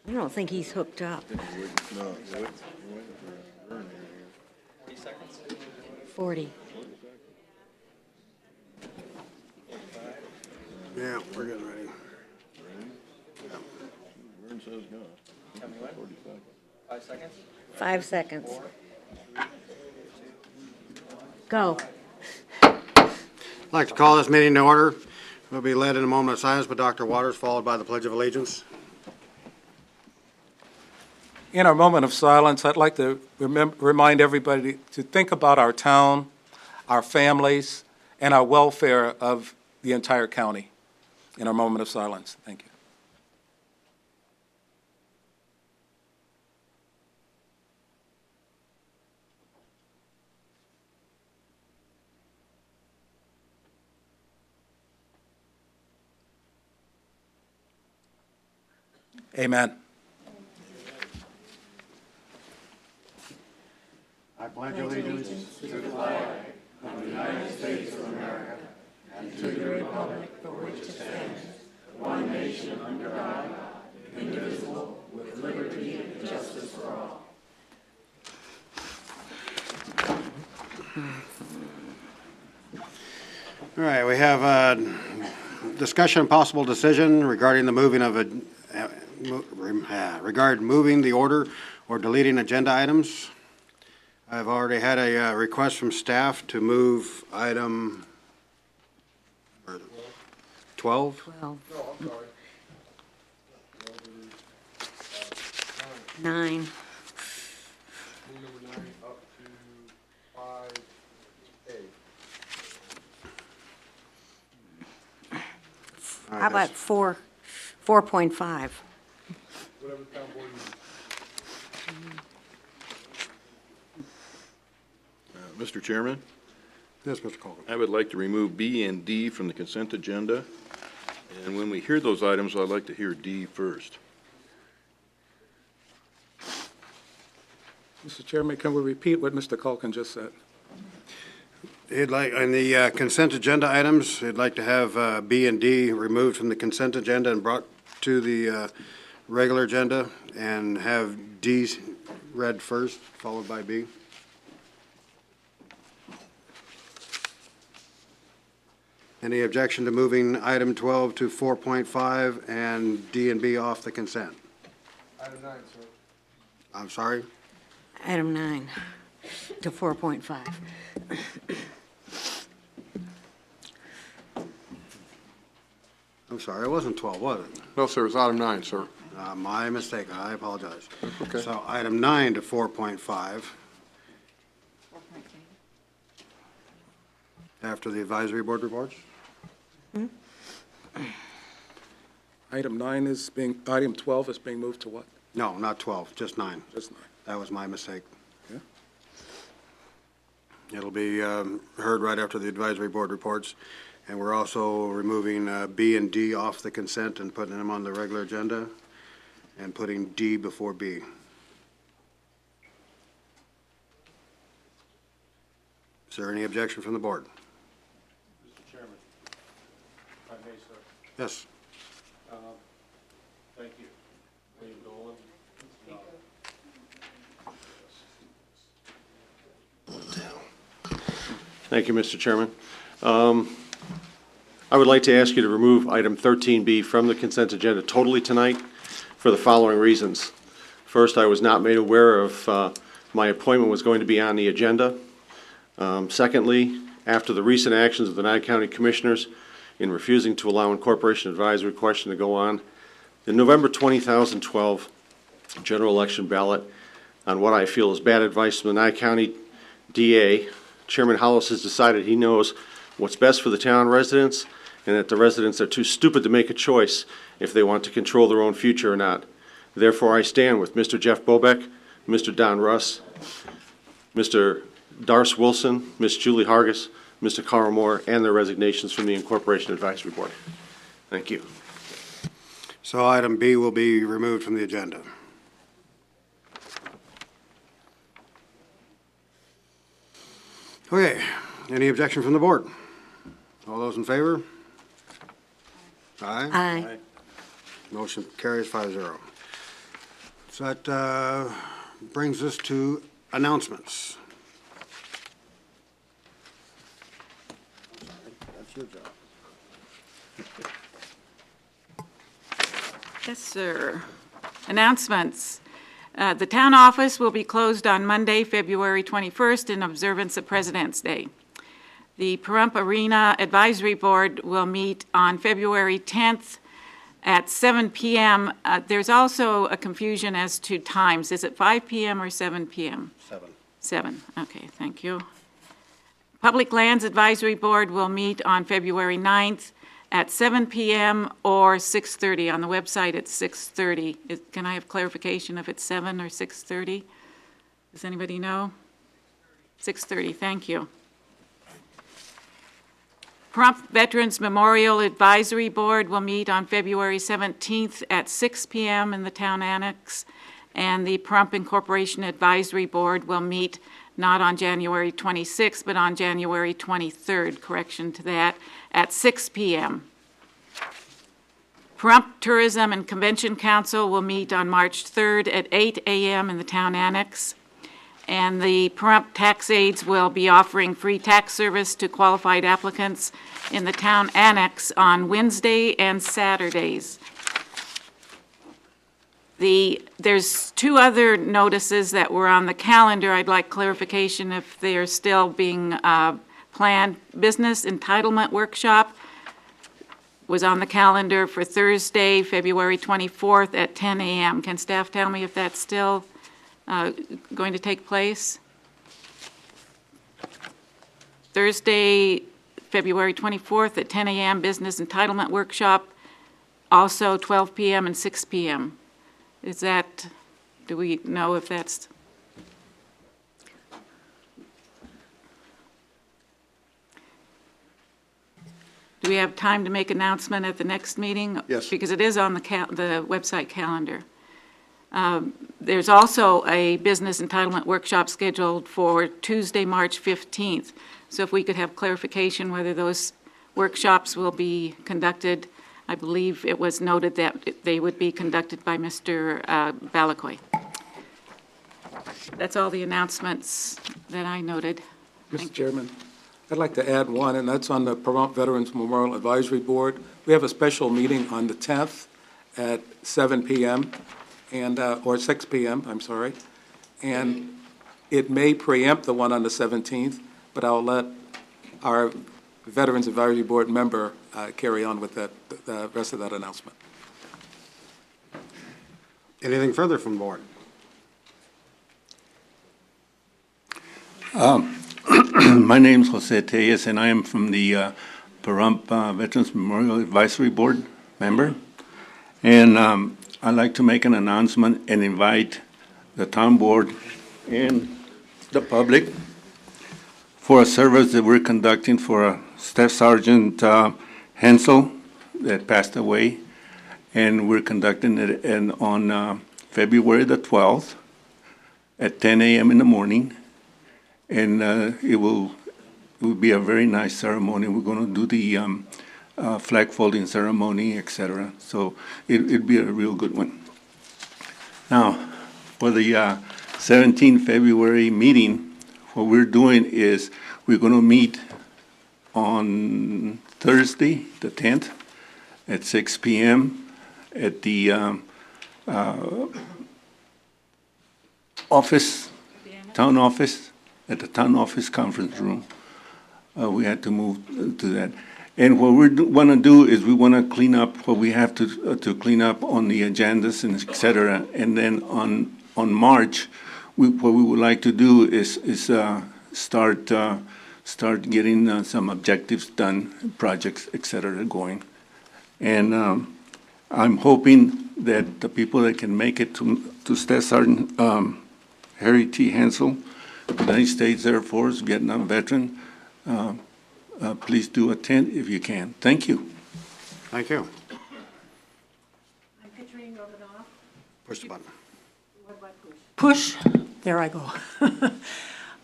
I don't think he's hooked up. No, 40. Yeah, we're getting ready. Vern says go. Tell me when. 45. 5 seconds. 5 seconds. Go. I'd like to call this meeting to order. We'll be led in a moment of silence by Dr. Waters, followed by the Pledge of Allegiance. In our moment of silence, I'd like to remind everybody to think about our town, our families, and our welfare of the entire county in our moment of silence. Thank you. Amen. I pledge allegiance to the flag of the United States of America and to the republic for which it stands, one nation under God, indivisible, with liberty and justice for all. All right, we have a discussion and possible decision regarding the moving of regarding moving the order or deleting agenda items. I've already had a request from staff to move item 12. 12. 9. Number 9 up to 5A. How about 4.5? Whatever the town board uses. Mr. Chairman, Yes, Mr. Colvin. I would like to remove B and D from the consent agenda. And when we hear those items, I'd like to hear D first. Mr. Chairman, can we repeat what Mr. Culkin just said? He'd like, in the consent agenda items, he'd like to have B and D removed from the consent agenda and brought to the regular agenda, and have D read first, followed by B. Any objection to moving item 12 to 4.5 and D and B off the consent? Item 9, sir. I'm sorry? Item 9 to 4.5. I'm sorry, it wasn't 12, was it? No, sir, it's item 9, sir. My mistake, I apologize. Okay. So item 9 to 4.5. After the advisory board reports? Item 12 is being moved to what? No, not 12, just 9. Just 9. That was my mistake. Okay. It'll be heard right after the advisory board reports. And we're also removing B and D off the consent and putting them on the regular agenda, and putting D before B. Is there any objection from the board? Mr. Chairman, if I may, sir. Yes. Thank you. William Dolan. Thank you, Mr. Chairman. I would like to ask you to remove item 13B from the consent agenda totally tonight for the following reasons. First, I was not made aware of my appointment was going to be on the agenda. Secondly, after the recent actions of the Nye County Commissioners in refusing to allow incorporation advisory question to go on, the November 2012 general election ballot on what I feel is bad advice from the Nye County DA, Chairman Hollis has decided he knows what's best for the town residents, and that the residents are too stupid to make a choice if they want to control their own future or not. Therefore, I stand with Mr. Jeff Bobeck, Mr. Don Russ, Mr. Darce Wilson, Ms. Julie Hargis, Mr. Carl Moore, and their resignations from the Incorporation Advisory Board. Thank you. So item B will be removed from the agenda. Okay, any objection from the board? All those in favor? Aye. Aye. Motion carries 5-0. So that brings us to announcements. That's your job. Yes, sir. Announcements. The town office will be closed on Monday, February 21st, in observance of President's Day. The Pahrump Arena Advisory Board will meet on February 10th at 7 p.m. There's also a confusion as to times. Is it 5 p.m. or 7 p.m.? 7. Okay, thank you. Public Lands Advisory Board will meet on February 9th at 7 p.m. or 6:30. On the website, it's 6:30. Can I have clarification if it's 7 or 6:30? Does anybody know? 6:30, thank you. Pahrump Veterans Memorial Advisory Board will meet on February 17th at 6 p.m. in the Town Annex, and the Pahrump Incorporation Advisory Board will meet not on January 26th, but on January 23rd, correction to that, at 6 p.m. Pahrump Tourism and Convention Council will meet on March 3rd at 8 a.m. in the Town Annex. And the Pahrump Tax Aids will be offering free tax service to qualified applicants in the Town Annex on Wednesday and Saturdays. There's 2 other notices that were on the calendar. I'd like clarification if they are still being planned. Business Entitlement Workshop was on the calendar for Thursday, February 24th at 10 a.m. Can staff tell me if that's still going to take place? Thursday, February 24th at 10 a.m. Business Entitlement Workshop, also 12 p.m. and 6 p.m. Is that, do we know if that's? Do we have time to make announcement at the next meeting? Yes. Because it is on the website calendar. There's also a business entitlement workshop scheduled for Tuesday, March 15th. So if we could have clarification whether those workshops will be conducted. I believe it was noted that they would be conducted by Mr. Balakoy. That's all the announcements that I noted. Mr. Chairman, I'd like to add one, and that's on the Pahrump Veterans Memorial Advisory Board. We have a special meeting on the 10th at 7 p.m. Or 6 p.m., I'm sorry. And it may preempt the one on the 17th, but I'll let our Veterans Advisory Board member carry on with that, the rest of that announcement. Anything further from the board? My name is Jose Tellez, and I am from the Pahrump Veterans Memorial Advisory Board member. And I'd like to make an announcement and invite the town board and the public for a service that we're conducting for Staff Sergeant Hensel that passed away. And we're conducting it on February the 12th at 10 a.m. in the morning. And it will be a very nice ceremony. We're going to do the flag folding ceremony, etc. So it'll be a real good one. Now, for the 17th February meeting, what we're doing is we're going to meet on Thursday, the 10th, at 6 p.m. at the office, town office, at the town office conference room. We had to move to that. And what we want to do is we want to clean up what we have to clean up on the agendas and et cetera. And then on March, what we would like to do is start getting some objectives done, projects, et cetera, going. And I'm hoping that the people that can make it to Staff Sergeant Harry T. Hensel, United States Air Force, Vietnam veteran, please do attend if you can. Thank you. Thank you. I'm Katrine Romanoff. Push the button. Push. There I go.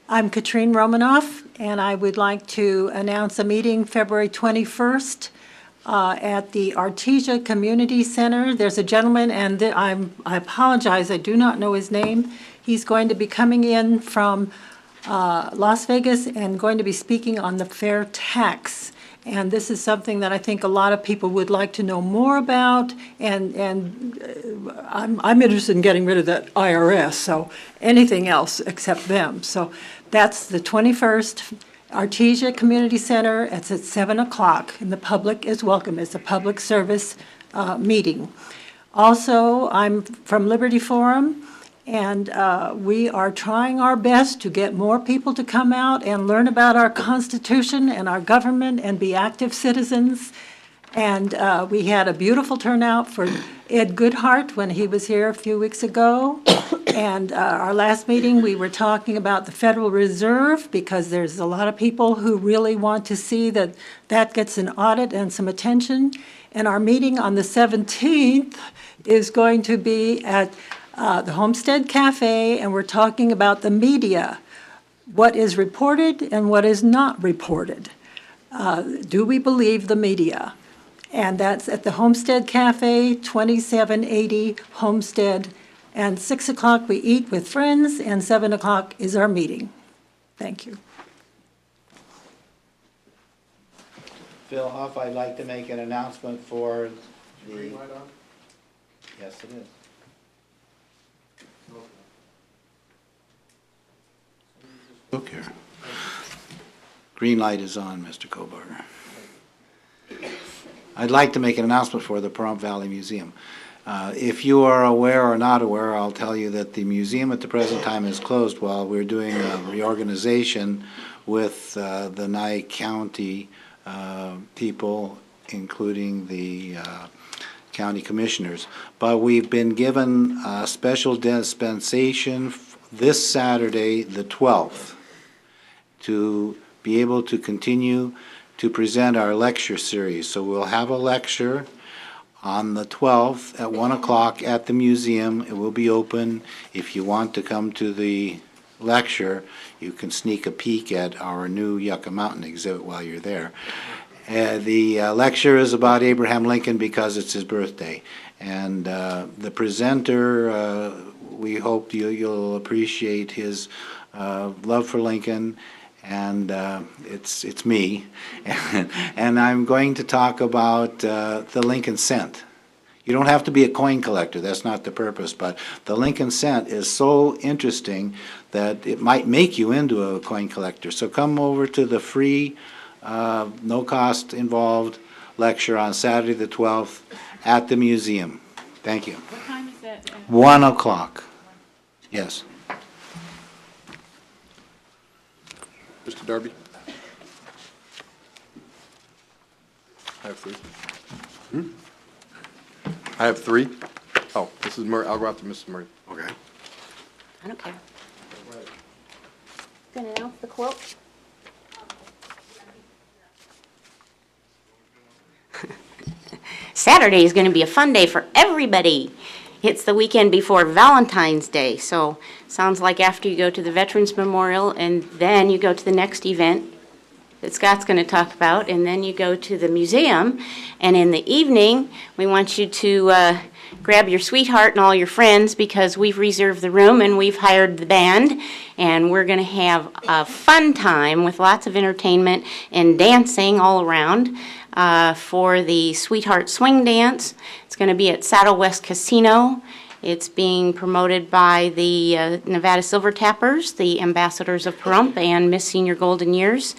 I'm Katrine Romanoff, and I would like to announce a meeting February 21st at the Artesia Community Center. There's a gentleman, and I apologize, I do not know his name. He's going to be coming in from Las Vegas and going to be speaking on the fair tax. And this is something that I think a lot of people would like to know more about, and I'm interested in getting rid of that IRS, so anything else except them. So that's the 21st, Artesia Community Center. It's at 7 o'clock, and the public is welcome. It's a public service meeting. Also, I'm from Liberty Forum, and we are trying our best to get more people to come out and learn about our Constitution and our government and be active citizens. And we had a beautiful turnout for Ed Goodhart when he was here a few weeks ago. And our last meeting, we were talking about the Federal Reserve, because there's a lot of people who really want to see that that gets an audit and some attention. And our meeting on the 17th is going to be at the Homestead Cafe, and we're talking about the media, what is reported and what is not reported. Do we believe the media? And that's at the Homestead Cafe, 2780 Homestead. And 6 o'clock we eat with friends, and 7 o'clock is our meeting. Thank you. Phil Huff, I'd like to make an announcement for the... Yes, it is. Look here. Green light is on, Mr. Kobar. I'd like to make an announcement for the Pahrump Valley Museum. If you are aware or not aware, I'll tell you that the museum at the present time is closed while we're doing a reorganization with the Nye County people, including the county commissioners. But we've been given a special dispensation this Saturday, the 12th, to be able to continue to present our lecture series. So we'll have a lecture on the 12th at 1 o'clock at the museum. It will be open. If you want to come to the lecture, you can sneak a peek at our new Yucca Mountain exhibit while you're there. The lecture is about Abraham Lincoln because it's his birthday. And the presenter, we hope you'll appreciate his love for Lincoln, and it's me. And I'm going to talk about the Lincoln cent. You don't have to be a coin collector, that's not the purpose, but the Lincoln cent is so interesting that it might make you into a coin collector. So come over to the free, no cost involved lecture on Saturday the 12th at the museum. Thank you. What time is that? 1 o'clock. Yes. Mr. Darby? I have three. I have three. Oh, this is Murray. I'll go after Mrs. Murray. Okay. I don't care. Gonna announce the quote? Saturday is going to be a fun day for everybody. It's the weekend before Valentine's Day, so sounds like after you go to the Veterans Memorial and then you go to the next event that Scott's going to talk about, and then you go to the museum, and in the evening we want you to grab your sweetheart and all your friends, because we've reserved the room and we've hired the band, and we're going to have a fun time with lots of entertainment and dancing all around. For the Sweetheart Swing Dance. It's going to be at Saddle West Casino. It's being promoted by the Nevada Silver Tappers, the ambassadors of Pahrump, and Miss Senior Golden Years.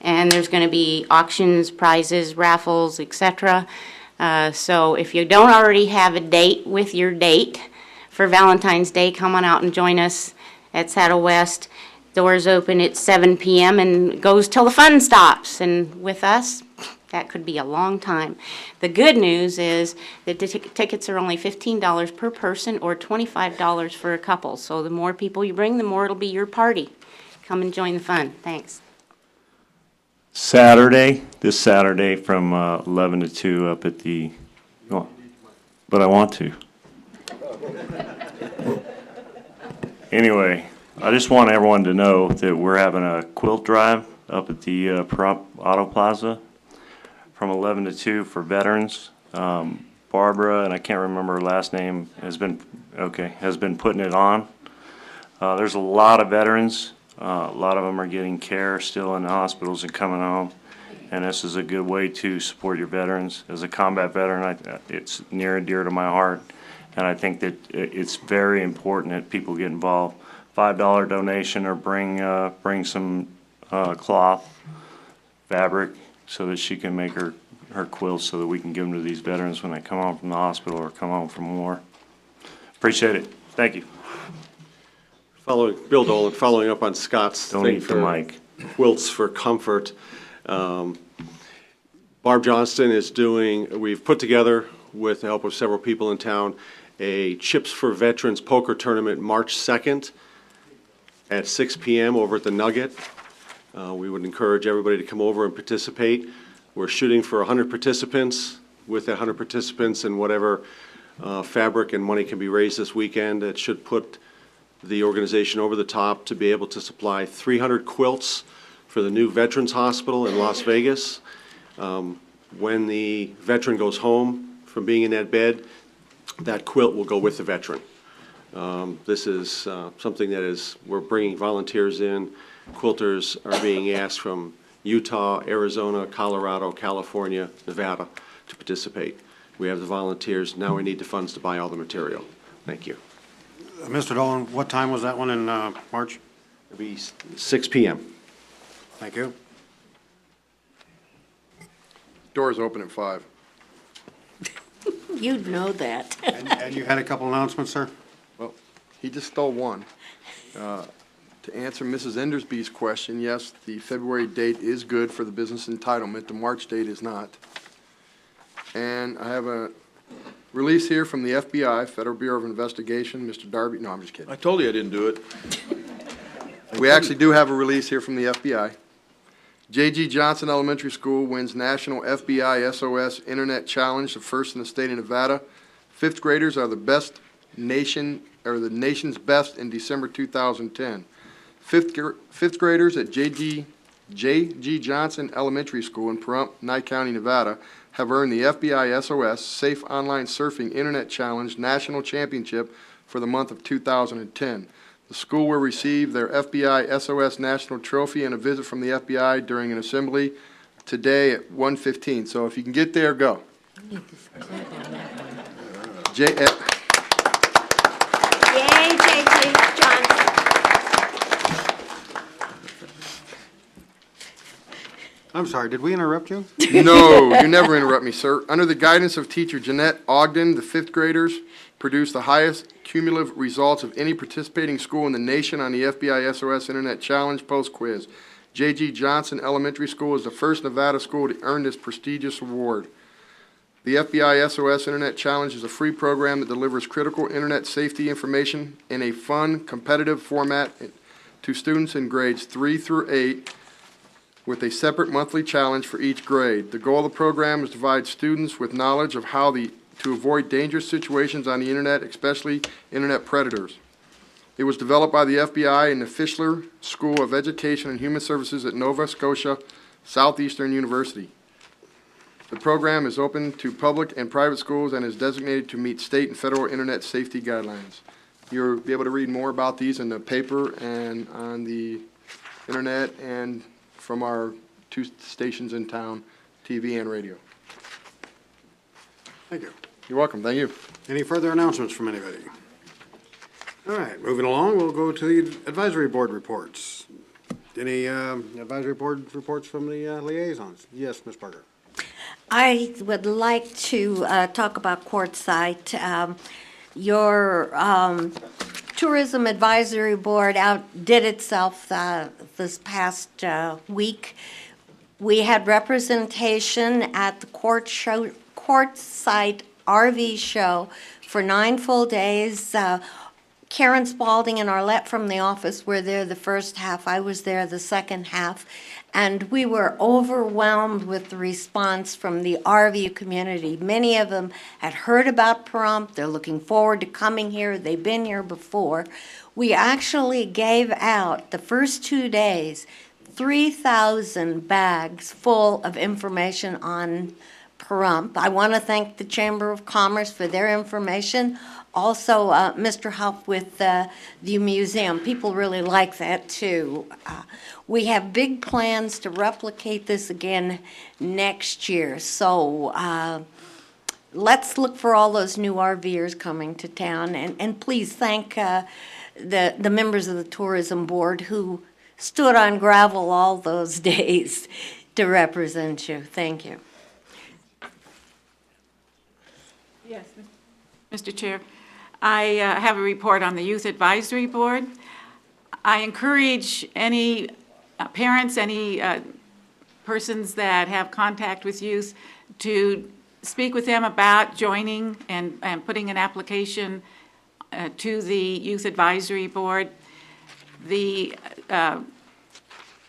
And there's going to be auctions, prizes, raffles, etc. So if you don't already have a date with your date for Valentine's Day, come on out and join us at Saddle West. Doors open at 7 p.m. and goes till the fun stops. And with us, that could be a long time. The good news is that the tickets are only $15 per person or $25 for a couple. So the more people you bring, the more it'll be your party. Come and join the fun. Thanks. This Saturday from 11 to 2 up at the, oh, but I want to. Anyway, I just want everyone to know that we're having a quilt drive up at the Pahrump Auto Plaza. from 11 to 2 for veterans. Barbara, and I can't remember her last name, has been putting it on. There's a lot of veterans. A lot of them are getting care still in the hospitals and coming home. And this is a good way to support your veterans. As a combat veteran, it's near and dear to my heart. And I think that it's very important that people get involved. $5 donation, or bring some cloth, fabric, so that she can make her quilts, so that we can give them to these veterans when they come home from the hospital or come home from war. Appreciate it. Thank you. Bill Dolan, following up on Scott's Don't thing eat the for mic. quilts for comfort. Barb Johnston we've put together, with the help of several people in town, a Chips for Veterans poker tournament March 2nd at 6 p.m. over at the Nugget. We would encourage everybody to come over and participate. We're shooting for 100 participants. With that 100 participants, and whatever fabric and money can be raised this weekend, it should put the organization over the top to be able to supply 300 quilts for the new Veterans Hospital in Las Vegas. When the veteran goes home from being in that bed, that quilt will go with the veteran. This is something that we're bringing volunteers in. Quilters are being asked from Utah, Arizona, Colorado, California, Nevada to participate. We have the volunteers. Now we need the funds to buy all the material. Thank you. Mr. Dolan, what time was that one in March? It'll be 6 p.m. Thank you. Doors open at 5. You'd know that. And you had a couple announcements, sir? Well, he just stole one. To answer Mrs. Endersby's question, yes, the February date is good for the business entitlement. The March date is not. And I have a release here from the FBI, Federal Bureau of Investigation, Mr. Darby. No, I'm just kidding. I told you I didn't do it. We actually do have a release here from the FBI. J.G. Johnson Elementary School wins National FBI SOS Internet Challenge, the first in the state of Nevada. Fifth graders are the nation's best in December 2010. Fifth graders at J.G. Johnson Elementary School in Pahrump, Nye County, Nevada, have earned the FBI SOS Safe Online Surfing Internet Challenge National Championship for the month of 2010. The school will receive their FBI SOS National Trophy and a visit from the FBI during an assembly today at 1:15. So if you can get there, go. Yay, J.J. Johnson. I'm sorry, did we interrupt you? No, you never interrupt me, sir. Under the guidance of teacher Jeanette Ogden, the fifth graders produced the highest cumulative results of any participating school in the nation on the FBI SOS Internet Challenge Post Quiz. J.G. Johnson Elementary School is the first Nevada school to earn this prestigious award. The FBI SOS Internet Challenge is a free program that delivers critical Internet safety information in a fun, competitive format to students in grades 3 through 8, with a separate monthly challenge for each grade. The goal of the program is to provide students with knowledge of how to avoid dangerous situations on the Internet, especially Internet predators. It was developed by the FBI and the Fischler School of Education and Human Services at Nova Scotia Southeastern University. The program is open to public and private schools and is designated to meet state and federal Internet safety guidelines. You'll be able to read more about these in the paper and on the Internet and from our 2 stations in town, TV and radio. Thank you. You're welcome. Thank you. Any further announcements from anybody? All right, moving along, we'll go to the advisory board reports. Any advisory board reports from the liaisons? Yes, Ms. Parker. I would like to talk about Quartzsite. Your Tourism Advisory Board outdid itself this past week. We had representation at the Quartzsite RV show for 9 full days. Karen Spalding and Arlette from the office were there the first half. I was there the second half. And we were overwhelmed with the response from the RV community. Many of them had heard about Pahrump. They're looking forward to coming here. They've been here before. We actually gave out the first 2 days 3,000 bags full of information on Pahrump. I want to thank the Chamber of Commerce for their information. Also, Mr. Huff with the museum. People really like that, too. We have big plans to replicate this again next year. So let's look for all those new RVers coming to town. And please thank the members of the Tourism Board who stood on gravel all those days to represent you. Thank you. Yes, Mr. Chair. I have a report on the Youth Advisory Board. I encourage any parents, any persons that have contact with youth to speak with them about joining and putting an application to the Youth Advisory Board. The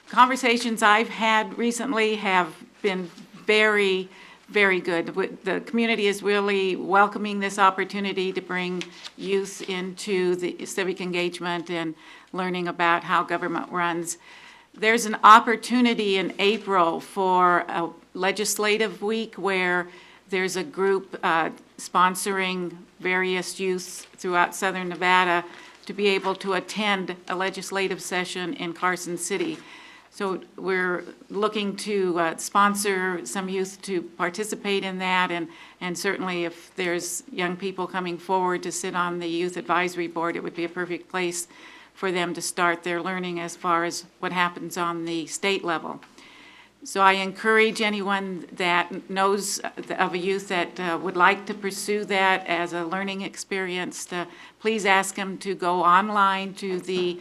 conversations I've had recently have been very good. The community is really welcoming this opportunity to bring youth into the civic engagement and learning about how government runs. There's an opportunity in April for a legislative week where there's a group sponsoring various youth throughout Southern Nevada to be able to attend a legislative session in Carson City. So we're looking to sponsor some youth to participate in that, and certainly if there's young people coming forward to sit on the Youth Advisory Board, it would be a perfect place for them to start their learning as far as what happens on the state level. So I encourage anyone that knows of a youth that would like to pursue that as a learning experience, please ask them to go online to the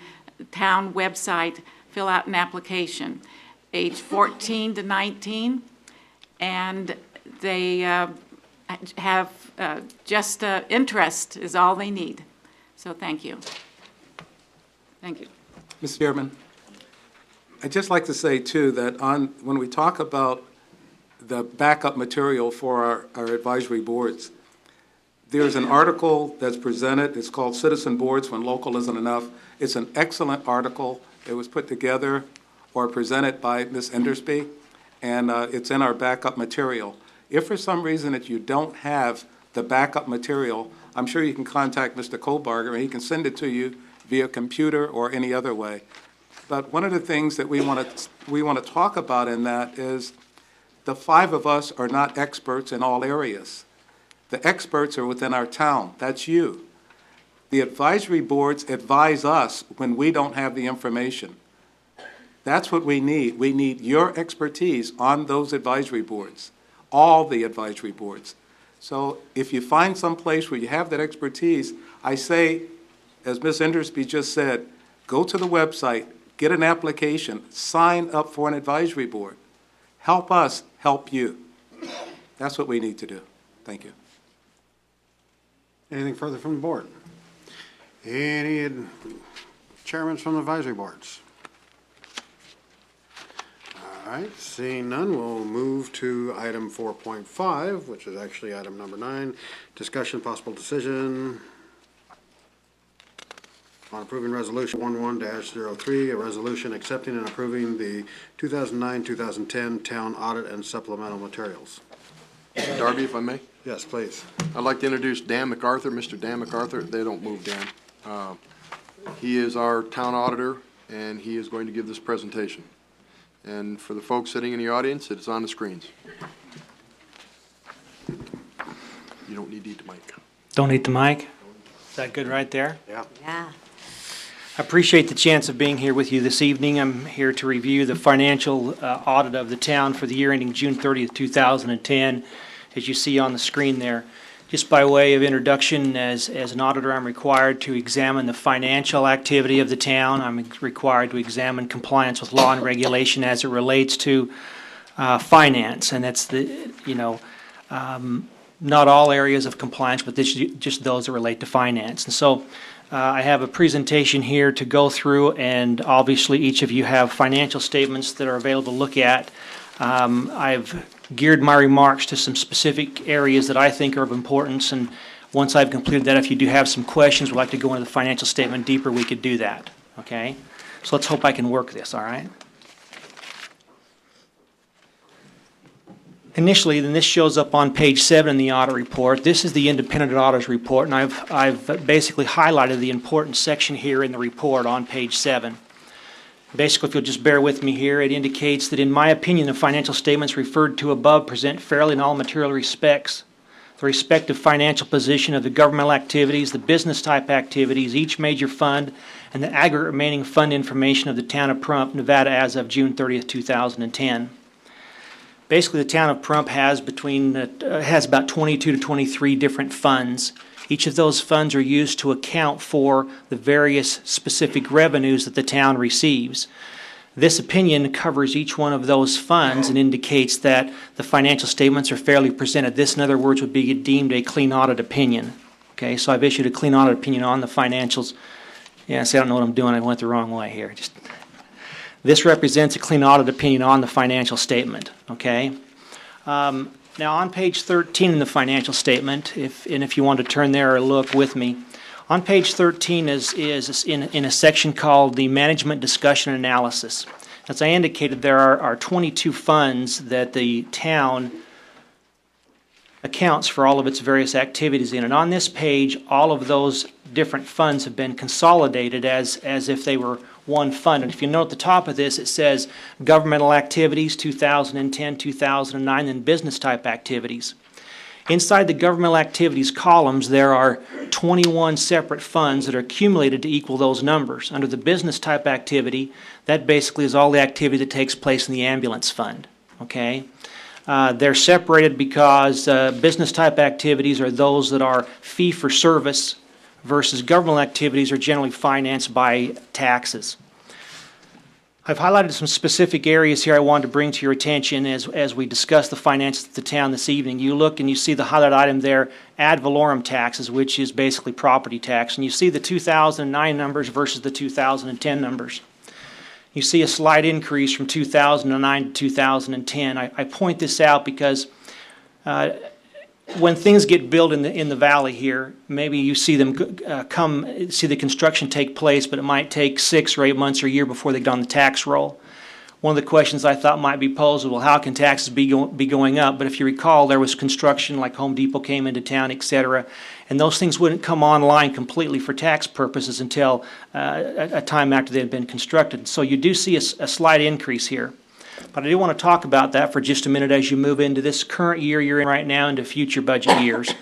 town website, fill out an application, age 14 to 19, and they have just interest is all they need. So thank you. Thank you. Mr. Chairman, I'd just like to say, too, that when we talk about the backup material for our advisory boards, there's an article that's presented. It's called Citizen Boards When Local Isn't Enough. It's an excellent article. It was put together or presented by Ms. Endersby, and it's in our backup material. If for some reason that you don't have the backup material, I'm sure you can contact Mr. Kohlbarger, and he can send it to you via computer or any other way. But one of the things that we want to talk about in that is the five of us are not experts in all areas. The experts are within our town. That's you. The advisory boards advise us when we don't have the information. That's what we need. We need your expertise on those advisory boards, all the advisory boards. So if you find some place where you have that expertise, I say, as Ms. Endersby just said, go to the website, get an application, sign up for an advisory board. Help us help you. That's what we need to do. Thank you. Anything further from the board? Any chairmen from the advisory boards? All right, seeing none, we'll move to item 4.5, which is actually item number 9, discussion possible decision on approving resolution 11-03, a resolution accepting and approving the 2009-2010 town audit and supplemental materials. Darby, if I may? Yes, please. I'd like to introduce Dan MacArthur, Mr. Dan MacArthur. They don't move, Dan. He is our town auditor, and he is going to give this presentation. And for the folks sitting in the audience, it's on the screens. You don't need the mic. Don't need the mic? Is that good right there? Yeah. Yeah. I appreciate the chance of being here with you this evening. I'm here to review the financial audit of the town for the year ending June 30th, 2010, as you see on the screen there. Just by way of introduction, as an auditor, I'm required to examine the financial activity of the town. I'm required to examine compliance with law and regulation as it relates to finance, and that's not all areas of compliance, but just those that relate to finance. And so I have a presentation here to go through, and obviously each of you have financial statements that are available to look at. I've geared my remarks to some specific areas that I think are of importance, and once I've completed that, if you do have some questions, would like to go into the financial statement deeper, we could do that, okay? So let's hope I can work this, all right? Initially, then this shows up on page 7 in the audit report. This is the independent auditor's report, and I've basically highlighted the important section here in the report on page 7. Basically, if you'll just bear with me here, it indicates that in my opinion, the financial statements referred to above present fairly in all material respects. The respective financial position of the governmental activities, the business type activities, each major fund, and the aggregate remaining fund information of the town of Pahrump, Nevada as of June 30th, 2010. Basically, the town of Pahrump has about 22 to 23 different funds. Each of those funds are used to account for the various specific revenues that the town receives. This opinion covers each one of those funds and indicates that the financial statements are fairly presented. This, in other words, would be deemed a clean audit opinion. Okay, so I've issued a clean audit opinion on the financials. Yeah, see, I don't know what I'm doing. I went the wrong way here. This represents a clean audit opinion on the financial statement, okay? Now on page 13 in the financial statement, if you want to turn there or look with me, on page 13 is in a section called the Management Discussion Analysis. As I indicated, there are 22 funds that the town accounts for all of its various activities in. And on this page, all of those different funds have been consolidated as if they were one fund. And if you note at the top of this, it says governmental activities 2010, 2009, and business type activities. Inside the governmental activities columns, there are 21 separate funds that are accumulated to equal those numbers. Under the business type activity, that basically is all the activity that takes place in the ambulance fund. Okay? They're separated because business type activities are those that are fee for service versus governmental activities are generally financed by taxes. I've highlighted some specific areas here I wanted to bring to your attention as we discuss the finances of the town this evening. You look and you see the highlight item there, ad valorem taxes, which is basically property tax. And you see the 2009 numbers versus the 2010 numbers. You see a slight increase from 2009 to 2010. I point this out because when things get built in the valley here, maybe you see them see the construction take place, but it might take 6 or 8 months or a year before they get on the tax roll. One of the questions I thought might be posed was, well, how can taxes be going up? But if you recall, there was construction, like Home Depot came into town, etc., and those things wouldn't come online completely for tax purposes until a time after they had been constructed. So you do see a slight increase here. But I do want to talk about that for just a minute as you move into this current year you're in right now into future budget years.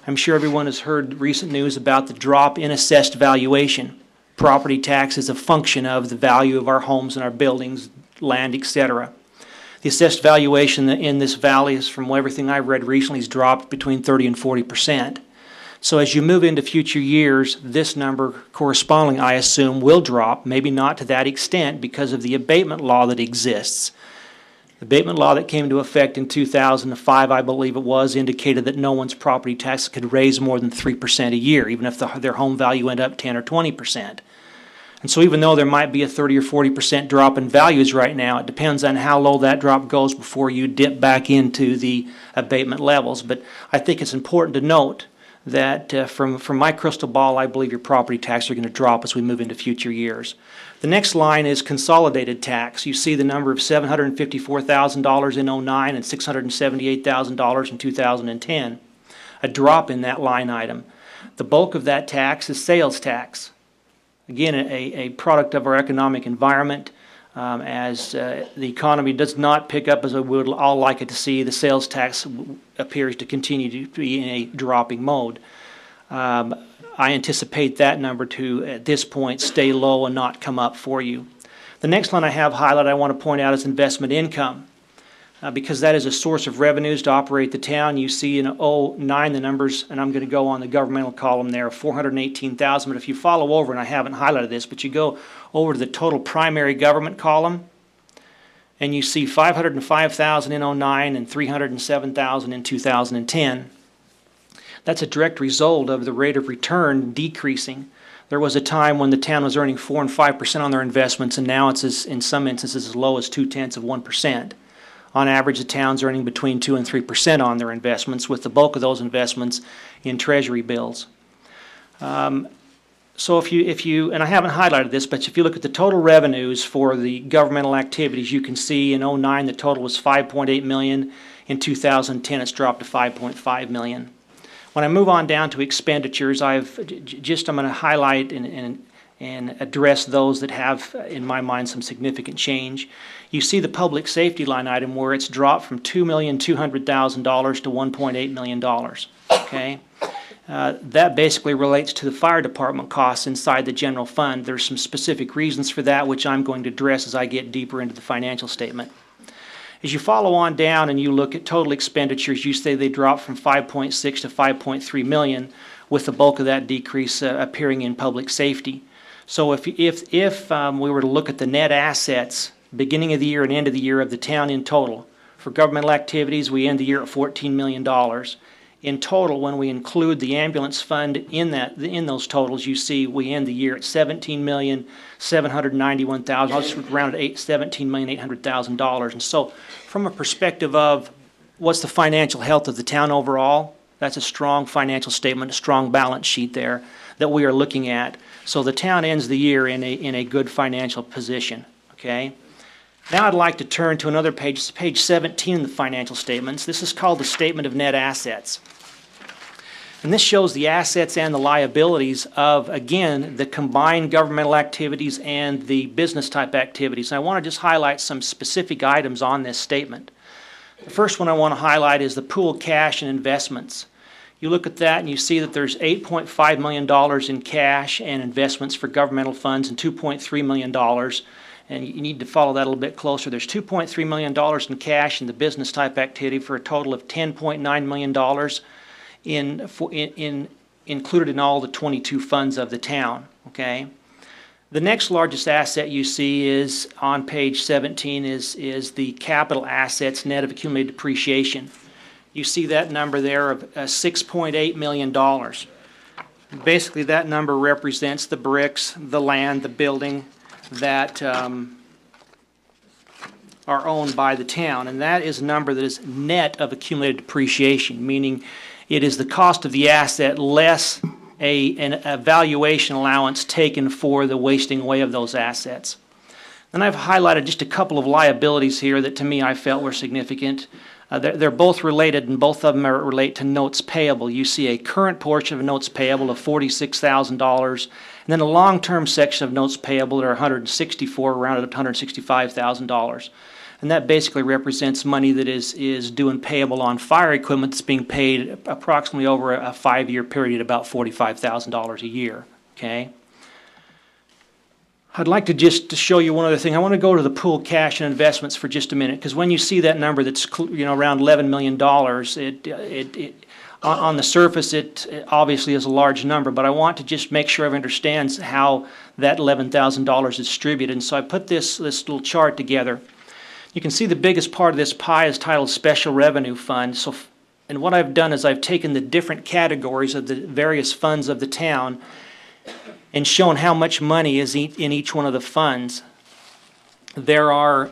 I'm sure everyone has heard recent news about the drop in assessed valuation. Property tax is a function of the value of our homes and our buildings, land, etc. The assessed valuation in this valley is, from everything I've read recently, has dropped between 30 and 40%. So as you move into future years, this number correspondingly, I assume, will drop, maybe not to that extent because of the abatement law that exists. The abatement law that came into effect in 2005, I believe it was, indicated that no one's property tax could raise more than 3% a year, even if their home value went up 10 or 20%. And so even though there might be a 30 or 40% drop in values right now, it depends on how low that drop goes before you dip back into the abatement levels. But I think it's important to note that from my crystal ball, I believe your property taxes are going to drop as we move into future years. The next line is consolidated tax. You see the number of $754,000 in 2009 and $678,000 in 2010. A drop in that line item. The bulk of that tax is sales tax. Again, a product of our economic environment. As the economy does not pick up as we would all like it to see, the sales tax appears to continue to be in a dropping mode. I anticipate that number to, at this point, stay low and not come up for you. The next one I have highlighted I want to point out is investment income. Because that is a source of revenues to operate the town. You see in 2009 the numbers, and I'm going to go on the governmental column there, $418,000. But if you follow over, and I haven't highlighted this, but you go over to the total primary government column, and you see $505,000 in 2009 and $307,000 in 2010. That's a direct result of the rate of return decreasing. There was a time when the town was earning 4 and 5% on their investments, and now it's in some instances as low as 0.2%. On average, the town's earning between 2 and 3% on their investments, with the bulk of those investments in treasury bills. So if you, and I haven't highlighted this, but if you look at the total revenues for the governmental activities, you can see in '09 the total was 5.8 million. In 2010, it's dropped to 5.5 million. When I move on down to expenditures, I'm going to highlight and address those that have, in my mind, some significant change. You see the public safety line item where it's dropped from $2,200,000 to $1.8 million. Okay. That basically relates to the fire department costs inside the general fund. There's some specific reasons for that, which I'm going to address as I get deeper into the financial statement. As you follow on down and you look at total expenditures, you say they dropped from 5.6 to 5.3 million, with the bulk of that decrease appearing in public safety. So if we were to look at the net assets beginning of the year and end of the year of the town in total, for governmental activities, we end the year at $14 million. In total, when we include the ambulance fund in those totals, you see we end the year at $17,791,000. I'll just round it $17,800,000. And so, from a perspective of what's the financial health of the town overall, that's a strong financial statement, a strong balance sheet there that we are looking at. So the town ends the year in a good financial position. Okay. Now I'd like to turn to another page, page 17 of the financial statements. This is called the Statement of Net Assets. And this shows the assets and the liabilities of, again, the combined governmental activities and the business type activities. And I want to just highlight some specific items on this statement. The first one I want to highlight is the pooled cash and investments. You look at that and you see that there's $8.5 million in cash and investments for governmental funds and $2.3 million. And you need to follow that a little bit closer. There's $2.3 million in cash in the business type activity for a total of $10.9 million included in all the 22 funds of the town. Okay. The next largest asset you see is on page 17 is the capital assets net of accumulated depreciation. You see that number there of $6.8 million. Basically, that number represents the bricks, the land, the building that are owned by the town. And that is a number that is net of accumulated depreciation, meaning it is the cost of the asset less a valuation allowance taken for the wasting away of those assets. Then I've highlighted just a couple of liabilities here that to me I felt were significant. They're both related, and both of them relate to notes payable. You see a current portion of notes payable of $46,000, and then a long-term section of notes payable that are $164,000, rounded up to $165,000. And that basically represents money that is due and payable on fire equipment that's being paid approximately over a 5-year period, about $45,000 a year. Okay. I'd like to just show you one other thing. I want to go to the pooled cash and investments for just a minute, because when you see that number that's around $11 million, on the surface it obviously is a large number, but I want to just make sure everyone understands how that $11,000 is distributed. And so I put this little chart together. You can see the biggest part of this pie is titled Special Revenue Fund. And what I've done is I've taken the different categories of the various funds of the town and shown how much money is in each one of the funds. There are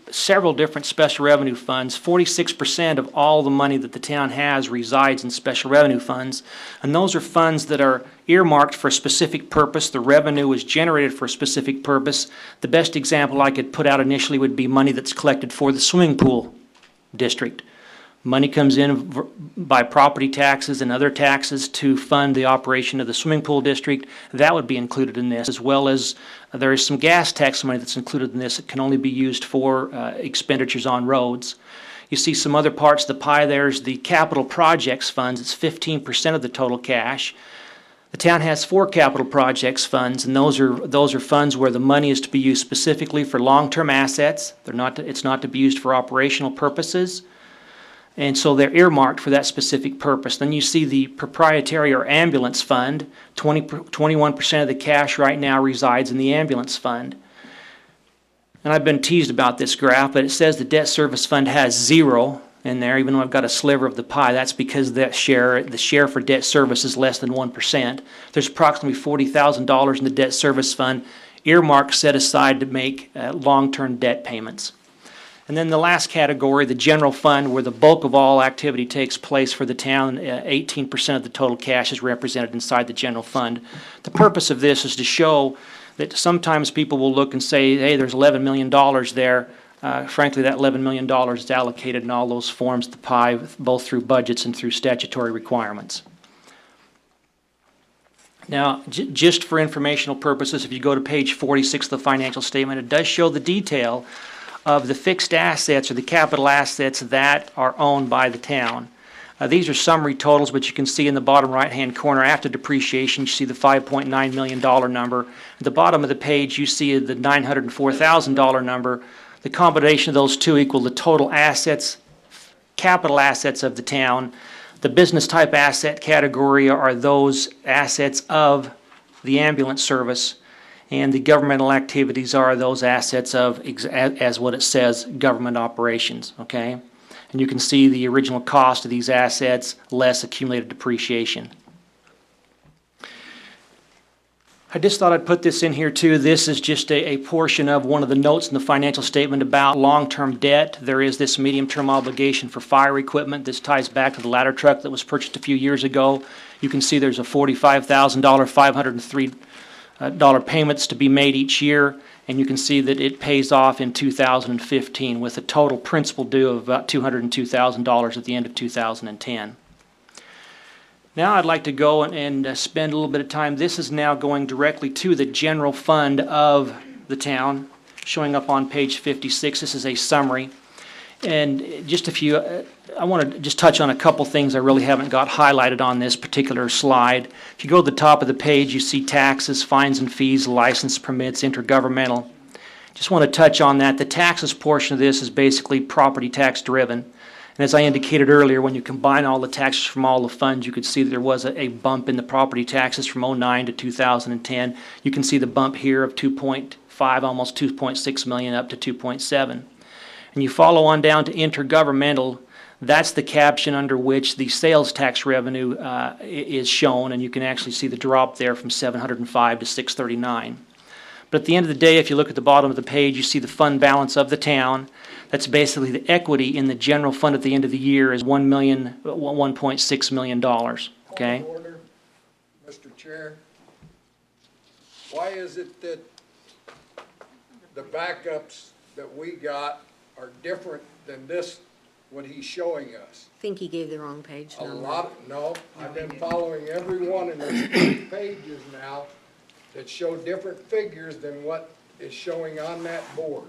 several different special revenue funds. 46% of all the money that the town has resides in special revenue funds, and those are funds that are earmarked for a specific purpose. The revenue is generated for a specific purpose. The best example I could put out initially would be money that's collected for the swimming pool district. Money comes in by property taxes and other taxes to fund the operation of the swimming pool district. That would be included in this, as well as there is some gas tax money that's included in this. It can only be used for expenditures on roads. You see some other parts of the pie. There's the capital projects funds. It's 15% of the total cash. The town has 4 capital projects funds, and those are funds where the money is to be used specifically for long-term assets. It's not to be used for operational purposes. And so they're earmarked for that specific purpose. Then you see the proprietary or ambulance fund. 21% of the cash right now resides in the ambulance fund. And I've been teased about this graph, but it says the debt service fund has 0 in there, even though I've got a sliver of the pie. That's because the share for debt service is less than 1%. There's approximately $40,000 in the debt service fund, earmarked set aside to make long-term debt payments. And then the last category, the general fund, where the bulk of all activity takes place for the town, 18% of the total cash is represented inside the general fund. The purpose of this is to show that sometimes people will look and say, hey, there's $11 million there. Frankly, that $11 million is allocated in all those forms of the pie, both through budgets and through statutory requirements. Now, just for informational purposes, if you go to page 46 of the financial statement, it does show the detail of the fixed assets or the capital assets that are owned by the town. These are summary totals, but you can see in the bottom right-hand corner, after depreciation, you see the $5.9 million number. At the bottom of the page, you see the $904,000 number. The combination of those two equal the total assets, capital assets of the town. The business type asset category are those assets of the ambulance service, and the governmental activities are those assets of, as what it says, government operations, okay? And you can see the original cost of these assets less accumulated depreciation. I just thought I'd put this in here too. This is just a portion of one of the notes in the financial statement about long-term debt. There is this medium-term obligation for fire equipment. This ties back to the ladder truck that was purchased a few years ago. You can see there's a $45,000, $503 payments to be made each year, and you can see that it pays off in 2015 with a total principal due of about $202,000 at the end of 2010. Now I'd like to go and spend a little bit of time. This is now going directly to the general fund of the town, showing up on page 56. This is a summary. And just a few, I want to just touch on a couple things I really haven't got highlighted on this particular slide. If you go to the top of the page, you see taxes, fines and fees, license permits, intergovernmental. Just want to touch on that. The taxes portion of this is basically property tax driven. And as I indicated earlier, when you combine all the taxes from all the funds, you could see that there was a bump in the property taxes from 2009 to 2010. You can see the bump here of 2.5, almost 2.6 million up to 2.7. And you follow on down to intergovernmental. That's the caption under which the sales tax revenue is shown, and you can actually see the drop there from 705 to 639. But at the end of the day, if you look at the bottom of the page, you see the fund balance of the town. That's basically the equity in the general fund at the end of the year is $1.6 million. Okay? Order, Mr. Chair. Why is it that the backups that we got are different than this, what he's showing us? I think he gave the wrong page number. No, I've been following every one, and there's 3 pages now that show different figures than what is showing on that board.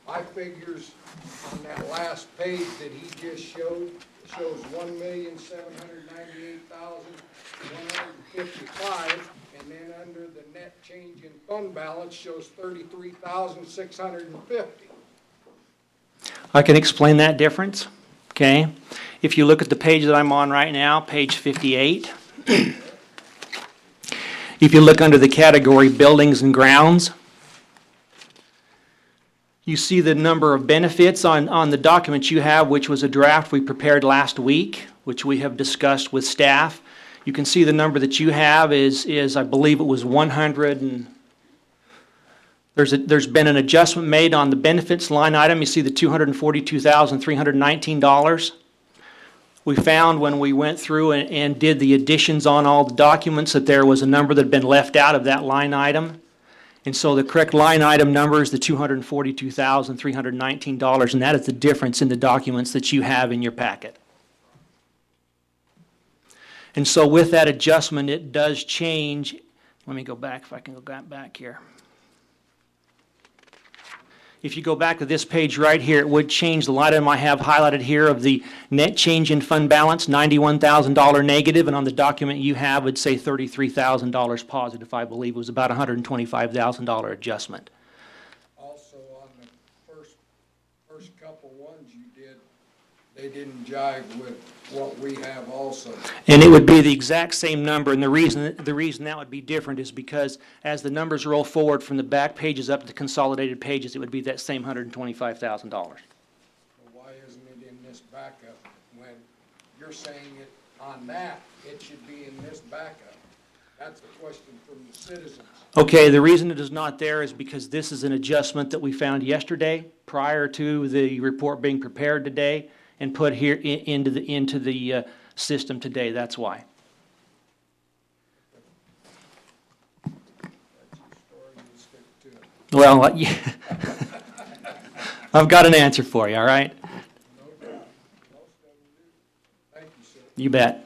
My figures on that last page that he just showed shows $1,798,155, and then under the net change in fund balance shows $33,650. I can explain that difference. Okay? If you look at the page that I'm on right now, page 58, if you look under the category buildings and grounds, you see the number of benefits on the document you have, which was a draft we prepared last week, which we have discussed with staff. You can see the number that you have is I believe it was 100 and there's been an adjustment made on the benefits line item. You see the $242,319. We found when we went through and did the additions on all the documents that there was a number that had been left out of that line item. And so the correct line item number is the $242,319, and that is the difference in the documents that you have in your packet. And so with that adjustment, it does change. Let me go back, if I can go back here. If you go back to this page right here, it would change the line item I have highlighted here of the net change in fund balance, $91,000 negative, and on the document you have, it would say $33,000 positive. I believe it was about $125,000 adjustment. Also on the first couple ones you did, they didn't jive with what we have also. And it would be the exact same number, and the reason that would be different is because as the numbers roll forward from the back pages up to the consolidated pages, it would be that same $125,000. So why isn't it in this backup when you're saying it on that, it should be in this backup? That's the question from the citizens. Okay, the reason it is not there is because this is an adjustment that we found yesterday prior to the report being prepared today and put here into the system today. That's why. Well, yeah. I've got an answer for you, all right? You bet.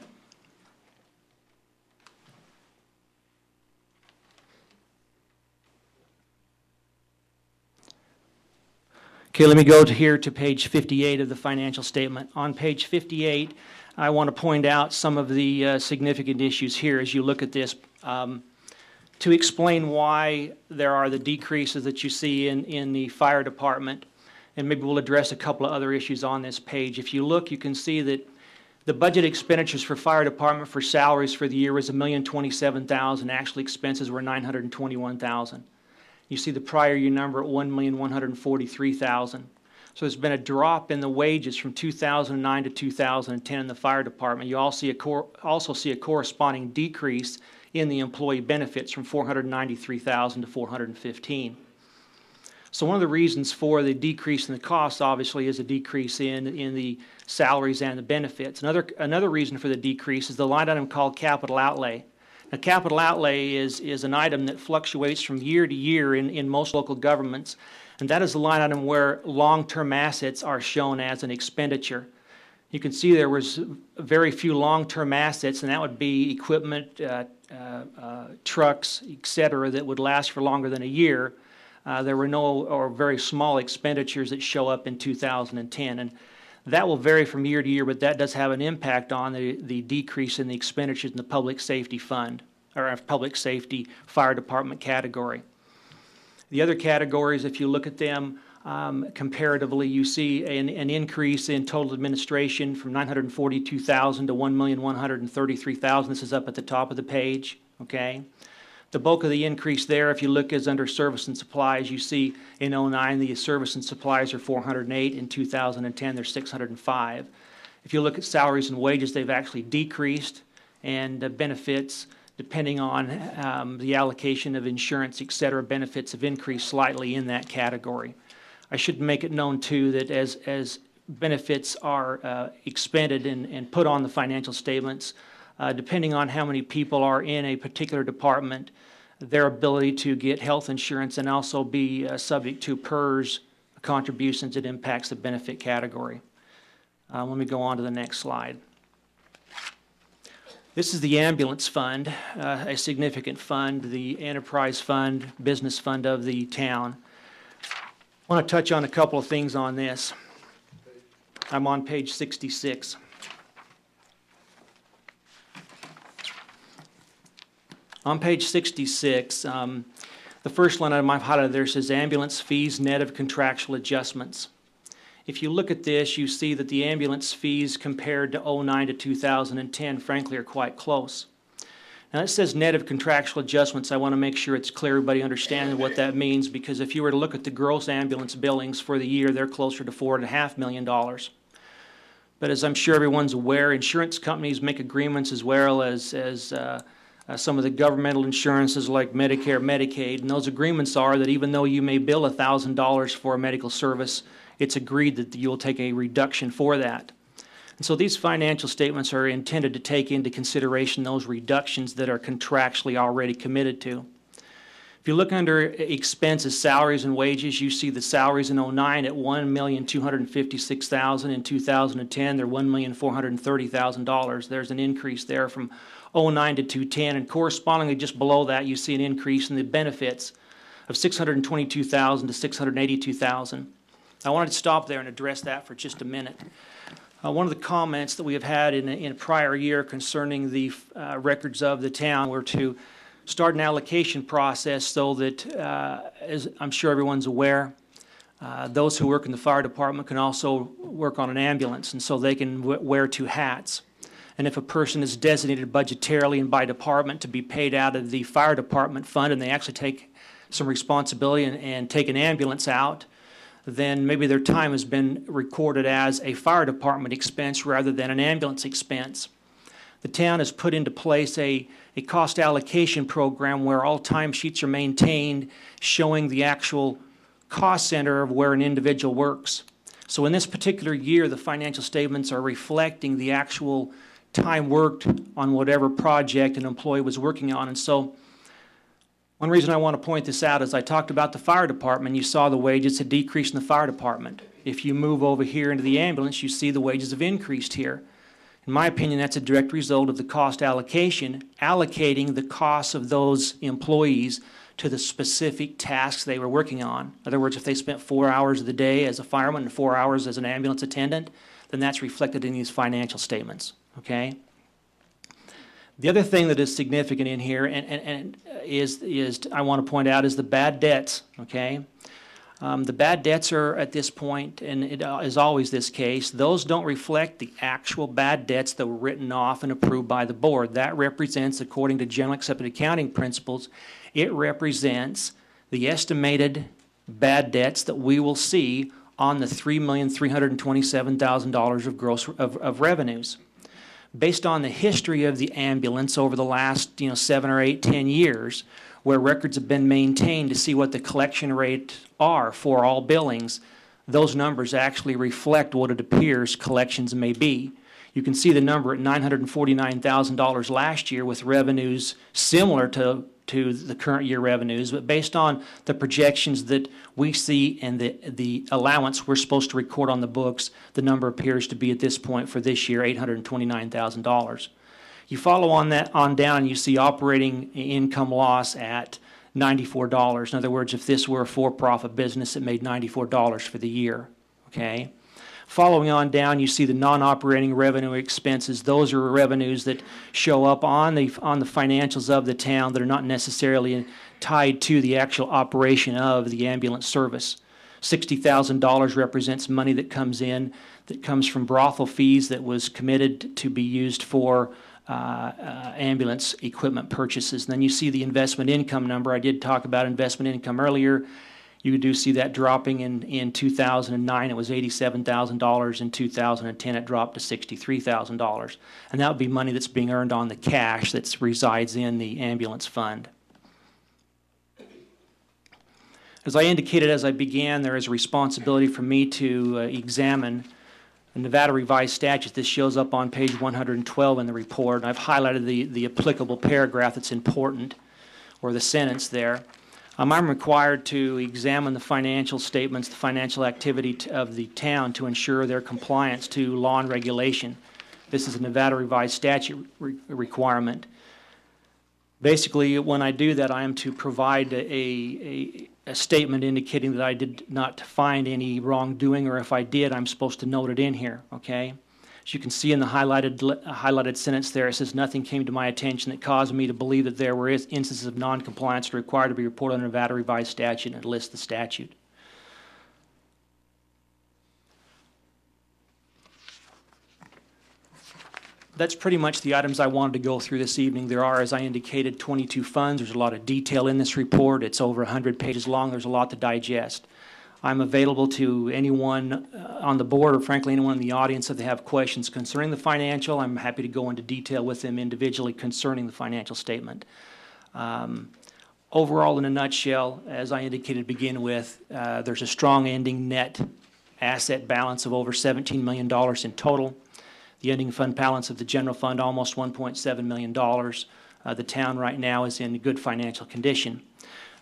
Okay, let me go to page 58 of the financial statement. On page 58, I want to point out some of the significant issues here as you look at this to explain why there are the decreases that you see in the fire department, and maybe we'll address a couple of other issues on this page. If you look, you can see that the budget expenditures for fire department for salaries for the year was $1,027,000. Actual expenses were $921,000. You see the prior year number at $1,143,000. So there's been a drop in the wages from 2009 to 2010 in the fire department. You also see a corresponding decrease in the employee benefits from $493,000 to $415,000. So one of the reasons for the decrease in the cost, obviously, is a decrease in the salaries and the benefits. Another reason for the decrease is the line item called capital outlay. Now, capital outlay is an item that fluctuates from year to year in most local governments, and that is the line item where long-term assets are shown as an expenditure. You can see there was very few long-term assets, and that would be equipment, trucks, etc., that would last for longer than a year. There were no or very small expenditures that show up in 2010, and that will vary from year to year, but that does have an impact on the decrease in the expenditures in the public safety fund, or public safety fire department category. The other categories, if you look at them comparatively, you see an increase in total administration from $942,000 to $1,133,000. This is up at the top of the page, okay? The bulk of the increase there, if you look, is under service and supplies. You see in 2009, the service and supplies are $408. In 2010, they're $605. If you look at salaries and wages, they've actually decreased, and benefits, depending on the allocation of insurance, et cetera, benefits have increased slightly in that category. I should make it known, too, that as benefits are expended and put on the financial statements, depending on how many people are in a particular department, their ability to get health insurance and also be subject to PERS contributions, it impacts the benefit category. Let me go on to the next slide. This is the ambulance fund, a significant fund, the enterprise fund, business fund of the town. I want to touch on a couple of things on this. I'm on page 66. On page 66, the first line item I've highlighted there says ambulance fees net of contractual adjustments. If you look at this, you see that the ambulance fees compared to 2009 to 2010, frankly, are quite close. Now, it says net of contractual adjustments. I want to make sure it's clear everybody understands what that means, because if you were to look at the gross ambulance billings for the year, they're closer to $4.5 million. But as I'm sure everyone's aware, insurance companies make agreements as well as some of the governmental insurances like Medicare, Medicaid, and those agreements are that even though you may bill $1,000 for a medical service, it's agreed that you'll take a reduction for that. And so these financial statements are intended to take into consideration those reductions that are contractually already committed to. If you look under expenses, salaries and wages, you see the salaries in 2009 at $1,256,000. In 2010, they're $1,430,000. There's an increase there from 2009 to 2010, and correspondingly just below that, you see an increase in the benefits of $622,000 to $682,000. I wanted to stop there and address that for just a minute. One of the comments that we have had in a prior year concerning the records of the town were to start an allocation process so that, as I'm sure everyone's aware, those who work in the fire department can also work on an ambulance, and so they can wear two hats. And if a person is designated budgetarily and by department to be paid out of the fire department fund, and they actually take some responsibility and take an ambulance out, then maybe their time has been recorded as a fire department expense rather than an ambulance expense. the town has put into place a cost allocation program where all timesheets are maintained showing the actual cost center of where an individual works. So in this particular year, the financial statements are reflecting the actual time worked on whatever project an employee was working on. And so one reason I want to point this out is I talked about the fire department. You saw the wages had decreased in the fire department. If you move over here into the ambulance, you see the wages have increased here. In my opinion, that's a direct result of the cost allocation, allocating the costs of those employees to the specific tasks they were working on. In other words, if they spent 4 hours of the day as a fireman and 4 hours as an ambulance attendant, then that's reflected in these financial statements, okay? The other thing that is significant in here and is I want to point out is the bad debts, okay? The bad debts are at this point, and it is always this case, those don't reflect the actual bad debts that were written off and approved by the board. That represents, according to generally accepted accounting principles, it represents the estimated bad debts that we will see on the $3,327,000 of gross of revenues. Based on the history of the ambulance over the last 7 or 8, 10 years, where records have been maintained to see what the collection rate are for all billings, those numbers actually reflect what it appears collections may be. You can see the number at $949,000 last year with revenues similar to the current year revenues, but based on the projections that we see and the allowance we're supposed to record on the books, the number appears to be at this point for this year $829,000. You follow on down and you see operating income loss at $94. In other words, if this were a for-profit business, it made $94 for the year, okay? Following on down, you see the non-operating revenue expenses. Those are revenues that show up on the financials of the town that are not necessarily tied to the actual operation of the ambulance service. $60,000 represents money that comes in, that comes from brothel fees that was committed to be used for ambulance equipment purchases. And then you see the investment income number. I did talk about investment income earlier. You do see that dropping in 2009. It was $87,000. In 2010, it dropped to $63,000. And that would be money that's being earned on the cash that resides in the ambulance fund. As I indicated as I began, there is a responsibility for me to examine the Nevada Revised Statute. This shows up on page 112 in the report. I've highlighted the applicable paragraph that's important, or the sentence there. I'm required to examine the financial statements, the financial activity of the town to ensure their compliance to law and regulation. This is a Nevada Revised Statute requirement. Basically, when I do that, I am to provide a statement indicating that I did not find any wrongdoing, or if I did, I'm supposed to note it in here, okay? As you can see in the highlighted sentence there, it says, nothing came to my attention that caused me to believe that there were instances of noncompliance required to be reported under Nevada Revised Statute, and it lists the statute. That's pretty much the items I wanted to go through this evening. There are, as I indicated, 22 funds. There's a lot of detail in this report. It's over 100 pages long. There's a lot to digest. I'm available to anyone on the board, or frankly anyone in the audience, if they have questions concerning the financial. I'm happy to go into detail with them individually concerning the financial statement. Overall, in a nutshell, as I indicated to begin with, there's a strong ending net asset balance of over $17 million in total. The ending fund balance of the general fund, almost $1.7 million. The town right now is in good financial condition.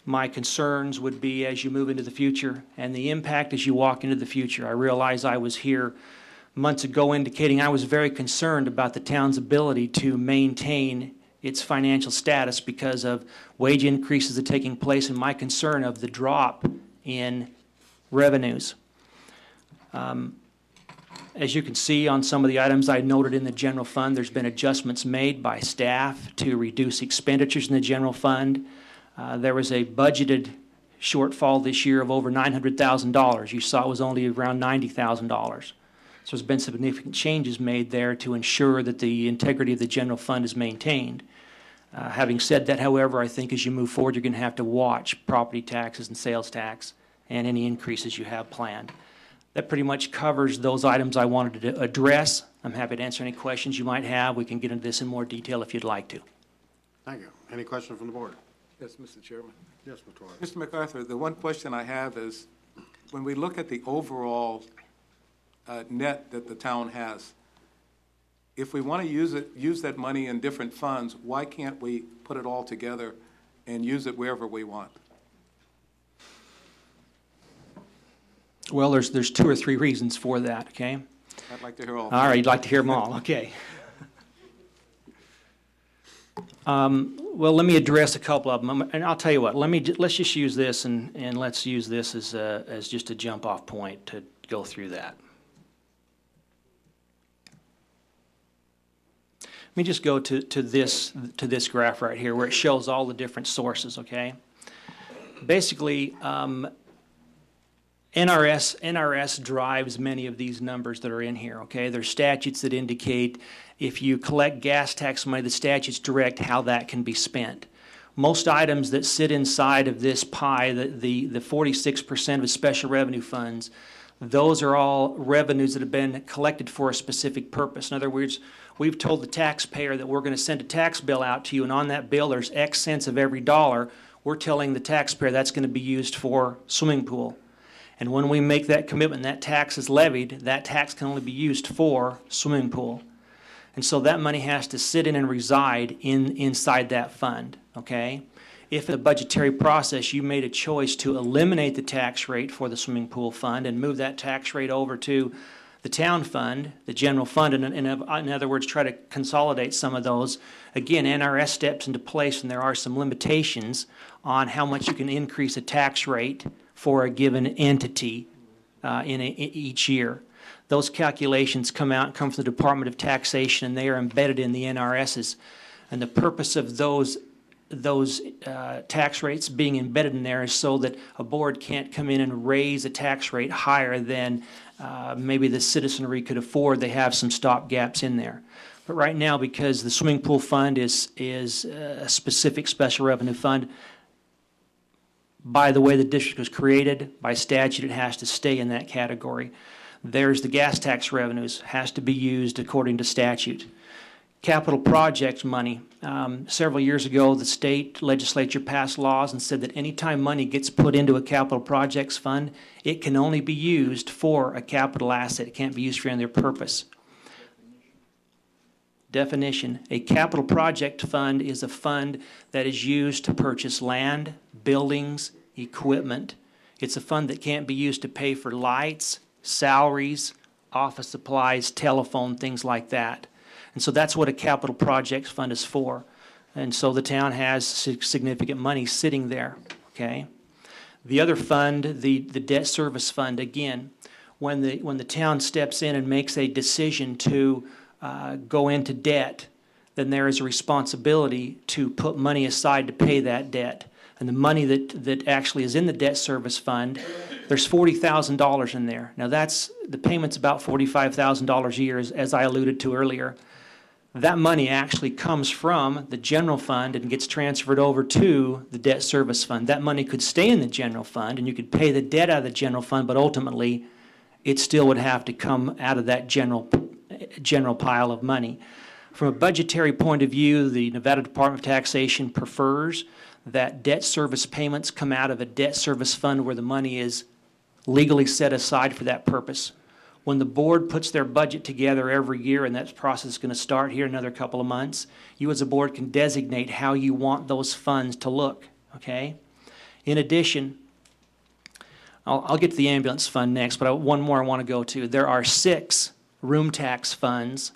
My concerns would be as you move into the future and the impact as you walk into the future. I realize I was here months ago indicating I was very concerned about the town's ability to maintain its financial status because of wage increases that are taking place and my concern of the drop in revenues. As you can see on some of the items I noted in the general fund, there's been adjustments made by staff to reduce expenditures in the general fund. There was a budgeted shortfall this year of over $900,000. You saw it was only around $90,000. So there's been significant changes made there to ensure that the integrity of the general fund is maintained. Having said that, however, I think as you move forward, you're going to have to watch property taxes and sales tax and any increases you have planned. That pretty much covers those items I wanted to address. I'm happy to answer any questions you might have. We can get into this in more detail if you'd like to. Thank you. Any questions from the board? Yes, Mr. Chairman. Yes, Mr. Waters. Mr. MacArthur, the one question I have is, when we look at the overall net that the town has, if we want to use that money in different funds, why can't we put it all together and use it wherever we want? Well, there's 2 or 3 reasons for that, okay? I'd like to hear all. All right, you'd like to hear them all, okay. Well, let me address a couple of them, and I'll tell you what, let's just use this, and let's use this as just a jump-off point to go through that. Let me just go to this graph right here, where it shows all the different sources, okay? Basically, NRS drives many of these numbers that are in here, okay? There's statutes that indicate if you collect gas tax money, the statutes direct how that can be spent. Most items that sit inside of this pie, the 46% of special revenue funds, those are all revenues that have been collected for a specific purpose. In other words, we've told the taxpayer that we're going to send a tax bill out to you, and on that bill there's X cents of every dollar. We're telling the taxpayer that's going to be used for swimming pool. And when we make that commitment, that tax is levied, that tax can only be used for swimming pool. And so that money has to sit in and reside inside that fund, okay? If in the budgetary process you made a choice to eliminate the tax rate for the swimming pool fund and move that tax rate over to the town fund, the general fund, and in other words, try to consolidate some of those, again, NRS steps into place, and there are some limitations on how much you can increase a tax rate for a given entity each year. Those calculations come from the Department of Taxation, and they are embedded in the NRSs. And the purpose of those tax rates being embedded in there is so that a board can't come in and raise a tax rate higher than maybe the citizenry could afford. They have some stop gaps in there. But right now, because the swimming pool fund is a specific special revenue fund, by the way the district was created, by statute, it has to stay in that category. There's the gas tax revenues, has to be used according to statute. Capital projects money. Several years ago, the state legislature passed laws and said that any time money gets put into a capital projects fund, it can only be used for a capital asset. It can't be used for any other purpose. Definition: a capital project fund is a fund that is used to purchase land, buildings, equipment. It's a fund that can't be used to pay for lights, salaries, office supplies, telephone, things like that. And so that's what a capital projects fund is for. And so the town has significant money sitting there, okay? The other fund, the debt service fund, again, when the town steps in and makes a decision to go into debt, then there is a responsibility to put money aside to pay that debt. And the money that actually is in the debt service fund, there's $40,000 in there. Now the payment's about $45,000 a year, as I alluded to earlier. That money actually comes from the general fund and gets transferred over to the debt service fund. That money could stay in the general fund and you could pay the debt out of the general fund, but ultimately it still would have to come out of that general pile of money. From a budgetary point of view, the Nevada Department of Taxation prefers that debt service payments come out of a debt service fund where the money is legally set aside for that purpose. When the board puts their budget together every year, and that process is going to start here in another couple of months, you as a board can designate how you want those funds to look, okay? In addition, I'll get to the ambulance fund next, but one more I want to go to. There are 6 room tax funds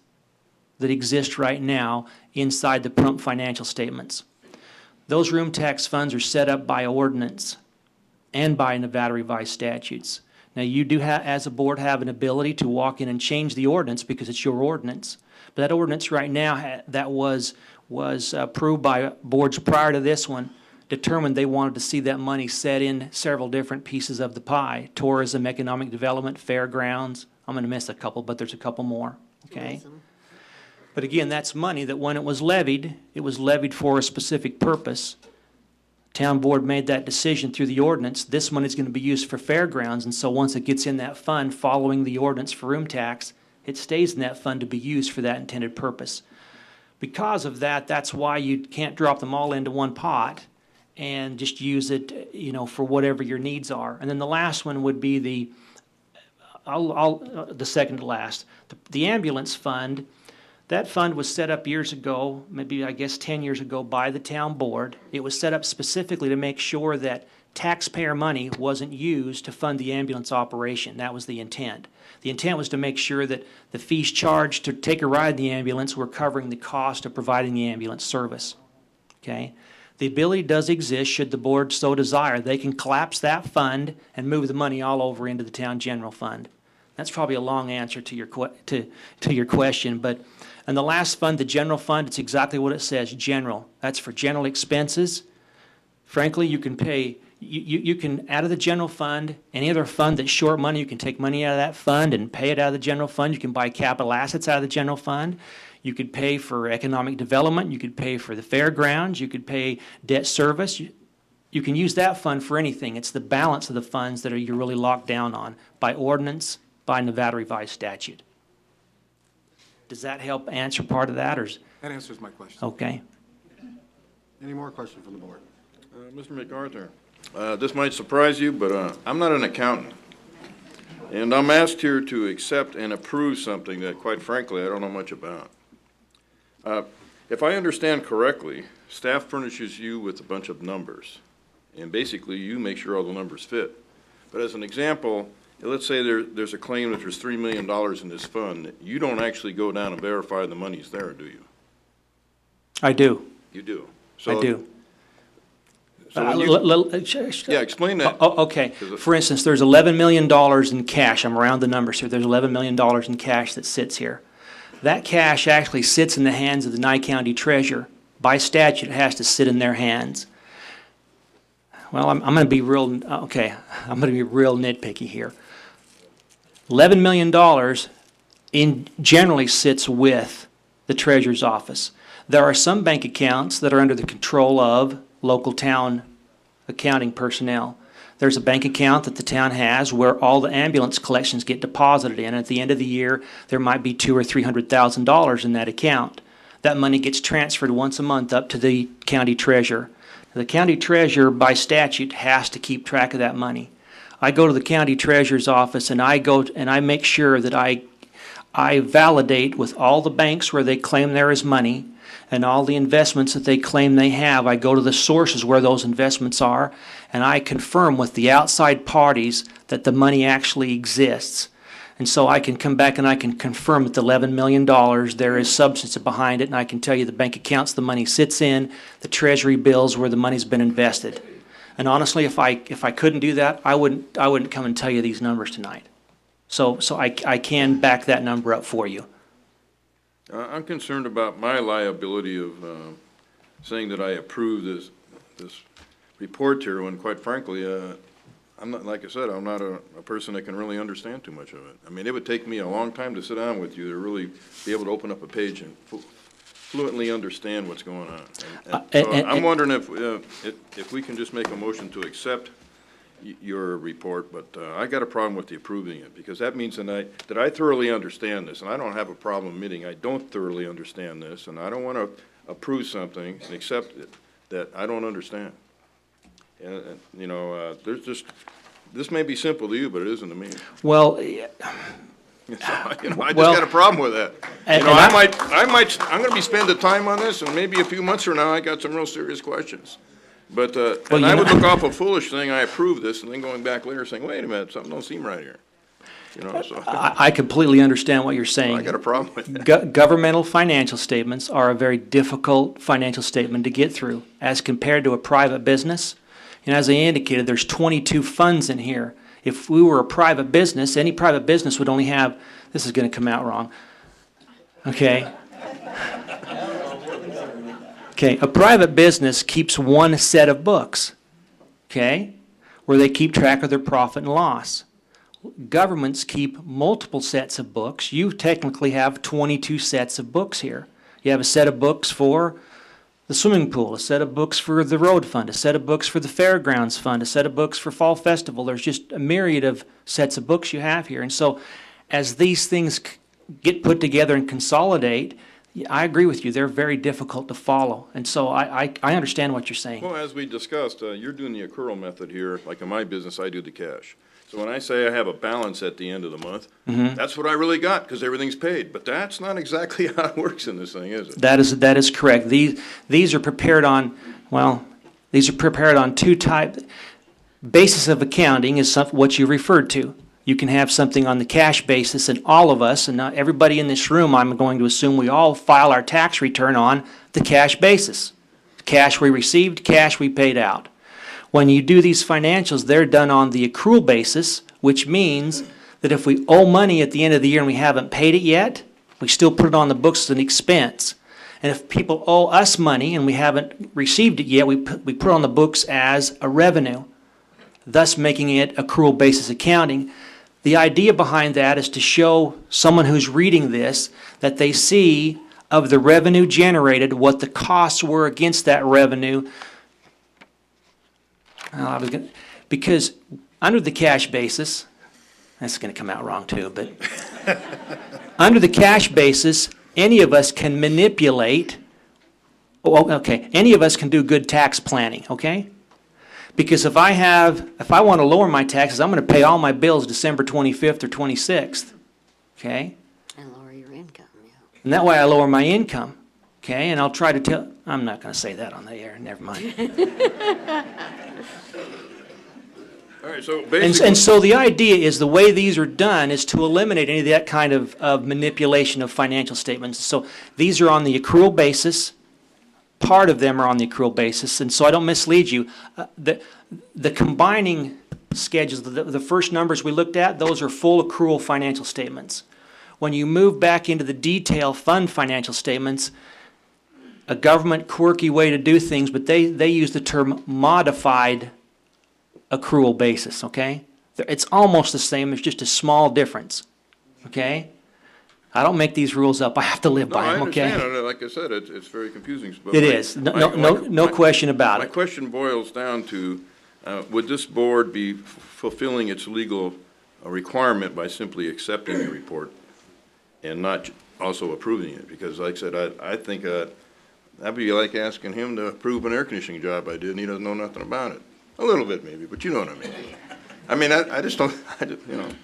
that exist right now inside the Pahrump financial statements. Those room tax funds are set up by ordinance and by Nevada revised statutes. Now, you do, as a board, have an ability to walk in and change the ordinance because it's your ordinance. But that ordinance right now that was approved by boards prior to this one determined they wanted to see that money set in several different pieces of the pie: tourism, economic development, fairgrounds. I'm going to miss a couple, but there's a couple more. Okay. But again, that's money that when it was levied for a specific purpose. Town board made that decision through the ordinance. This money is going to be used for fairgrounds, and so once it gets in that fund following the ordinance for room tax, It stays in that fund to be used for that intended purpose. Because of that, that's why you can't drop them all into one pot and just use it, for whatever your needs are. And then the last one would be the second to last, the ambulance fund. That fund was set up years ago, maybe I guess 10 years ago, by the town board. It was set up specifically to make sure that taxpayer money wasn't used to fund the ambulance operation. That was the intent. The intent was to make sure that the fees charged to take a ride in the ambulance were covering the cost of providing the ambulance service. Okay? The ability does exist, should the board so desire. They can collapse that fund and move the money all over into the town general fund. That's probably a long answer to your question, but and the last fund, the general fund, it's exactly what it says, general. That's for general expenses. Frankly, you can pay, you can, out of the general fund, any other fund that's short money, you can take money out of that fund and pay it out of the general fund. You can buy capital assets out of the general fund. You could pay for economic development. You could pay for the fairgrounds. You could pay debt service. You can use that fund for anything. It's the balance of the funds that you're really locked down on by ordinance, by Nevada revised statute. Does that help answer part of that, or That answers my question. okay? Any more questions from the board? Mr. MacArthur, this might surprise you, but I'm not an accountant. And I'm asked here to accept and approve something that, quite frankly, I don't know much about. If I understand correctly, staff furnishes you with a bunch of numbers, and basically you make sure all the numbers fit. But as an example, let's say there's a claim that there's $3 million in this fund. You don't actually go down and verify the money's there, do you? I do. You do? I do. So when yeah, explain that. Okay. For instance, there's $11 million in cash. I'm around the numbers here. There's $11 million in cash that sits here. That cash actually sits in the hands of the Nye County Treasurer. By statute, it has to sit in their hands. Well, I'm going to be real, okay, I'm going to be real nitpicky here. $11 million generally sits with the Treasurer's office. There are some bank accounts that are under the control of local town accounting personnel. There's a bank account that the town has where all the ambulance collections get deposited in. At the end of the year, there might be $200,000 or $300,000 in that account. That money gets transferred once a month up to the county treasurer. The county treasurer, by statute, has to keep track of that money. I go to the county treasurer's office and I make sure that I validate with all the banks where they claim there is money and all the investments that they claim they have. I go to the sources where those investments are and I confirm with the outside parties that the money actually exists. And so I can come back and I can confirm that the $11 million, there is substance behind it, and I can tell you the bank accounts the money sits in, the treasury bills where the money's been invested. And honestly, if I couldn't do that, I wouldn't come and tell you these numbers tonight. So I can back that number up for you. I'm concerned about my liability of saying that I approve this report here when, quite frankly, I'm not, like I said, I'm not a person that can really understand too much of it. I mean, it would take me a long time to sit down with you to really be able to open up a page and fluently understand what's going on. So I'm wondering if we can just make a motion to accept your report, but I got a problem with the approving it, because that means that I thoroughly understand this, and I don't have a problem admitting I don't thoroughly understand this, and I don't want to approve something and accept it that I don't understand. And you know, this may be simple to you, but it isn't to me. Well, I just got a problem with that. I'm going to be spending time on this, and maybe a few months from now, I got some real serious questions. But and I would look awful foolish saying I approve this, and then going back later saying, wait a minute, something don't seem right here. You know, so I completely understand what you're saying. I got a problem with that. Governmental financial statements are a very difficult financial statement to get through as compared to a private business. And as I indicated, there's 22 funds in here. If we were a private business, any private business would only have, this is going to come out wrong, okay? Okay, a private business keeps one set of books, okay, where they keep track of their profit and loss. Governments keep multiple sets of books. You technically have 22 sets of books here. You have a set of books for the swimming pool, a set of books for the road fund, a set of books for the fairgrounds fund, a set of books for fall festival. There's just a myriad of sets of books you have here. And so as these things get put together and consolidate, I agree with you, they're very difficult to follow. And so I understand what you're saying. Well, as we discussed, you're doing the accrual method here. Like in my business, I do the cash. So when I say I have a balance at the end of the month, that's what I really got because everything's paid. But that's not exactly how it works in this thing, is it? That is correct. These are prepared on, well, these are prepared on two type. Basis of accounting is what you referred to. You can have something on the cash basis, and all of us, and not everybody in this room, I'm going to assume we all file our tax return on the cash basis. Cash we received, cash we paid out. When you do these financials, they're done on the accrual basis, which means that if we owe money at the end of the year and we haven't paid it yet, we still put it on the books as an expense. And if people owe us money and we haven't received it yet, we put it on the books as a revenue, thus making it accrual basis accounting. The idea behind that is to show someone who's reading this that they see of the revenue generated what the costs were against that revenue. Because under the cash basis, that's going to come out wrong too, but under the cash basis, any of us can manipulate, any of us can do good tax planning, okay? Because if I want to lower my taxes, I'm going to pay all my bills December 25th or 26th, okay? And lower your income, yeah. And that way I lower my income, okay? And I'll try to tell, I'm not going to say that on the air, never mind. All right, so basically. And so the idea is the way these are done is to eliminate any of that kind of manipulation of financial statements. So these are on the accrual basis. Part of them are on the accrual basis. And so I don't mislead you. The combining schedules, the first numbers we looked at, those are full accrual financial statements. When you move back into the detail fund financial statements, a government quirky way to do things, but they use the term modified accrual basis, okay? It's almost the same, there's just a small difference, okay? I don't make these rules up, I have to live by them, okay? I understand. Like I said, it's very confusing. It is, no question about My it. question boils down to, would this board be fulfilling its legal requirement by simply accepting the report and not also approving it? Because like I said, I think that'd be like asking him to approve an air conditioning job I did and he doesn't know nothing about it. A little bit maybe, but you know what I mean. I mean, I just don't,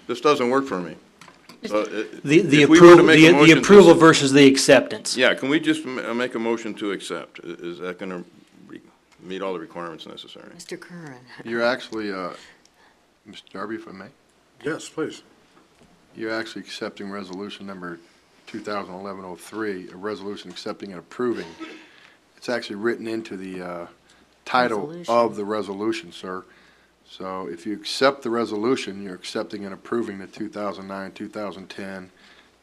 this doesn't work for me. So The approval versus the acceptance. Yeah, can we just make a motion to accept? Is that going to meet all the requirements necessary? Mr. Curran. You're actually, Mr. Darby, if I may, Yes, please. you're actually accepting resolution number 2011-03, a resolution accepting and approving. It's actually written into the title Resolution. of the resolution, sir. So if you accept the resolution, you're accepting and approving the 2009-2010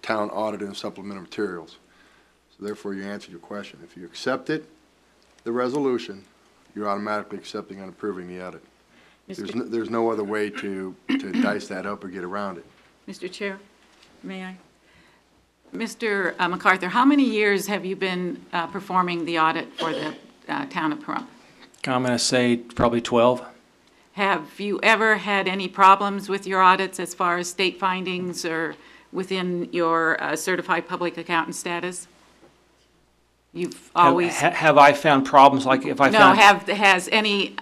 town audit and supplemental materials. So therefore, you answered your question. If you accept it, the resolution, you're automatically accepting and approving the audit. There's no other way to dice that up or get around it. Mr. Chair, may I? Mr. MacArthur, how many years have you been performing the audit for the town of Pahrump? I'm going to say probably 12. Have you ever had any problems with your audits as far as state findings or within your certified public accountant status? You've always... Have I found problems like if I No, found... has any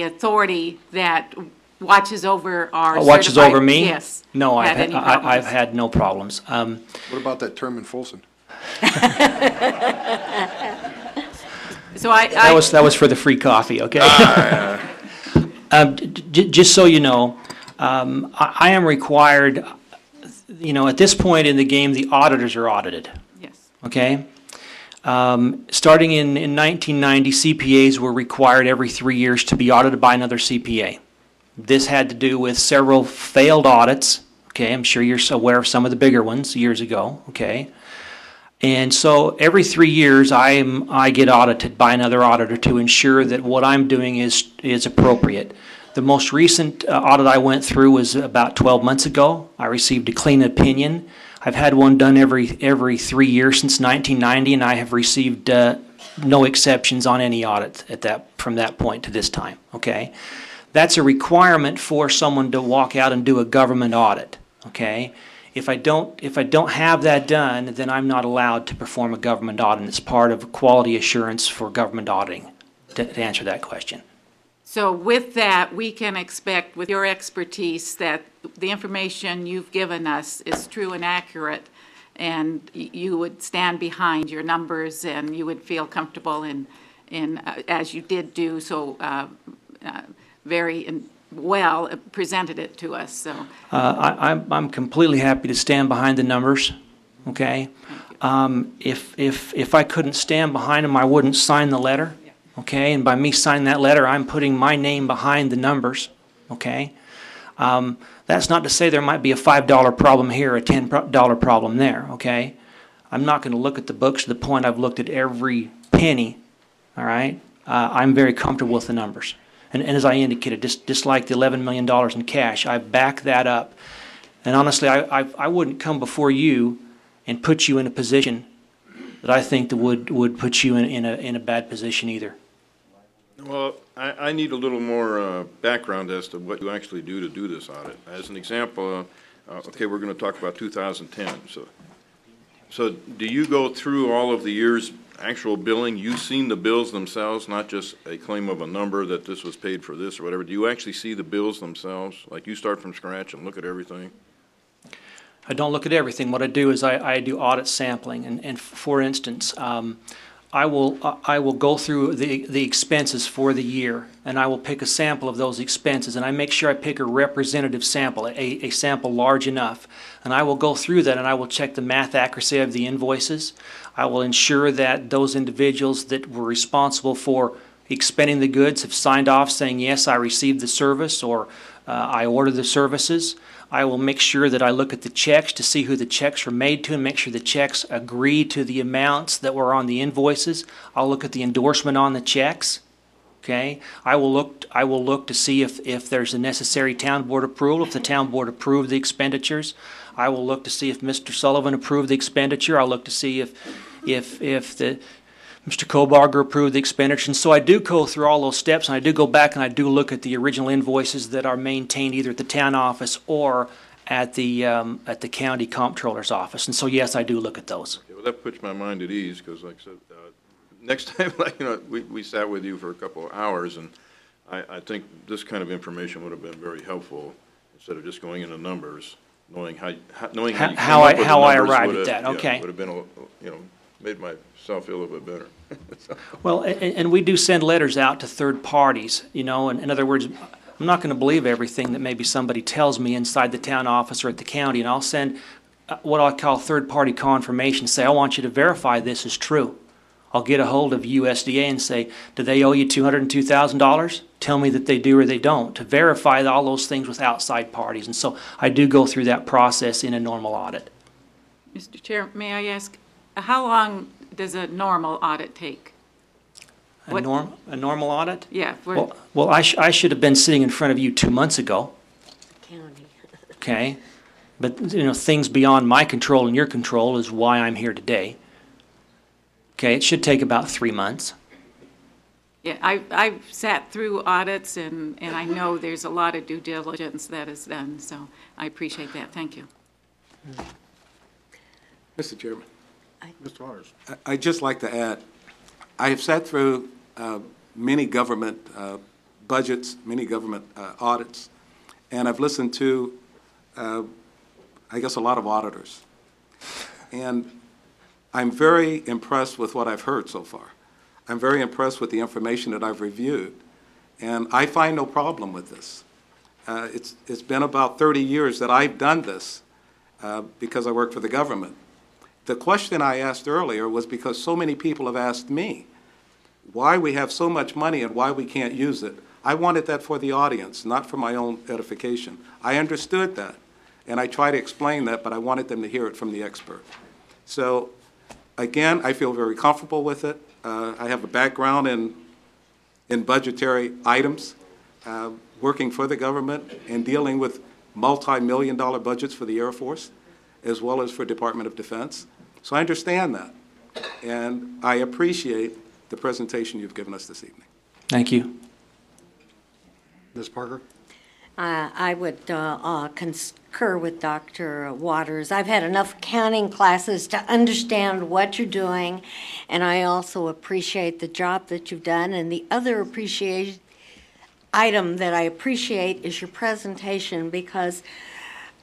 authority that watches over our Watches certified- over me? Yes. No, had any problems? I've had no problems. What about that term in Folsom? So I That was for the free coffee, okay? Just so you know, I am required, at this point in the game, the auditors are audited, Yes. okay? Starting in 1990, CPAs were required every 3 years to be audited by another CPA. This had to do with several failed audits, okay? I'm sure you're aware of some of the bigger ones years ago, okay? And so every 3 years, I get audited by another auditor to ensure that what I'm doing is appropriate. The most recent audit I went through was about 12 months ago. I received a clean opinion. I've had one done every 3 years since 1990, and I have received no exceptions on any audit from that point to this time. Okay, that's a requirement for someone to walk out and do a government audit. Okay. If I don't have that done, then I'm not allowed to perform a government audit. And it's part of quality assurance for government auditing, to answer that question. So with that, we can expect, with your expertise, that the information you've given us is true and accurate, and you would stand behind your numbers, and you would feel comfortable in as you did do so very well, presented it to us. So I'm completely happy to stand behind the numbers. Okay. If I couldn't stand behind them, I wouldn't sign the letter. Okay, and by me signing that letter, I'm putting my name behind the numbers. Okay, that's not to say there might be a $5 problem here, a $10 problem there. Okay, I'm not going to look at the books to the point I've looked at every penny. All right, I'm very comfortable with the numbers, and as I indicated, just like the $11 million in cash, I back that up. And honestly, I wouldn't come before you and put you in a position that I think that would put you in a bad position either. Well, I need a little more background as to what you actually do to do this audit. As an example, okay, we're going to talk about 2010. So do you go through all of the year's actual billing? You've seen the bills themselves, not just a claim of a number that this was paid for this or whatever. Do you actually see the bills themselves? Like you start from scratch and look at everything? I don't look at everything. What I do is I do audit sampling. And for instance, I will go through the expenses for the year, and I will pick a sample of those expenses, and I make sure I pick a representative sample, a sample large enough. And I will go through that, and I will check the math accuracy of the invoices. I will ensure that those individuals that were responsible for expending the goods have signed off saying, yes, I received the service, or I ordered the services. I will make sure that I look at the checks to see who the checks were made to and make sure the checks agree to the amounts that were on the invoices. I'll look at the endorsement on the checks. Okay, I will look to see if there's a necessary town board approval, if the town board approved the expenditures. I will look to see if Mr. Sullivan approved the expenditure. I'll look to see if Mr. Kobarger approved the expenditure. And so I do go through all those steps, and I do go back and I do look at the original invoices that are maintained either at the town office or at the county comptroller's office. And so, yes, I do look at those. Okay, well, that puts my mind at ease because, like I said, next time, we sat with you for a couple of hours, and I think this kind of information would have been very helpful instead of just going into numbers, knowing how you how I arrived at that. Okay, would have been made myself feel a little bit better. Well, and we do send letters out to third parties, and in other words, I'm not going to believe everything that maybe somebody tells me inside the town office or at the county, and I'll send what I call third-party confirmation, say, I want you to verify this is true. I'll get a hold of USDA and say, do they owe you $202,000? Tell me that they do or they don't, to verify all those things with outside parties. And so I do go through that process in a normal audit. Mr. Chair, may I ask, how long does a normal audit take? A normal audit? Yeah. Well, I should have been sitting in front of you 2 months ago. County. Okay? But, things beyond my control and your control is why I'm here today. Okay, it should take about 3 months. Yeah, I've sat through audits, and I know there's a lot of due diligence that is done, so I appreciate that. Thank you. Mr. Chairman. Mr. Waters. I'd just like to add, I have sat through many government budgets, many government audits, and I've listened to, I guess, a lot of auditors. And I'm very impressed with what I've heard so far. I'm very impressed with the information that I've reviewed, and I find no problem with this. It's been about 30 years that I've done this because I work for the government. The question I asked earlier was because so many people have asked me why we have so much money and why we can't use it. I wanted that for the audience, not for my own edification. I understood that, and I try to explain that, but I wanted them to hear it from the expert. So, again, I feel very comfortable with it. I have a background in budgetary items, working for the government and dealing with multi-million-dollar budgets for the Air Force, as well as for Department of Defense. So I understand that, and I appreciate the presentation you've given us this evening. Thank you. Ms. Parker? I would concur with Dr. Waters. I've had enough accounting classes to understand what you're doing, and I also appreciate the job that you've done. And the other item that I appreciate is your presentation, because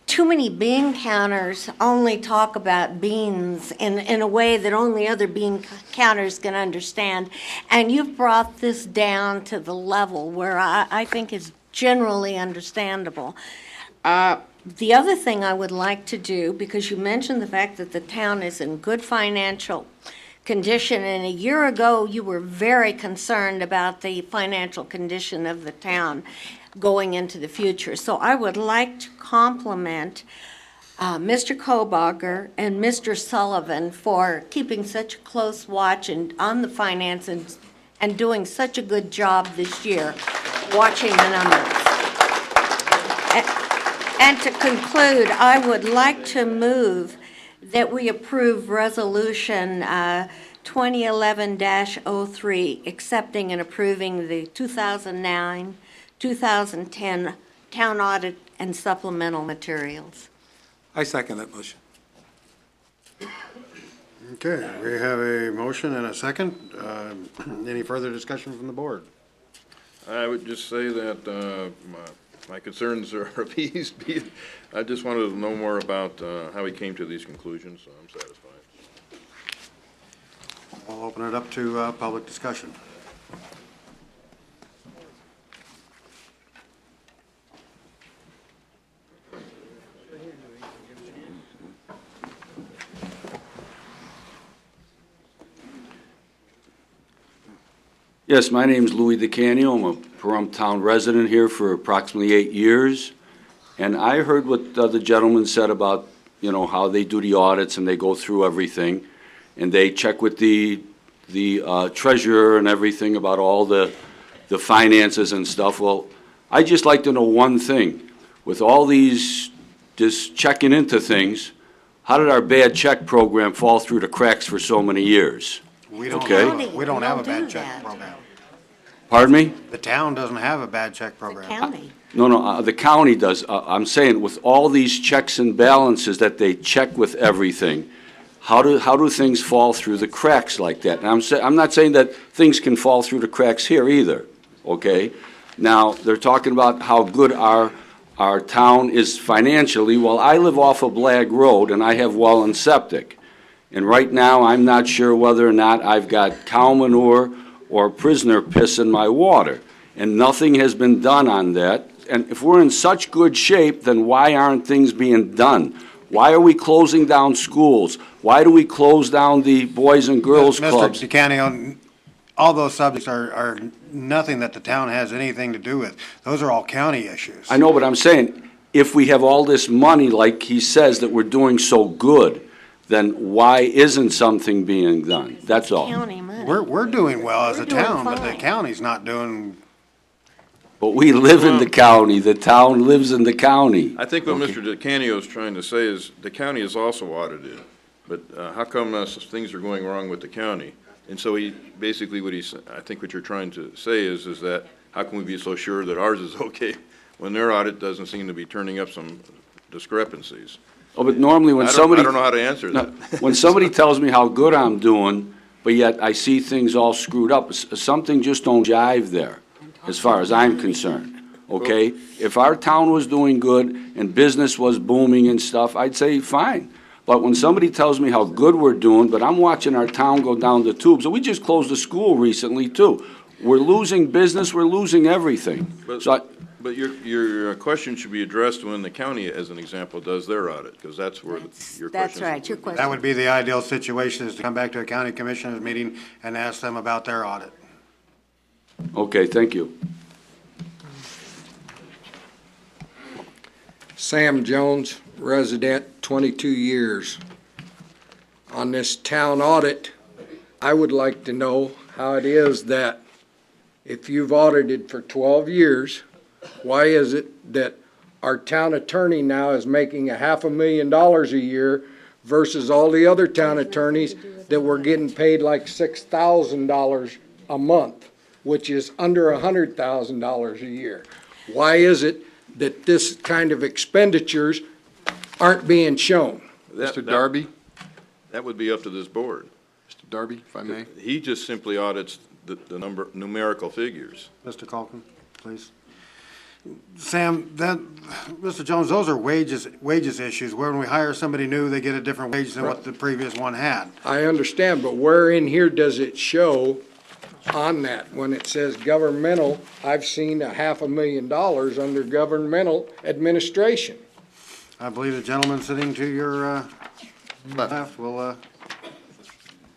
too many bean counters only talk about beans in a way that only other bean counters can understand. And you've brought this down to the level where I think is generally understandable. The other thing I would like to do, because you mentioned the fact that the town is in good financial condition, and a year ago you were very concerned about the financial condition of the town going into the future. So I would like to compliment Mr. Kobager and Mr. Sullivan for keeping such a close watch on the finances and doing such a good job this year watching the numbers. And to conclude, I would like to move that we approve Resolution 2011-03, accepting and approving the 2009-2010 town audit and supplemental materials. I second that motion. Okay, we have a motion and a second. Any further discussion from the board? I would just say that my concerns are appeased. I just wanted to know more about how he came to these conclusions, so I'm satisfied. I'll open it up to public discussion. Yes, my name's Louis DeCanio. I'm a Pahrump Town resident here for approximately 8 years. And I heard what the gentleman said about, you know, how they do the audits and they go through everything. And they check with the treasurer and everything about all the finances and stuff. Well, I'd just like to know one thing. With all these just checking into things, how did our bad check program fall through the cracks for so many years? We don't, Okay. we don't have a bad check program. Pardon me? The town doesn't have a bad check program. County. No, the county does. I'm saying with all these checks and balances that they check with everything, how do things fall through the cracks like that? And I'm not saying that things can fall through the cracks here either, okay? Now, they're talking about how good our town is financially. Well, I live off of Blagg Road and I have well and septic. And right now, I'm not sure whether or not I've got cow manure or prisoner piss in my water. And nothing has been done on that. And if we're in such good shape, then why aren't things being done? Why are we closing down schools? Why do we close down the Boys and Girls Clubs? Mr. DeCanio, all those subjects are nothing that the town has anything to do with. Those are all county issues. I know, but I'm saying, if we have all this money, like he says, that we're doing so good, then why isn't something being done? That's all. County money. We're doing well as We're a doing town, but the fine. county's not doing. But we live in the county. The town lives in the county. I think what Mr. DeCanio is trying to say is the county is also audited, but how come things are going wrong with the county? And so he, basically I think what you're trying to say is that how can we be so sure that ours is okay when their audit doesn't seem to be turning up some discrepancies? Oh, but normally when I somebody. don't know how to answer that. When somebody tells me how good I'm doing, but yet I see things all screwed up, something just don't jive there, as far as I'm concerned, okay? If our town was doing good and business was booming and stuff, I'd say fine. But when somebody tells me how good we're doing, but I'm watching our town go down the tubes, and we just closed a school recently too. We're losing business, we're losing everything. But your question should be addressed when the county, as an example, does their audit, because that's where your question. That's right, your question. That would be the ideal situation, is to come back to a county commissioners meeting and ask them about their audit. Okay, thank you. Sam Jones, resident, 22 years. On this town audit, I would like to know how it is that if you've audited for 12 years, why is it that our town attorney now is making $500,000 a year versus all the other town attorneys that were getting paid like $6,000 a month, which is under $100,000 a year? Why is it that this kind of expenditures aren't being shown? Mr. Darby? That would be up to this board. Mr. Darby, if I may? He just simply audits the numerical figures. Mr. Calkin, please. Sam, Mr. Jones, those are wages issues. When we hire somebody new, they get a different wage than what the previous one had. I understand, but where in here does it show on that? When it says governmental, I've seen $500,000 under governmental administration. I believe the gentleman sitting to your left will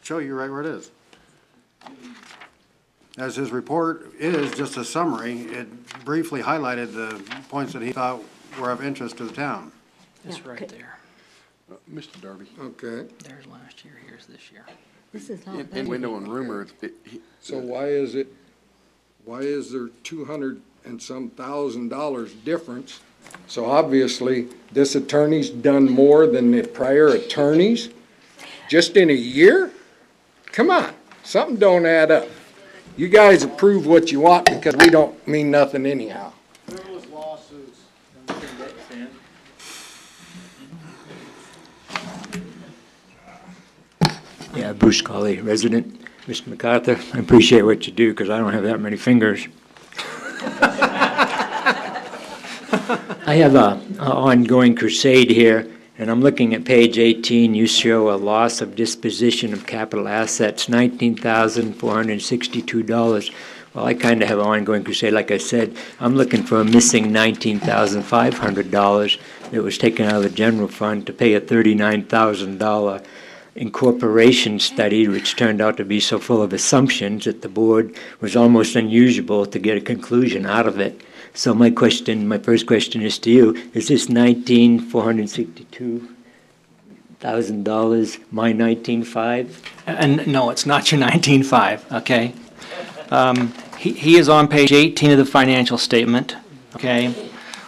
show you right where it is. As his report is just a summary, it briefly highlighted the points that he thought were of interest to the town. It's right there. Mr. Darby. Okay. There's last year, here's this year. This is not In better. window and rumor, So why is there 200 and some $1,000 difference? So obviously, this attorney's done more than the prior attorneys, just in a year? Come on, something don't add up. You guys approve what you want because we don't mean nothing anyhow. Yeah, Bruce Colley, resident. Mr. MacArthur, I appreciate what you do because I don't have that many fingers. I have a ongoing crusade here, and I'm looking at page 18. You show a loss of disposition of capital assets, $19,462. Well, I kind of have an ongoing crusade. Like I said, I'm looking for a missing $19,500 that was taken out of the general fund to pay a $39,000 incorporation study, which turned out to be so full of assumptions that the board was almost unusual to get a conclusion out of it. So my first question is to you, is this $19,462,000 my 19.5? And no, it's not your 19.5, okay? He is on page 18 of the financial statement, okay?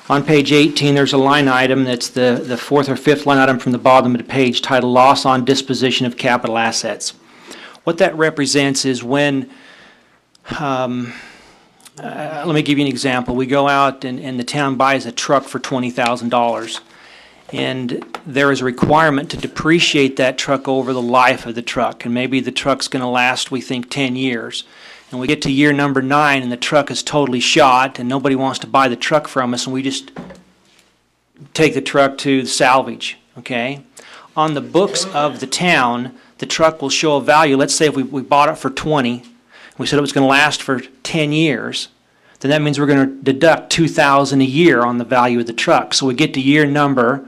On page 18, there's a line item that's the fourth or fifth line item from the bottom of the page titled Loss on Disposition of Capital Assets. What that represents is when, let me give you an example. We go out and the town buys a truck for $20,000. And there is a requirement to depreciate that truck over the life of the truck. And maybe the truck's going to last, we think, 10 years. And we get to year number 9 and the truck is totally shot and nobody wants to buy the truck from us and we just take the truck to salvage, okay? On the books of the town, the truck will show a value. Let's say if we bought it for 20, we said it was going to last for 10 years, then that means we're going to deduct $2,000 a year on the value of the truck. So we get to year number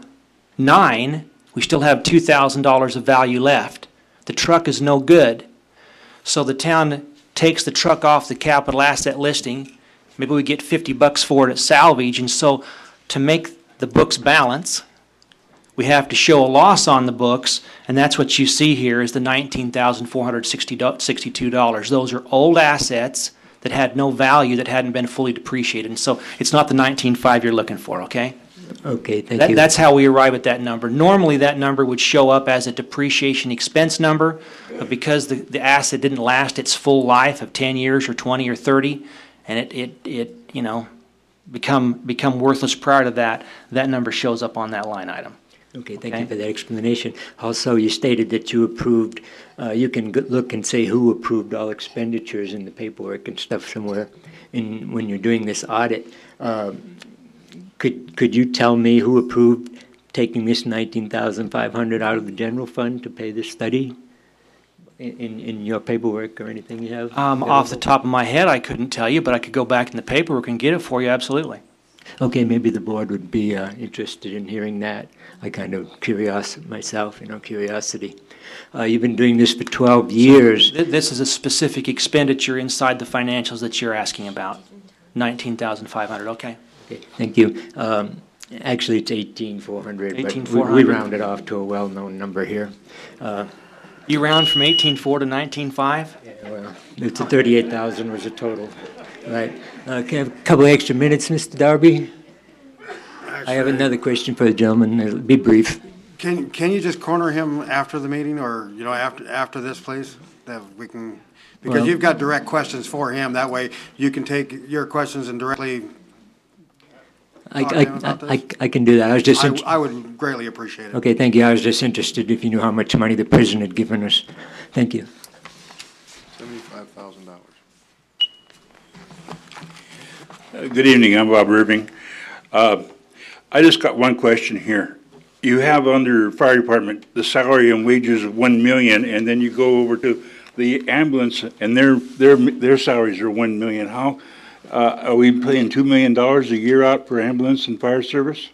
9, we still have $2,000 of value left. The truck is no good. So the town takes the truck off the capital asset listing. Maybe we get $50 for it at salvage. And so to make the books balance, we have to show a loss on the books, and that's what you see here is the $19,462. Those are old assets that had no value, that hadn't been fully depreciated. And so it's not the 19.5 you're looking for, okay? Okay, thank you. That's how we arrive at that number. Normally, that number would show up as a depreciation expense number, but because the asset didn't last its full life of 10 years or 20 or 30, and it you know, become worthless prior to that, that number shows up on that line item. Okay, thank you for that explanation. Also, you stated that you approved, you can look and say who approved all expenditures in the paperwork and stuff somewhere when you're doing this audit. Could you tell me who approved taking this $19,500 out of the general fund to pay this study in your paperwork or anything you have? Off the top of my head, I couldn't tell you, but I could go back in the paperwork and get it for you, absolutely. Okay, maybe the board would be interested in hearing that. I kind of curious myself, curiosity. You've been doing this for 12 years. This is a specific expenditure inside the financials that you're asking about. $19,500, okay. Okay, thank you. Actually, it's 18,400, but 18,400. we round it off to a well-known number here. You round from 18.4 to 19.5? Yeah, well, it's a 38,000 was the total. Right. Can I have a couple extra minutes, Mr. Darby? I have another question for the gentleman. It'll be brief. Can you just corner him after the meeting or, after this, please? That we can, because you've got direct questions for him. That way you can take your questions and directly. talk to him about this? I can do that. I was just, I would greatly appreciate it. okay, thank you. I was just interested if you knew how much money the prison had given us. Thank you. $75,000. Good evening, I'm Bob Irving. I just got one question here. You have under fire department, the salary and wages of 1 million, and then you go over to the ambulance, and their salaries are 1 million. How, are we paying $2 million a year out for ambulance and fire service?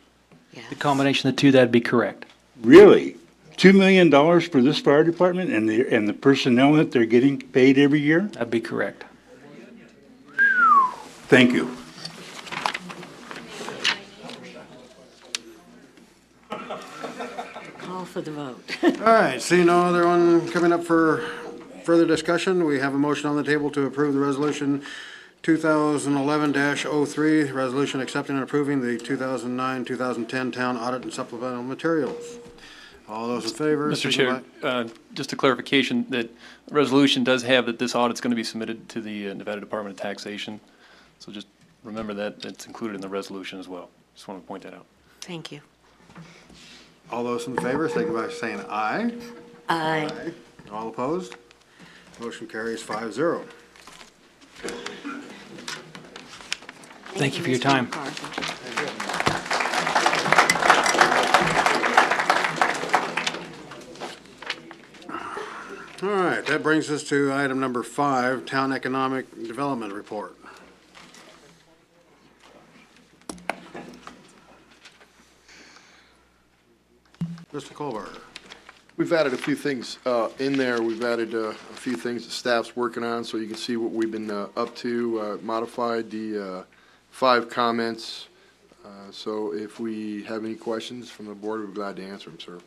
The combination of the two, that'd be correct. Really? $2 million for this fire department and the personnel that they're getting paid every year? That'd be correct. Thank you. Call for the vote. All right, seeing no other one coming up for further discussion, we have a motion on the table to approve the resolution 2011-03, resolution accepting and approving the 2009-2010 town audit and supplemental materials. All those in favor? Mr. Chair, just a clarification that the resolution does have that this audit's going to be submitted to the Nevada Department of Taxation. So just remember that it's included in the resolution as well. Just want to point that out. Thank you. All those in favor, signify by saying aye. Aye. All opposed? Motion carries 5-0. Thank you for your time. All right, that brings us to item number 5, Town Economic Development Report. Mr. Colbert. We've added a few things in there. We've added a few things the staff's working on, so you can see what we've been up to. Modified the 5 comments. So if we have any questions from the board, we'd be glad to answer them, sir.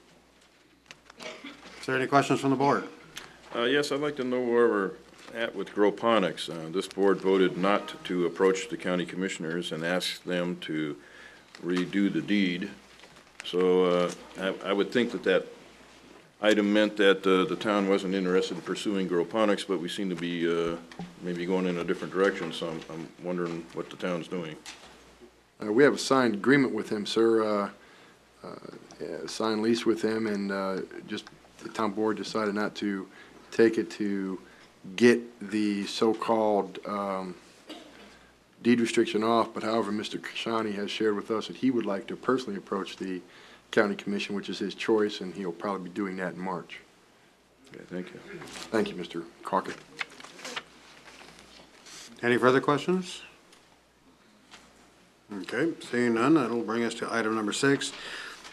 Is there any questions from the board? Yes, I'd like to know where we're at with Groponics. This board voted not to approach the county commissioners and ask them to redo the deed. So I would think that item meant that the town wasn't interested in pursuing Groponics, but we seem to be maybe going in a different direction, so I'm wondering what the town's doing. We have a signed agreement with him, sir, signed lease with him, and just the town board decided not to take it to get the so-called deed restriction off. But however, Mr. Kashani has shared with us that he would like to personally approach the county commission, which is his choice, and he'll probably be doing that in March. Okay, thank you. Thank you, Mr. Crockett. Any further questions? Okay, seeing none, that'll bring us to item number 6,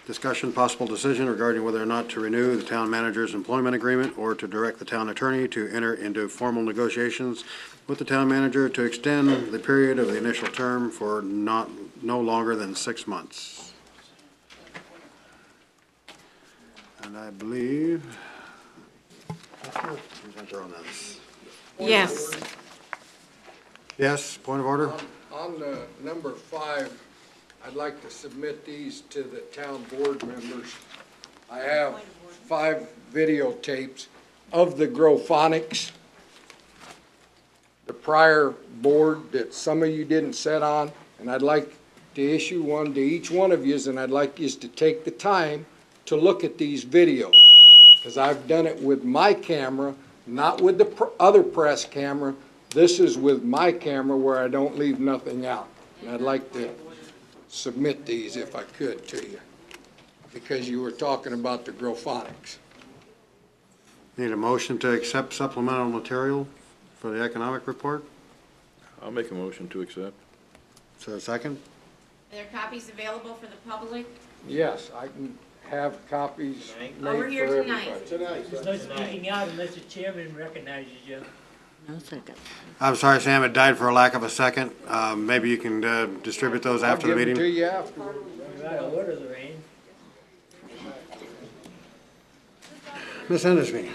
discussion possible decision regarding whether or not to renew the town manager's employment agreement or to direct the town attorney to enter into formal negotiations with the town manager to extend the period of the initial term for no longer than 6 months. And I believe, on this. Yes. Yes, point of order? On number 5, I'd like to submit these to the town board members. I have 5 videotapes of the Grophonics, the prior board that some of you didn't sit on, and I'd like to issue one to each one of yous, and I'd like yous to take the time to look at these videos, because I've done it with my camera, not with the other press camera. This is with my camera where I don't leave nothing out. And I'd like to submit these if I could to you, because you were talking about the Grophonics. Need a motion to accept supplemental material for the economic report? I'll make a motion to accept. Is there a second? Are there copies available for the public? Yes, I can have copies made for Over here everybody. tonight. There's no speaking out unless the chairman recognizes you. No second. I'm sorry, Sam, it died for a lack of a second. Maybe you can distribute those after the I'll give meeting? them to you after. You're out of order, Lorraine. Ms. Endersby.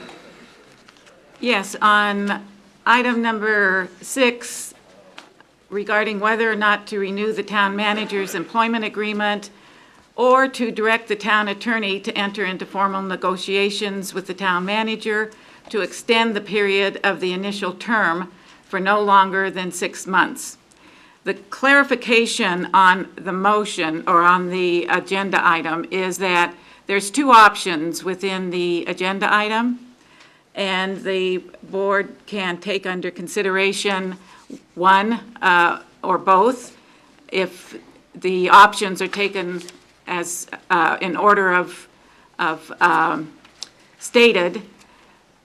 Yes, on item number 6, regarding whether or not to renew the town manager's employment agreement or to direct the town attorney to enter into formal negotiations with the town manager to extend the period of the initial term for no longer than 6 months. The clarification on the motion or on the agenda item is that there's two options within the agenda item, and the board can take under consideration one or both. If the options are taken as in order of stated,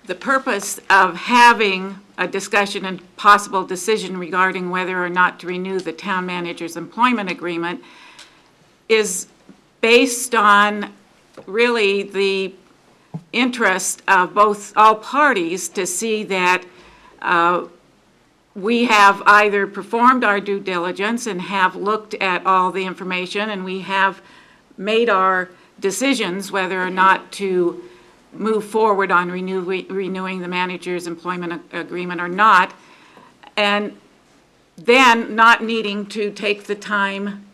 the purpose of having a discussion and possible decision regarding whether or not to renew the town manager's employment agreement is based on really the interest of all parties to see that we have either performed our due diligence and have looked at all the information, and we have made our decisions whether or not to move forward on renewing the manager's employment agreement or not, and then not needing to take the time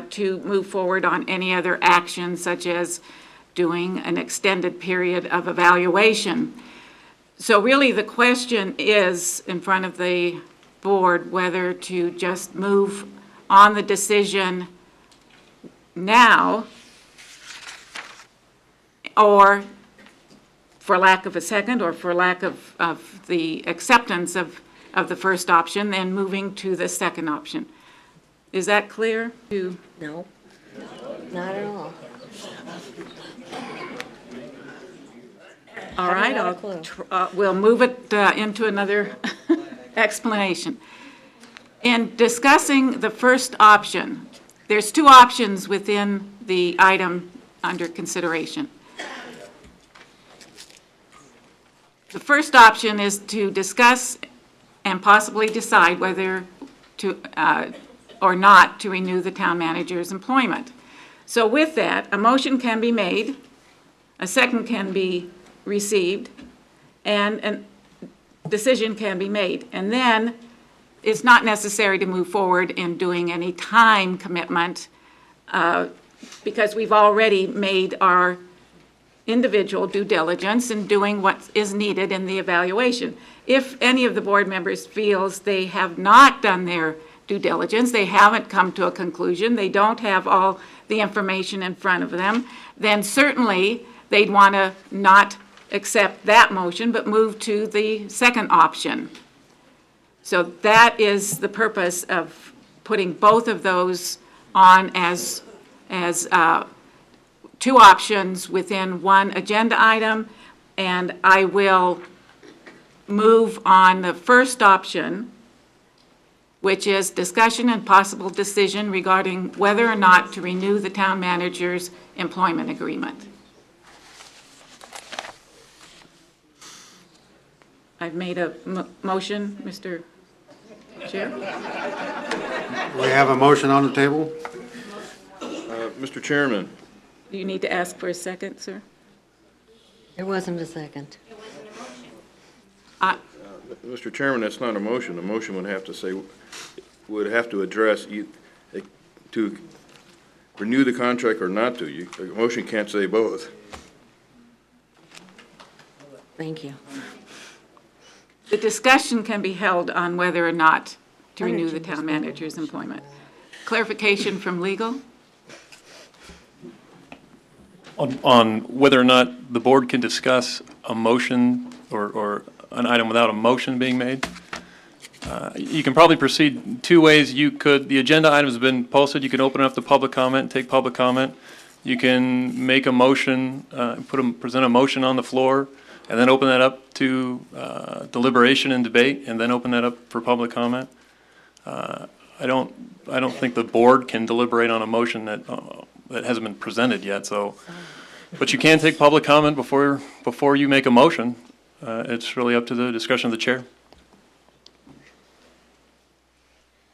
to move forward on any other action, such as doing an extended period of evaluation. So really the question is in front of the board whether to just move on the decision now, or for lack of a second, or for lack of the acceptance of the first option, then moving to the second option. Is that clear? No, not at all. All right, we'll move it into another explanation. In discussing the first option, there's two options within the item under consideration. The first option is to discuss and possibly decide whether to or not to renew the town manager's employment. So with that, a motion can be made, a second can be received, and a decision can be made. And then it's not necessary to move forward in doing any time commitment because we've already made our individual due diligence in doing what is needed in the evaluation. If any of the board members feels they have not done their due diligence, they haven't come to a conclusion, they don't have all the information in front of them, then certainly they'd want to not accept that motion, but move to the second option. So that is the purpose of putting both of those on as two options within one agenda item, and I will move on the first option, which is discussion and possible decision regarding whether or not to renew the town manager's employment agreement. I've made a motion, Mr. Chair. We have a motion on the table. Mr. Chairman. Do you need to ask for a second, sir? There wasn't a second. Mr. Chairman, that's not a motion. A motion would have to say, would have to address to renew the contract or not to. A motion can't say both. Thank you. The discussion can be held on whether or not to renew the town manager's employment. Clarification from legal? On whether or not the board can discuss a motion or an item without a motion being made. You can probably proceed two ways. The agenda item has been posted. You can open it up to public comment, take public comment. You can make a motion, present a motion on the floor, and then open that up to deliberation and debate, and then open that up for public comment. I don't think the board can deliberate on a motion that hasn't been presented yet. So, but you can take public comment before you make a motion. It's really up to the discretion of the chair.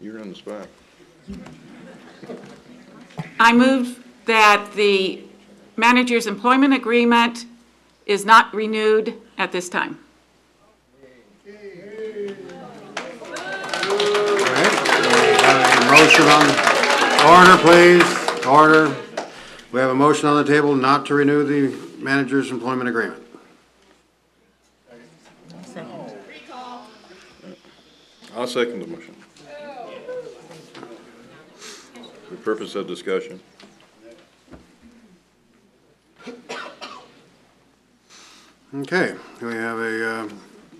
You're on the spot. I move that the manager's employment agreement is not renewed at this time. Motion on, order please, order. We have a motion on the table not to renew the manager's employment agreement. I'll second the motion. purpose of discussion. Okay, we have a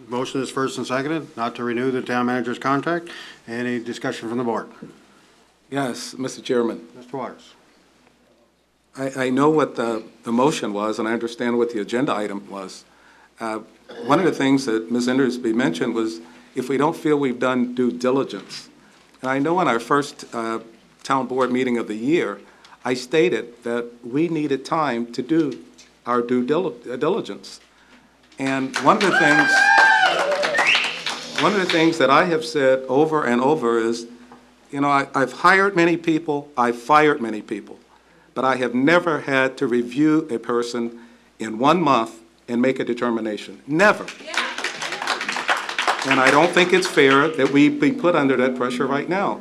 motion is first and seconded, not to renew the town manager's contract. Any discussion from the board? Yes, Mr. Chairman. Mr. Waters. I know what the motion was, and I understand what the agenda item was. One of the things that Ms. Endersby mentioned was if we don't feel we've done due diligence. And I know in our first town board meeting of the year, I stated that we needed time to do our due diligence. And one of the things that I have said over and over is, you know, I've hired many people, I've fired many people, but I have never had to review a person in 1 month and make a determination. Never. And I don't think it's fair that we be put under that pressure right now.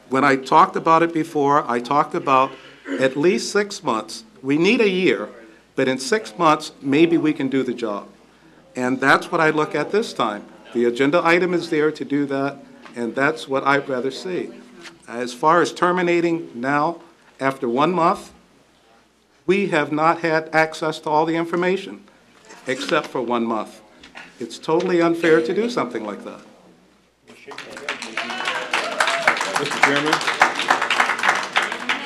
When I talked about it before, I talked about at least 6 months. We need a year, but in 6 months, maybe we can do the job. And that's what I look at this time. The agenda item is there to do that, and that's what I'd rather see. As far as terminating now, after 1 month, we have not had access to all the information, except for 1 month. It's totally unfair to do something like that. Mr. Chairman?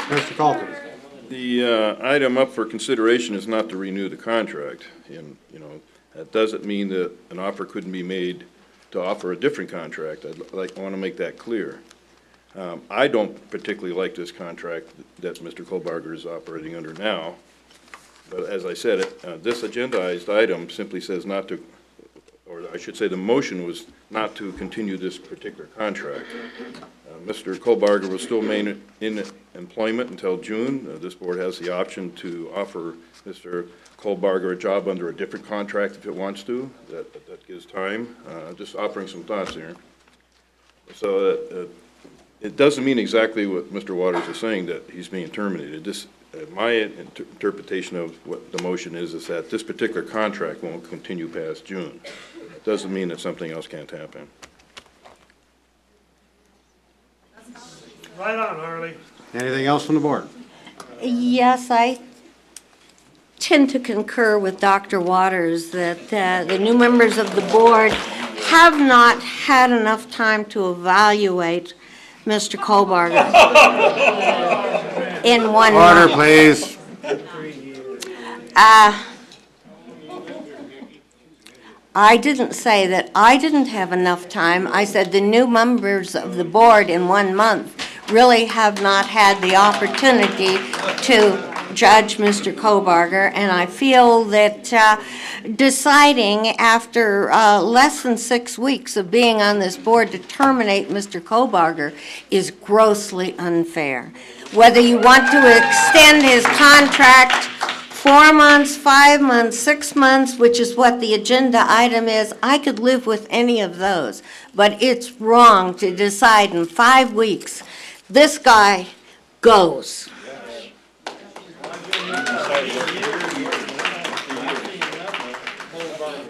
Mr. Calton. The item up for consideration is not to renew the contract. And, you know, that doesn't mean that an offer couldn't be made to offer a different contract. I want to make that clear. I don't particularly like this contract that Mr. Kohlbarger is operating under now. But as I said, this agendized item simply says not to, or I should say the motion was not to continue this particular contract. Mr. Kohlbarger will still remain in employment until June. This board has the option to offer Mr. Kohlbarger a job under a different contract if it wants to. That gives time. Just offering some thoughts here. So it doesn't mean exactly what Mr. Waters is saying, that he's being terminated. This, my interpretation of what the motion is that this particular contract won't continue past June. It doesn't mean that something else can't happen. Right on, Harley. Anything else from the board? Yes, I tend to concur with Dr. Waters that the new members of the board have not had enough time to evaluate Mr. Kohlbarger in 1 month. Order, please. I didn't say that I didn't have enough time. I said the new members of the board in 1 month really have not had the opportunity to judge Mr. Kohlbarger, and I feel that deciding after less than 6 weeks of being on this board to terminate Mr. Kohlbarger is grossly unfair. Whether you want to extend his contract 4 months, 5 months, 6 months, which is what the agenda item is, I could live with any of those. But it's wrong to decide in 5 weeks, this guy goes.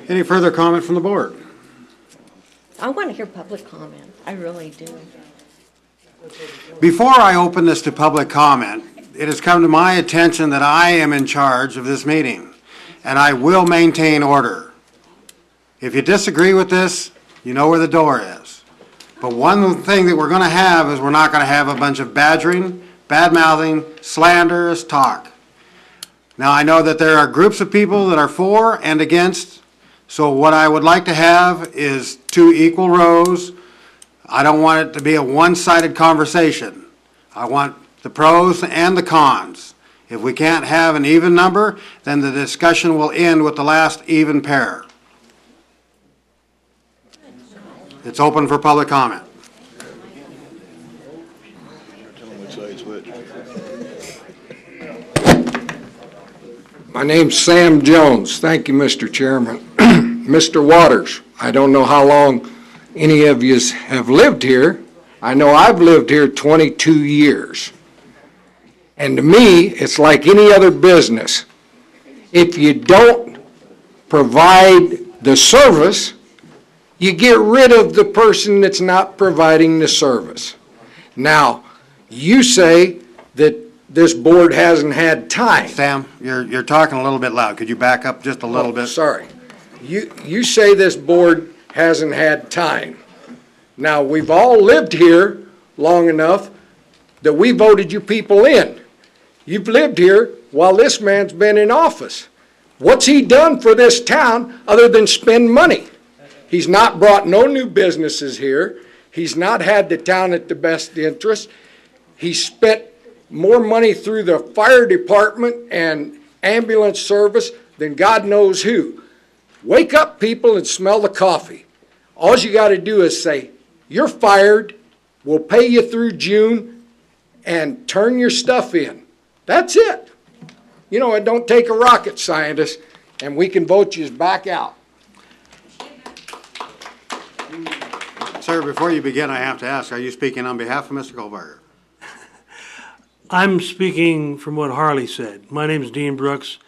Any further comment from the board? I want to hear public comment. I really do. Before I open this to public comment, it has come to my attention that I am in charge of this meeting, and I will maintain order. If you disagree with this, you know where the door is. But one thing that we're going to have is we're not going to have a bunch of badgering, bad-mouthing, slanderous talk. Now, I know that there are groups of people that are for and against, so what I would like to have is 2 equal rows. I don't want it to be a one-sided conversation. I want the pros and the cons. If we can't have an even number, then the discussion will end with the last even pair. It's open for public comment. My name's Sam Jones. Thank you, Mr. Chairman. Mr. Waters, I don't know how long any of you have lived here. I know I've lived here 22 years. And to me, it's like any other business. If you don't provide the service, you get rid of the person that's not providing the service. Now, you say this board hasn't had time. Sam, you're talking a little bit loud. Could you back up just a little bit? Sorry. You say this board hasn't had time. Now, we've all lived here long enough that we voted you people in. You've lived here while this man's been in office. What's he done for this town other than spend money? He's not brought no new businesses here. He's not had the town at the best interest. He spent more money through the fire department and ambulance service than God knows who. Wake up, people, and smell the coffee. All you got to do is say, you're fired, we'll pay you through June, and turn your stuff in. That's it. You know, it don't take a rocket scientist, and we can vote you back out. Sir, before you begin, I have to ask, are you speaking on behalf of Mr. Kohlberger? I'm speaking from what Harley said. My name is Dean Brooks.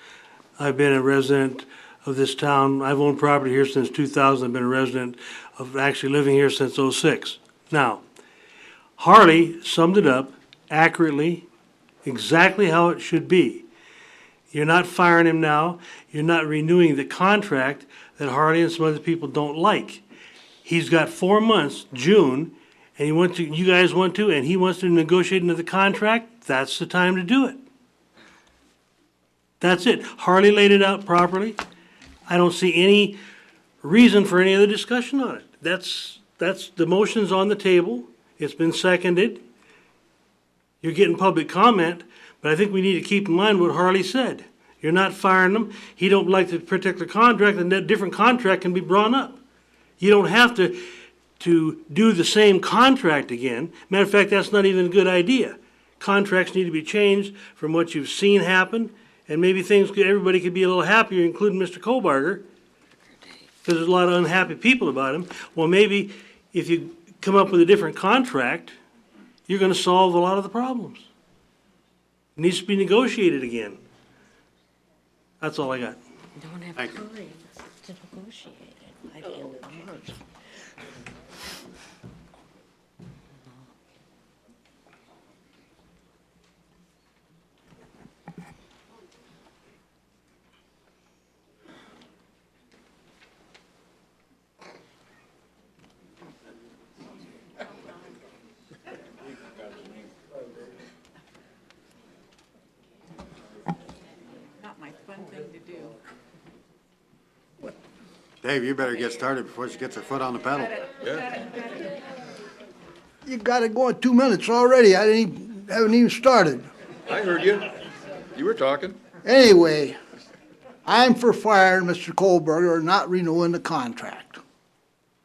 I've been a resident of this town. I've owned property here since 2000. I've been a resident of actually living here since '06. Now, Harley summed it up accurately, exactly how it should be. You're not firing him now. You're not renewing the contract that Harley and some other people don't like. He's got 4 months, June, and you guys want to, and he wants to negotiate another contract. That's the time to do it. That's it. Harley laid it out properly. I don't see any reason for any other discussion on it. That's the motion's on the table. It's been seconded. You're getting public comment, but I think we need to keep in mind what Harley said. You're not firing him. He don't like the particular contract, and that different contract can be brought up. You don't have to do the same contract again. Matter of fact, that's not even a good idea. Contracts need to be changed from what you've seen happen, and maybe everybody could be a little happier, including Mr. Kohlberger, because there's a lot of unhappy people about him. Well, maybe if you come up with a different contract, you're going to solve a lot of the problems. It needs to be negotiated again. That's all I got. Don't have Thank you. time to negotiate it by the end of March. Not my fun thing to do. Dave, you better get started before she gets her foot on the pedal. You got it going 2 minutes already. I haven't even started. I heard you. You were talking. Anyway, I'm for firing Mr. Kohlberger or not renewing the contract.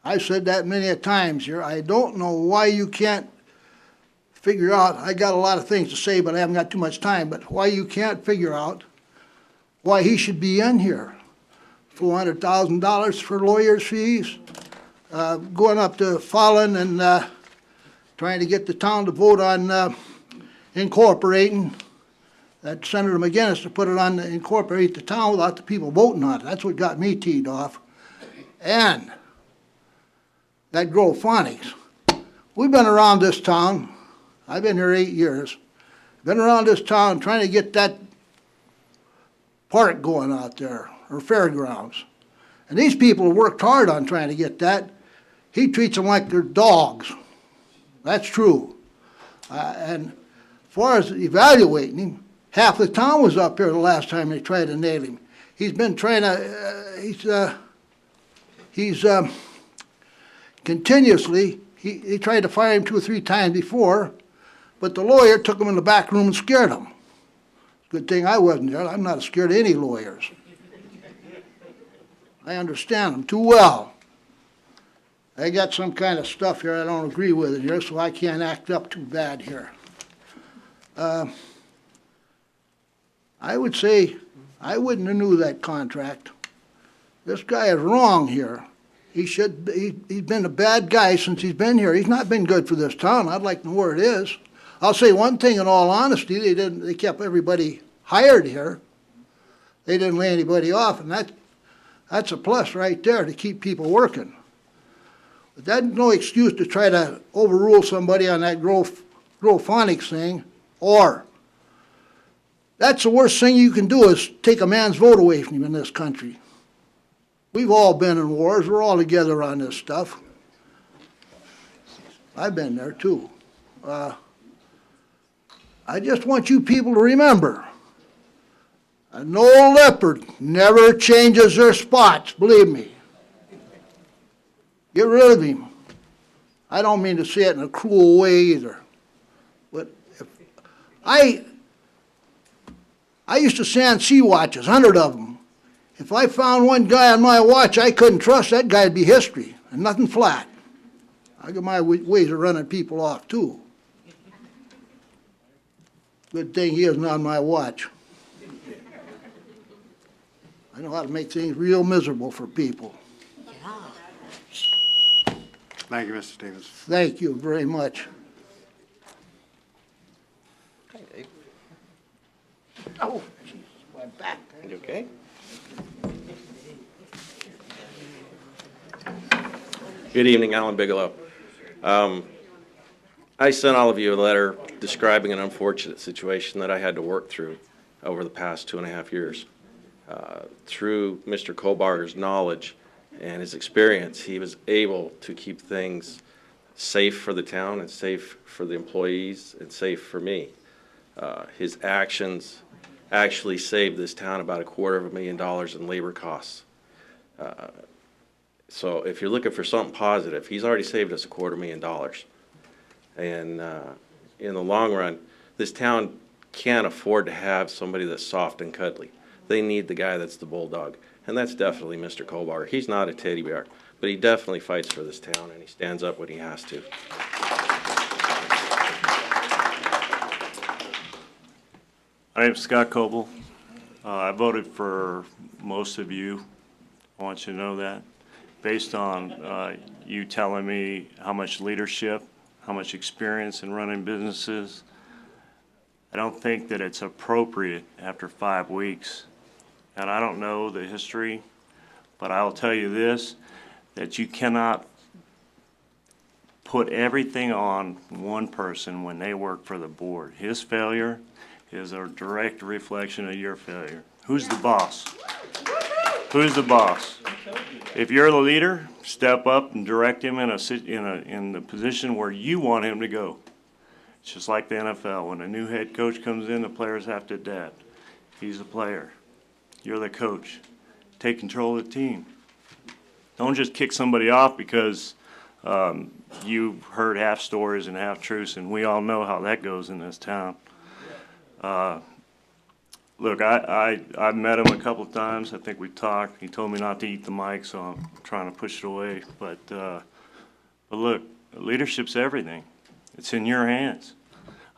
I've said that many a times here. I don't know why you can't figure out, I got a lot of things to say, but I haven't got too much time, but why you can't figure out why he should be in here. $400,000 for lawyers' fees, going up to Fallon and trying to get the town to vote on incorporating that Senator McGinnis to put it on, incorporate the town without the people voting on it. That's what got me teed off. And that Grove Phonics. We've been around this town. I've been here 8 years. Been around this town trying to get that park going out there, or fairgrounds. And these people have worked hard on trying to get that. He treats them like they're dogs. That's true. And as far as evaluating him, half the town was up here the last time they tried to nail him. He's been trying to, he's continuously, he tried to fire him 2 or 3 times before, but the lawyer took him in the back room and scared him. Good thing I wasn't there. I'm not scared of any lawyers. I understand them too well. I got some kind of stuff here I don't agree with in here, so I can't act up too bad here. I would say I wouldn't renew that contract. This guy is wrong here. He's been a bad guy since he's been here. He's not been good for this town. I'd like to know where it is. I'll say one thing in all honesty, they kept everybody hired here. They didn't lay anybody off, and that's a plus right there to keep people working. But that's no excuse to try to overrule somebody on that Grove Phonics thing, or That's the worst thing you can do, is take a man's vote away from him in this country. We've all been in wars. We're all together on this stuff. I've been there too. I just want you people to remember, an old leopard never changes their spots, believe me. Get rid of him. I don't mean to say it in a cruel way either. But if I used to sand sea watches, 100 of them. If I found one guy on my watch I couldn't trust, that guy'd be history, and nothing flat. I got my ways of running people off too. Good thing he isn't on my watch. I know how to make things real miserable for people. Thank you, Mr. Stevens. Thank you very much. Oh, jeez, my back. You okay? Good evening, Alan Bigelow. I sent all of you a letter describing an unfortunate situation that I had to work through over the past 2.5 years. Through Mr. Kohlbarger's knowledge and his experience, he was able to keep things safe for the town and safe for the employees and safe for me. His actions actually saved this town about $250,000 in labor costs. So if you're looking for something positive, he's already saved us $250,000. And in the long run, this town can't afford to have somebody that's soft and cuddly. They need the guy that's the bulldog, and that's definitely Mr. Kohlbarger. He's not a teddy bear, but he definitely fights for this town, and he stands up when he has to. My name's Scott Coble. I voted for most of you. I want you to know that. Based on you telling me how much leadership, how much experience in running businesses, I don't think that it's appropriate after 5 weeks. And I don't know the history, but I'll tell you this, that you cannot put everything on one person when they work for the board. His failure is a direct reflection of your failure. Who's the boss? Who's the boss? If you're the leader, step up and direct him in the position where you want him to go. It's just like the NFL. When a new head coach comes in, the players have to adapt. He's the player. You're the coach. Take control of the team. Don't just kick somebody off because you've heard half stories and half truths, and we all know how that goes in this town. Look, I've met him a couple of times. I think we talked. He told me not to eat the mic, so I'm trying to push it away. But look, leadership's everything. It's in your hands.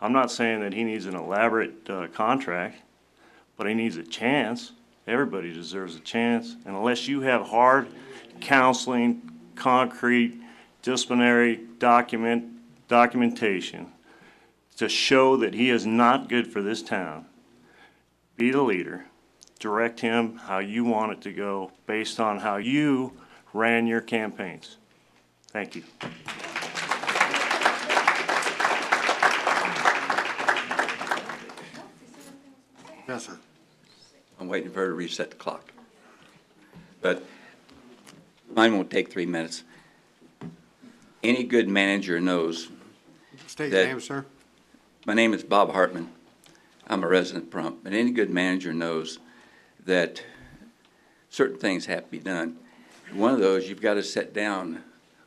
I'm not saying that he needs an elaborate contract, but he needs a chance. Everybody deserves a chance. And unless you have hard counseling, concrete, disciplinary documentation to show that he is not good for this town, be the leader. Direct him how you want it to go based on how you ran your campaigns. Thank you. Yes, sir. I'm waiting for her to reset the clock. But mine won't take 3 minutes. Any good manager knows. State your name, sir. My name is Bob Hartman. I'm a resident of Pahrump. But any good manager knows that certain things have to be done. One of those, you've got to set down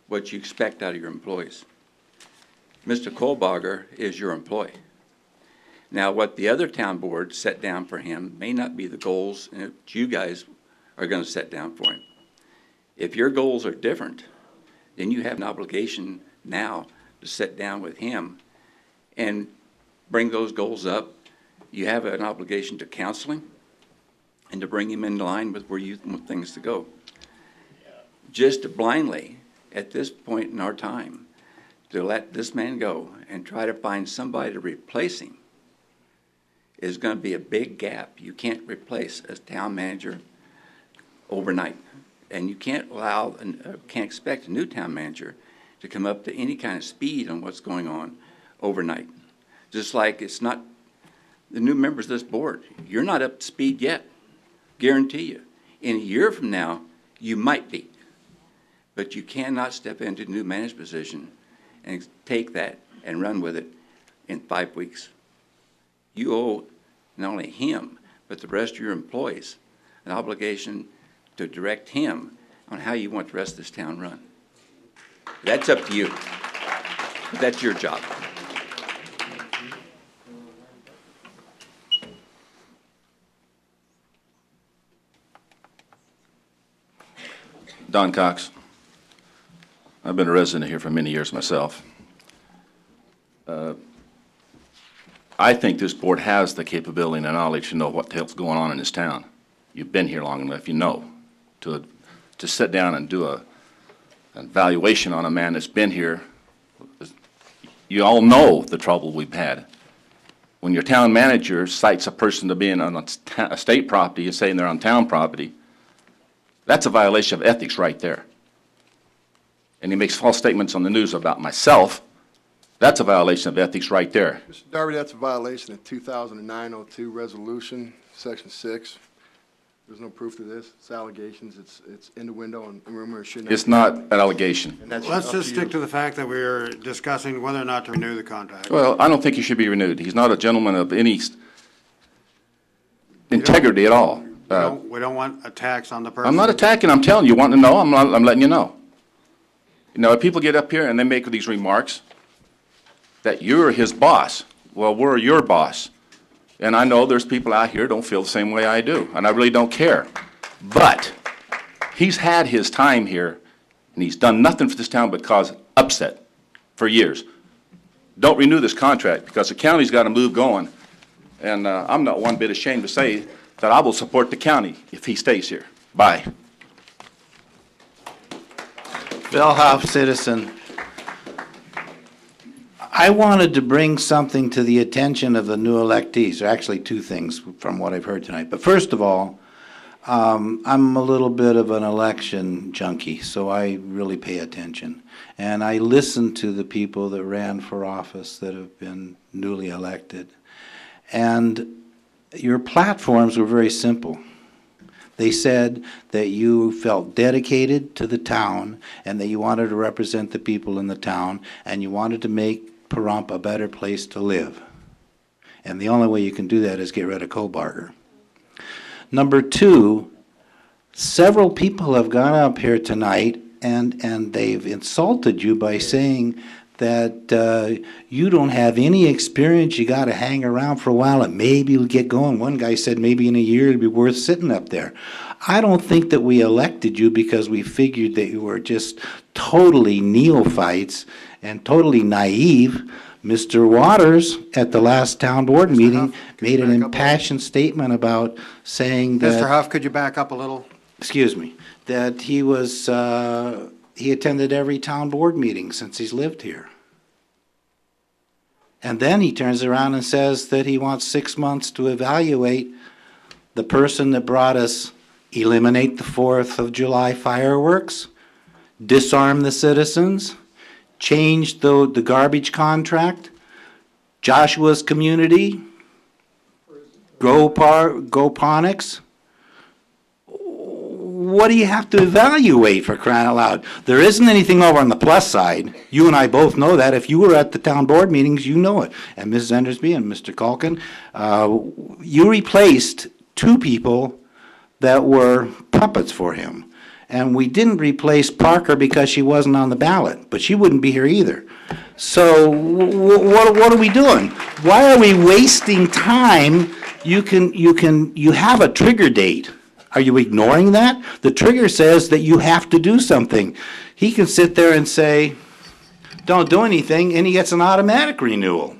what you expect out of your employees. Mr. Kohlbarger is your employee. Now, what the other town boards set down for him may not be the goals that you guys are going to set down for him. If your goals are different, then you have an obligation now to sit down with him and bring those goals up. You have an obligation to counsel him and to bring him in line with where you want things to go. Just to blindly, at this point in our time, to let this man go and try to find somebody to replace him is going to be a big gap. You can't replace a town manager overnight. And you can't can't expect a new town manager to come up to any kind of speed on what's going on overnight. Just like it's not the new members of this board, you're not up to speed yet, guarantee you. In a year from now, you might be. But you cannot step into a new management position and take that and run with it in 5 weeks. You owe not only him, but the rest of your employees an obligation to direct him on how you want the rest of this town run. That's up to you. That's your job. Don Cox. I've been a resident here for many years myself. I think this board has the capability and the knowledge to know what the hell's going on in this town. You've been here long enough, you know, to sit down and do an evaluation on a man that's been here. You all know the trouble we've had. When your town manager cites a person to being on a state property and saying they're on town property, that's a violation of ethics right there. And he makes false statements on the news about myself. That's a violation of ethics right there. Mr. Darby, that's a violation of 2009-02 resolution, section 6. There's no proof to this. It's allegations. It's in the window, and remember, it shouldn't. It's not an allegation. Let's just stick to the fact that we're discussing whether or not to renew the contract. Well, I don't think he should be renewed. He's not a gentleman of any integrity at all. We don't want attacks on the person. I'm not attacking. I'm telling you. Want to know? I'm letting you know. You know, if people get up here and they make these remarks that you're his boss, well, we're your boss. And I know there's people out here who don't feel the same way I do, and I really don't care. But he's had his time here, and he's done nothing for this town but cause upset for years. Don't renew this contract, because the county's got to move going. And I'm not one bit ashamed to say that I will support the county if he stays here. Bye. Bill Hoff, citizen. I wanted to bring something to the attention of the new electees. There are actually two things from what I've heard tonight. But first of all, I'm a little bit of an election junkie, so I really pay attention. And I listen to the people that ran for office that have been newly elected. And your platforms were very simple. They said that you felt dedicated to the town and that you wanted to represent the people in the town and you wanted to make Pahrump a better place to live. And the only way you can do that is get rid of Kobarger. Number two, several people have gone up here tonight and they've insulted you by saying that you don't have any experience, you got to hang around for a while and maybe you'll get going. One guy said maybe in a year it'd be worth sitting up there. I don't think that we elected you because we figured that you were just totally neophytes and totally naive. Mr. Waters at the last town board meeting made an impassioned statement about saying that... Mr. Huff, could you back up a little? Excuse me. That he was... he attended every town board meeting since he's lived here. And then he turns around and says that he wants 6 months to evaluate the person that brought us eliminate the 4th of July fireworks, disarm the citizens, change the garbage contract, Joshua's community, Go Ponics. What do you have to evaluate, for crying out loud? There isn't anything over on the plus side. You and I both know that. If you were at the town board meetings, you know it. And Mrs. Endersby and Mr. Culkin, you replaced two people that were puppets for him. And we didn't replace Parker because she wasn't on the ballot, but she wouldn't be here either. So what are we doing? Why are we wasting time? You have a trigger date. Are you ignoring that? The trigger says that you have to do something. He can sit there and say, don't do anything, and he gets an automatic renewal.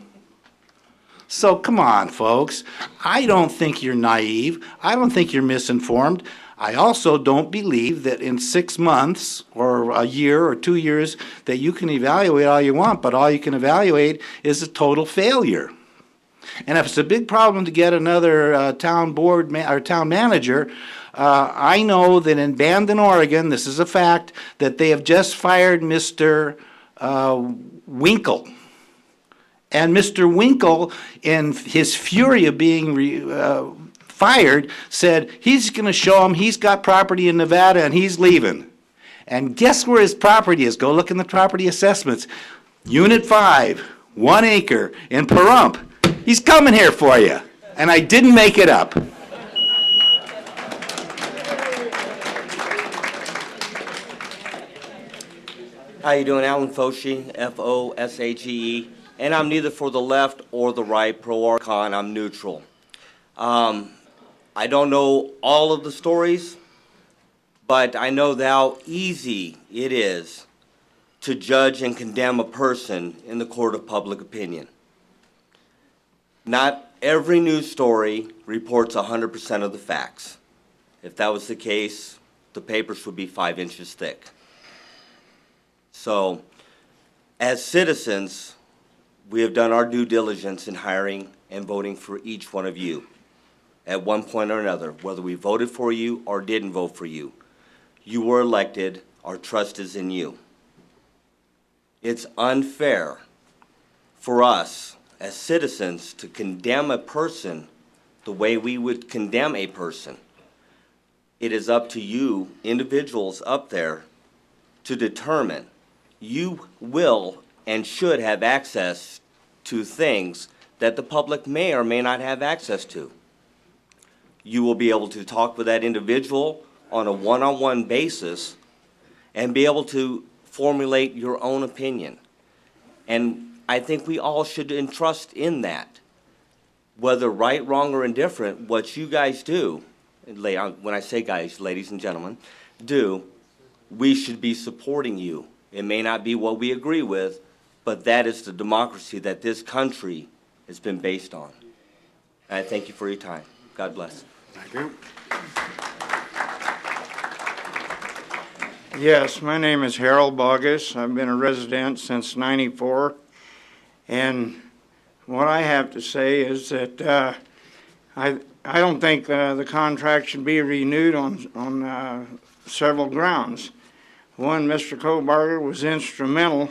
So come on, folks. I don't think you're naive. I don't think you're misinformed. I also don't believe that in 6 months or a year or 2 years that you can evaluate all you want, but all you can evaluate is a total failure. And if it's a big problem to get another town board or town manager, I know that in Bandon, Oregon, this is a fact, that they have just fired Mr. Winkle. And Mr. Winkle, in his fury of being fired, said he's going to show him he's got property in Nevada and he's leaving. And guess where his property is? Go look in the property assessments. Unit 5, 1 acre in Pahrump. He's coming here for you. And I didn't make it up. How you doing? Alan Foshee, F-O-S-H-E-E. And I'm neither for the left or the right, pro or con. I'm neutral. I don't know all of the stories, but I know how easy it is to judge and condemn a person in the court of public opinion. Not every news story reports 100% of the facts. If that was the case, the papers would be 5 inches thick. So, as citizens, we have done our due diligence in hiring and voting for each one of you at one point or another, whether we voted for you or didn't vote for you. You were elected, our trust is in you. It's unfair for us as citizens to condemn a person the way we would condemn a person. It is up to you, individuals up there, to determine. You will and should have access to things that the public may or may not have access to. You will be able to talk with that individual on a one-on-one basis and be able to formulate your own opinion. And I think we all should entrust in that. Whether right, wrong, or indifferent, what you guys do, when I say guys, ladies and gentlemen, do, we should be supporting you. It may not be what we agree with, but that is the democracy that this country has been based on. And I thank you for your time. God bless. Thank you. Yes, my name is Harold Bogus. I've been a resident since '94. And what I have to say is that I don't think the contract should be renewed on several grounds. One, Mr. Kobarger was instrumental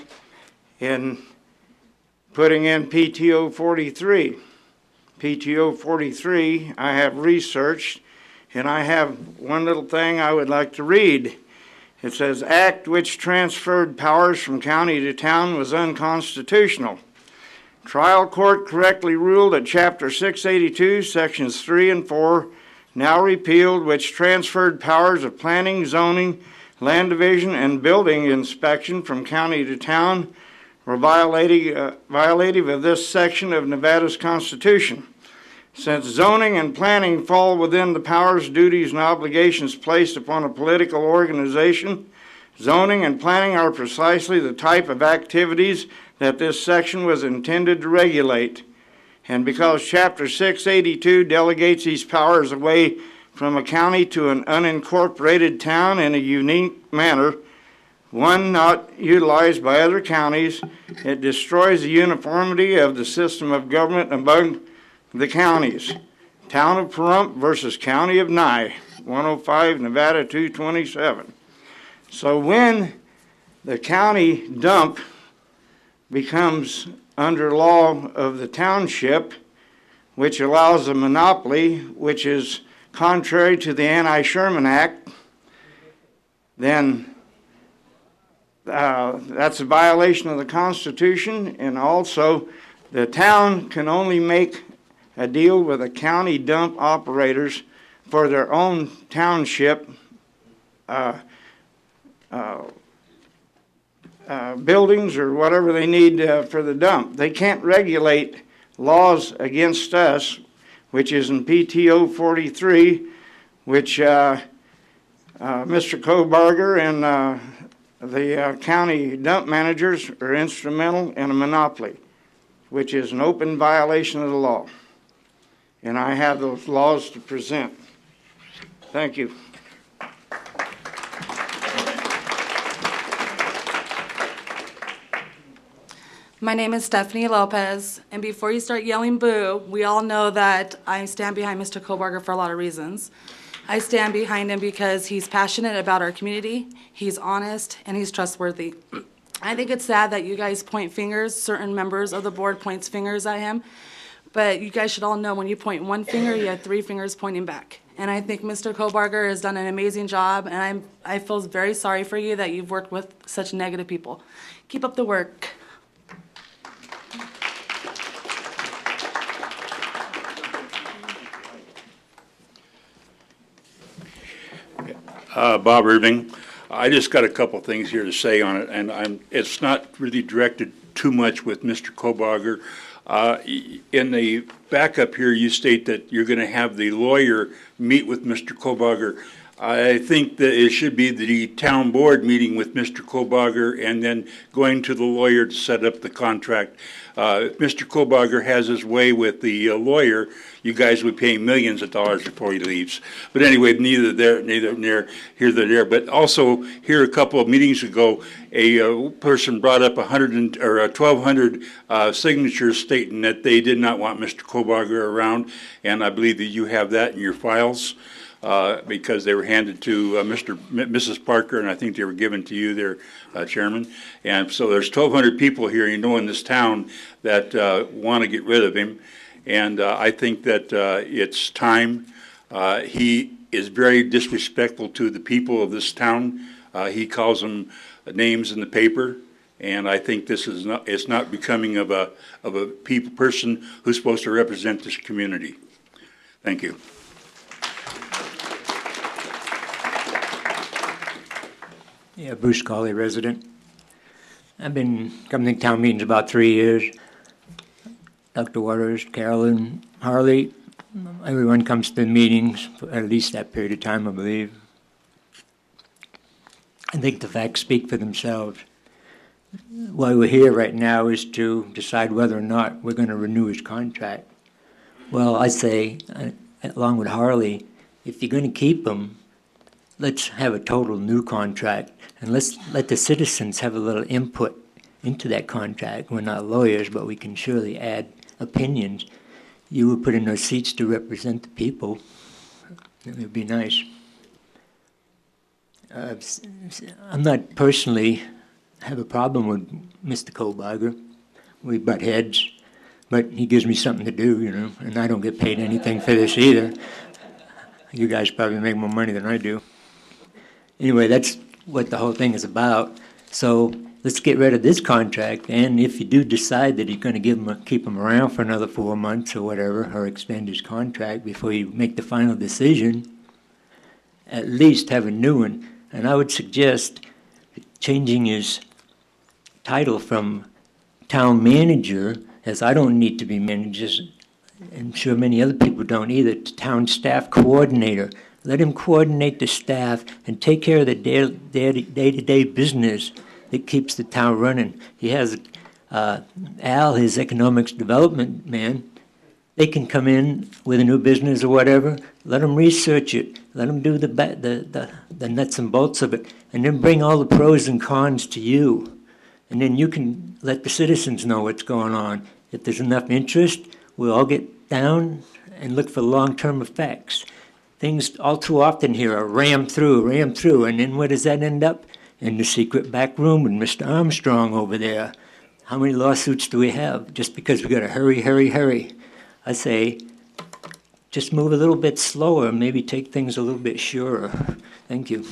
in putting in PTO 43. PTO 43, I have researched, and I have one little thing I would like to read. It says, act which transferred powers from county to town was unconstitutional. Trial court correctly ruled that Chapter 682, Sections 3 and 4, now repealed, which transferred powers of planning, zoning, land division, and building inspection from county to town, were violative of this section of Nevada's Constitution. Since zoning and planning fall within the powers, duties, and obligations placed upon a political organization, zoning and planning are precisely the type of activities that this section was intended to regulate. And because Chapter 682 delegates these powers away from a county to an unincorporated town in a unique manner, one not utilized by other counties, it destroys the uniformity of the system of government among the counties. Town of Pahrump versus County of Nye, 105 Nevada 227. So when the county dump becomes under law of the township, which allows a monopoly, which is contrary to the Anti-Sherman Act, then that's a violation of the Constitution, and also the town can only make a deal with the county dump operators for their own township buildings or whatever they need for the dump. They can't regulate laws against us, which is in PTO 43, which Mr. Kobarger and the county dump managers are instrumental in a monopoly, which is an open violation of the law. And I have those laws to present. Thank you. My name is Stephanie Lopez, and before you start yelling boo, we all know that I stand behind Mr. Kobarger for a lot of reasons. I stand behind him because he's passionate about our community, he's honest, and he's trustworthy. I think it's sad that you guys point fingers, certain members of the board points fingers at him, but you guys should all know when you point one finger, you have 3 fingers pointing back. And I think Mr. Kobarger has done an amazing job, and I feel very sorry for you that you've worked with such negative people. Keep up the work. Bob Irving. I just got a couple things here to say on it, and it's not really directed too much with Mr. Kobarger. In the backup here, you state that you're going to have the lawyer meet with Mr. Kobarger. I think that it should be the town board meeting with Mr. Kobarger and then going to the lawyer to set up the contract. If Mr. Kobarger has his way with the lawyer, you guys would pay millions of dollars before he leaves. But anyway, neither near here nor there. But also, here a couple of meetings ago, a person brought up 1,200 signatures stating that they did not want Mr. Kobarger around, and I believe that you have that in your files. Because they were handed to Mrs. Parker, and I think they were given to you there, Chairman. And so there's 1,200 people here, you know, in this town that want to get rid of him. And I think that it's time. He is very disrespectful to the people of this town. He calls them names in the paper. And I think this is not, it's not becoming of a person who's supposed to represent this community. Thank you. Yeah, Bruce Colley, resident. I've been coming to town meetings about 3 years. Dr. Waters, Carolyn, Harley, everyone comes to the meetings for at least that period of time, I believe. I think the facts speak for themselves. Why we're here right now is to decide whether or not we're going to renew his contract. Well, I say, along with Harley, if you're going to keep him, let's have a total new contract, and let's let the citizens have a little input into that contract. We're not lawyers, but we can surely add opinions. You were put in those seats to represent the people. It would be nice. I'm not personally have a problem with Mr. Kohlberger. We butt heads, but he gives me something to do, you know, and I don't get paid anything for this either. You guys probably make more money than I do. Anyway, that's what the whole thing is about. So let's get rid of this contract, and if you do decide that you're going to keep him around for another 4 months or whatever, or extend his contract before you make the final decision, at least have a new one. And I would suggest changing his title from town manager, as I don't need to be manager, I'm sure many other people don't either, to town staff coordinator. Let him coordinate the staff and take care of the day-to-day business that keeps the town running. He has Al, his economics development man. They can come in with a new business or whatever. Let them research it. Let them do the nuts and bolts of it, and then bring all the pros and cons to you. And then you can let the citizens know what's going on. If there's enough interest, we'll all get down and look for long-term effects. Things all too often here are rammed through, and then where does that end up? In the secret back room with Mr. Armstrong over there. How many lawsuits do we have just because we got to hurry, hurry, hurry? I say, just move a little bit slower, maybe take things a little bit surer. Thank you.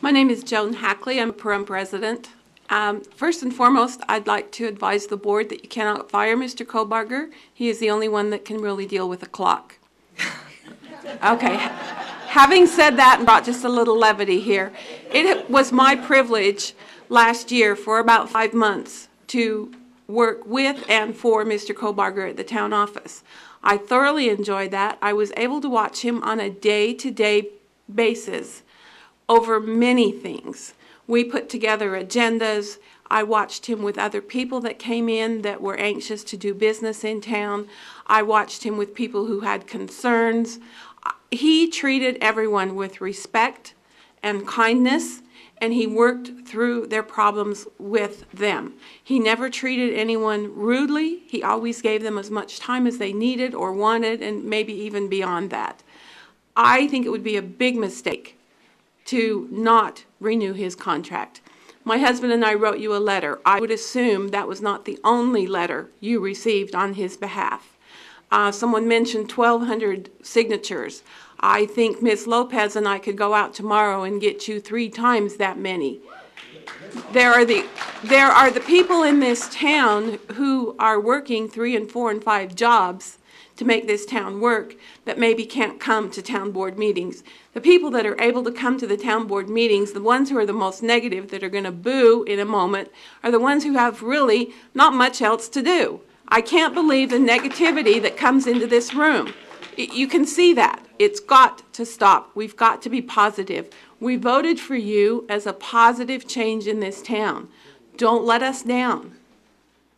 My name is Joan Hackley. I'm a Pahrump resident. First and foremost, I'd like to advise the board that you cannot fire Mr. Kohlberger. He is the only one that can really deal with a clock. Okay. Having said that and brought just a little levity here, it was my privilege last year for about 5 months to work with and for Mr. Kohlberger at the town office. I thoroughly enjoyed that. I was able to watch him on a day-to-day basis over many things. We put together agendas. I watched him with other people that came in that were anxious to do business in town. I watched him with people who had concerns. He treated everyone with respect and kindness, and he worked through their problems with them. He never treated anyone rudely. He always gave them as much time as they needed or wanted, and maybe even beyond that. I think it would be a big mistake to not renew his contract. My husband and I wrote you a letter. I would assume that was not the only letter you received on his behalf. Someone mentioned 1,200 signatures. I think Ms. Lopez and I could go out tomorrow and get you 3 times that many. There are the people in this town who are working 3 and 4 and 5 jobs to make this town work that maybe can't come to town board meetings. The people that are able to come to the town board meetings, the ones who are the most negative, that are going to boo in a moment, are the ones who have really not much else to do. I can't believe the negativity that comes into this room. You can see that. It's got to stop. We've got to be positive. We voted for you as a positive change in this town. Don't let us down.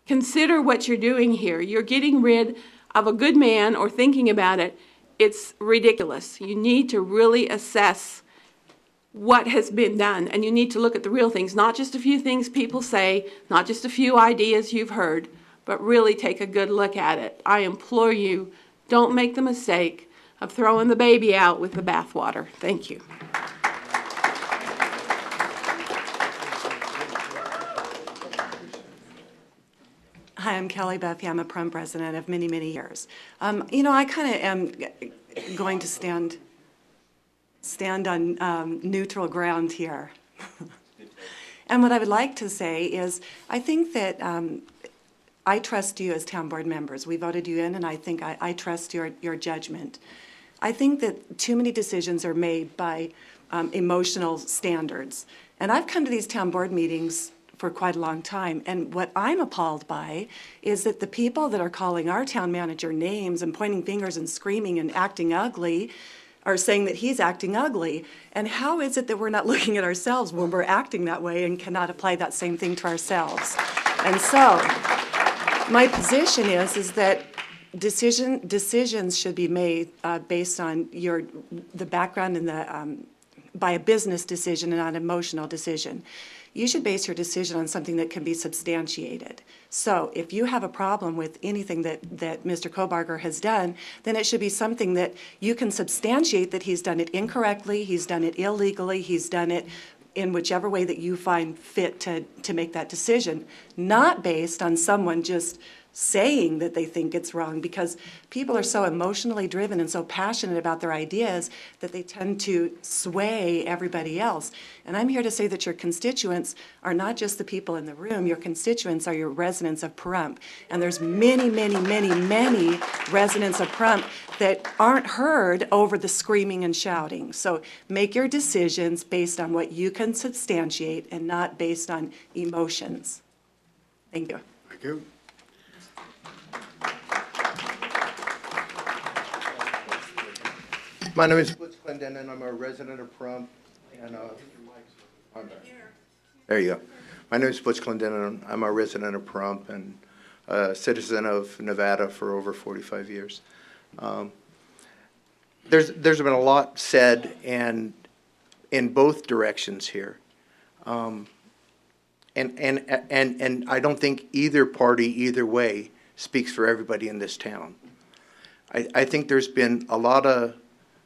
Consider what you're doing here. You're getting rid of a good man, or thinking about it. It's ridiculous. You need to really assess what has been done, and you need to look at the real things, not just a few things people say, not just a few ideas you've heard, but really take a good look at it. I implore you, don't make the mistake of throwing the baby out with the bathwater. Thank you. Hi, I'm Kelly Buffy. I'm a Pahrump resident of many, many years. You know, I kind of am going to stand on neutral ground here. And what I would like to say is, I think that I trust you as town board members. We voted you in, and I think I trust your judgment. I think that too many decisions are made by emotional standards. And I've come to these town board meetings for quite a long time, and what I'm appalled by is that the people that are calling our town manager names and pointing fingers and screaming and acting ugly are saying that he's acting ugly. And how is it that we're not looking at ourselves when we're acting that way and cannot apply that same thing to ourselves? And so my position is that decisions should be made based on the background and by a business decision and not an emotional decision. You should base your decision on something that can be substantiated. So if you have a problem with anything that Mr. Kobarger has done, then it should be something that you can substantiate that he's done it incorrectly, he's done it illegally, he's done it in whichever way that you find fit to make that decision, not based on someone just saying that they think it's wrong, because people are so emotionally driven and so passionate about their ideas that they tend to sway everybody else. And I'm here to say that your constituents are not just the people in the room. Your constituents are your residents of Pahrump. And there's many, many, many, many residents of Pahrump that aren't heard over the screaming and shouting. So make your decisions based on what you can substantiate and not based on emotions. Thank you. Thank you. My name is Blitz Clinton, and I'm a resident of Pahrump. And there you go. My name is Blitz Clinton, and I'm a resident of Pahrump and a citizen of Nevada for over 45 years. There's been a lot said and in both directions here, and I don't think either party, either way, speaks for everybody in this town. I think there's been a lot of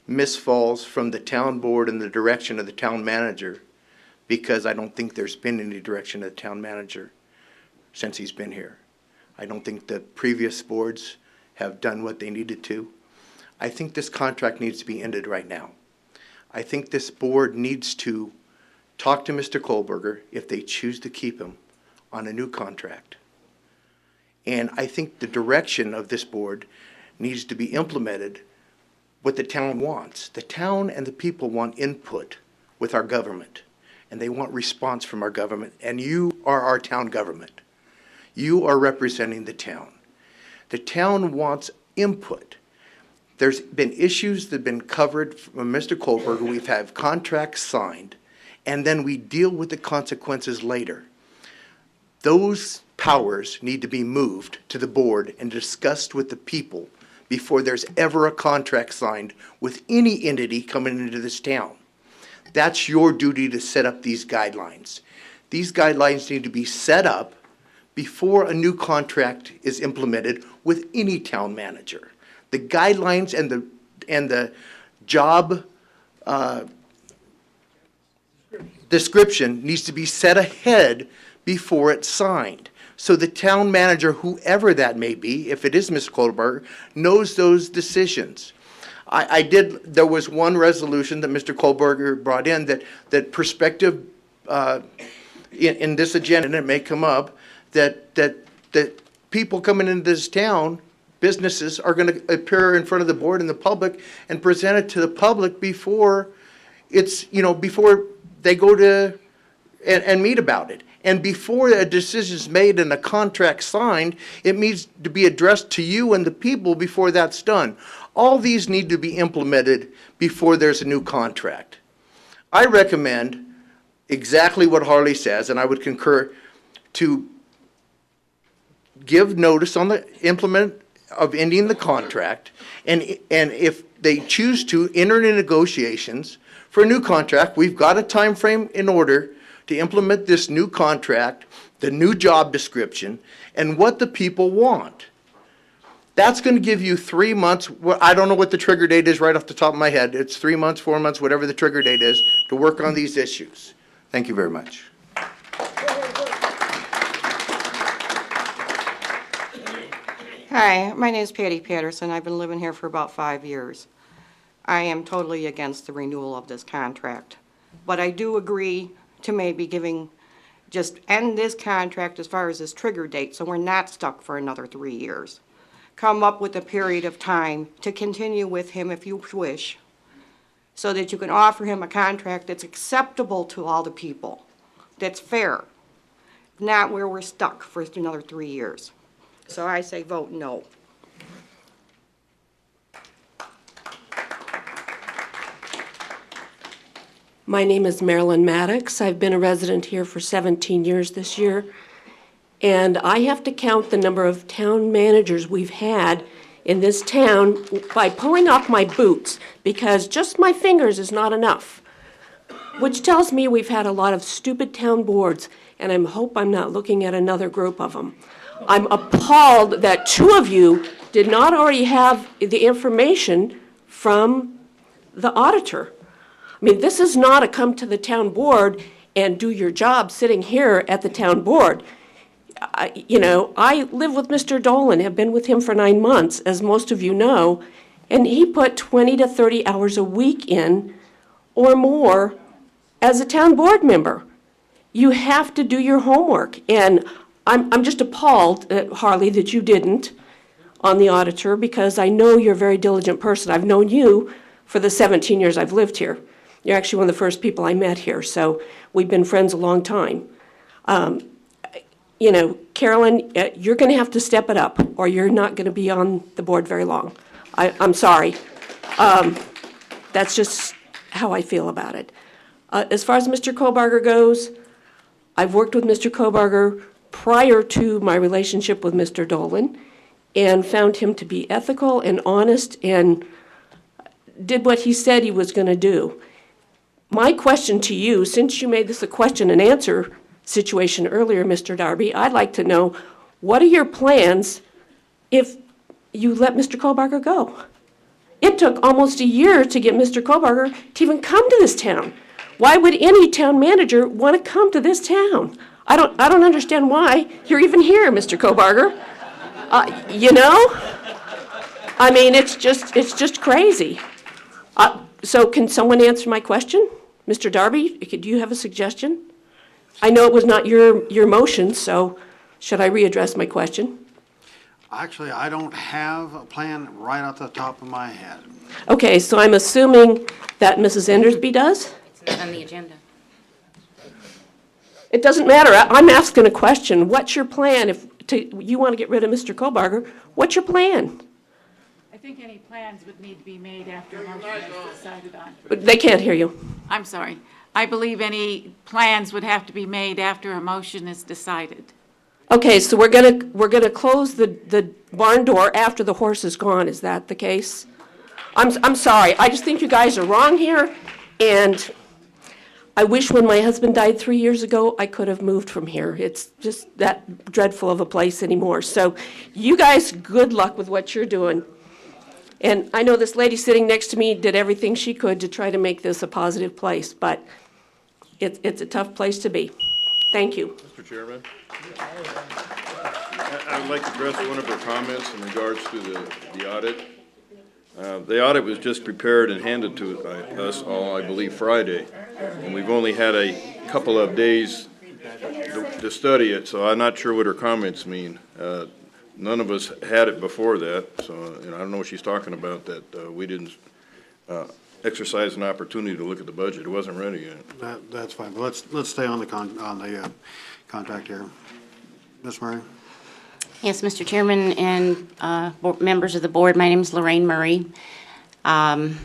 misfalls from the town board in the direction of the town manager, because I don't think there's been any direction of the town manager since he's been here. I don't think the previous boards have done what they needed to. I think this contract needs to be ended right now. I think this board needs to talk to Mr. Kohlberger if they choose to keep him on a new contract. And I think the direction of this board needs to be implemented what the town wants. The town and the people want input with our government, and they want response from our government, and you are our town government. You are representing the town. The town wants input. There's been issues that have been covered from Mr. Kohlberger. We've had contracts signed, and then we deal with the consequences later. Those powers need to be moved to the board and discussed with the people before there's ever a contract signed with any entity coming into this town. That's your duty, to set up these guidelines. These guidelines need to be set up before a new contract is implemented with any town manager. The guidelines and the job description needs to be set ahead before it's signed. So the town manager, whoever that may be, if it is Ms. Kohlberger, knows those decisions. There was one resolution that Mr. Kohlberger brought in that prospective, in this agenda, and it may come up, that people coming into this town, businesses, are going to appear in front of the board and the public and present it to the public before it's, before they go to and meet about it. And before a decision is made and a contract signed, it needs to be addressed to you and the people before that's done. All these need to be implemented before there's a new contract. I recommend exactly what Harley says, and I would concur, to give notice on the implement of ending the contract, and if they choose to enter into negotiations for a new contract, we've got a time frame in order to implement this new contract, the new job description, and what the people want. That's going to give you 3 months. I don't know what the trigger date is right off the top of my head. It's 3 months, 4 months, whatever the trigger date is, to work on these issues. Thank you very much. Hi, my name is Patty Patterson. I've been living here for about 5 years. I am totally against the renewal of this contract, but I do agree to maybe just end this contract as far as this trigger date, so we're not stuck for another 3 years. Come up with a period of time to continue with him if you wish, so that you can offer him a contract that's acceptable to all the people, that's fair, not where we're stuck for another 3 years. So I say vote no. My name is Marilyn Maddox. I've been a resident here for 17 years this year, and I have to count the number of town managers we've had in this town by pulling off my boots, because just my fingers is not enough, which tells me we've had a lot of stupid town boards, and I hope I'm not looking at another group of them. I'm appalled that 2 of you did not already have the information from the auditor. I mean, this is not a come to the town board and do your job sitting here at the town board. I live with Mr. Dolan, have been with him for 9 months, as most of you know, and he put 20 to 30 hours a week in or more as a town board member. You have to do your homework, and I'm just appalled, Harley, that you didn't on the auditor, because I know you're a very diligent person. I've known you for the 17 years I've lived here. You're actually one of the first people I met here, so we've been friends a long time. Carolyn, you're going to have to step it up, or you're not going to be on the board very long. I'm sorry. That's just how I feel about it. As far as Mr. Kohlberger goes, I've worked with Mr. Kohlberger prior to my relationship with Mr. Dolan, and found him to be ethical and honest and did what he said he was going to do. My question to you, since you made this a question and answer situation earlier, Mr. Darby, I'd like to know, what are your plans if you let Mr. Kohlberger go? It took almost a year to get Mr. Kohlberger to even come to this town. Why would any town manager want to come to this town? I don't understand why you're even here, Mr. Kohlberger. I mean, it's just crazy. So can someone answer my question? Mr. Darby, do you have a suggestion? I know it was not your motion, so should I readdress my question? Actually, I don't have a plan right off the top of my head. Okay, so I'm assuming that Mrs. Endersby does? It's not on the agenda. It doesn't matter. I'm asking a question. What's your plan if you want to get rid of Mr. Kohlberger? What's your plan? I think any plans would need to be made after a motion is decided on. They can't hear you. I'm sorry. I believe any plans would have to be made after a motion is decided. Okay, so we're gonna close the barn door after the horse is gone. Is that the case? I'm sorry. I just think you guys are wrong here, and I wish when my husband died 3 years ago, I could have moved from here. It's just that dreadful of a place anymore. So you guys, good luck with what you're doing. And I know this lady sitting next to me did everything she could to try to make this a positive place, but it's a tough place to be. Thank you. Mr. Chairman, I would like to address one of her comments in regards to the audit. The audit was just prepared and handed to us all, I believe, Friday, and we've only had a couple of days to study it, so I'm not sure what her comments mean. None of us had it before that, so I don't know what she's talking about, that we didn't exercise an opportunity to look at the budget. It wasn't ready yet. That's fine, but let's stay on the contract here. Ms. Murray? Yes, Mr. Chairman and members of the board, my name is Lorraine Murray. I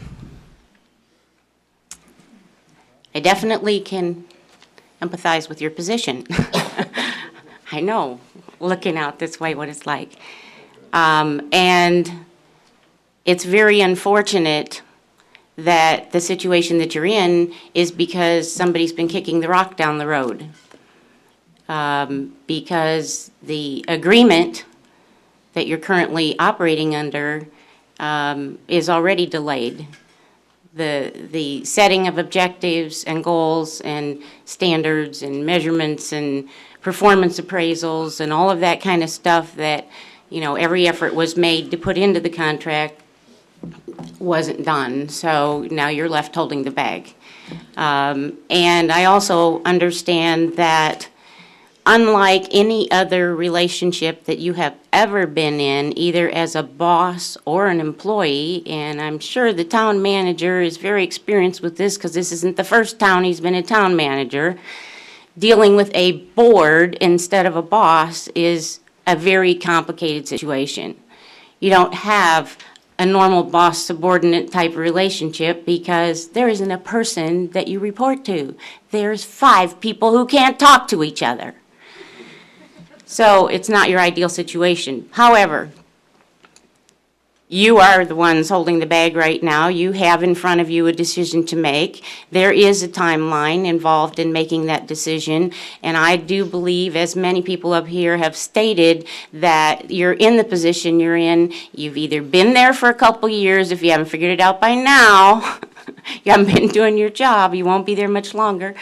definitely can empathize with your position. I know, looking out this way, what it's like. And it's very unfortunate that the situation that you're in is because somebody's been kicking the rock down the road. Because the agreement that you're currently operating under is already delayed. The setting of objectives and goals and standards and measurements and performance appraisals and all of that kind of stuff that, you know, every effort was made to put into the contract wasn't done. So now you're left holding the bag. And I also understand that unlike any other relationship that you have ever been in, either as a boss or an employee, and I'm sure the town manager is very experienced with this because this isn't the first town he's been a town manager, dealing with a board instead of a boss is a very complicated situation. You don't have a normal boss-subordinate type relationship because there isn't a person that you report to. There's 5 people who can't talk to each other. So it's not your ideal situation. However, you are the ones holding the bag right now. You have in front of you a decision to make. There is a timeline involved in making that decision, and I do believe, as many people up here have stated, that you're in the position you're in. You've either been there for a couple years, if you haven't figured it out by now, you haven't been doing your job, you won't be there much longer,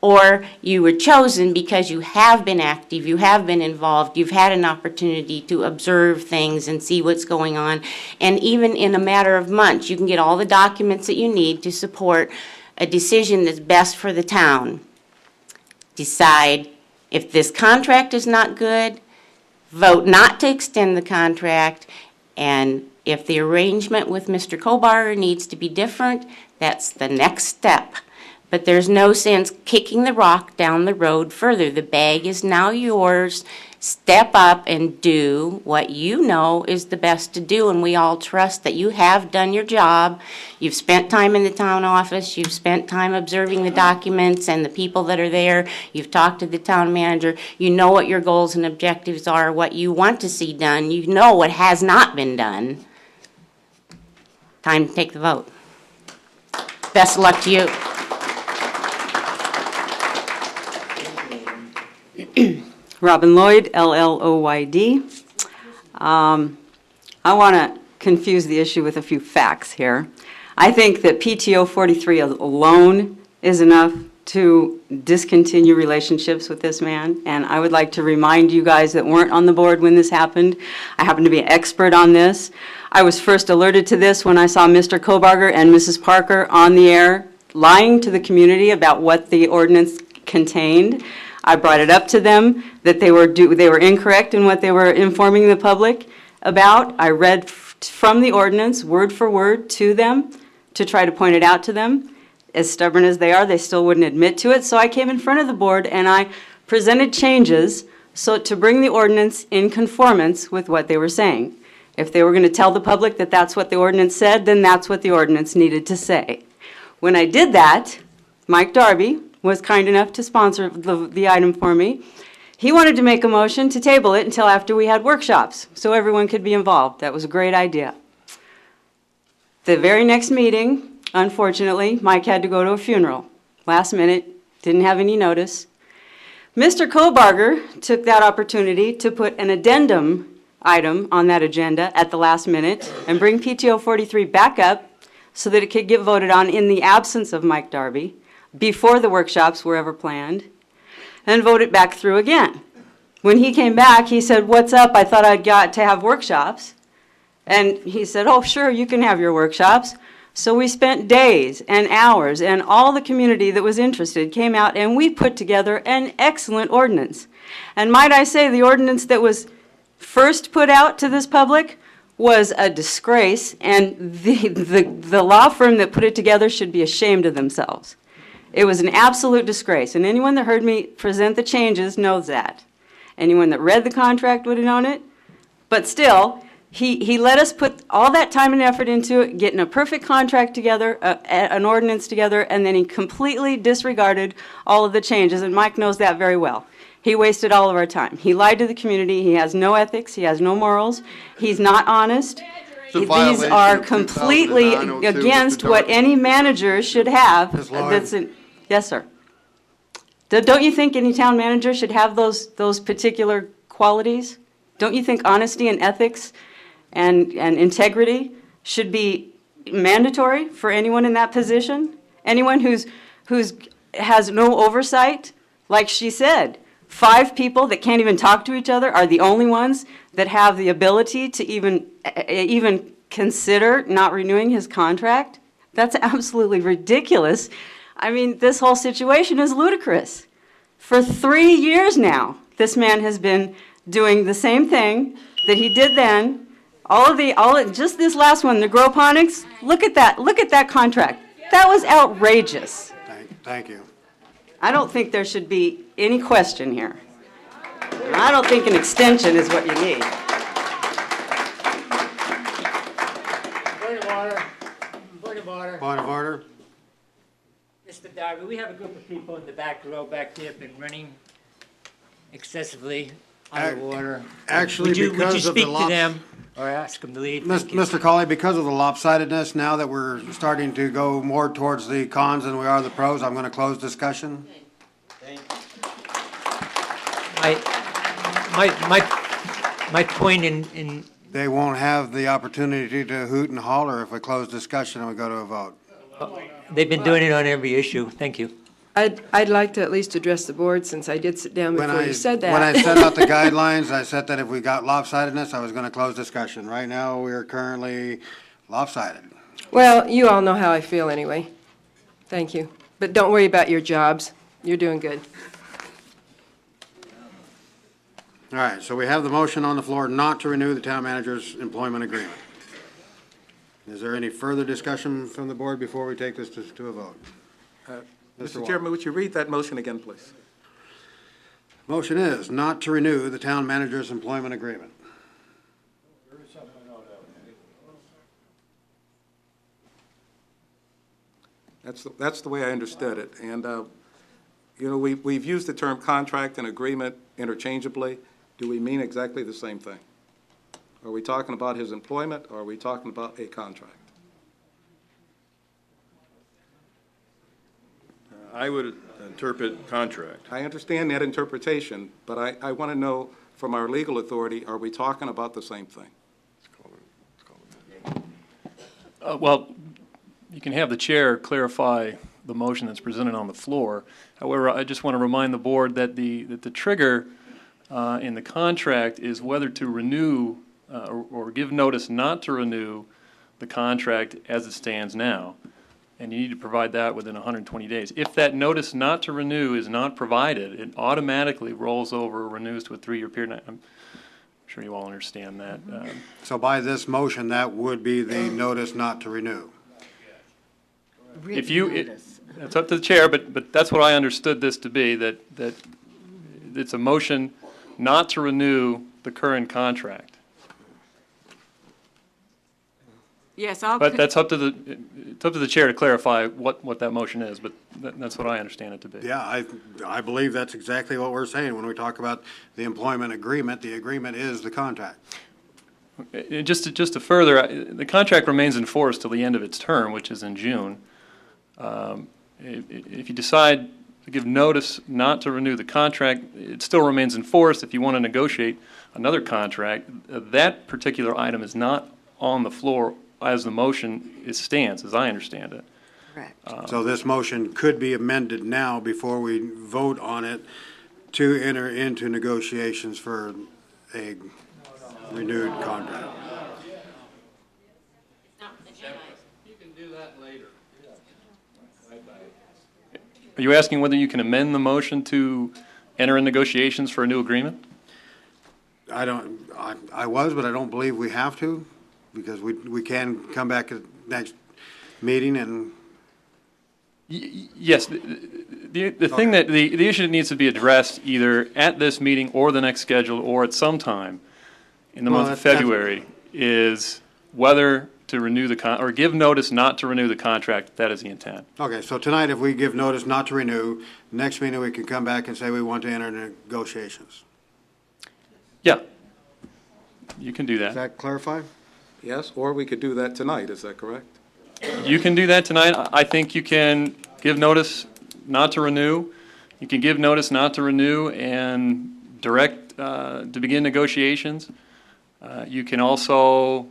or you were chosen because you have been active, you have been involved, you've had an opportunity to observe things and see what's going on. And even in a matter of months, you can get all the documents that you need to support a decision that's best for the town. Decide if this contract is not good, vote not to extend the contract, and if the arrangement with Mr. Kobar needs to be different, that's the next step. But there's no sense kicking the rock down the road further. The bag is now yours. Step up and do what you know is the best to do, and we all trust that you have done your job. You've spent time in the town office. You've spent time observing the documents and the people that are there. You've talked to the town manager. You know what your goals and objectives are, what you want to see done. You know what has not been done. Time to take the vote. Best of luck to you. Robin Lloyd, LLOYD. I want to confuse the issue with a few facts here. I think that PTO 43 alone is enough to discontinue relationships with this man, and I would like to remind you guys that weren't on the board when this happened. I happen to be an expert on this. I was first alerted to this when I saw Mr. Kobarger and Mrs. Parker on the air lying to the community about what the ordinance contained. I brought it up to them that they were incorrect in what they were informing the public about. I read from the ordinance word for word to them to try to point it out to them. As stubborn as they are, they still wouldn't admit to it. So I came in front of the board and I presented changes so to bring the ordinance in conformance with what they were saying. If they were going to tell the public that that's what the ordinance said, then that's what the ordinance needed to say. When I did that, Mike Darby was kind enough to sponsor the item for me. He wanted to make a motion to table it until after we had workshops so everyone could be involved. That was a great idea. The very next meeting, unfortunately, Mike had to go to a funeral. Last minute, didn't have any notice. Mr. Kobarger took that opportunity to put an addendum item on that agenda at the last minute and bring PTO 43 back up so that it could get voted on in the absence of Mike Darby. before the workshops were ever planned, and vote it back through again. When he came back, he said, "What's up? I thought I'd got to have workshops." And he said, "Oh, sure, you can have your workshops." So we spent days and hours, and all the community that was interested came out, and we put together an excellent ordinance. And might I say, the ordinance that was first put out to this public was a disgrace, and the law firm that put it together should be ashamed of themselves. It was an absolute disgrace, and anyone that heard me present the changes knows that. Anyone that read the contract would have known it. But still, he let us put all that time and effort into it, getting a perfect contract together, an ordinance together, and then he completely disregarded all of the changes, and Mike knows that very well. He wasted all of our time. He lied to the community. He has no ethics. He has no morals. He's not honest. These are completely against what any manager should have. Yes, sir. Don't you think any town manager should have those particular qualities? Don't you think honesty and ethics and integrity should be mandatory for anyone in that position? Anyone who's has no oversight? Like she said, 5 people that can't even talk to each other are the only ones that have the ability to even consider not renewing his contract? That's absolutely ridiculous. I mean, this whole situation is ludicrous. For 3 years now, this man has been doing the same thing that he did then. Just this last one, the Groponics, look at that contract. That was outrageous. Thank you. I don't think there should be any question here. I don't think an extension is what you need. Point of order. Point of order. Point of order. Mr. Darby, we have a group of people in the back row back there been running excessively out of order. Actually, would you because of the speak to them or ask them to leave? Mr. Colley, because of the lopsidedness, now that we're starting to go more towards the cons than we are the pros, I'm going to close discussion. My point in They won't have the opportunity to hoot and holler if we close discussion and we go to a vote. they've been doing it on every issue. Thank you. I'd like to at least address the board, since I did sit down before you said that. When I set out the guidelines, I said that if we got lopsidedness, I was going to close discussion. Right now, we are currently lopsided. Well, you all know how I feel anyway. Thank you. But don't worry about your jobs. You're doing good. All right, so we have the motion on the floor not to renew the town manager's employment agreement. Is there any further discussion from the board before we take this to a vote? Mr. Chairman, would you read that motion again, please? Motion is not to renew the town manager's employment agreement. That's the way I understood it. And, you know, we've used the term contract and agreement interchangeably. Do we mean exactly the same thing? Are we talking about his employment, or are we talking about a contract? I would interpret contract. I understand that interpretation, but I want to know from our legal authority, are we talking about the same thing? Well, you can have the chair clarify the motion that's presented on the floor. However, I just want to remind the board that the trigger in the contract is whether to renew or give notice not to renew the contract as it stands now. And you need to provide that within 120 days. If that notice not to renew is not provided, it automatically rolls over, renews to a 3-year period. I'm sure you all understand that. So by this motion, that would be the notice not to renew. It's up to the chair, but that's what I understood this to be, that it's a motion not to renew the current contract. Yes, But that's up to the chair to clarify what that motion is, but that's what I understand it to be. Yeah, I believe that's exactly what we're saying when we talk about the employment agreement. The agreement is the contract. Just to further, the contract remains in force till the end of its term, which is in June. If you decide to give notice not to renew the contract, it still remains in force. If you want to negotiate another contract, that particular item is not on the floor as the motion stands, as I understand it. Correct. So this motion could be amended now before we vote on it to enter into negotiations for a renewed contract. You can do that later. Are you asking whether you can amend the motion to enter in negotiations for a new agreement? I was, but I don't believe we have to, because we can come back at next meeting and. Yes, the thing that, the issue that needs to be addressed either at this meeting or the next scheduled or at some time in the month of February is whether to renew the or give notice not to renew the contract. That is the intent. Okay, so tonight if we give notice not to renew, next meeting we can come back and say we want to enter negotiations. Yeah, you can do that. Does that clarify? Yes, or we could do that tonight, is that correct? You can do that tonight. I think you can give notice not to renew. You can give notice not to renew and direct to begin negotiations. You can also,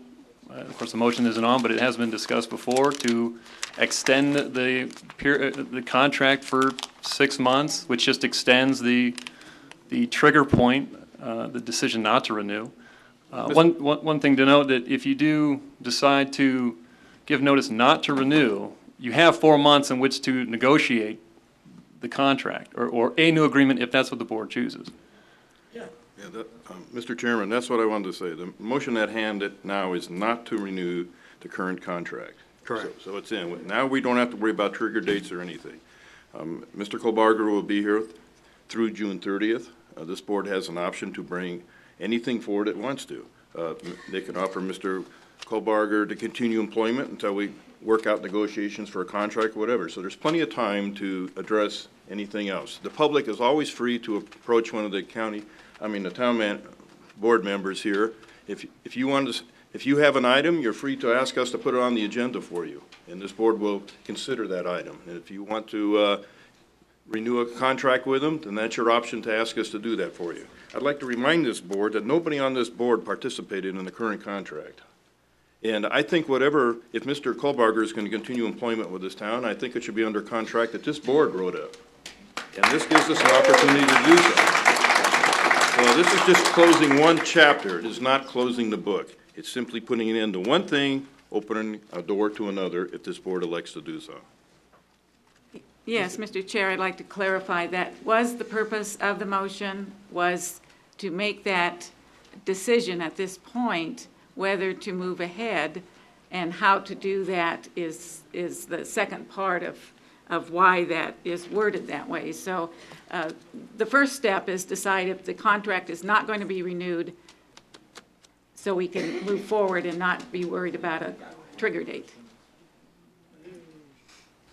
of course, the motion isn't on, but it has been discussed before, to extend the contract for 6 months, which just extends the trigger point, the decision not to renew. One thing to note, that if you do decide to give notice not to renew, you have 4 months in which to negotiate the contract or a new agreement if that's what the board chooses. Yeah, Mr. Chairman, that's what I wanted to say. The motion at hand now is not to renew the current contract. Correct. So it's in. Now we don't have to worry about trigger dates or anything. Mr. Kohlbarger will be here through June 30th. This board has an option to bring anything forward it wants to. They can offer Mr. Kohlbarger to continue employment until we work out negotiations for a contract, whatever. So there's plenty of time to address anything else. The public is always free to approach one of the town board members here. If you have an item, you're free to ask us to put it on the agenda for you, and this board will consider that item. And if you want to renew a contract with them, then that's your option to ask us to do that for you. I'd like to remind this board that nobody on this board participated in the current contract. And I think if Mr. Kohlbarger is going to continue employment with this town, I think it should be under contract that this board wrote up. And this gives us an opportunity to do so. So this is just closing one chapter. It is not closing the book. It's simply putting an end to one thing, opening a door to another if this board elects to do so. Yes, Mr. Chair, I'd like to clarify that was the purpose of the motion, was to make that decision at this point whether to move ahead, and how to do that is the second part of why that is worded that way. So the first step is decide if the contract is not going to be renewed so we can move forward and not be worried about a trigger date.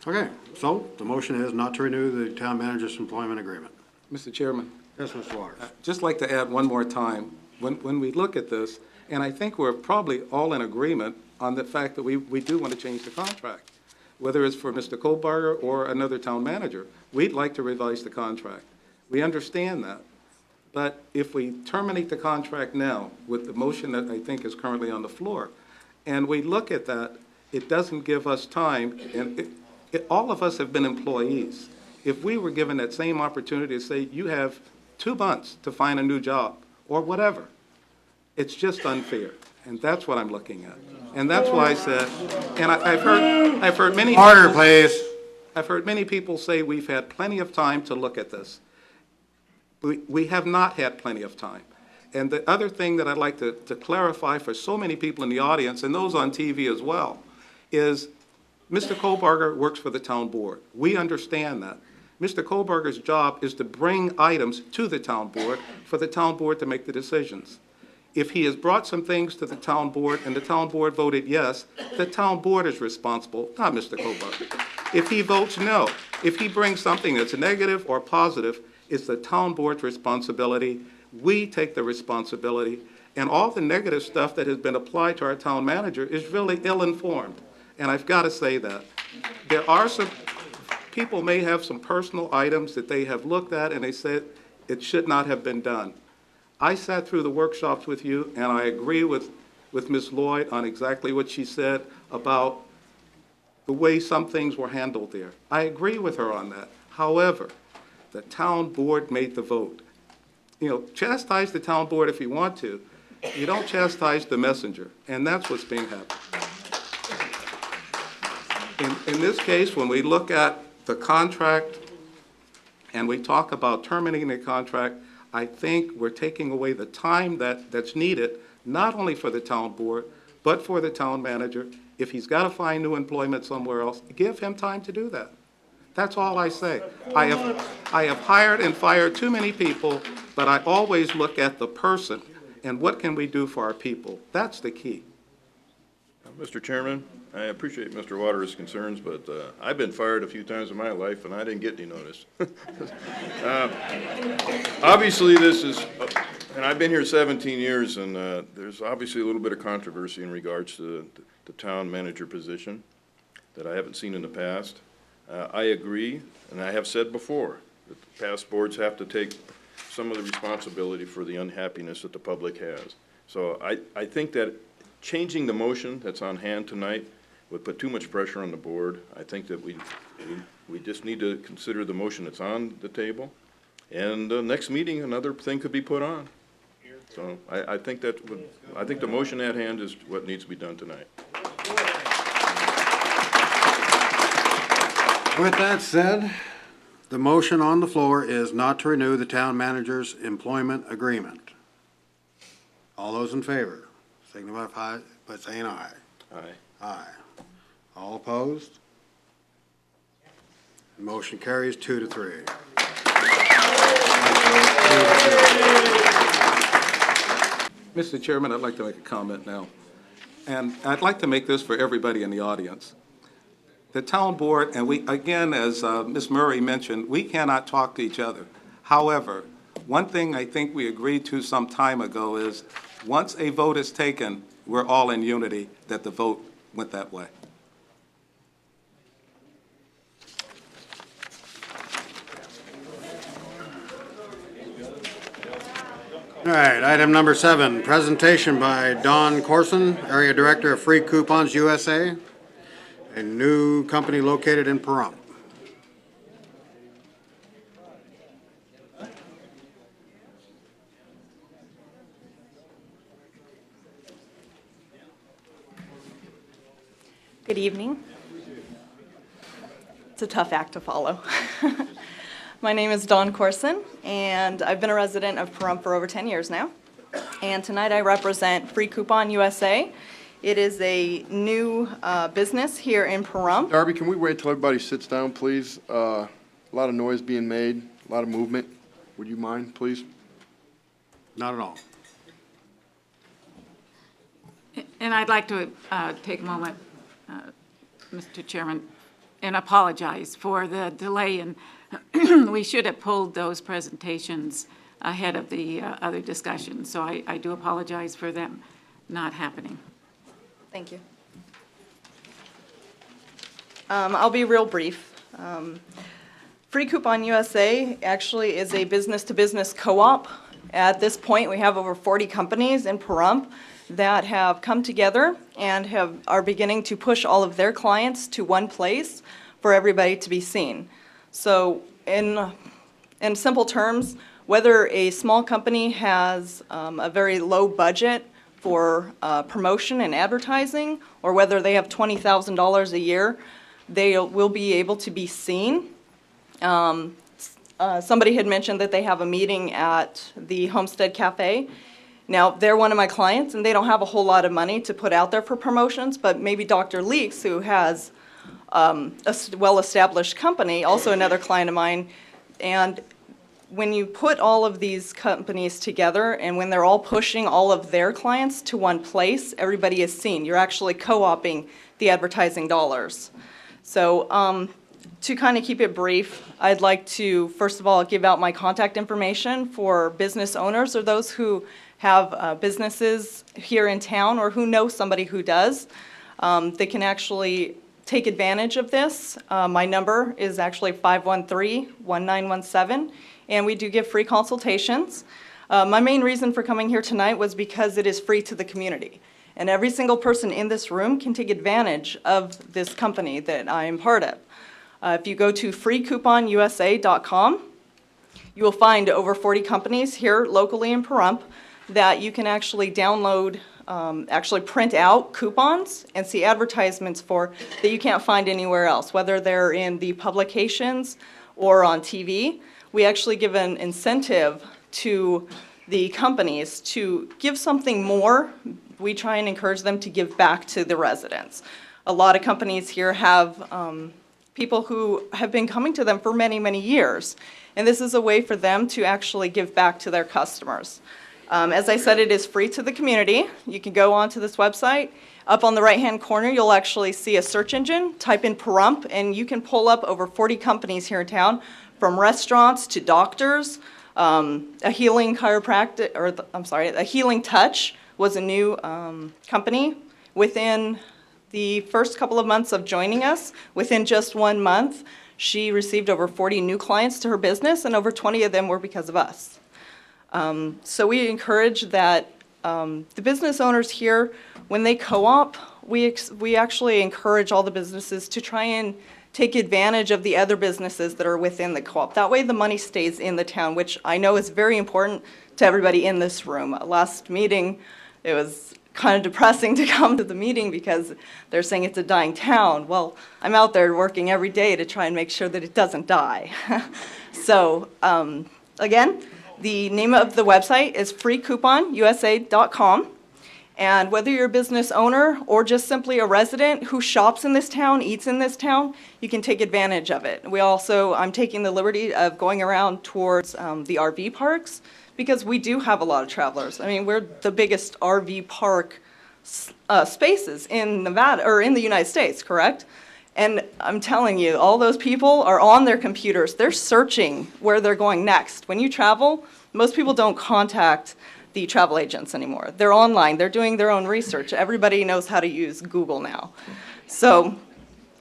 Okay, so the motion is not to renew the town manager's employment agreement. Mr. Chairman. Yes, Mr. Waters. I'd just like to add one more time. When we look at this, and I think we're probably all in agreement on the fact that we do want to change the contract, whether it's for Mr. Kohlbarger or another town manager. We'd like to revise the contract. We understand that. But if we terminate the contract now with the motion that I think is currently on the floor, and we look at that, it doesn't give us time, and all of us have been employees. If we were given that same opportunity to say, you have 2 months to find a new job, or whatever, it's just unfair, and that's what I'm looking at. And that's why I said, and I've heard many Harder, please. I've heard many people say we've had plenty of time to look at this. We have not had plenty of time. And the other thing that I'd like to clarify for so many people in the audience, and those on TV as well, is Mr. Kohlbarger works for the town board. We understand that. Mr. Kohlbarger's job is to bring items to the town board for the town board to make the decisions. If he has brought some things to the town board and the town board voted yes, the town board is responsible, not Mr. Kohlbarger. If he votes no, if he brings something that's negative or positive, it's the town board's responsibility. We take the responsibility. And all the negative stuff that has been applied to our town manager is really ill-informed. And I've got to say that. There are some, people may have some personal items that they have looked at and they said it should not have been done. I sat through the workshops with you, and I agree with Ms. Lloyd on exactly what she said about the way some things were handled there. I agree with her on that. However, the town board made the vote. You know, chastise the town board if you want to. You don't chastise the messenger, and that's what's being happened. In this case, when we look at the contract and we talk about terminating the contract, I think we're taking away the time that's needed, not only for the town board, but for the town manager. If he's got to find new employment somewhere else, give him time to do that. That's all I say. I have hired and fired too many people, but I always look at the person and what can we do for our people. That's the key. Mr. Chairman, I appreciate Mr. Waters' concerns, but I've been fired a few times in my life, and I didn't get any notice. Obviously, this is, and I've been here 17 years, and there's obviously a little bit of controversy in regards to the town manager position that I haven't seen in the past. I agree, and I have said before, that the past boards have to take some of the responsibility for the unhappiness that the public has. So I think that changing the motion that's on hand tonight would put too much pressure on the board. I think that we just need to consider the motion that's on the table. And next meeting, another thing could be put on. So I think the motion at hand is what needs to be done tonight. With that said, the motion on the floor is not to renew the town manager's employment agreement. All those in favor, signify by saying aye. Aye. Aye. All opposed? Motion carries 2-3. Mr. Chairman, I'd like to make a comment now. And I'd like to make this for everybody in the audience. The town board, and we, again, as Ms. Murray mentioned, we cannot talk to each other. However, one thing I think we agreed to some time ago is once a vote is taken, we're all in unity that the vote went that way. All right, item number 7, presentation by Don Corson, Area Director of Free Coupons USA, a new company located in Pahrump. Good evening. It's a tough act to follow. My name is Dawn Corson, and I've been a resident of Pahrump for over 10 years now. And tonight I represent Free Coupon USA. It is a new business here in Pahrump. Darby, can we wait till everybody sits down, please? A lot of noise being made, a lot of movement. Would you mind, please? Not at all. And I'd like to take a moment, Mr. Chairman, and apologize for the delay. And we should have pulled those presentations ahead of the other discussions. So I do apologize for them not happening. Thank you. I'll be real brief. Free Coupon USA actually is a business-to-business co-op. At this point, we have over 40 companies in Pahrump that have come together and are beginning to push all of their clients to one place for everybody to be seen. So in simple terms, whether a small company has a very low budget for promotion and advertising, or whether they have $20,000 a year, they will be able to be seen. Somebody had mentioned that they have a meeting at the Homestead Cafe. Now, they're one of my clients, and they don't have a whole lot of money to put out there for promotions, but maybe Dr. Leeks, who has a well-established company, also another client of mine, and when you put all of these companies together and when they're all pushing all of their clients to one place, everybody is seen. You're actually co-oping the advertising dollars. So to kind of keep it brief, I'd like to, first of all, give out my contact information for business owners or those who have businesses here in town or who know somebody who does. They can actually take advantage of this. My number is actually 513-1917. And we do give free consultations. My main reason for coming here tonight was because it is free to the community. And every single person in this room can take advantage of this company that I am part of. If you go to freecouponusa.com, you will find over 40 companies here locally in Pahrump that you can actually download, actually print out coupons and see advertisements for that you can't find anywhere else, whether they're in the publications or on TV. We actually give an incentive to the companies to give something more. We try and encourage them to give back to the residents. A lot of companies here have people who have been coming to them for many, many years. And this is a way for them to actually give back to their customers. As I said, it is free to the community. You can go onto this website. Up on the right-hand corner, you'll actually see a search engine. Type in Pahrump, and you can pull up over 40 companies here in town, from restaurants to doctors. A healing chiropractic, or a Healing Touch was a new company. Within the first couple of months of joining us, within just 1 month, she received over 40 new clients to her business, and over 20 of them were because of us. So we encourage that the business owners here, when they co-op, we actually encourage all the businesses to try and take advantage of the other businesses that are within the co-op. That way the money stays in the town, which I know is very important to everybody in this room. Last meeting, it was kind of depressing to come to the meeting because they're saying it's a dying town. Well, I'm out there working every day to try and make sure that it doesn't die. So, again, the name of the website is freecouponusa.com. And whether you're a business owner or just simply a resident who shops in this town, eats in this town, you can take advantage of it. I'm taking the liberty of going around towards the RV parks, because we do have a lot of travelers. I mean, we're the biggest RV park spaces in Nevada, or in the United States, correct? And I'm telling you, all those people are on their computers. They're searching where they're going next. When you travel, most people don't contact the travel agents anymore. They're online. They're doing their own research. Everybody knows how to use Google now. So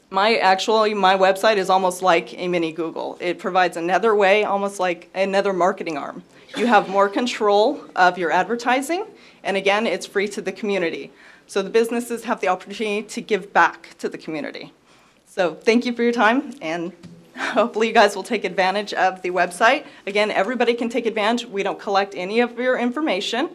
my website is almost like a mini Google. It provides another way, almost like another marketing arm. You have more control of your advertising, and again, it's free to the community. So the businesses have the opportunity to give back to the community. So thank you for your time, and hopefully you guys will take advantage of the website. Again, everybody can take advantage. We don't collect any of your information,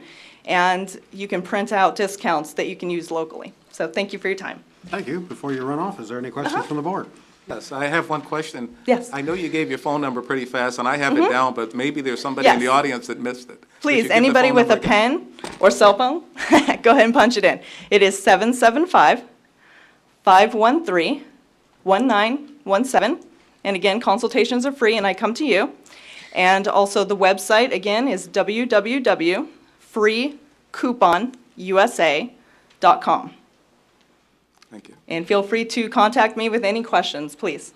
and you can print out discounts that you can use locally. So thank you for your time. Thank you. Before you run off, is there any questions from the board? Yes, I have one question. Yes. I know you gave your phone number pretty fast, and I have it down, but maybe there's somebody in the Yes. audience that missed it. Please, anybody with a pen or cell phone, go ahead and punch it in. It is 775-513-1917. And again, consultations are free, and I come to you. And also the website, again, is www.freecouponusa.com. Thank you. And feel free to contact me with any questions, please.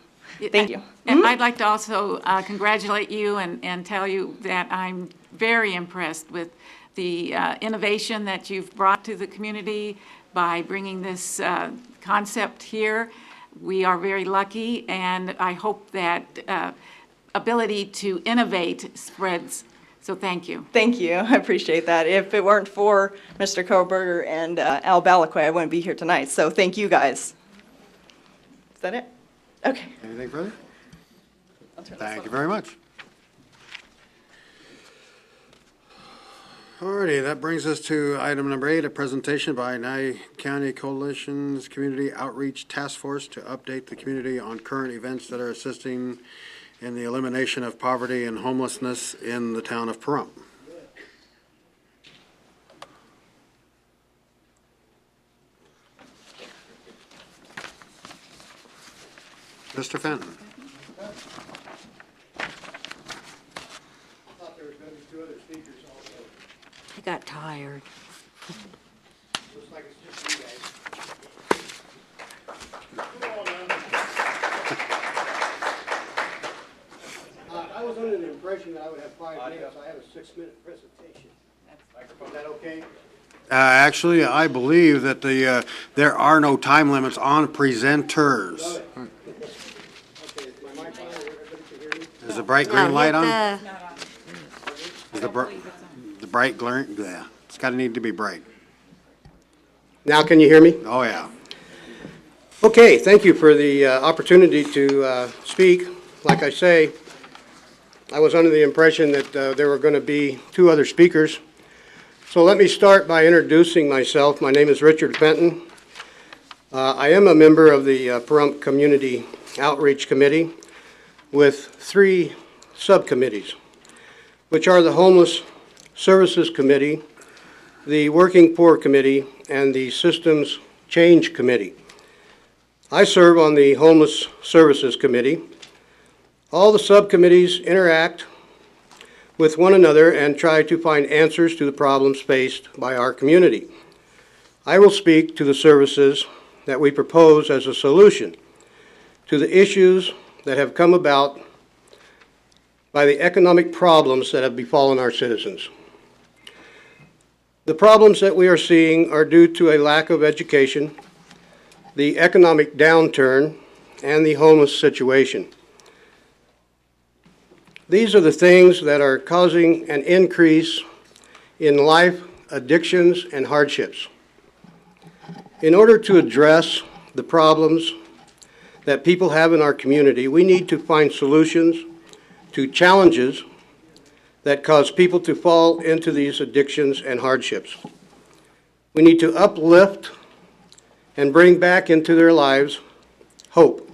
Thank you. And I'd like to also congratulate you and tell you that I'm very impressed with the innovation that you've brought to the community by bringing this concept here. We are very lucky, and I hope that ability to innovate spreads. So thank you. Thank you. I appreciate that. If it weren't for Mr. Koberger and Al Balakwe, I wouldn't be here tonight. So thank you, guys. Is that it? Okay. Anything further? Thank you very much. Alrighty, that brings us to item number 8, a presentation by Nye County Coalition's Community Outreach Task Force to update the community on current events that are assisting in the elimination of poverty and homelessness in the town of Pahrump. Mr. Fenton. I got tired. Looks like it's just you guys. I was under the impression that I would have 5 minutes. I have a 6-minute presentation. Is that okay? Actually, I believe that there are no time limits on presenters. Is the bright green light on? Is the bright glare? Yeah, it's got to need to be bright. Now can you hear me? Oh, yeah. Okay, thank you for the opportunity to speak. Like I say, I was under the impression that there were going to be two other speakers. So let me start by introducing myself. My name is Richard Fenton. I am a member of the Pahrump Community Outreach Committee with 3 subcommittees, which are the Homeless Services Committee, the Working Poor Committee, and the Systems Change Committee. I serve on the Homeless Services Committee. All the subcommittees interact with one another and try to find answers to the problems faced by our community. I will speak to the services that we propose as a solution to the issues that have come about by the economic problems that have befallen our citizens. The problems that we are seeing are due to a lack of education, the economic downturn, and the homeless situation. These are the things that are causing an increase in life, addictions, and hardships. In order to address the problems that people have in our community, we need to find solutions to challenges that cause people to fall into these addictions and hardships. We need to uplift and bring back into their lives hope.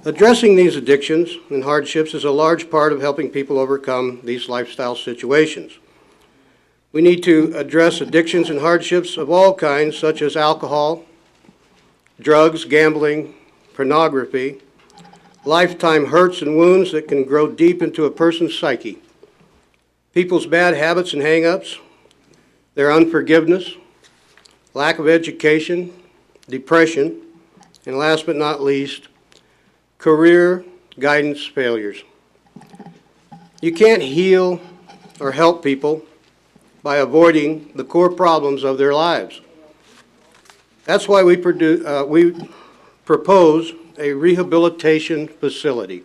Addressing these addictions and hardships is a large part of helping people overcome these lifestyle situations. We need to address addictions and hardships of all kinds, such as alcohol, drugs, gambling, pornography, lifetime hurts and wounds that can grow deep into a person's psyche, people's bad habits and hang-ups, their unforgiveness, lack of education, depression, and last but not least, career guidance failures. You can't heal or help people by avoiding the core problems of their lives. That's why we propose a rehabilitation facility.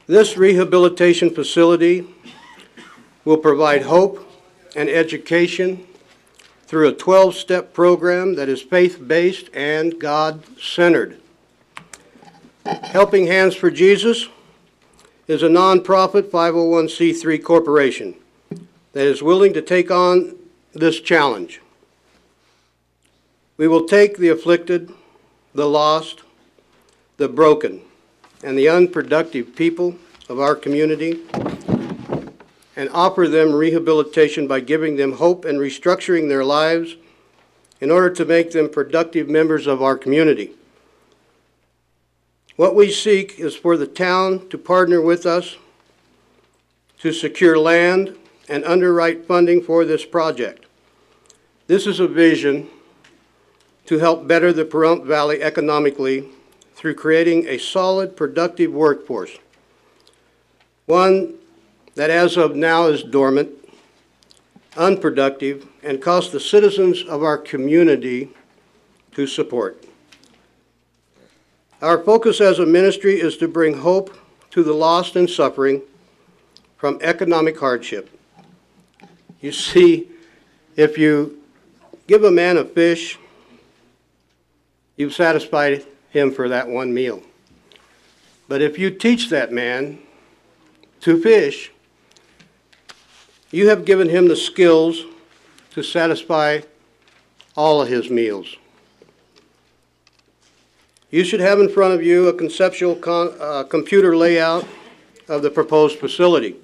This rehabilitation facility will provide hope and education through a 12-step program that is faith-based and God-centered. Helping Hands for Jesus is a nonprofit 501c3 corporation that is willing to take on this challenge. We will take the afflicted, the lost, the broken, and the unproductive people of our community and offer them rehabilitation by giving them hope and restructuring their lives in order to make them productive members of our community. What we seek is for the town to partner with us to secure land and underwrite funding for this project. This is a vision to help better the Pahrump Valley economically through creating a solid, productive workforce, one that as of now is dormant, unproductive, and costs the citizens of our community to support. Our focus as a ministry is to bring hope to the lost and suffering from economic hardship. You see, if you give a man a fish, you've satisfied him for that one meal. But if you teach that man to fish, you have given him the skills to satisfy all of his meals. You should have in front of you a conceptual computer layout of the proposed facility.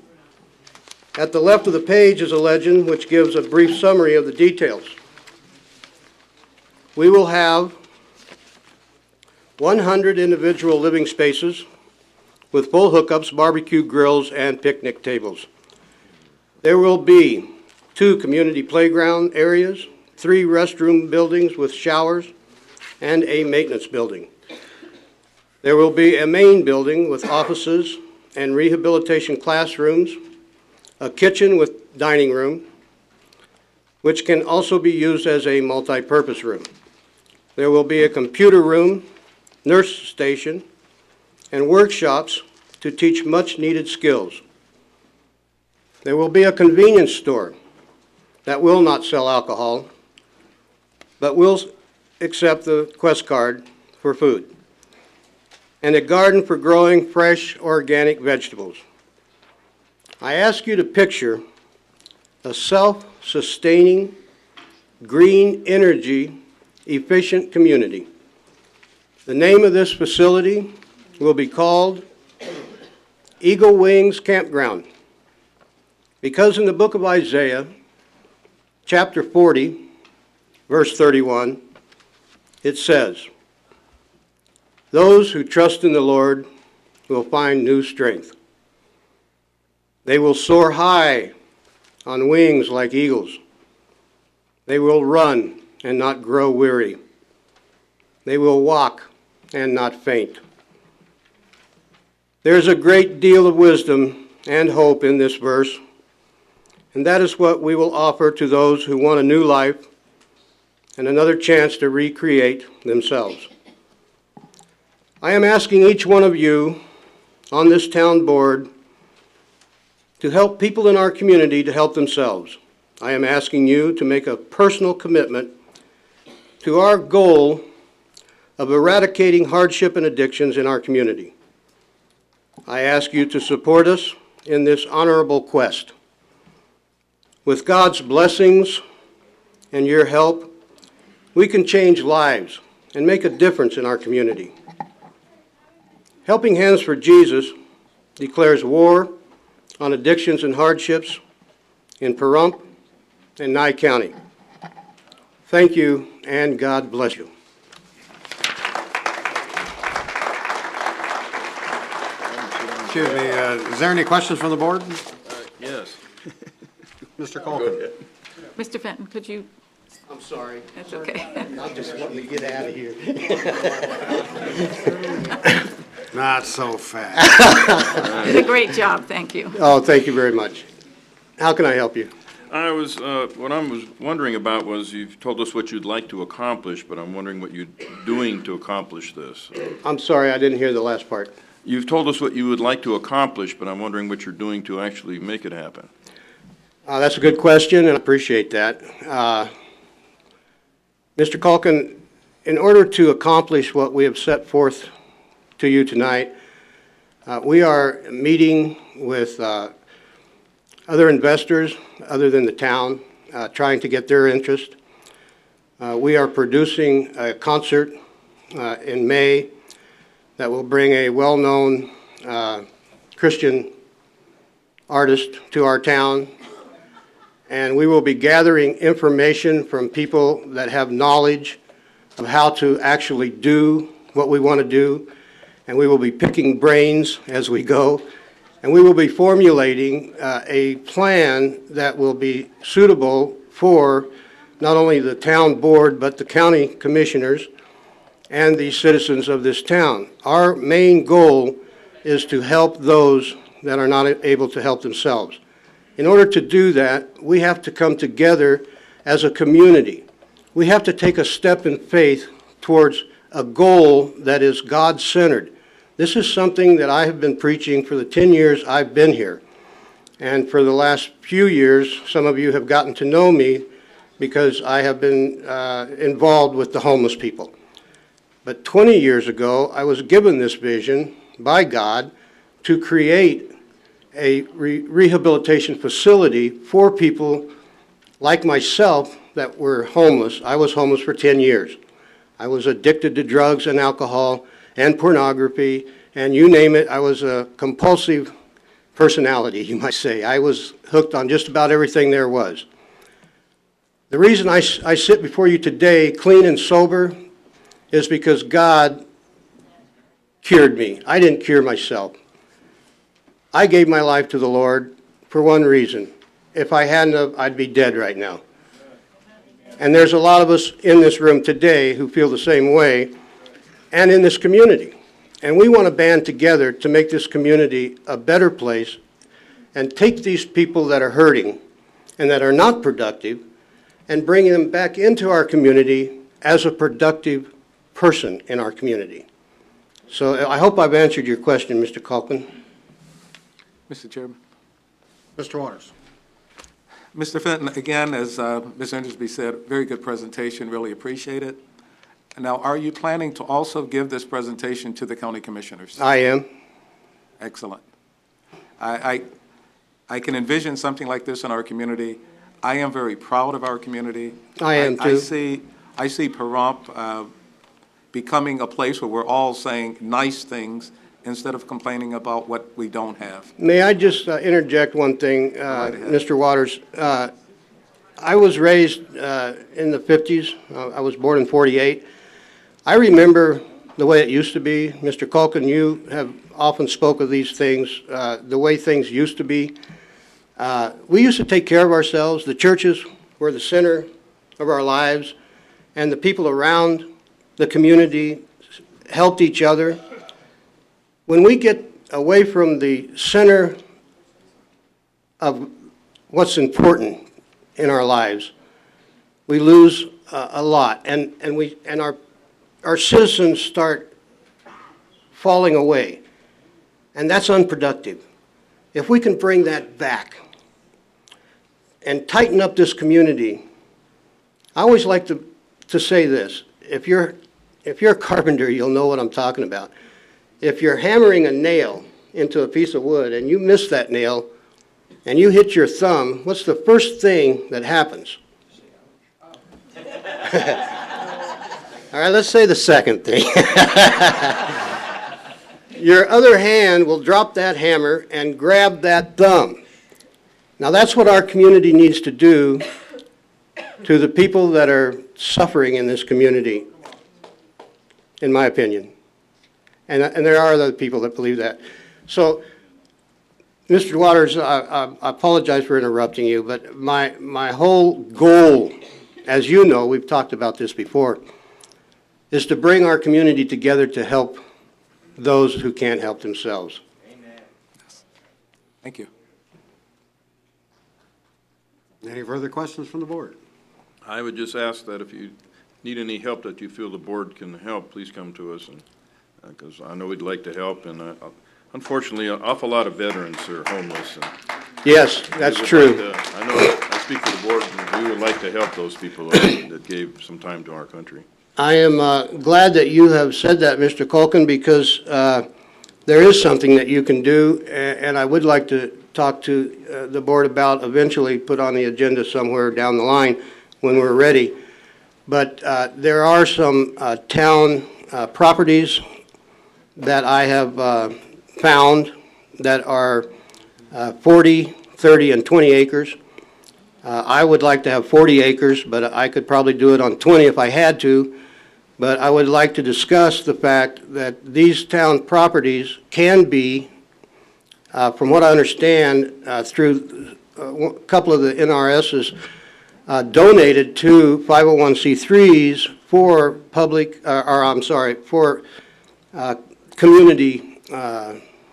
At the left of the page is a legend which gives a brief summary of the details. We will have 100 individual living spaces with full hookups, barbecue grills, and picnic tables. There will be 2 community playground areas, 3 restroom buildings with showers, and a maintenance building. There will be a main building with offices and rehabilitation classrooms, a kitchen with dining room, which can also be used as a multi-purpose room. There will be a computer room, nurse station, and workshops to teach much-needed skills. There will be a convenience store that will not sell alcohol, but will accept the Quest card for food, and a garden for growing fresh organic vegetables. I ask you to picture a self-sustaining, green energy efficient community. The name of this facility will be called Eagle Wings Campground, because in the book of Isaiah, chapter 40, verse 31, it says, "Those who trust in the Lord will find new strength. They will soar high on wings like eagles. They will run and not grow weary. They will walk and not faint." There's a great deal of wisdom and hope in this verse, and that is what we will offer to those who want a new life and another chance to recreate themselves. I am asking each one of you on this town board to help people in our community to help themselves. I am asking you to make a personal commitment to our goal of eradicating hardship and addictions in our community. I ask you to support us in this honorable quest. With God's blessings and your help, we can change lives and make a difference in our community. Helping Hands for Jesus declares war on addictions and hardships in Pahrump and Nye County. Thank you, and God bless you. Excuse me, is there any questions from the board? Yes. Mr. Culkin. Mr. Fenton, could you? I'm sorry. That's okay. I'm just wanting to get out of here. Not so fast. You did a great job, thank you. Oh, thank you very much. How can I help you? What I was wondering about was, you've told us what you'd like to accomplish, but I'm wondering what you're doing to accomplish this. I'm sorry, I didn't hear the last part. You've told us what you would like to accomplish, but I'm wondering what you're doing to actually make it happen. That's a good question, and I appreciate that. Mr. Culkin, in order to accomplish what we have set forth to you tonight, we are meeting with other investors other than the town, trying to get their interest. We are producing a concert in May that will bring a well-known Christian artist to our town, and we will be gathering information from people that have knowledge of how to actually do what we want to do, and we will be picking brains as we go, and we will be formulating a plan that will be suitable for not only the town board but the county commissioners and the citizens of this town. Our main goal is to help those that are not able to help themselves. In order to do that, we have to come together as a community. We have to take a step in faith towards a goal that is God-centered. This is something that I have been preaching for the 10 years I've been here. And for the last few years, some of you have gotten to know me because I have been involved with the homeless people. But 20 years ago, I was given this vision by God to create a rehabilitation facility for people like myself that were homeless. I was homeless for 10 years. I was addicted to drugs and alcohol and pornography, and you name it. I was a compulsive personality, you might say. I was hooked on just about everything there was. The reason I sit before you today clean and sober is because God cured me. I didn't cure myself. I gave my life to the Lord for one reason. If I hadn't, I'd be dead right now. And there's a lot of us in this room today who feel the same way, and in this community. And we want to band together to make this community a better place and take these people that are hurting and that are not productive and bring them back into our community as a productive person in our community. So I hope I've answered your question, Mr. Culkin. Mr. Chairman. Mr. Waters. Mr. Fenton, again, as Ms. Endersby said, very good presentation, really appreciate it. Now, are you planning to also give this presentation to the county commissioners? I am. Excellent. I can envision something like this in our community. I am very proud of our community. I am too. I see Pahrump becoming a place where we're all saying nice things instead of complaining about what we don't have. May I just interject one thing, Mr. Waters? I was raised in the 50s. I was born in 48. I remember the way it used to be. Mr. Culkin, you have often spoke of these things, the way things used to be. We used to take care of ourselves. The churches were the center of our lives, and the people around the community helped each other. When we get away from the center of what's important in our lives, we lose a lot, and our citizens start falling away, and that's unproductive. If we can bring that back and tighten up this community, I always like to say this: if you're a carpenter, you'll know what I'm talking about. If you're hammering a nail into a piece of wood and you miss that nail and you hit your thumb, what's the first thing that happens? All right, let's say the second thing. Your other hand will drop that hammer and grab that thumb. Now that's what our community needs to do to the people that are suffering in this community, in my opinion. And there are other people that believe that. So, Mr. Waters, I apologize for interrupting you, but my whole goal, as you know, we've talked about this before, is to bring our community together to help those who can't help themselves. Amen. Thank you. Any further questions from the board? I would just ask that if you need any help that you feel the board can help, please come to us, and because I know we'd like to help, and unfortunately, an awful lot of veterans are homeless. And yes, that's true. I know I speak for the board, and we would like to help those people that gave some time to our country. I am glad that you have said that, Mr. Culkin, because there is something that you can do, and I would like to talk to the board about eventually put on the agenda somewhere down the line when we're ready. But there are some town properties that I have found that are 40, 30, and 20 acres. I would like to have 40 acres, but I could probably do it on 20 if I had to. But I would like to discuss the fact that these town properties can be, from what I understand, through a couple of the NRSs, donated to 501c3s for for community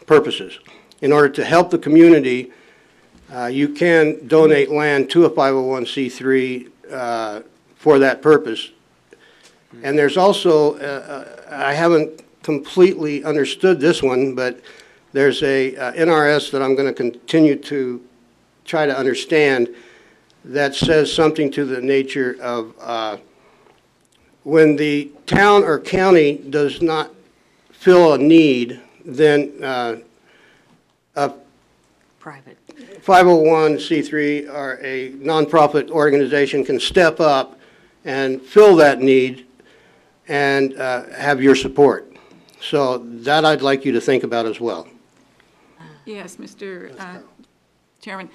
purposes. In order to help the community, you can donate land to a 501c3 for that purpose. And there's also, I haven't completely understood this one, but there's a NRS that I'm going to continue to try to understand that says something to the nature of when the town or county does not fill a need, then a Private 501c3 or a nonprofit organization can step up and fill that need and have your support. So that I'd like you to think about as well. Yes, Mr. Chairman.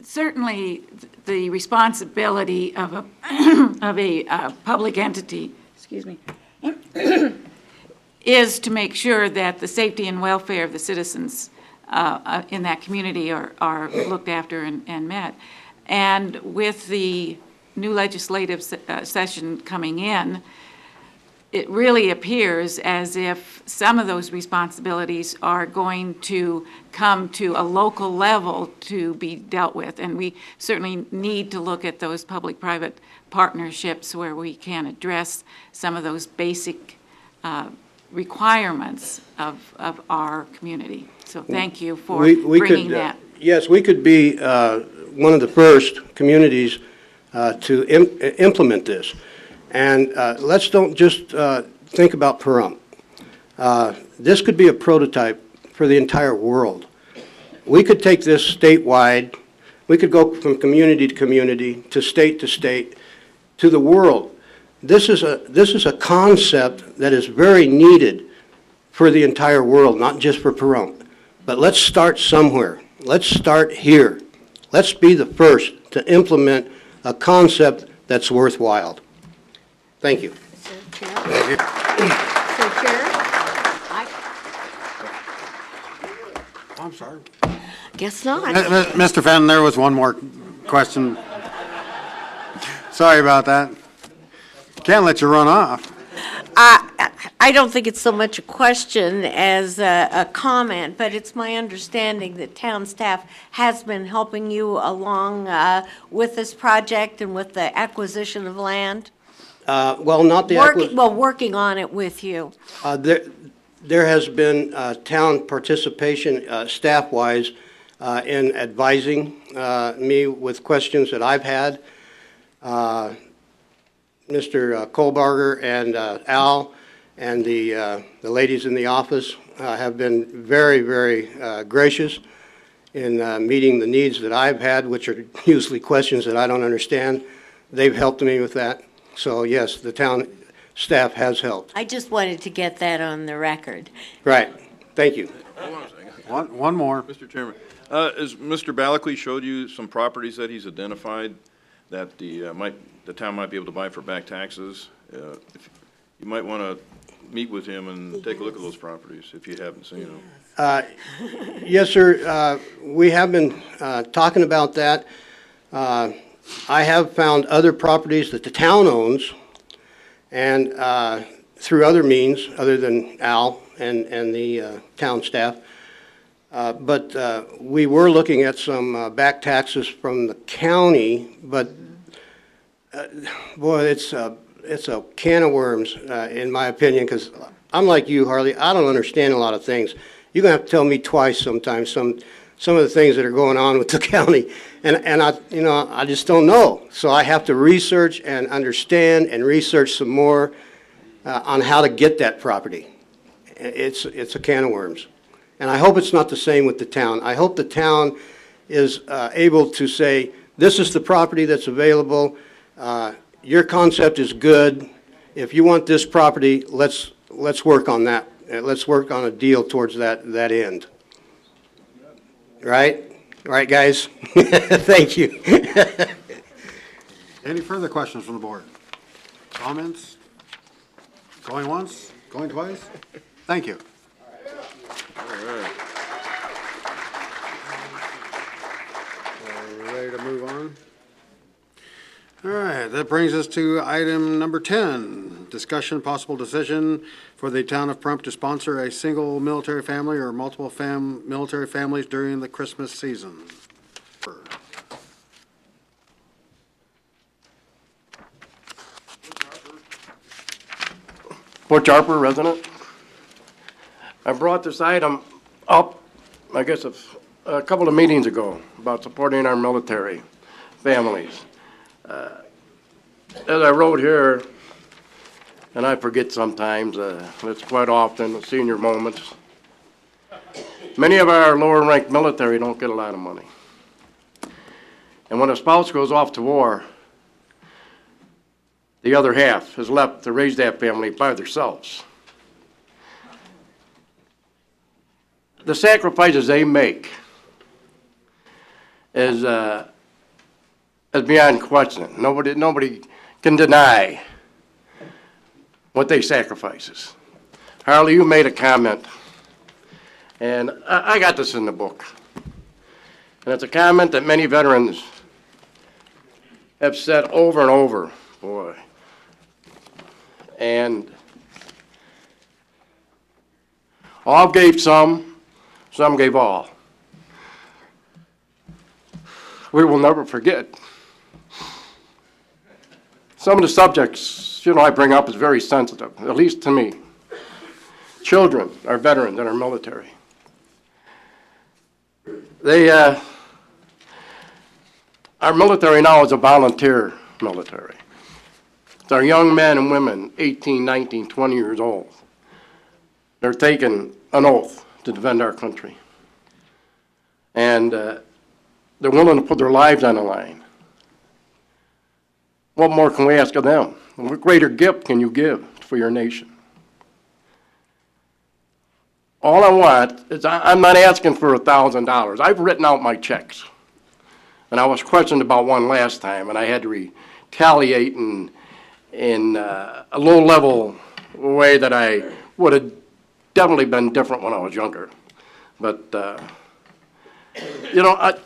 Certainly the responsibility of a of a public entity, excuse me, is to make sure that the safety and welfare of the citizens in that community are looked after and met. And with the new legislative session coming in, it really appears as if some of those responsibilities are going to come to a local level to be dealt with. And we certainly need to look at those public-private partnerships where we can address some of those basic requirements of our community. So thank you for bringing that. Yes, we could be one of the first communities to implement this. And let's don't just think about Pahrump. This could be a prototype for the entire world. We could take this statewide. We could go from community to state to the world. This is a concept that is very needed for the entire world, not just for Pahrump. But let's start somewhere. Let's start here. Let's be the first to implement a concept that's worthwhile. Thank you. I'm sorry. Guess not. Mr. Fenton, there was one more question. Sorry about that. Can't let you run off. I don't think it's so much a question as a comment, but it's my understanding that town staff has been helping you along with this project and with the acquisition of land. Well, not the Working on it with you. There has been town participation, staff-wise, in advising me with questions that I've had. Mr. Kohlbarger and Al and the ladies in the office have been very, very gracious in meeting the needs that I've had, which are usually questions that I don't understand. They've helped me with that. So yes, the town staff has helped. I just wanted to get that on the record. Right. Thank you. Hold on a second. One more. Mr. Chairman, has Mr. Balakly showed you some properties that he's identified that the town might be able to buy for back taxes? You might want to meet with him and take a look at those properties if you haven't seen them. Yes, sir. We have been talking about that. I have found other properties that the town owns, and through other means other than Al and the town staff. But we were looking at some back taxes from the county, but boy, it's a can of worms, in my opinion, because I'm like you, Harley. I don't understand a lot of things. You're going to have to tell me twice sometimes some of the things that are going on with the county, and I just don't know. So I have to research and understand and research some more on how to get that property. It's a can of worms. And I hope it's not the same with the town. I hope the town is able to say, this is the property that's available. Your concept is good. If you want this property, let's work on that. Let's work on a deal towards that end. Right? Right, guys? Thank you. Any further questions from the board? Comments? Going once? Going twice? Thank you. All right. Ready to move on? All right, that brings us to item number 10, discussion possible decision for the town of Pahrump to sponsor a single military family or multiple military families during the Christmas season. Butch Harper, resident. I brought this item up, I guess, a couple of meetings ago about supporting our military families. As I wrote here, and I forget sometimes, it's quite often the senior moments, many of our lower-ranked military don't get a lot of money. And when a spouse goes off to war, the other half is left to raise that family by themselves. The sacrifices they make is beyond question. Nobody can deny what they sacrifices. Harley, you made a comment, and I got this in the book. And it's a comment that many veterans have said over and over, boy. And all gave some gave all. We will never forget. Some of the subjects, I bring up is very sensitive, at least to me. Children are veterans in our military. They Our military now is a volunteer military. It's our young men and women, 18, 19, 20 years old. They're taking an oath to defend our country. And they're willing to put their lives on the line. What more can we ask of them? What greater gift can you give for your nation? All I want is, I'm not asking for $1,000. I've written out my checks. And I was questioned about one last time, and I had to retaliate in a low-level way that I would have definitely been different when I was younger. But, you know,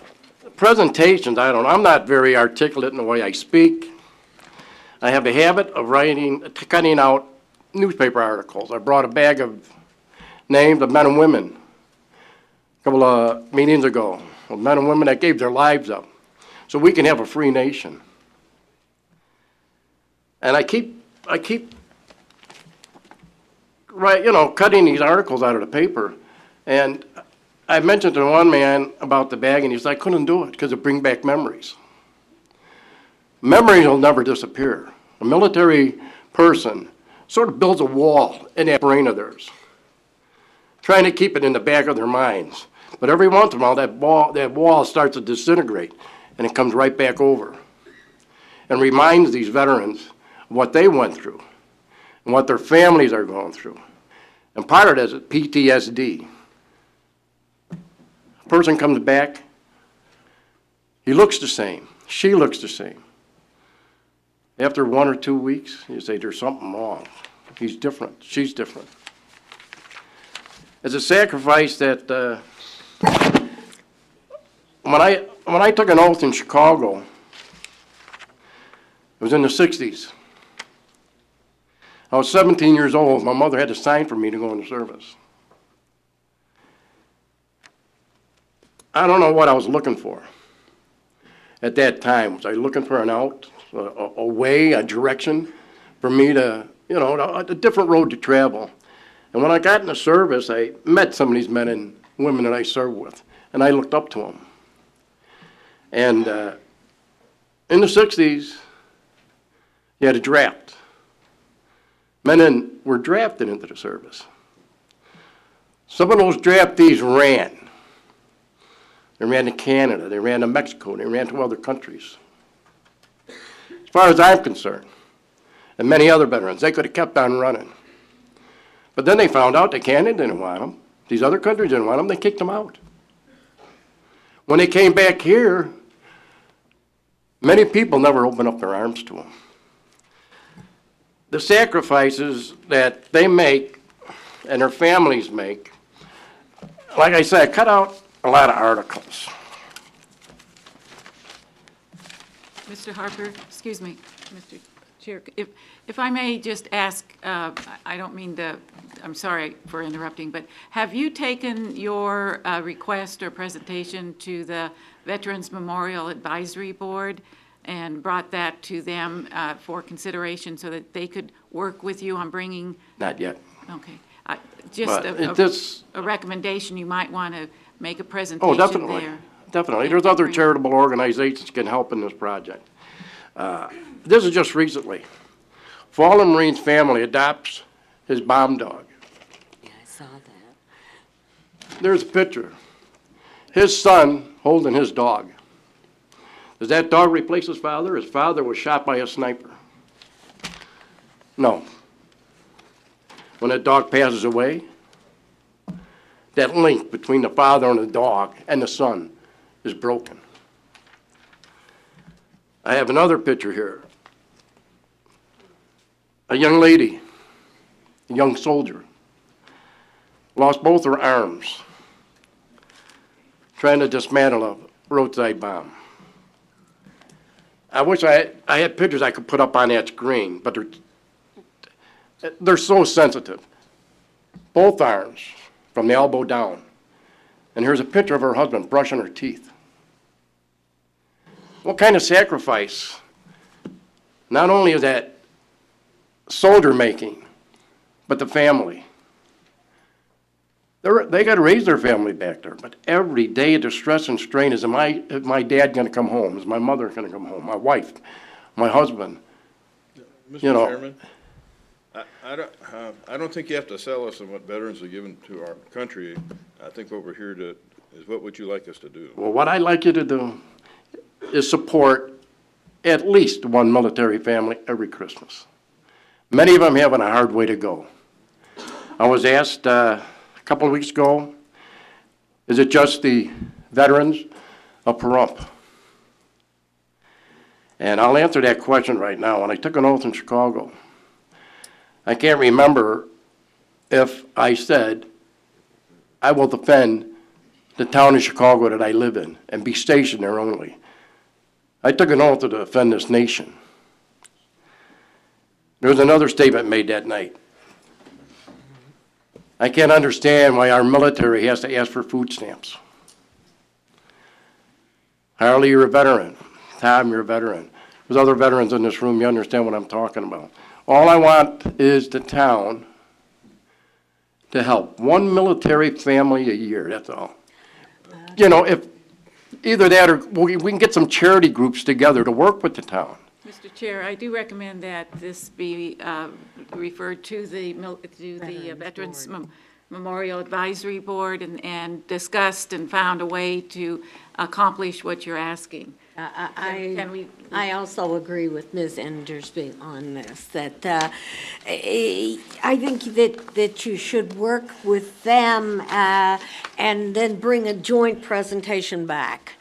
presentations, I don't know. I'm not very articulate in the way I speak. I have a habit of cutting out newspaper articles. I brought a bag of names of men and women a couple of meetings ago, of men and women that gave their lives up so we can have a free nation. And I keep cutting these articles out of the paper. And I mentioned to one man about the bag, and he said, I couldn't do it because it brings back memories. Memories will never disappear. A military person sort of builds a wall in that brain of theirs, trying to keep it in the back of their minds. But every once in a while, that wall starts to disintegrate, and it comes right back over and reminds these veterans of what they went through and what their families are going through. And part of it is PTSD. A person comes back, he looks the same, she looks the same. After 1 or 2 weeks, you say, there's something wrong. He's different, she's different. It's a sacrifice that when I took an oath in Chicago, it was in the 60s. I was 17 years old. My mother had to sign for me to go into service. I don't know what I was looking for at that time. Was I looking for an out, a way, a direction for me to, you know, a different road to travel? And when I got into service, I met some of these men and women that I served with, and I looked up to them. And in the 60s, you had a draft. Men were drafted into the service. Some of those draftees ran. They ran to Canada, they ran to Mexico, they ran to other countries. As far as I'm concerned, and many other veterans, they could have kept on running. But then they found out that Canada didn't want them. These other countries didn't want them. They kicked them out. When they came back here, many people never opened up their arms to them. The sacrifices that they make and their families make, like I said, I cut out a lot of articles. Mr. Harper, excuse me, Mr. Chair, if I may just ask, I don't mean to, I'm sorry for interrupting, but have you taken your request or presentation to the Veterans Memorial Advisory Board and brought that to them for consideration so that they could work with you on bringing? Not yet. Okay. Just a recommendation, you might want to make a presentation there. Oh, definitely. Definitely. There's other charitable organizations that can help in this project. This is just recently. Fallen Marine's family adopts his bomb dog. Yeah, I saw that. There's a picture. His son holding his dog. Does that dog replace his father? His father was shot by a sniper. No. When that dog passes away, that link between the father and the dog and the son is broken. I have another picture here. A young lady, a young soldier, lost both her arms trying to dismantle a roadside bomb. I wish I had pictures I could put up on that screen, but they're so sensitive. Both arms, from the elbow down. And here's a picture of her husband brushing her teeth. What kind of sacrifice? Not only is that soldier making, but the family. They gotta raise their family back there, but every day the stress and strain is my dad gonna come home? Is my mother gonna come home? My wife, my husband? Mr. You know. Chairman, I don't think you have to sell us on what veterans have given to our country. I think what we're here to, is what would you like us to do? Well, what I'd like you to do is support at least one military family every Christmas. Many of them having a hard way to go. I was asked a couple of weeks ago, is it just the veterans of Pahrump? And I'll answer that question right now. When I took an oath in Chicago, I can't remember if I said, I will defend the town of Chicago that I live in and be stationed there only. I took an oath to defend this nation. There was another statement made that night. I can't understand why our military has to ask for food stamps. Harley, you're a veteran. Tom, you're a veteran. There's other veterans in this room, you understand what I'm talking about. All I want is the town to help one military family a year, that's all. You know, if either that or we can get some charity groups together to work with the town. Mr. Chair, I do recommend that this be referred to the Veterans Memorial Advisory Board and discussed and found a way to accomplish what you're asking. I also agree with Ms. Endersby on this, that I think that you should work with them and then bring a joint presentation back.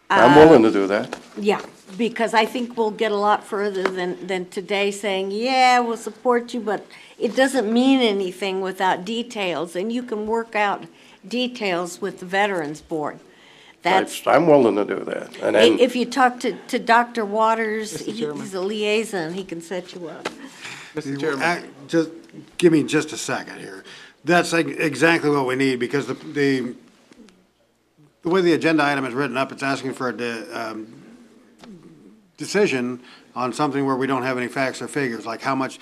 I'm willing to do that. Yeah, because I think we'll get a lot further than today saying, yeah, we'll support you, but it doesn't mean anything without details, and you can work out details with the Veterans Board. I'm willing to do that. And then, If you talk to Dr. Waters, he's a liaison, he can set you up. Mr. Chairman. Just, give me just a second here. That's exactly what we need, because the way the agenda item is written up, it's asking for a decision on something where we don't have any facts or figures, like how much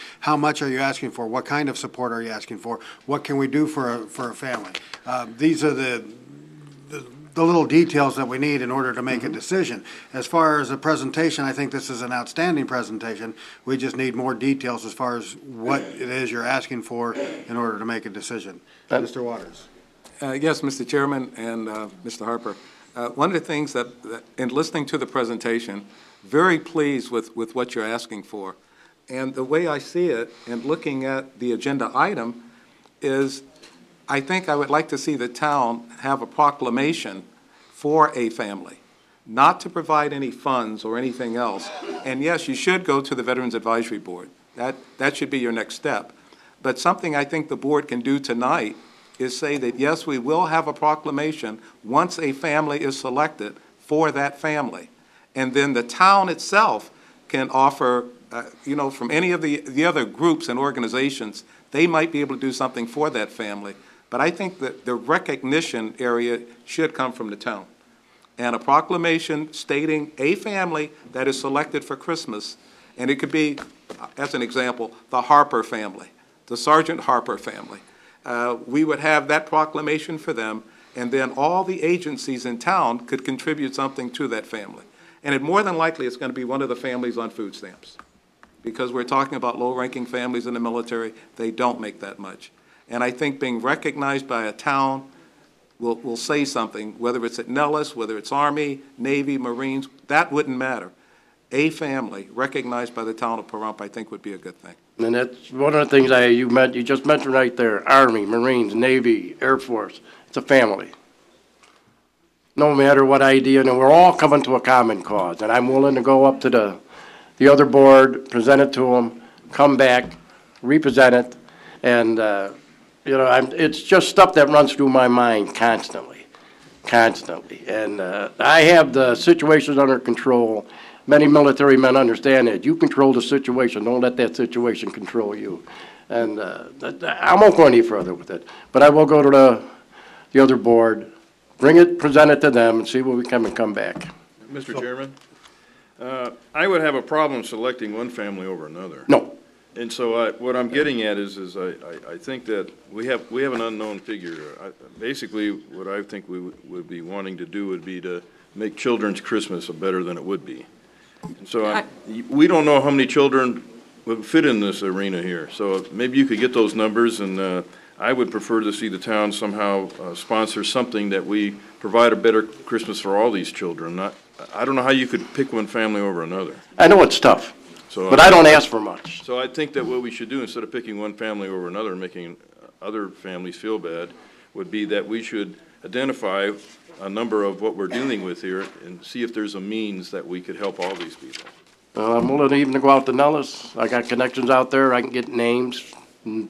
are you asking for? What kind of support are you asking for? What can we do for a family? These are the little details that we need in order to make a decision. As far as a presentation, I think this is an outstanding presentation. We just need more details as far as what it is you're asking for in order to make a decision. Mr. Waters. Yes, Mr. Chairman and Mr. Harper. One of the things that, in listening to the presentation, very pleased with what you're asking for. And the way I see it, and looking at the agenda item, is I think I would like to see the town have a proclamation for a family, not to provide any funds or anything else. And yes, you should go to the Veterans Advisory Board. That should be your next step. But something I think the board can do tonight is say that, yes, we will have a proclamation once a family is selected for that family. And then the town itself can offer, from any of the other groups and organizations, they might be able to do something for that family. But I think that the recognition area should come from the town. And a proclamation stating a family that is selected for Christmas, and it could be, as an example, the Harper family, the Sergeant Harper family. We would have that proclamation for them, and then all the agencies in town could contribute something to that family. And it more than likely it's going to be one of the families on food stamps. Because we're talking about low-ranking families in the military, they don't make that much. And I think being recognized by a town will say something, whether it's at Nellis, whether it's Army, Navy, Marines, that wouldn't matter. A family recognized by the town of Pahrump, I think, would be a good thing. and that's one of the things you just mentioned right there, Army, Marines, Navy, Air Force. It's a family. No matter what idea, and we're all coming to a common cause, and I'm willing to go up to the other board, present it to them, come back, represent it, and, it's just stuff that runs through my mind constantly. And I have the situations under control. Many military men understand that. You control the situation. Don't let that situation control you. And I won't go any further with it. But I will go to the other board, bring it, present it to them, and see what we can and come back. Mr. Chairman, I would have a problem selecting one family over another. No. And so what I'm getting at is I think that we have an unknown figure. Basically, what I think we would be wanting to do would be to make children's Christmas better than it would be. And so we don't know how many children would fit in this arena here. So maybe you could get those numbers, and I would prefer to see the town somehow sponsor something that we provide a better Christmas for all these children. I don't know how you could pick one family over another. I know it's tough, So, but I don't ask for much. So I think that what we should do, instead of picking one family over another and making other families feel bad, would be that we should identify a number of what we're dealing with here and see if there's a means that we could help all these people. I'm willing even to go out to Nellis. I got connections out there. I can get names. And,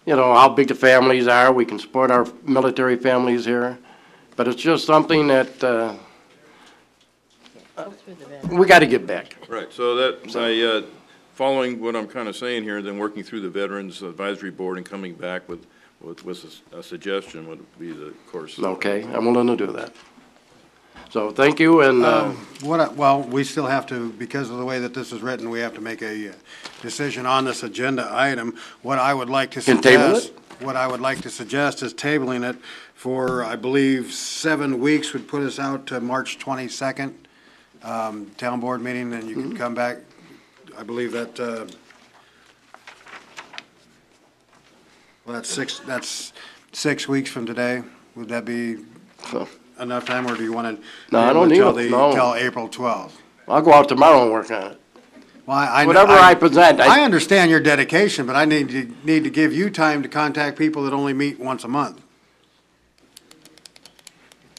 you know, how big the families are. We can support our military families here. But it's just something that we got to get back. Right, so following what I'm kind of saying here, then working through the Veterans Advisory Board and coming back with a suggestion would be the course. Okay, I'm willing to do that. So thank you, and Well, we still have to, because of the way that this is written, we have to make a decision on this agenda item. What I would like to Can table suggest, what I would like to suggest is tabling it for, I believe, 7 weeks would put us out to March 22nd, town board meeting, and you can come back. I believe that, well, that's 6 weeks from today. Would that be enough time, or do you want to? No, I don't need it, no. Till April 12th. I'll go out tomorrow and work on it. Well, Whatever I present. I understand your dedication, but I need to give you time to contact people that only meet once a month.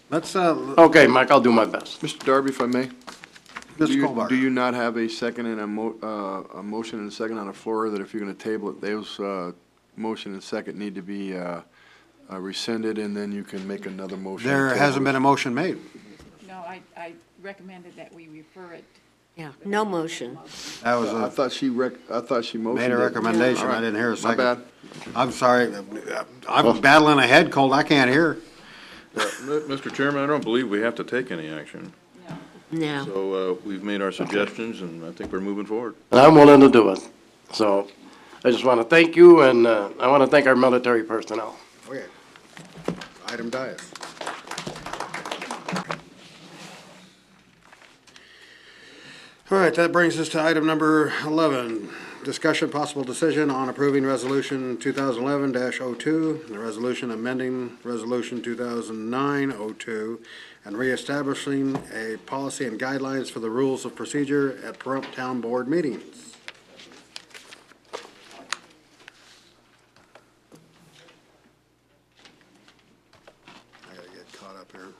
Let's, Okay, Mike, I'll do my best. Mr. Darby, if I may? Mr. Colbart. Do you not have a second and a motion and a second on the floor that if you're going to table it, those motion and second need to be rescinded, and then you can make another motion? There hasn't been a motion made. No, I recommended that we refer it. Yeah, no motion. That was I thought she motioned. made a it. recommendation. All right. I didn't hear a My second. bad. I'm sorry. I'm battling a head cold. I can't hear. Mr. Chairman, I don't believe we have to take any action. No. So we've made our suggestions, and I think we're moving forward. And I'm willing to do it. So I just want to thank you, and I want to thank our military personnel. Okay. Item dies. All right, that brings us to item number 11. Discussion possible decision on approving resolution 2011-02, the resolution amending resolution 2009-02, and reestablishing a policy and guidelines for the rules of procedure at Pahrump Town Board meetings. I gotta get caught up here.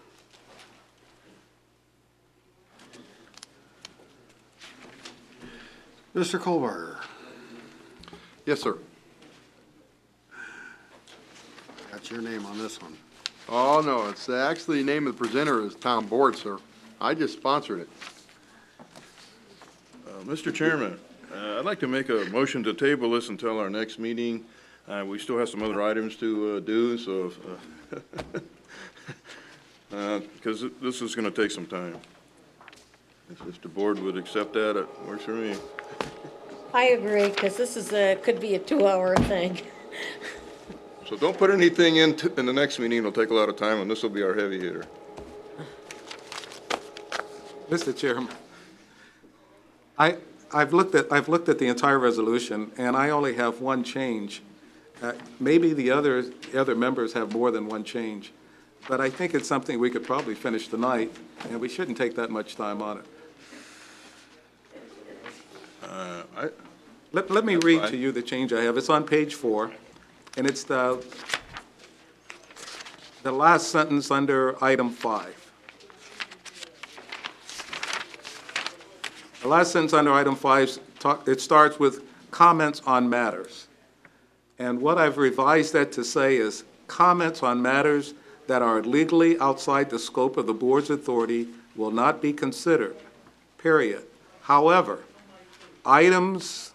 Mr. Colbart. Yes, sir. Got your name on this one. Oh, no, it's actually, the name of the presenter is Tom Board, sir. I just sponsored it. Mr. Chairman, I'd like to make a motion to table this until our next meeting. We still have some other items to do, so, because this is going to take some time. If the board would accept that, it works for me. I agree, because this is could be a 2-hour thing. So don't put anything in the next meeting. It'll take a lot of time, and this will be our heavy hitter. Mr. Chairman, I've looked at the entire resolution, and I only have one change. Maybe the other members have more than one change, but I think it's something we could probably finish tonight, and we shouldn't take that much time on it. Let me read to you the change I have. It's on page 4, and it's the last sentence under item 5. The last sentence under item 5, it starts with comments on matters. And what I've revised that to say is comments on matters that are legally outside the scope of the board's authority will not be considered, period. However, items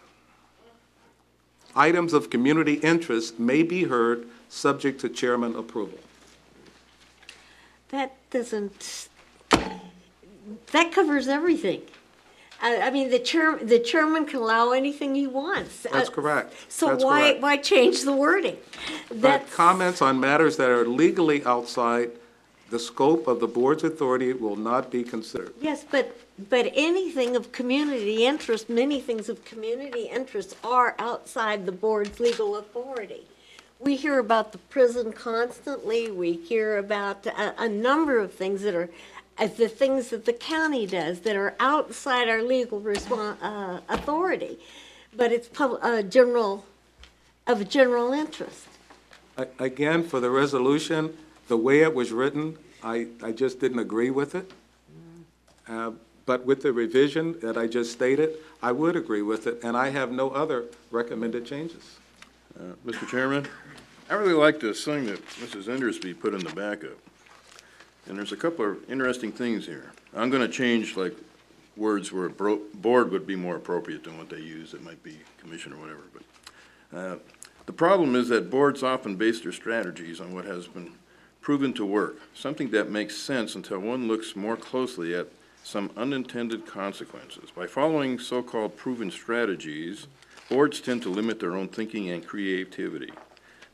of community interest may be heard subject to chairman approval. That covers everything. I mean, the chairman can allow anything he wants. That's correct. So That's why, correct. why change the wording? But comments on matters that are legally outside the scope of the board's authority will not be considered. Yes, but anything of community interest, many things of community interest are outside the board's legal authority. We hear about the prison constantly. We hear about a number of things that are the things that the county does that are outside our legal authority, but it's of general interest. Again, for the resolution, the way it was written, I just didn't agree with it. But with the revision that I just stated, I would agree with it, and I have no other recommended changes. Mr. Chairman, I really like this thing that Mrs. Endersby put in the backup. And there's a couple of interesting things here. I'm going to change like words where board would be more appropriate than what they use. It might be commission or whatever. But the problem is that boards often base their strategies on what has been proven to work, something that makes sense until one looks more closely at some unintended consequences. By following so-called proven strategies, boards tend to limit their own thinking and creativity.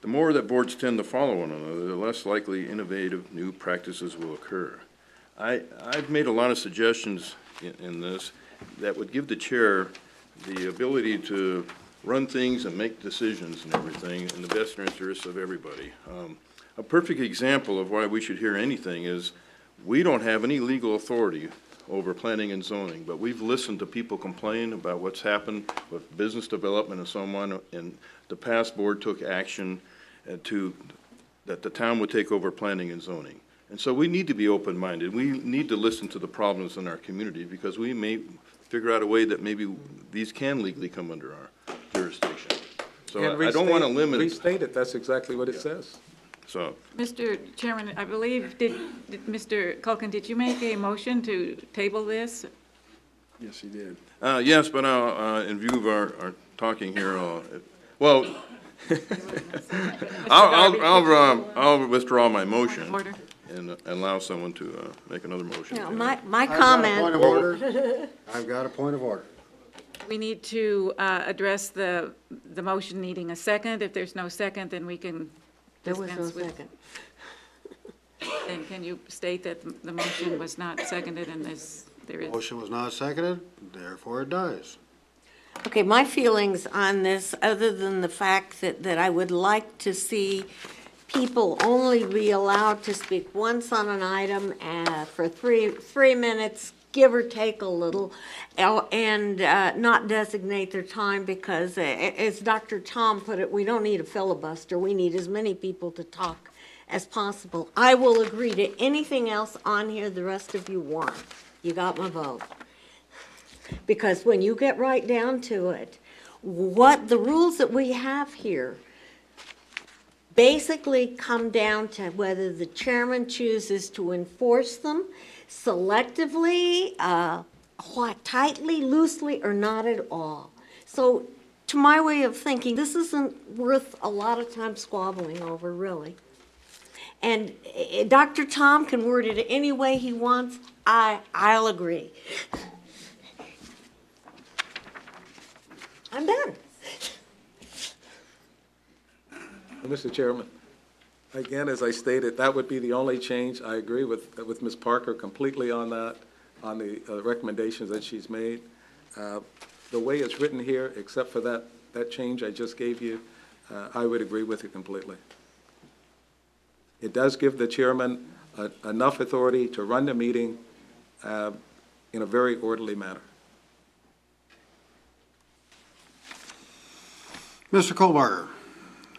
The more that boards tend to follow one another, the less likely innovative new practices will occur. I've made a lot of suggestions in this that would give the chair the ability to run things and make decisions and everything in the best interest of everybody. A perfect example of why we should hear anything is we don't have any legal authority over planning and zoning, but we've listened to people complain about what's happened with business development and so on, and the past board took action that the town would take over planning and zoning. And so we need to be open-minded. We need to listen to the problems in our community because we may figure out a way that maybe these can legally come under our jurisdiction. So I don't want to limit it. Restate it, that's exactly what it says. So, Mr. Chairman, I believe, did Mr. Culkin, did you make a motion to table this? Yes, he did. yes, but in view of our talking here, well, I'll withdraw my motion and allow someone to make another motion. No, my comment. I've got a point of order. We need to address the motion needing a second. If there's no second, then we can There was no dispense with. second. And can you state that the motion was not seconded and there is? Motion was not seconded, therefore it dies. Okay, my feelings on this, other than the fact that I would like to see people only be allowed to speak once on an item for three minutes, give or take a little, and not designate their time because, as Dr. Tom put it, we don't need a filibuster. We need as many people to talk as possible. I will agree to anything else on here the rest of you want. You got my vote. Because when you get right down to it, what the rules that we have here basically come down to whether the chairman chooses to enforce them selectively, tightly, loosely, or not at all. So to my way of thinking, this isn't worth a lot of time squabbling over, really. And Dr. Tom can word it any way he wants. I'll agree. I'm done. Mr. Chairman, again, as I stated, that would be the only change. I agree with Ms. Parker completely on that, on the recommendations that she's made. The way it's written here, except for that change I just gave you, I would agree with it completely. It does give the chairman enough authority to run the meeting in a very orderly manner. Mr. Kohlbarger,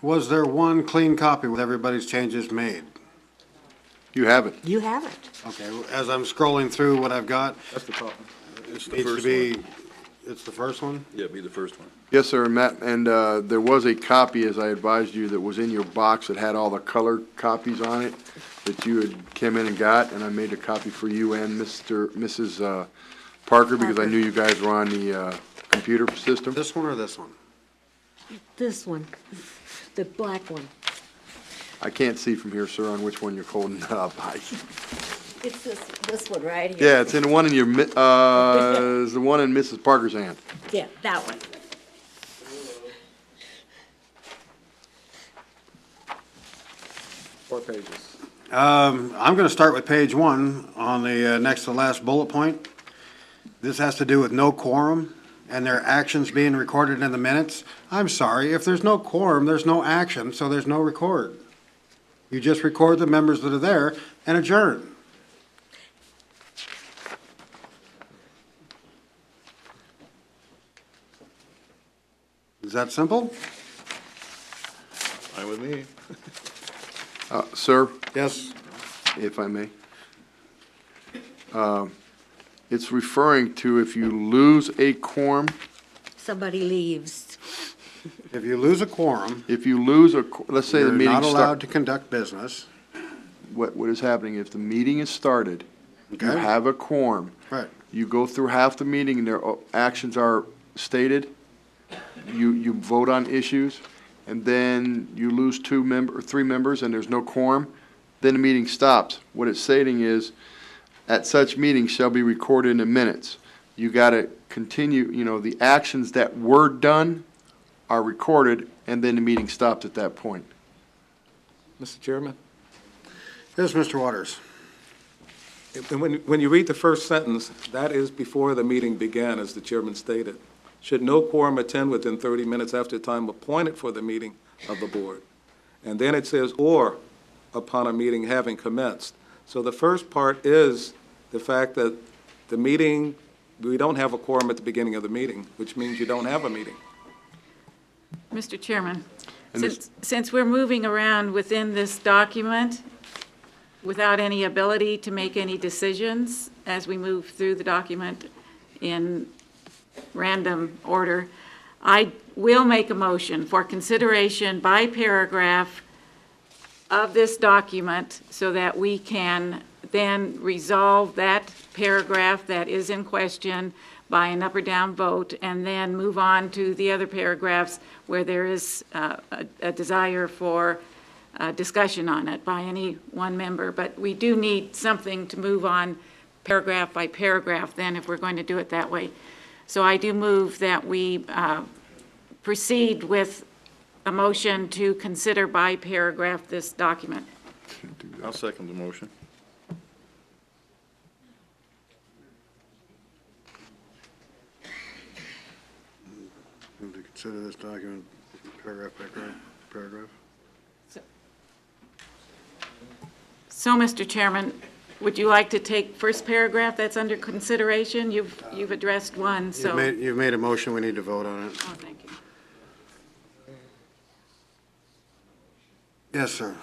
was there one clean copy with everybody's changes made? You have it. You have it. Okay, as I'm scrolling through what I've got, That's the problem. It's the needs to first be, one. it's the first one? Yeah, be the first one. Yes, sir, Matt, and there was a copy, as I advised you, that was in your box that had all the color copies on it that you had came in and got, and I made a copy for you and Mrs. Parker, because I knew you guys were on the computer system. This one or this one? This one, the black one. I can't see from here, sir, on which one you're holding up. It's this one right here. Yeah, it's in the one in your, is the one in Mrs. Parker's hand. Yeah, that one. Four pages. I'm going to start with page 1 on the next to last bullet point. This has to do with no quorum and their actions being recorded in the minutes. I'm sorry, if there's no quorum, there's no action, so there's no record. You just record the members that are there and adjourn. Is that simple? Fine with me. Sir? Yes. If I may. It's referring to if you lose a quorum, Somebody leaves. If you lose a quorum, if you lose let's say the you're meeting not allowed start, to conduct business. what is happening, if the meeting is started, you Okay. have a quorum. Right. You go through half the meeting and their actions are stated, you vote on issues, and then you lose 3 members and there's no quorum, then the meeting stops. What it's stating is, at such meeting shall be recorded in the minutes. You gotta continue, the actions that were done are recorded, and then the meeting stops at that point. Mr. Chairman? Yes, Mr. Waters. And when you read the first sentence, that is before the meeting began, as the chairman stated. Should no quorum attend within 30 minutes after the time appointed for the meeting of the board. And then it says, or upon a meeting having commenced. So the first part is the fact that the meeting, we don't have a quorum at the beginning of the meeting, which means you don't have a meeting. Mr. Chairman, since we're moving around within this document without any ability to make any decisions as we move through the document in random order, I will make a motion for consideration by paragraph of this document so that we can then resolve that paragraph that is in question by an up or down vote, and then move on to the other paragraphs where there is a desire for discussion on it by any one member. But we do need something to move on paragraph by paragraph then if we're going to do it that way. So I do move that we proceed with a motion to consider by paragraph this document. I'll second the motion. To consider this document paragraph by paragraph. So, Mr. Chairman, would you like to take first paragraph that's under consideration? You've addressed one, so. You've made a motion, we need to vote on it. Oh, thank you. Yes, sir.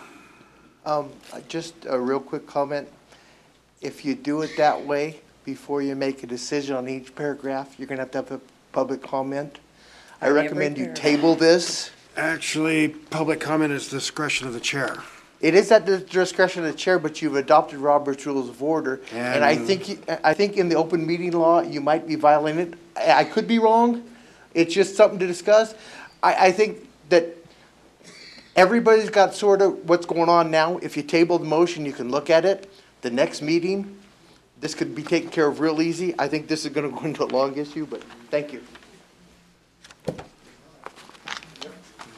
Just a real quick comment. If you do it that way, before you make a decision on each paragraph, you're gonna have to have a public comment. I recommend you table this. Actually, public comment is discretion of the chair. It is at the discretion of the chair, but you've adopted Robert's Rules of Order. And I think in the open meeting law, you might be violating it. I could be wrong. It's just something to discuss. I think that everybody's got sort of what's going on now. If you table the motion, you can look at it. The next meeting, this could be taken care of real easy. I think this is gonna go into a long issue, but thank you.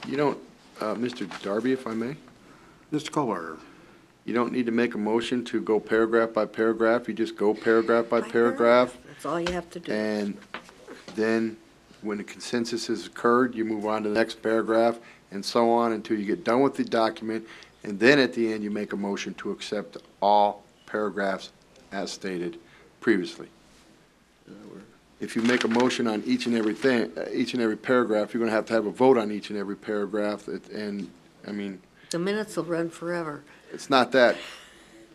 You don't, Mr. Darby, if I may? Mr. Kohlberger. You don't need to make a motion to go paragraph by paragraph. You just go paragraph by paragraph. That's all you have to do. And then, when the consensus has occurred, you move on to the next paragraph, and so on until you get done with the document. And then at the end, you make a motion to accept all paragraphs as stated previously. If you make a motion on each and every paragraph, you're going to have a vote on each and every paragraph. And, I mean, The minutes will run forever. it's not that,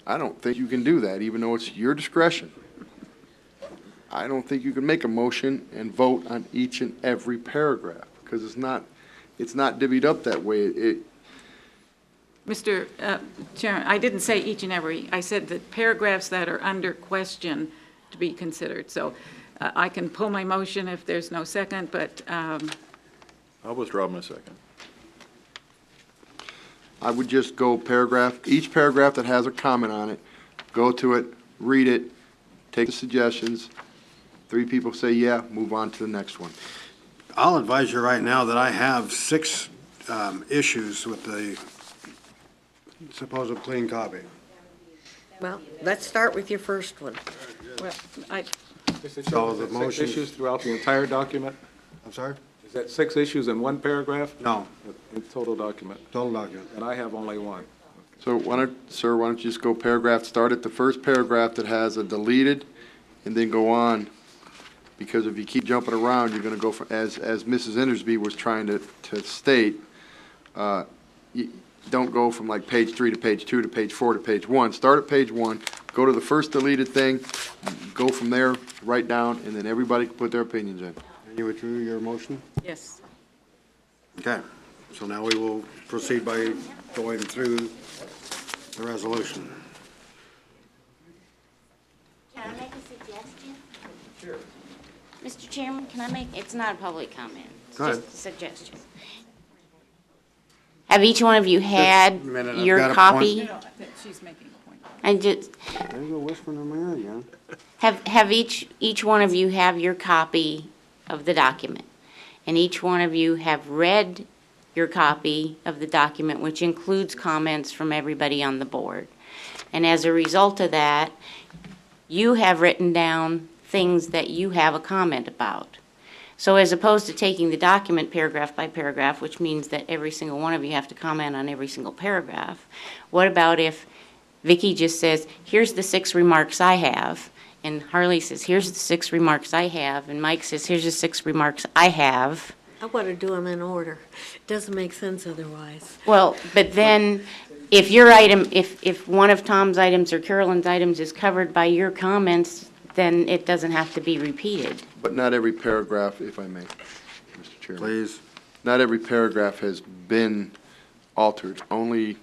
I don't think you can do that, even though it's your discretion. I don't think you can make a motion and vote on each and every paragraph, because it's not divvied up that way. Mr. Chairman, I didn't say each and every. I said the paragraphs that are under question to be considered. So I can pull my motion if there's no second, but I'll withdraw my second. I would just go paragraph, each paragraph that has a comment on it, go to it, read it, take the suggestions. 3 people say yeah, move on to the next one. I'll advise you right now that I have 6 issues with the supposed clean copy. Well, let's start with your first one. Well, So the Six motion. issues throughout the entire document? I'm sorry? Is that 6 issues in one paragraph? No, In total document? total document. And I have only one. So why don't you just go paragraph, start at the first paragraph that has a deleted, and then go on. Because if you keep jumping around, you're gonna go for, as Mrs. Endersby was trying to state, you don't go from like page 3 to page 2 to page 4 to page 1. Start at page 1, go to the first deleted thing, go from there, write down, and then everybody can put their opinions in. You withdrew your motion? yes. Okay, so now we will proceed by going through the resolution. Can I make a suggestion? Sure. Mr. Chairman, can I make, it's not a public comment. It's Go ahead. just a suggestion. Have each one of you had a minute, I've your got a copy? point. She's making a point. And just, There you go whispering in my ear again. have each one of you have your copy of the document? And each one of you have read your copy of the document, which includes comments from everybody on the board. And as a result of that, you have written down things that you have a comment about. So as opposed to taking the document paragraph by paragraph, which means that every single one of you have to comment on every single paragraph, what about if Vicki just says, here's the 6 remarks I have, and Harley says, here's the 6 remarks I have, and Mike says, here's the 6 remarks I have. I want to do them in order. Doesn't make sense otherwise. Well, but then, if your item, if one of Tom's items or Carolyn's items is covered by your comments, then it doesn't have to be repeated. But not every paragraph, if I may, Mr. Chairman. Please. Not every paragraph has been altered. Only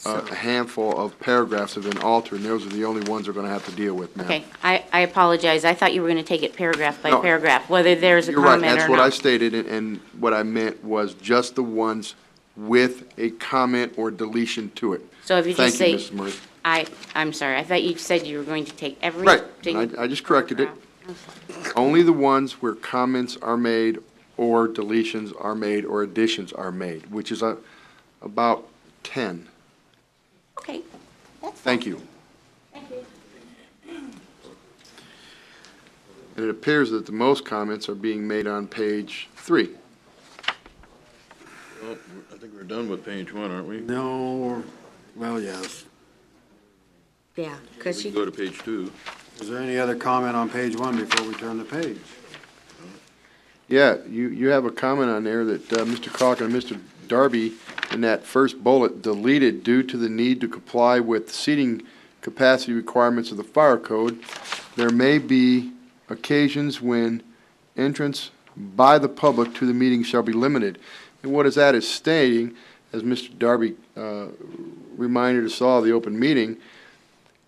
a handful of paragraphs have been altered, and those are the only ones we're going to have to deal with now. Okay, I apologize. I thought you were going to take it paragraph by No. paragraph, whether there's a You're right, comment or not. that's what I stated, and what I meant was just the ones with a comment or deletion to it. So if you just Thank you, say, Mrs. Murray. I'm sorry, I thought you said you were going to take every. Right, I just corrected it. Only the ones where comments are made, or deletions are made, or additions are made, which is about 10. Okay, that's fine. Thank you. Thank you. And it appears that the most comments are being made on page 3. Well, I think we're done with page 1, aren't we? No, well, yes. Yeah, We because can go to page 2. Is there any other comment on page 1 before we turn the page? Yeah, you have a comment on there that Mr. Calkin and Mr. Darby, in that first bullet, deleted due to the need to comply with seating capacity requirements of the fire code. There may be occasions when entrance by the public to the meeting shall be limited. And what is that is stating, as Mr. Darby reminded us all of the open meeting,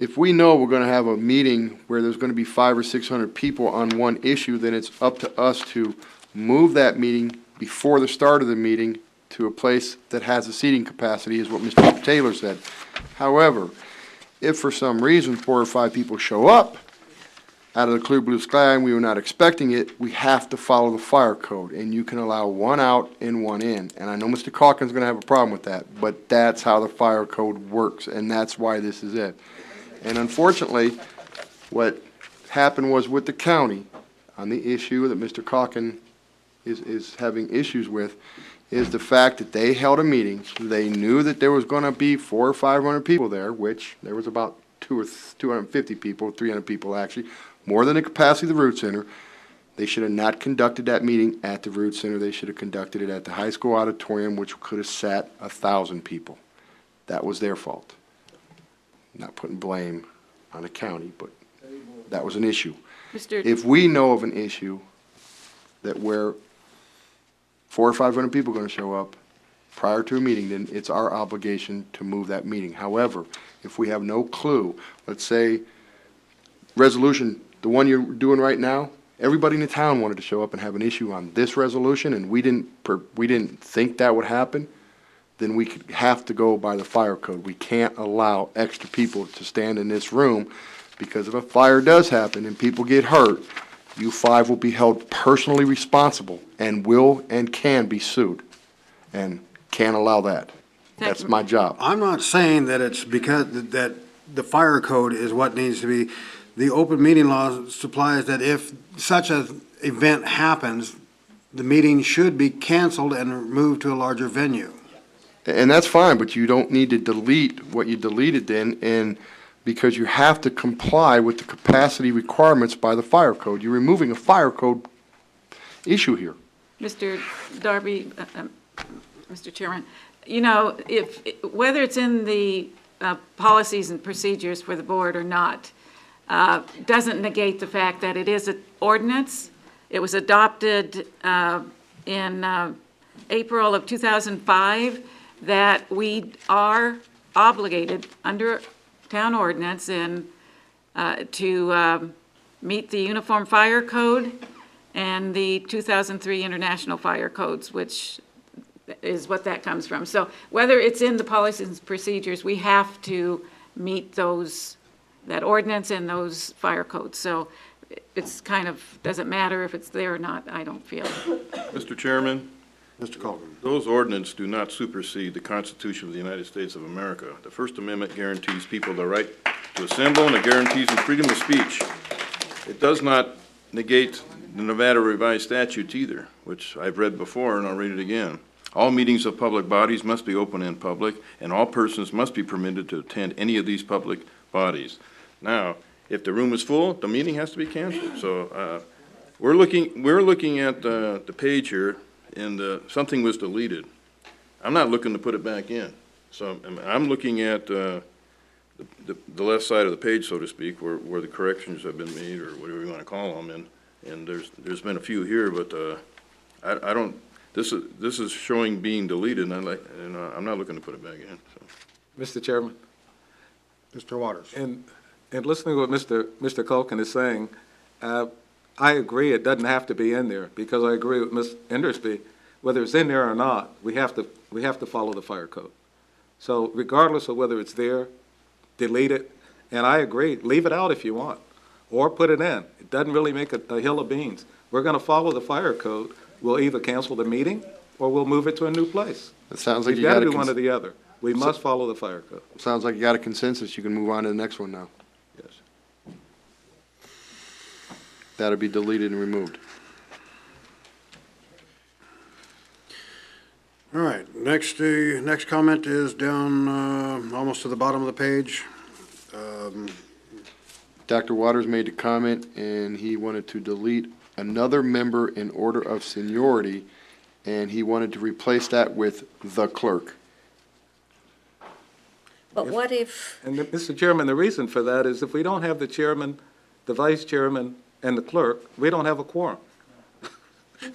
if we know we're going to have a meeting where there's going to be 500 or 600 people on one issue, then it's up to us to move that meeting before the start of the meeting to a place that has a seating capacity, is what Mr. Taylor said. However, if for some reason 4 or 5 people show up out of the clear blue sky and we were not expecting it, we have to follow the fire code, and you can allow 1 out and 1 in. And I know Mr. Calkin's going to have a problem with that, but that's how the fire code works, and that's why this is it. And unfortunately, what happened was with the county, on the issue that Mr. Calkin is having issues with, is the fact that they held a meeting. They knew that there was going to be 400 or 500 people there, which there was about 250 people, 300 people actually, more than the capacity of the Root Center. They should have not conducted that meeting at the Root Center. They should have conducted it at the high school auditorium, which could have sat 1,000 people. That was their fault. Not putting blame on the county, but that was an issue. If we know of an issue that where 400 or 500 people are going to show up prior to a meeting, then it's our obligation to move that meeting. However, if we have no clue, let's say resolution, the one you're doing right now, everybody in the town wanted to show up and have an issue on this resolution, and we didn't think that would happen, then we could have to go by the fire code. We can't allow extra people to stand in this room, because if a fire does happen and people get hurt, you five will be held personally responsible and will and can be sued. And can't allow that. That's my job. I'm not saying that it's because that the fire code is what needs to be. The open meeting law supplies that if such an event happens, the meeting should be canceled and moved to a larger venue. And that's fine, but you don't need to delete what you deleted then, and because you have to comply with the capacity requirements by the fire code. You're removing a fire code issue here. Mr. Darby, Mr. Chairman, you know, whether it's in the policies and procedures for the board or not, doesn't negate the fact that it is an ordinance. It was adopted in April of 2005, that we are obligated under town ordinance and to meet the Uniform Fire Code and the 2003 International Fire Codes, which is what that comes from. So whether it's in the policies and procedures, we have to meet that ordinance and those fire codes. So it's kind of, doesn't matter if it's there or not, I don't feel. Mr. Chairman? Mr. Colvin. Those ordinances do not supersede the Constitution of the United States of America. The First Amendment guarantees people the right to assemble, and it guarantees them freedom of speech. It does not negate the Nevada Revised Statutes either, which I've read before and I'll read it again. All meetings of public bodies must be open in public, and all persons must be permitted to attend any of these public bodies. Now, if the room is full, the meeting has to be canceled. So we're looking at the page here, and something was deleted. I'm not looking to put it back in. So I'm looking at the left side of the page, so to speak, where the corrections have been made, or whatever you want to call them. And there's been a few here, but I don't. This is showing being deleted, and I'm not looking to put it back in. So. Mr. Chairman. Mr. Waters. And listening to what Mr. Culkin is saying, I agree it doesn't have to be in there, because I agree with Ms. Endersby. Whether it's in there or not, we have to follow the fire code. So regardless of whether it's there, delete it. And I agree, leave it out if you want, or put it in. It doesn't really make a hill of beans. We're going to follow the fire code. We'll either cancel the meeting or we'll move it to a new place. It sounds like You've got to do one or the other. We must follow the fire code. Sounds like you got a consensus. You can move on to the next one now. Yes. That'll be deleted and removed. All right, next comment is down almost to the bottom of the page. Dr. Waters made a comment, and he wanted to delete another member in order of seniority, and he wanted to replace that with the clerk. But what if? And Mr. Chairman, the reason for that is if we don't have the chairman, the vice chairman, and the clerk, we don't have a quorum.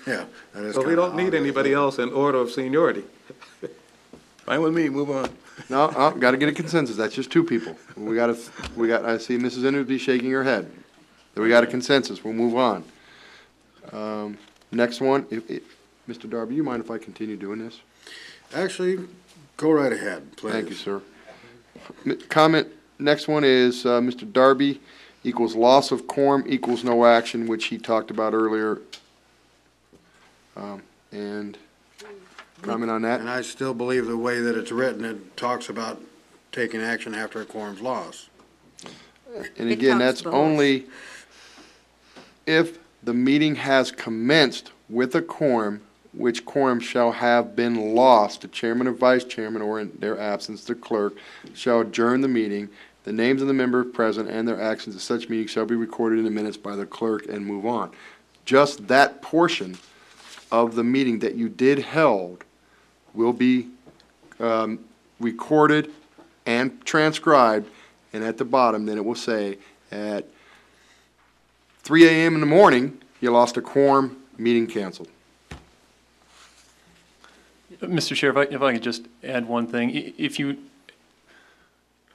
Yeah, that is. So we don't need anybody else in order of seniority. Fine with me, move on. No, got to get a consensus. That's just two people. I see Mrs. Endersby shaking her head. We got a consensus. We'll move on. Next one, Mr. Darby, you mind if I continue doing this? Actually, go right ahead, please. Thank you, sir. Comment, next one is Mr. Darby equals loss of quorum equals no action, which he talked about earlier. And comment on that? And I still believe the way that it's written, it talks about taking action after a quorum's lost. And again, that's only if the meeting has commenced with a quorum, which quorum shall have been lost. The chairman or vice chairman, or in their absence, the clerk, shall adjourn the meeting. The names of the members present and their actions at such meeting shall be recorded in the minutes by the clerk, and move on. Just that portion of the meeting that you did held will be recorded and transcribed, and at the bottom then it will say at 3 a.m. in the morning you lost a quorum, meeting canceled. Mr. Chair, if I could just add one thing. If you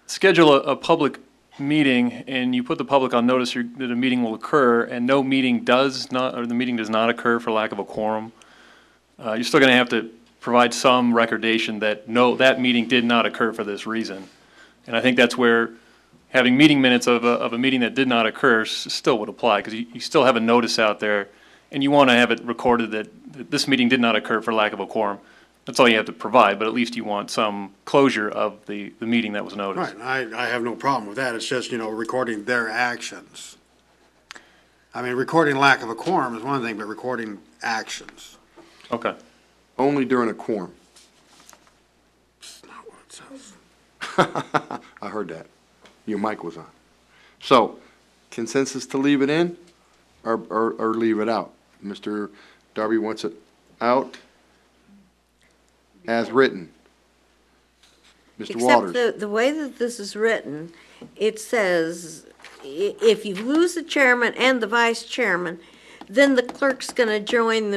schedule a public meeting and you put the public on notice that a meeting will occur, and the meeting does not occur for lack of a quorum, you're still going to have to provide some recordation that, no, that meeting did not occur for this reason. And I think that's where having meeting minutes of a meeting that did not occur still would apply, because you still have a notice out there, and you want to have it recorded that this meeting did not occur for lack of a quorum. That's all you have to provide, but at least you want some closure of the meeting that was noticed. Right, I have no problem with that. It's just, recording their actions. I mean, recording lack of a quorum is one thing, but recording actions. Okay. Only during a quorum. That's not what it says. I heard that. Your mic was on. So, consensus to leave it in or leave it out? Mr. Darby wants it out as written. Mr. Waters. Except the way that this is written, it says, if you lose the chairman and the vice chairman, then the clerk's going to adjourn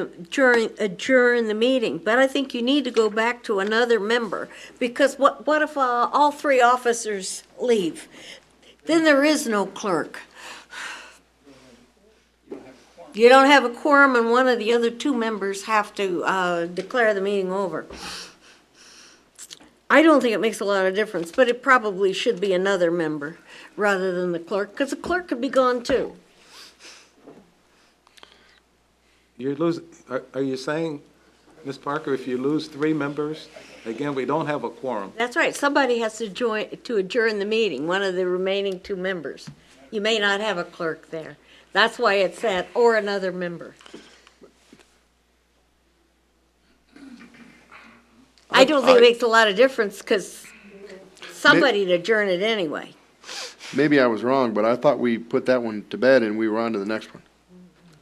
the meeting. But I think you need to go back to another member, because what if all three officers leave? Then there is no clerk. You don't have a quorum, and one of the other two members have to declare the meeting over. I don't think it makes a lot of difference, but it probably should be another member rather than the clerk, because the clerk could be gone too. Are you saying, Ms. Parker, if you lose 3 members, again, we don't have a quorum? That's right. Somebody has to adjourn the meeting, one of the remaining 2 members. You may not have a clerk there. That's why it said, or another member. I don't think it makes a lot of difference, because somebody'd adjourn it anyway. Maybe I was wrong, but I thought we put that one to bed and we were on to the next one.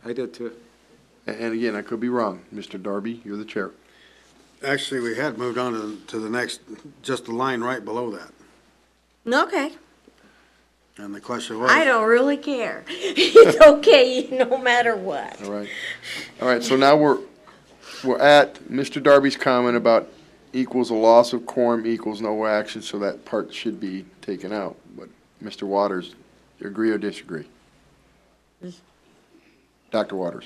I did too. And again, I could be wrong. Mr. Darby, you're the chair. Actually, we had moved on to the next, just the line right below that. Okay. And the question was. I don't really care. It's okay, no matter what. All right. All right, so now we're at Mr. Darby's comment about equals a loss of quorum equals no action, so that part should be taken out. But Mr. Waters, you agree or disagree? Dr. Waters.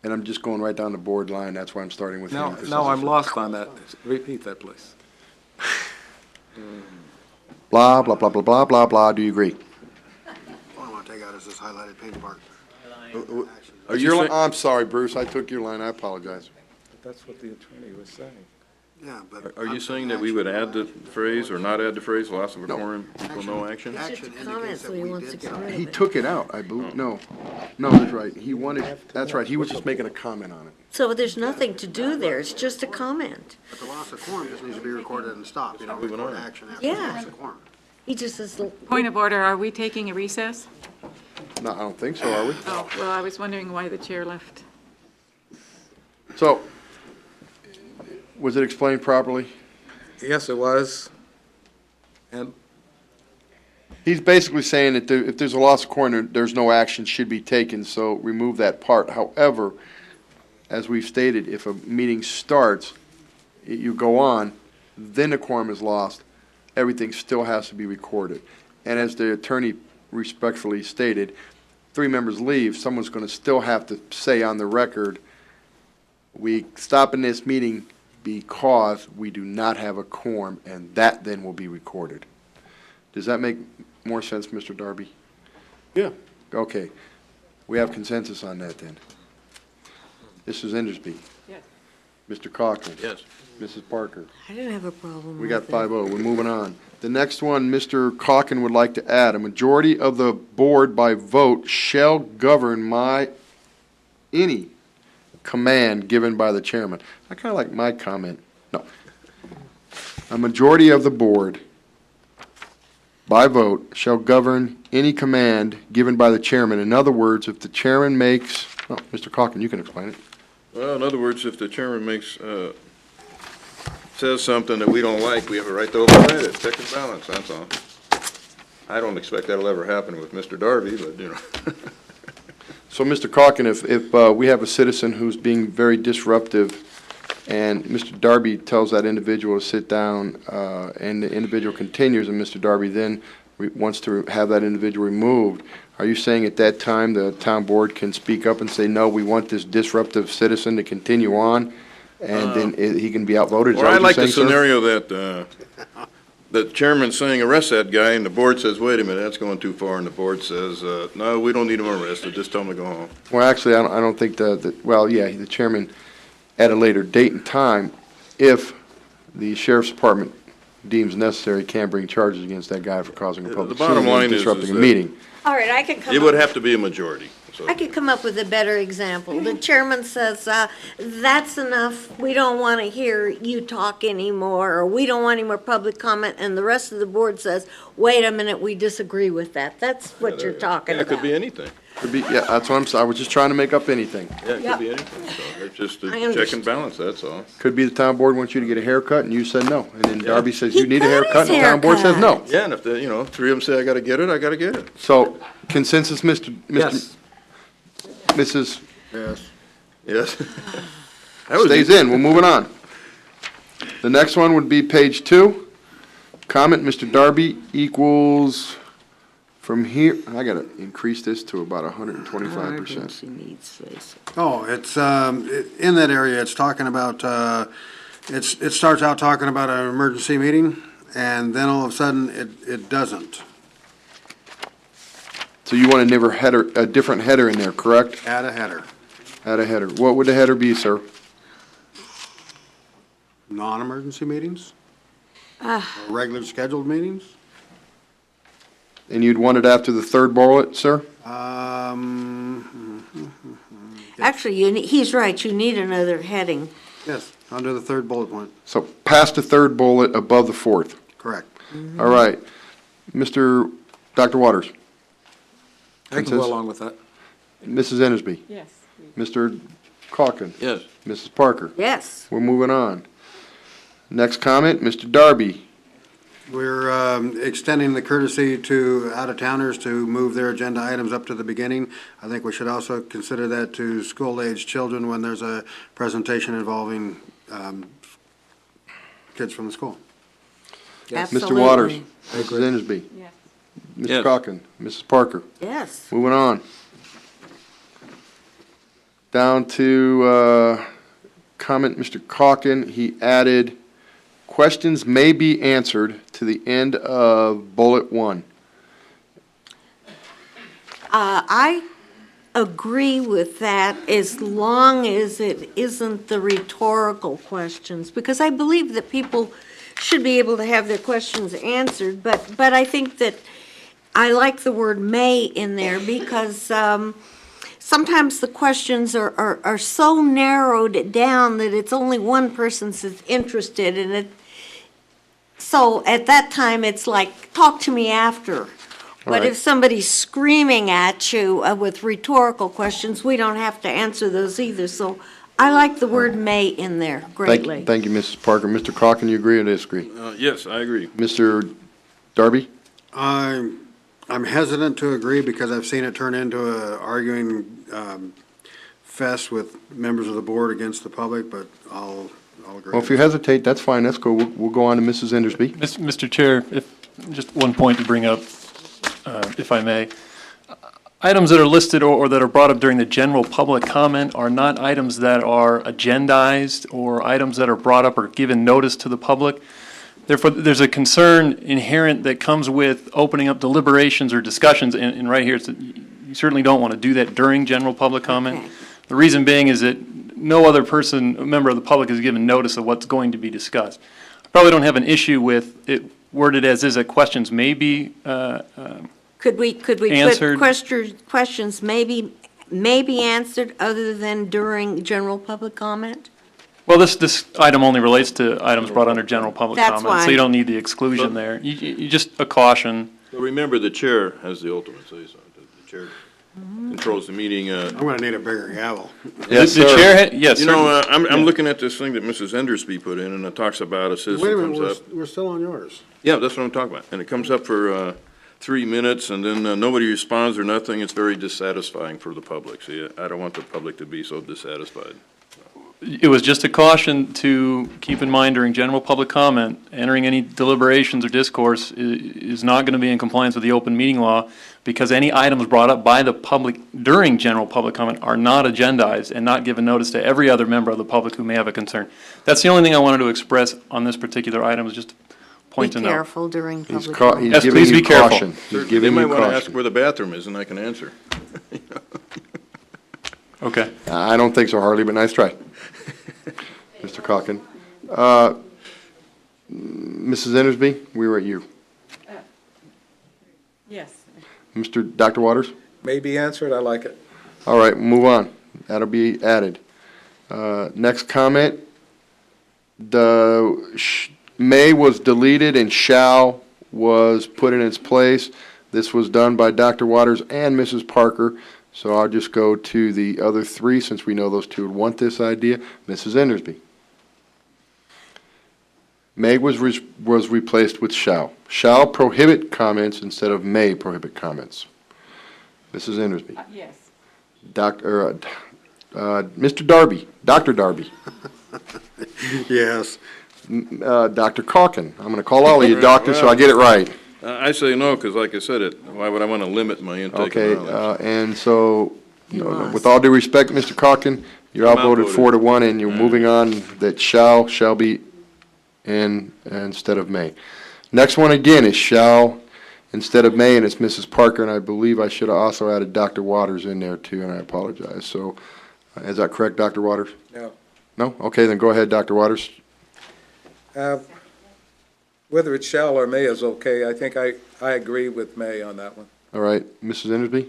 And I'm just going right down the board line, that's why I'm starting with you. No, I'm lost on that. Repeat that, please. Blah, blah, blah, blah, blah, blah, blah, do you agree? All I want to take out is this highlighted page part. I'm sorry, Bruce, I took your line, I apologize. But that's what the attorney was saying. Yeah, but. Are you saying that we would add the phrase or not add the phrase, loss of a quorum equal no action? It's just a comment, so he wants to get rid of it. He took it out, I believe, no, that's right, that's right, he was just making a comment on it. So there's nothing to do there, it's just a comment. But the loss of quorum just needs to be recorded and stopped, record action after Yeah. loss of quorum. He just says, Point of order, are we taking a recess? No, I don't think so, are we? Oh, well, I was wondering why the chair left. So, was it explained properly? Yes, it was. And He's basically saying that if there's a loss of quorum, there's no action should be taken, so remove that part. However, as we've stated, if a meeting starts, you go on, then the quorum is lost, everything still has to be recorded. And as the attorney respectfully stated, 3 members leave, someone's going to still have to say on the record, we stop in this meeting because we do not have a quorum, and that then will be recorded. Does that make more sense, Mr. Darby? Yeah. Okay. We have consensus on that then. Mrs. Endersby? Yes. Mr. Cochran? Yes. Mrs. Parker? I didn't have a problem We with got 5-0. We're moving on. The next one, Mr. Cochran would like to add, a majority of the board by vote shall govern any command given by the chairman. I kind of like my comment. No. A majority of the board by vote shall govern any command given by the chairman. In other words, if the chairman makes, oh, Mr. Cochran, you can explain it. Well, in other words, if the chairman says something that we don't like, we have a right to override it, check and balance, that's all. I don't expect that'll ever happen with Mr. Darby, but, So, Mr. Cochran, if we have a citizen who's being very disruptive and Mr. Darby tells that individual to sit down and the individual continues and Mr. Darby then wants to have that individual removed, are you saying at that time the town board can speak up and say, no, we want this disruptive citizen to continue on, and then he can be outvoted? Is Or that I what like you're the saying, sir? scenario that, the chairman's saying arrest that guy, and the board says, wait a minute, that's going too far, and the board says, no, we don't need him arrested, just tell him to go home. Well, actually, I don't think well, yeah, the chairman, at a later date and time, if the sheriff's department deems necessary, can bring charges against that guy for causing a public The bottom scene and line is disrupting a that meeting. All right, I could come It would up, have to be a majority. So I could come up with a better example. The chairman says, that's enough, we don't want to hear you talk anymore, or we don't want any more public comment, and the rest of the board says, wait a minute, we disagree with that. That's what you're talking yeah, it about. could be anything. Could be, yeah, that's what I'm saying. I was just trying to make up anything. Yeah, it Yep. could be anything. So it's just a I check understand. and balance, that's all. Could be the town board wants you to get a haircut, and you said no. And then Yeah. Darby says, He you need a got haircut, his and the town board says no. haircut. Yeah, and if the, three of them say I gotta get it, I gotta get it. So consensus, Yes. Mrs. Yes. Yes. That was Stays easy. in. We're moving on. The next one would be page 2. Comment, Mr. Darby equals from here, I gotta increase this to about 125%. Oh, it's, in that area, it's talking about, it starts out talking about an emergency meeting, and then all of a sudden, it doesn't. So you want a different header in there, correct? Add a header. Add a header. What would the header be, sir? Non-emergency meetings? Or regular scheduled meetings? And you'd want it after the third bullet, sir? Actually, he's right, you need another heading. Yes, under the third bullet point, So past the third bullet, above the fourth. correct. All right. Dr. Waters? I can Consensus? go along with that. Mrs. Endersby? Yes. Mr. Calkin? Yes. Mrs. Parker? Yes. We're moving on. Next comment, Mr. Darby. We're extending the courtesy to out-of-towners to move their agenda items up to the beginning. I think we should also consider that to school-aged children when there's a presentation involving kids from the school. Mr. Waters? Absolutely. Mrs. Endersby? Yes. Mr. Yes. Calkin? Mrs. Parker? Yes. Moving on. Down to comment, Mr. Calkin, he added, questions may be answered to the end of bullet 1. I agree with that as long as it isn't the rhetorical questions, because I believe that people should be able to have their questions answered, but I think that I like the word may in there because sometimes the questions are so narrowed down that it's only one person's interested in it. So at that time, it's like, talk to me after. But Right. if somebody's screaming at you with rhetorical questions, we don't have to answer those either. So I like the word may in there greatly. Thank you, Mrs. Parker. Mr. Calkin, you agree or disagree? Yes, I agree. Mr. Darby? I'm hesitant to agree because I've seen it turn into a arguing fest with members of the board against the public, but I'll agree. Well, if you hesitate, that's fine. That's cool. We'll go on to Mrs. Endersby. Mr. Chair, just one point to bring up, if I may. Items that are listed or that are brought up during the general public comment are not items that are agendized or items that are brought up or given notice to the public. Therefore, there's a concern inherent that comes with opening up deliberations or discussions, and right here, you certainly don't want to do that during general public comment. Okay. The reason being is that no other member of the public is given notice of what's going to be discussed. I probably don't have an issue with it worded as is that questions may be Could we answered. put questions may be answered other than during general public comment? Well, this item only relates to items brought under general public That's comment, so why. you don't need the exclusion there. You just a caution. But remember, the chair has the ultimate say-so. The chair controls the meeting. I'm gonna need a bigger gavel. Yes, the chair. Yes, You know, certainly. I'm looking at this thing that Mrs. Endersby put in, and it talks about a citizen Wait a comes minute, up. we're still on yours. Yeah, that's what I'm talking about. And it comes up for 3 minutes, and then nobody responds or nothing. It's very dissatisfying for the public. See, I don't want the public to be so dissatisfied. It was just a caution to keep in mind during general public comment, entering any deliberations or discourse is not going to be in compliance with the open meeting law, because any items brought up by the public during general public comment are not agendized and not given notice to every other member of the public who may have a concern. That's the only thing I wanted to express on this particular item, is just a point to Be note. careful during He's public ca- comment. he's Yes, giving please you be careful. caution. He's They giving might you want to ask caution. where the bathroom is, and I can answer. Okay. I don't think so, Harley, but nice try. Mr. Calkin. Mrs. Endersby, we were at you. Yes. Dr. Waters? May be answered, I like it. All right, move on. That'll be added. Next comment, may was deleted and shall was put in its place. This was done by Dr. Waters and Mrs. Parker, so I'll just go to the other three since we know those two would want this idea. Mrs. Endersby. May was replaced with shall. Shall prohibit comments instead of may prohibit comments. Mrs. Endersby. Yes. Mr. Darby, Dr. Darby. Yes. Dr. Calkin. I'm going to call all of you doctors so I get it right. I say no, because like I said, why would I want to limit my intake Okay, of knowledge? and so, with all due respect, Mr. Calkin, you're I'm outvoted outvoted. 4-1, and you're moving on that shall be in instead of may. Next one again is shall instead of may, and it's Mrs. Parker, and I believe I should have also added Dr. Waters in there too, and I apologize. So, is that correct, Dr. Waters? No. No? Okay, then go ahead, Dr. Waters. Whether it's shall or may is okay. I think I agree with may on that one. All right, Mrs. Endersby?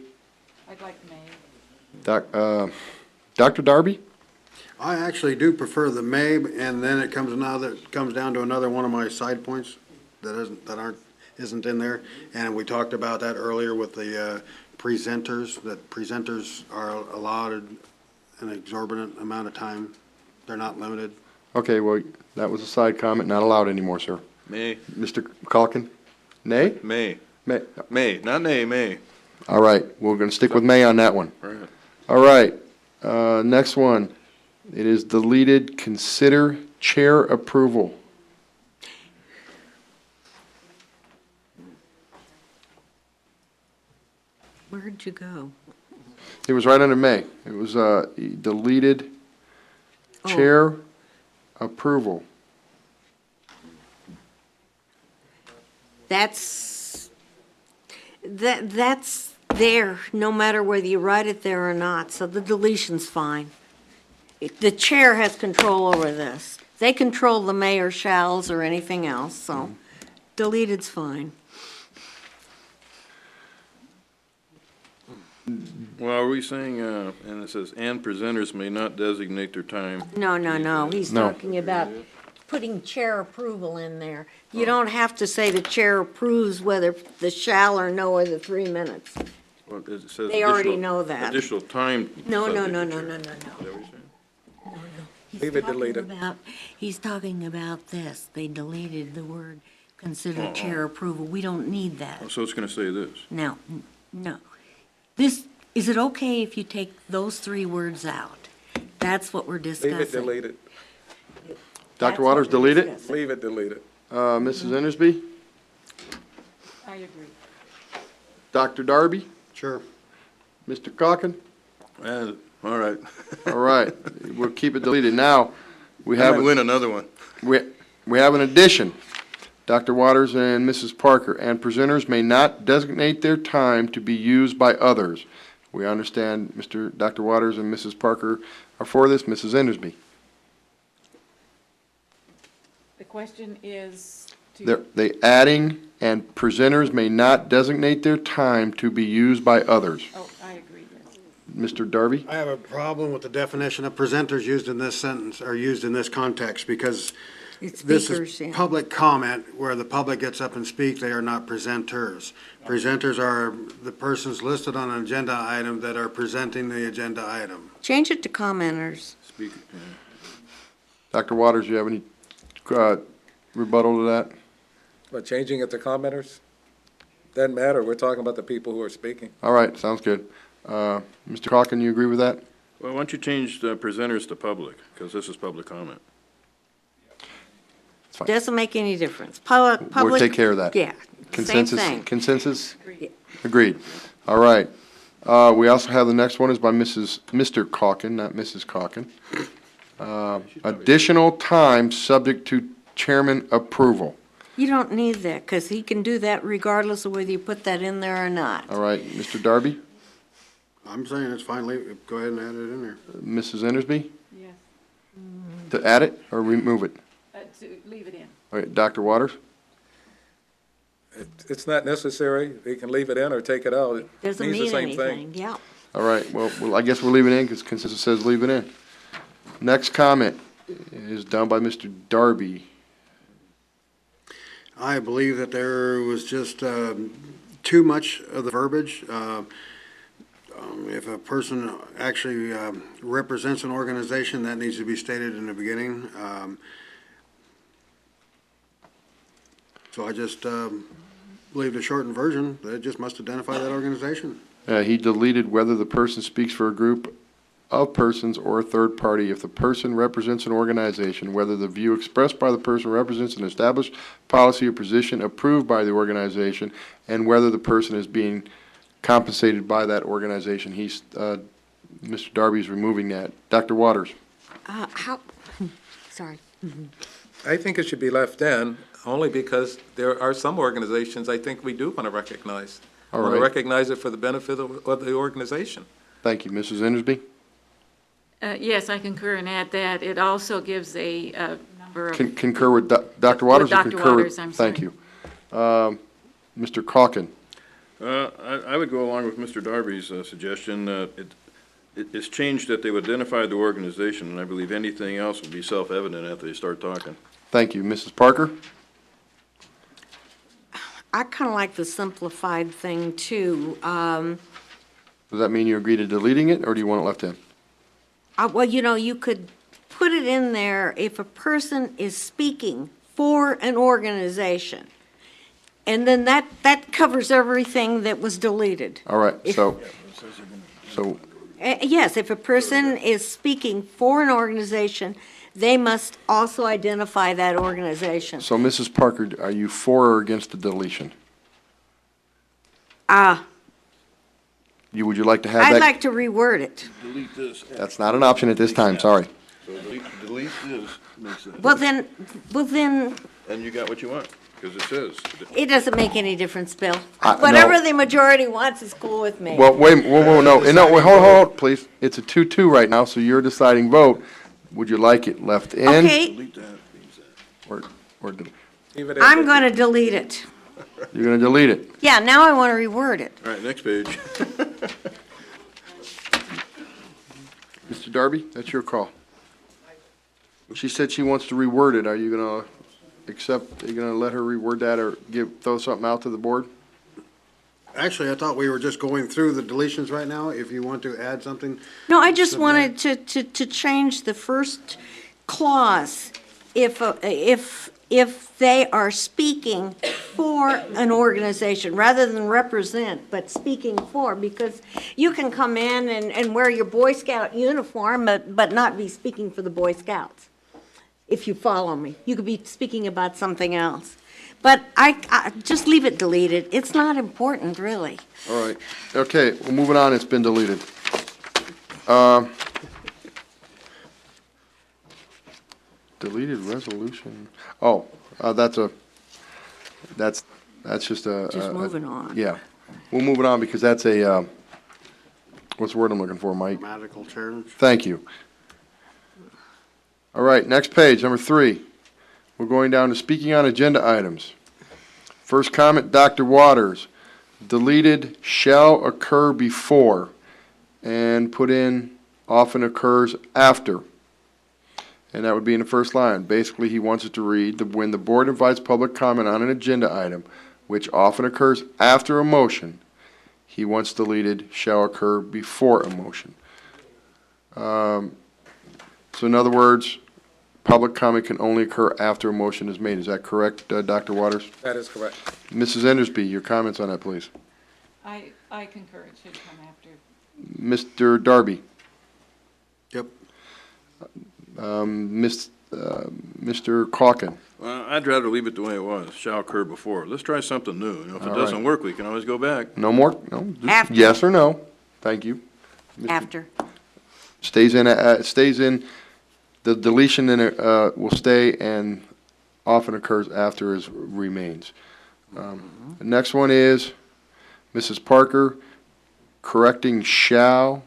I'd like May. Dr. Darby? I actually do prefer the may, and then it comes down to another one of my side points that isn't in there. And we talked about that earlier with the presenters, that presenters are allowed an exorbitant amount of time. They're not limited. Okay, well, that was a side comment, not allowed anymore, sir. May. Mr. Calkin? Nay? May. May. May, not nay, may. All right, we're going to stick with may on that one. All right. All right, next one. It is deleted, consider chair approval. Where'd you go? It was right under may. It was deleted, chair approval. That's there, no matter whether you write it there or not, so the deletion's fine. The chair has control over this. They control the may or shalls or anything else, so deleted's fine. Well, are we saying, and it says, and presenters may not designate their time? No, he's No. talking about putting chair approval in there. You don't have to say the chair approves whether the shall or no are the 3 minutes. Well, it says They already additional- know that. Additional time. No. subject to chair. No. Is that what you're saying? Leave it deleted. He's talking about this. They deleted the word consider chair approval. We don't need that. So it's going to say this. No. Is it okay if you take those 3 words out? That's what we're Leave discussing. it deleted. Dr. Waters, delete it. Leave it deleted. Mrs. Endersby? I agree. Dr. Darby? Sure. Mr. Calkin? All right. All right, we'll keep it deleted. Now, we I have. might win another one. We have an addition. Dr. Waters and Mrs. Parker, and presenters may not designate their time to be used by others. We understand Dr. Waters and Mrs. Parker are for this. Mrs. Endersby? The question is to. They adding, and presenters may not designate their time to be used by others. Oh, I agree, yes. Mr. Darby? I have a problem with the definition of presenters used in this sentence, or used in this context, because It's this speakers, is yeah. public comment where the public gets up and speak. They are not presenters. Presenters are the persons listed on an agenda item that are presenting the agenda item. Change it to commenters. Speak. Dr. Waters, do you have any rebuttal to that? But changing it to commenters? Doesn't matter. We're talking about the people who are speaking. All right, sounds good. Mr. Calkin, you agree with that? Well, why don't you change the presenters to public, because this is public comment. Doesn't make any difference. Public. We'll take care of that. Yeah, same Consensus, thing. consensus? Agreed. All right. We also have the next one is by Mr. Calkin, not Mrs. Calkin. Additional time subject to chairman approval. You don't need that, because he can do that regardless of whether you put that in there or not. All right, Mr. Darby? I'm saying it's fine, go ahead and add it in there. Mrs. Endersby? Yes. To add it or remove it? To leave it in. All right, Dr. Waters? It's not necessary. They can leave it in or take it out. It Doesn't means the mean same thing. anything, yeah. All right, well, I guess we'll leave it in because consensus says leave it in. Next comment is done by Mr. Darby. I believe that there was just too much of the verbiage. If a person actually represents an organization, that needs to be stated in the beginning. So I just believe the shortened version, that it just must identify that organization. He deleted whether the person speaks for a group of persons or a third party if the person represents an organization, whether the view expressed by the person represents an established policy or position approved by the organization, and whether the person is being compensated by that organization. Mr. Darby's removing that. Dr. Waters? Sorry. I think it should be left in, only because there are some organizations I think we do want to recognize. All Want to right. recognize it for the benefit of the organization. Thank you. Mrs. Endersby? Yes, I concur and add that. It also gives a number of. Concur with Dr. Waters? With or Dr. concur with- Waters, I'm sorry. Thank you. Mr. Calkin? I would go along with Mr. Darby's suggestion. It's changed that they would identify the organization, and I believe anything else will be self-evident after they start talking. Thank you. Mrs. Parker? I kind of like the simplified thing, too. Does that mean you agree to deleting it, or do you want it left in? Well, you could put it in there if a person is speaking for an organization. And then that covers everything that was deleted. All right, so Yes, if a person is speaking for an organization, they must also identify that organization. So, Mrs. Parker, are you for or against the deletion? Would you like to have that? I'd like to reword it. Delete this. That's not an option at this time, sorry. So delete this, makes it. Well, then, And you got what you want, because it says. it doesn't make any difference, Bill. No. Whatever the majority wants is cool with me. Well, wait, whoa, no, wait, hold, please. It's a 2-2 right now, so you're deciding vote. Would you like it left in? Okay, Delete that, means that. Or Leave it in. I'm going to delete it. you're gonna delete it? Yeah, now I want to reword it. All right, next page. Mr. Darby, that's your call. She said she wants to reword it. Are you gonna accept, are you gonna let her reword that or throw something out to the board? Actually, I thought we were just going through the deletions right now. If you want to add something, No, I just wanted to change the first clause. If they are speaking for an organization, rather than represent, but speaking for, because you can come in and wear your Boy Scout uniform, but not be speaking for the Boy Scouts, if you follow me. You could be speaking about something else. But I just leave it deleted. It's not important, really. All right, okay, well, moving on, it's been deleted. Deleted resolution, that's just a. Just moving on. Yeah, we'll move it on because that's a, what's the word I'm looking for, Mike? grammatical terms. Thank you. All right, next page, number 3. We're going down to speaking on agenda items. First comment, Dr. Waters. Deleted shall occur before and put in often occurs after. And that would be in the first line. Basically, he wants it to read, when the board invites public comment on an agenda item, which often occurs after a motion, he wants deleted shall occur before a motion. So in other words, public comment can only occur after a motion is made. Is that correct, Dr. Waters? That is correct. Mrs. Endersby, your comments on that, please. I concur. It should come after. Mr. Darby? Yep. Mr. Calkin. Well, I'd rather leave it the way it was, shall occur before. Let's try something new. If it All doesn't right. work, we can always go back. No more? No? Just After. yes or no? Thank you. After. Stays in, the deletion in it, will stay and often occurs after as remains. The next one is Mrs. Parker correcting shall,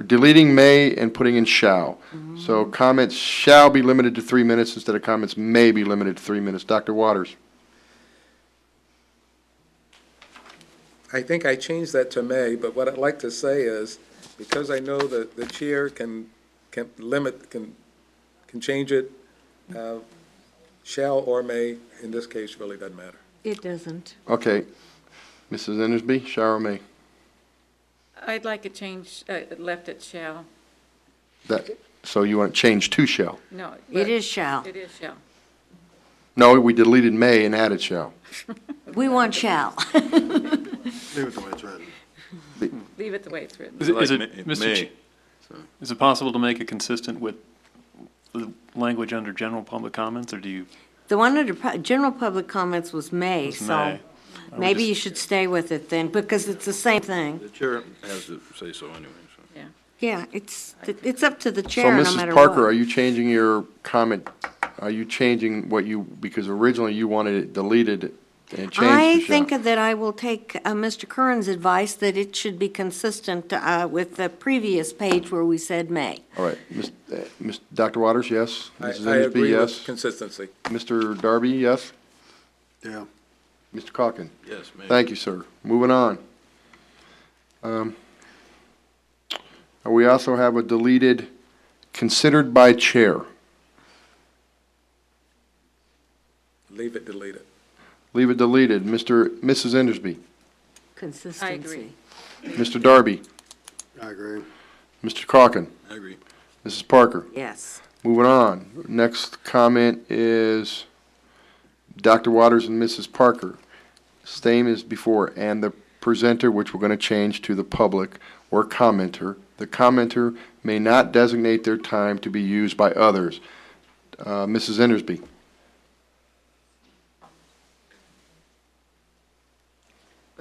deleting may and putting in shall. So comments shall be limited to 3 minutes instead of comments may be limited to 3 minutes. Dr. Waters? I think I changed that to may, but what I'd like to say is, because I know that the chair can change it, shall or may, in this case, really doesn't matter. It doesn't. Okay. Mrs. Endersby, shall or may? I'd like it changed, left at shall. So you want to change to shall? No. It is shall. It is shall. No, we deleted may and added shall. We want shall. Leave it the way it's written. Leave it the way it's written. Is it, Mr. Ch- is it possible to make it consistent with the language under general public comments, or do you? The one under general public comments was may, Was so may. maybe you should stay with it then, because it's the same thing. The chair has to say so anyway, so. Yeah. Yeah, it's up to the So chair, no matter Mrs. what. Parker, are you changing your comment, are you changing what you, because originally you wanted it deleted and changed to shall? I think that I will take Mr. Curran's advice that it should be consistent with the previous page where we said may. All right, Dr. Waters, yes? I Mrs. Endersby, agree yes? with consistency. Mr. Darby, yes? Yeah. Mr. Calkin? Yes, may. Thank you, sir. Moving on. We also have a deleted, considered by chair. Leave it deleted. Leave it deleted. Mrs. Endersby? Consistency. I agree. Mr. Darby? I agree. Mr. Calkin? I agree. Mrs. Parker? Yes. Moving on. Next comment is Dr. Waters and Mrs. Parker. Same as before, and the presenter, which we're going to change to the public or commenter. The commenter may not designate their time to be used by others. Mrs. Endersby.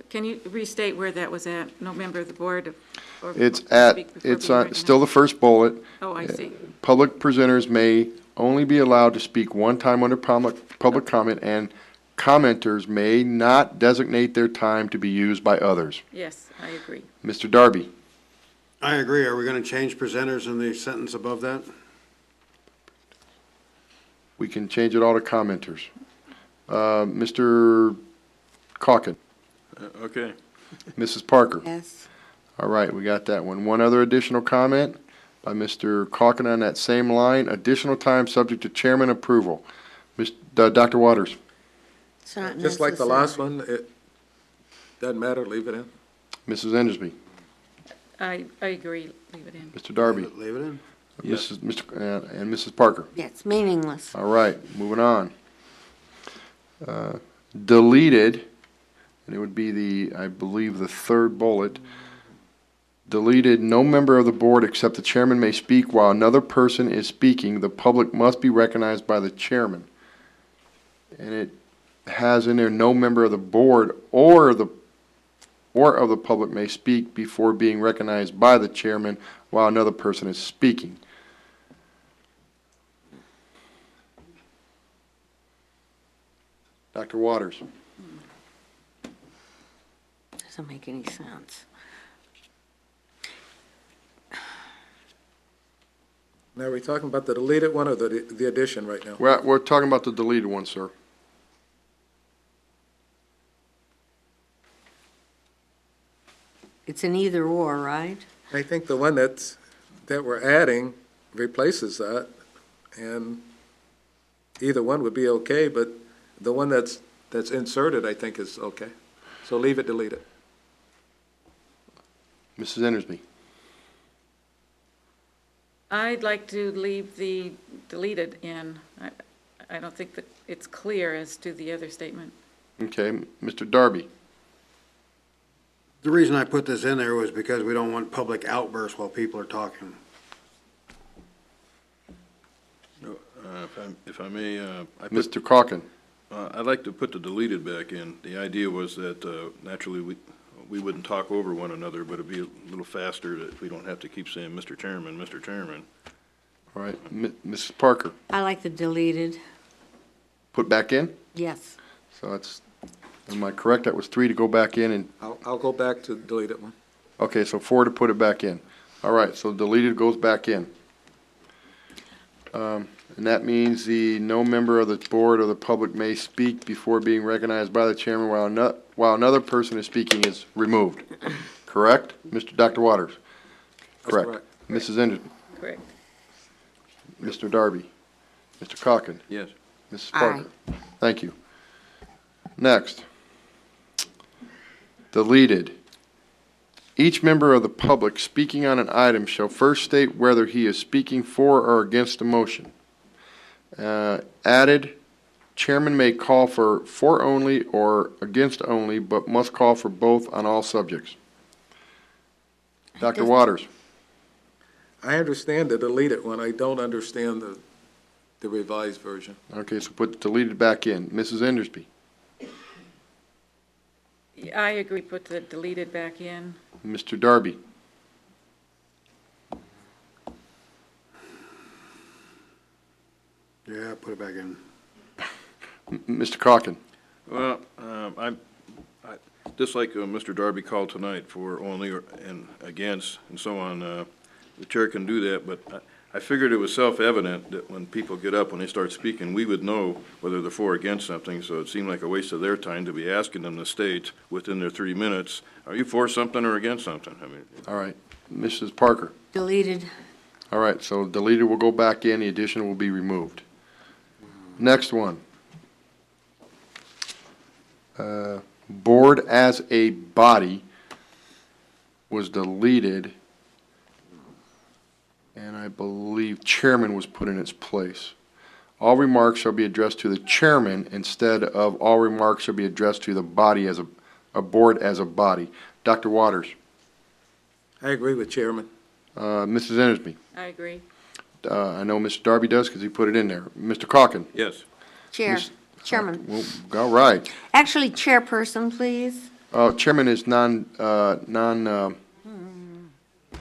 Can you restate where that was at? No member of the board or. It's speak before it's being on, recognized? still the first bullet. Oh, I see. Public presenters may only be allowed to speak one time under public comment, and commenters may not designate their time to be used by others. Yes, I agree. Mr. Darby. I agree. Are we going to change presenters in the sentence above that? We can change it all to commenters. Mr. Calkin. Okay. Mrs. Parker. Yes. All right, we got that one. One other additional comment by Mr. Calkin on that same line. Additional time subject to chairman approval. Dr. Waters. It's not Just like the necessary. last one, it doesn't matter, leave it in. Mrs. Endersby. I agree. Leave it in. Mr. Darby. Leave it in. Yes. And Mrs. Parker. Yeah, it's meaningless. All right, moving on. Deleted, and it would be the, I believe, the third bullet. Deleted, no member of the board except the chairman may speak while another person is speaking. The public must be recognized by the chairman. And it has in there, no member of the board or of the public may speak before being recognized by the chairman while another person is speaking. Dr. Waters. Doesn't make any sense. Now, are we talking about the deleted one or the addition right now? We're talking about the deleted one, sir. It's an either or, right? I think the one that we're adding replaces that, and either one would be okay, but the one that's inserted, I think, is okay. So leave it deleted. Mrs. Endersby. I'd like to leave the deleted in. I don't think that it's clear as to the other statement. Okay, Mr. Darby. The reason I put this in there was because we don't want public outbursts while people are talking. If I may, Mr. Calkin. I'd like to put the deleted back in. The idea was that naturally we wouldn't talk over one another, but it'd be a little faster that we don't have to keep saying Mr. Chairman, Mr. Chairman. All right, Mrs. Parker, I like the deleted, put back in? yes. So it's, am I correct? That was 3 to go back in and, I'll go back to the deleted one. okay, so 4 to put it back in. All right, so deleted goes back in. And that means no member of the board or the public may speak before being recognized by the chairman while another person is speaking is removed. Correct? Dr. Waters? Correct. Mrs. Enderby? Correct. Mr. Darby? Mr. Calkin? Yes. Mrs. Parker? Thank you. Next. Deleted. Each member of the public speaking on an item shall first state whether he is speaking for or against a motion. Added, chairman may call for only or against only, but must call for both on all subjects. Dr. Waters. I understand the deleted one. I don't understand the revised version. Okay, so put deleted back in. Mrs. Endersby. I agree, put the deleted back in. Mr. Darby. Yeah, put it back in. Mr. Calkin. Well, just like Mr. Darby called tonight for only and against and so on, the chair can do that, but I figured it was self-evident that when people get up, when they start speaking, we would know whether they're for or against something, so it seemed like a waste of their time to be asking them to state within their 3 minutes, are you for something or against something? I mean. All right. Mrs. Parker. Deleted, All right, so deleted will go back in, the addition will be removed. Next one. Board as a body was deleted, and I believe chairman was put in its place. All remarks shall be addressed to the chairman instead of all remarks shall be addressed to the body as a board as a body. Dr. Waters. I agree with Chairman. Mrs. Endersby. I agree. I know Mr. Darby does because he put it in there. Mr. Calkin. Yes. Chairman. Well, all right. Actually, chairperson, please. Chairman is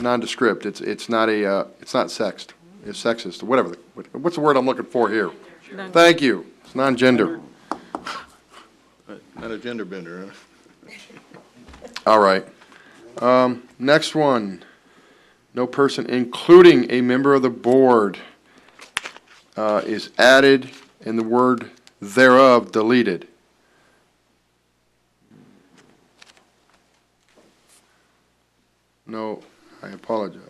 nondescript. It's not sexed. It's sexist, or whatever. What's the word I'm looking for here? Thank you. It's non-gender. Not a gender bender, huh? All right. Next one. No person, including a member of the board, is added, and the word thereof deleted. No, I apologize.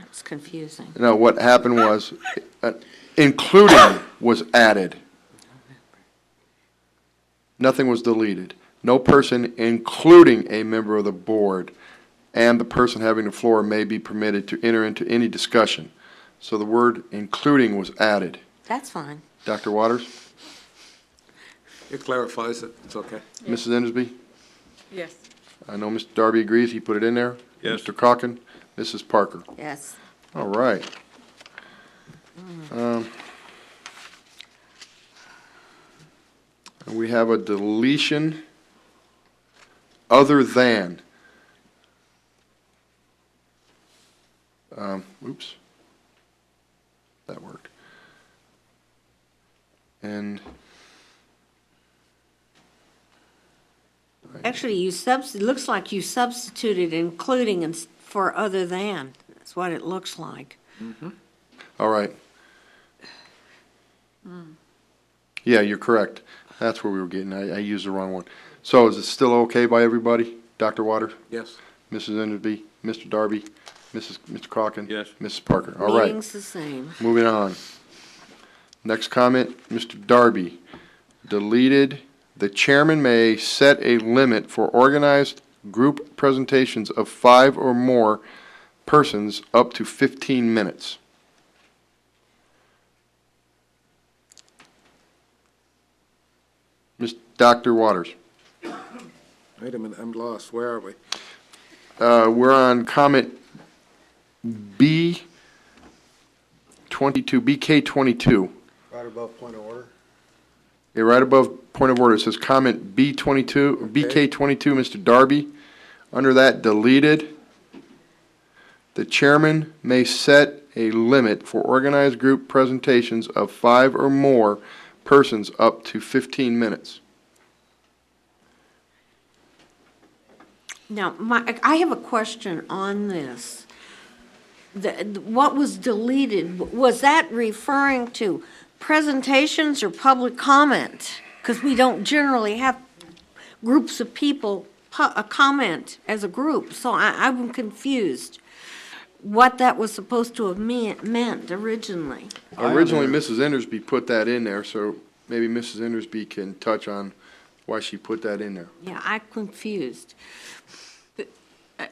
It's confusing. No, what happened was, including was added. Nothing was deleted. No person, including a member of the board, and the person having the floor may be permitted to enter into any discussion. So the word including was added. That's fine. Dr. Waters? It clarifies it. It's okay. Mrs. Endersby? Yes. I know Mr. Darby agrees. He put it in there. Yes. Mr. Calkin? Mrs. Parker? Yes. All right. We have a deletion other than. Oops. That worked. And. Actually, it looks like you substituted including for other than. That's what it looks like. All right. Yeah, you're correct. That's where we were getting. I used the wrong one. So is it still okay by everybody? Dr. Waters? Yes. Mrs. Enderby? Mr. Darby? Mr. Calkin? Yes. Mrs. Parker? All right. Meeting's the same. Moving on. Next comment, Mr. Darby. Deleted. The chairman may set a limit for organized group presentations of 5 or more persons up to 15 minutes. Dr. Waters. Wait a minute, I'm lost. Where are we? We're on comment B22, BK22. Right above point of order. Yeah, right above point of order, it says comment B22, or BK22, Mr. Darby. Under that, deleted. The chairman may set a limit for organized group presentations of 5 or more persons up to 15 minutes. Now, I have a question on this. What was deleted, was that referring to presentations or public comment? Because we don't generally have groups of people comment as a group, so I'm confused what that was supposed to have meant originally. Originally, Mrs. Endersby put that in there, so maybe Mrs. Endersby can touch on why she put that in there. Yeah, I'm confused.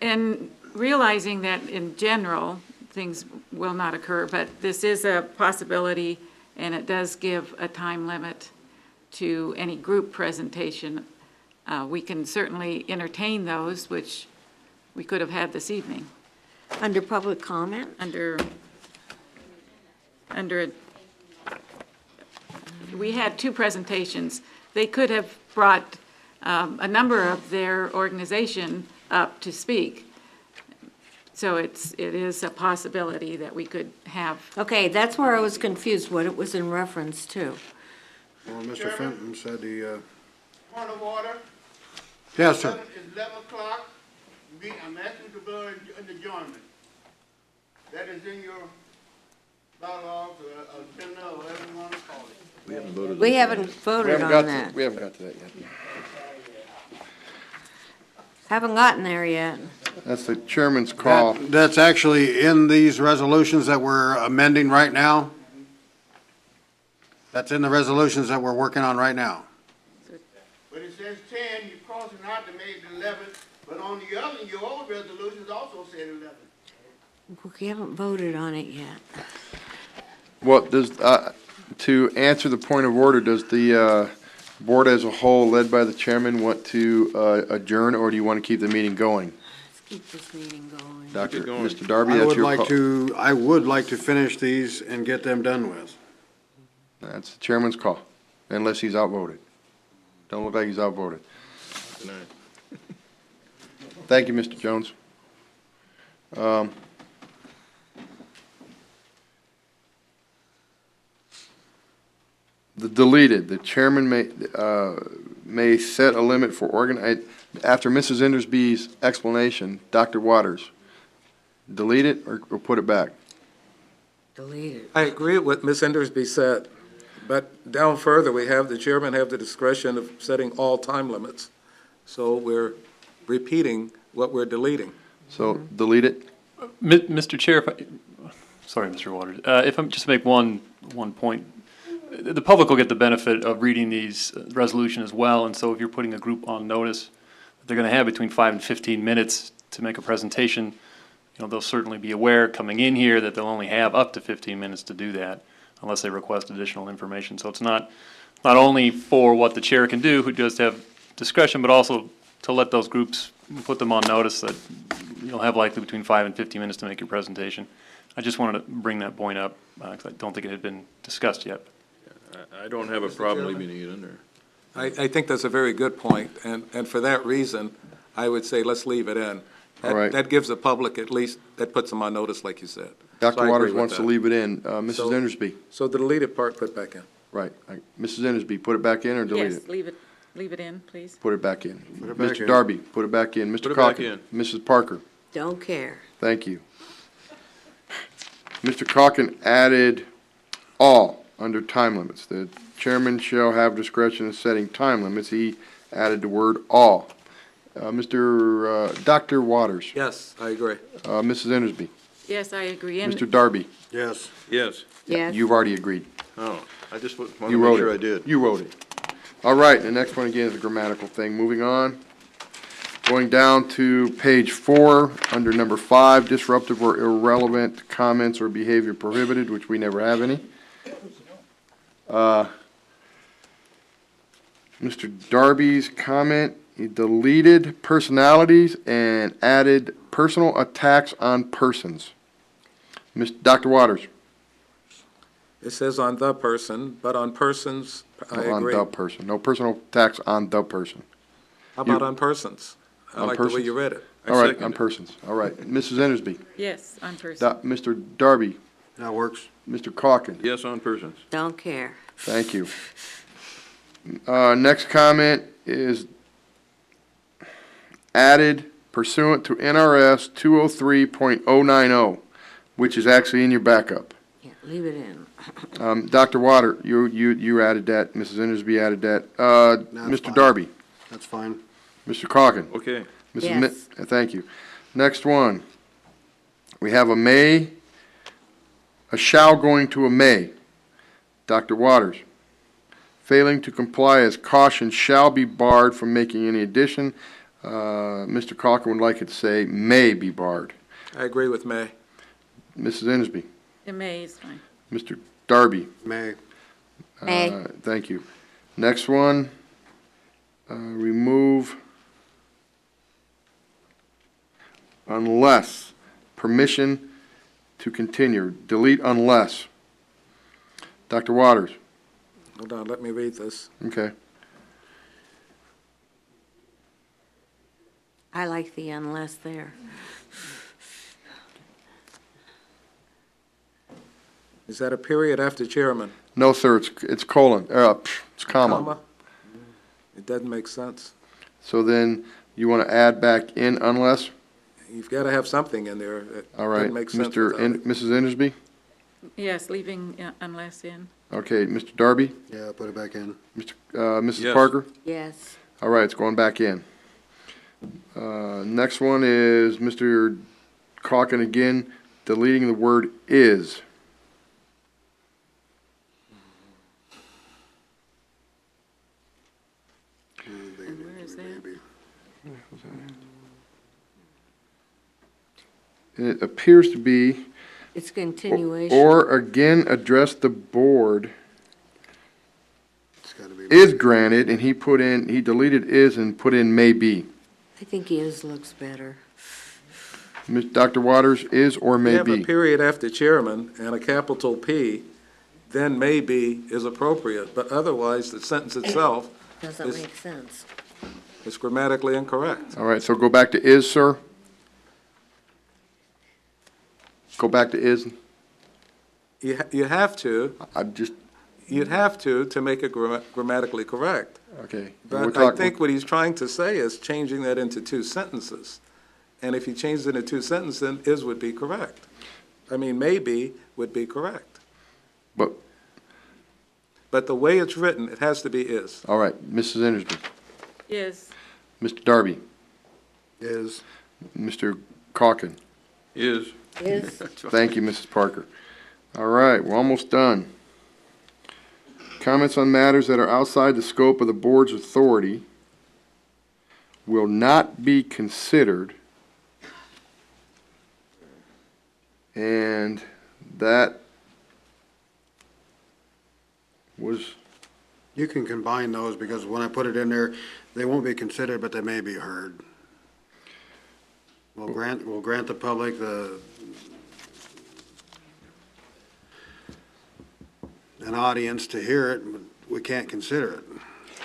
And realizing that in general, things will not occur, but this is a possibility, and it does give a time limit to any group presentation. We can certainly entertain those, which we could have had this evening. Under public comment? We had 2 presentations. They could have brought a number of their organization up to speak. So it is a possibility that we could have. Okay, that's where I was confused, what it was in reference to. Well, Mr. Fenton said he, Point of order. Yes, sir. It's 11 o'clock. I'm asking to vote an adjournment. That is in your bylaws or agenda or whatever you want to call it. We haven't voted. We haven't voted on that. We haven't got to that yet. Haven't gotten there yet. That's the chairman's call. That's actually in these resolutions that we're amending right now. That's in the resolutions that we're working on right now. But it says 10, you're crossing out to make it 11, but on the other, your old resolutions also said 11. We haven't voted on it yet. What does, to answer the point of order, does the board as a whole, led by the chairman, want to adjourn, or do you want to keep the meeting going? Let's keep this meeting going. Mr. Darby, that's your call. I would like to finish these and get them done with. That's the chairman's call, unless he's outvoted. Don't look like he's outvoted. Thank you, Mr. Jones. The deleted, the chairman may set a limit for after Mrs. Endersby's explanation, Dr. Waters, delete it or put it back? Delete it. I agree with what Ms. Endersby said, but down further, we have the chairman have the discretion of setting all time limits. So we're repeating what we're deleting. So delete it? Mr. Chair, sorry, Mr. Waters, if I'm just make one point. The public will get the benefit of reading these resolution as well, and so if you're putting a group on notice, they're going to have between 5 and 15 minutes to make a presentation. They'll certainly be aware coming in here that they'll only have up to 15 minutes to do that, unless they request additional information. So it's not only for what the chair can do, who does have discretion, but also to let those groups, put them on notice that you'll have likely between 5 and 15 minutes to make your presentation. I just wanted to bring that point up, because I don't think it had been discussed yet. I don't have a problem leaving it in there. I think that's a very good point, and for that reason, I would say let's leave it in. All right. That gives the public at least, that puts them on notice, like you said. So I Dr. agree Waters with wants to that. leave it in. Mrs. Endersby? So the deleted part, put back in. Right. Mrs. Endersby, put it back in or delete it? Yes, leave it in, please. Put it back in. Put it back Mr. in. Darby, put it back in. Mr. Put it back Calkin? in. Mrs. Parker? Don't care. Thank you. Mr. Calkin added all under time limits. The chairman shall have discretion in setting time limits. He added the word all. Dr. Waters? Yes, I agree. Mrs. Endersby? Yes, I agree. And Mr. Darby? Yes. Yes. Yes. You've already agreed. Oh, I just wanted You to wrote make sure it. I did. You wrote it. All right, the next one again is a grammatical thing. Moving on. Going down to page 4, under number 5, disruptive or irrelevant comments or behavior prohibited, which we never have any. Mr. Darby's comment, he deleted personalities and added personal attacks on persons. Dr. Waters? It says on the person, but on persons, I On agree. the person. No personal tax on the person. How about on persons? I On like the way persons? you read it. All right, on persons. All right. Mrs. Endersby. Yes, on person. Mr. Darby. That works. Mr. Calkin. Yes, on persons. Don't care. Thank you. Next comment is added pursuant to NRS 203.090, which is actually in your backup. Yeah, leave it in. Dr. Water, you added that. Mrs. Endersby added that. Mr. fine. Darby. That's fine. Mr. Calkin. Okay. Mrs. Yes. Thank you. Next one. We have a may, a shall going to a may. Dr. Waters. Failing to comply as caution shall be barred from making any addition. Mr. Calkin would like it to say may be barred. I agree with May. Mrs. Endersby. The May is fine. Mr. Darby. May. May. Thank you. Next one. Remove unless permission to continue. Delete unless. Dr. Waters. Hold on, let me read this. Okay. I like the unless there. Is that a period after chairman? No, sir, it's colon, it's comma. It doesn't make sense. So then you want to add back in unless? You've got to have something in there. It All right, doesn't make sense Mr. without it. Mrs. Endersby? Yes, leaving unless in. Okay, Mr. Darby? Yeah, put it back in. Mrs. Yes. Parker? Yes. All right, it's going back in. Next one is Mr. Calkin again, deleting the word is. And where is that? And it appears to be, It's continuation. or again address the board It's gotta be. is granted, and he deleted is and put in may be. I think is looks better. Dr. Waters, is or If may you have a be. period after chairman and a capital P, then may be is appropriate, but otherwise, the sentence itself Doesn't is make sense. is grammatically incorrect. All right, so go back to is, sir. Go back to is. You have to, I'm just, you'd have to make it grammatically correct. okay. But I think what he's trying to say is changing that into two sentences. And if he changed it into two sentences, then is would be correct. I mean, maybe would be correct. But, But the way it's written, it has to be is. all right, Mrs. Endersby. Yes. Mr. Darby. Is. Mr. Calkin. Is. Is. Thank you, Mrs. Parker. All right, we're almost done. Comments on matters that are outside the scope of the board's authority will not be considered. And that was, You can combine those because when I put it in there, they won't be considered, but they may be heard. We'll grant the public an audience to hear it, but we can't consider it.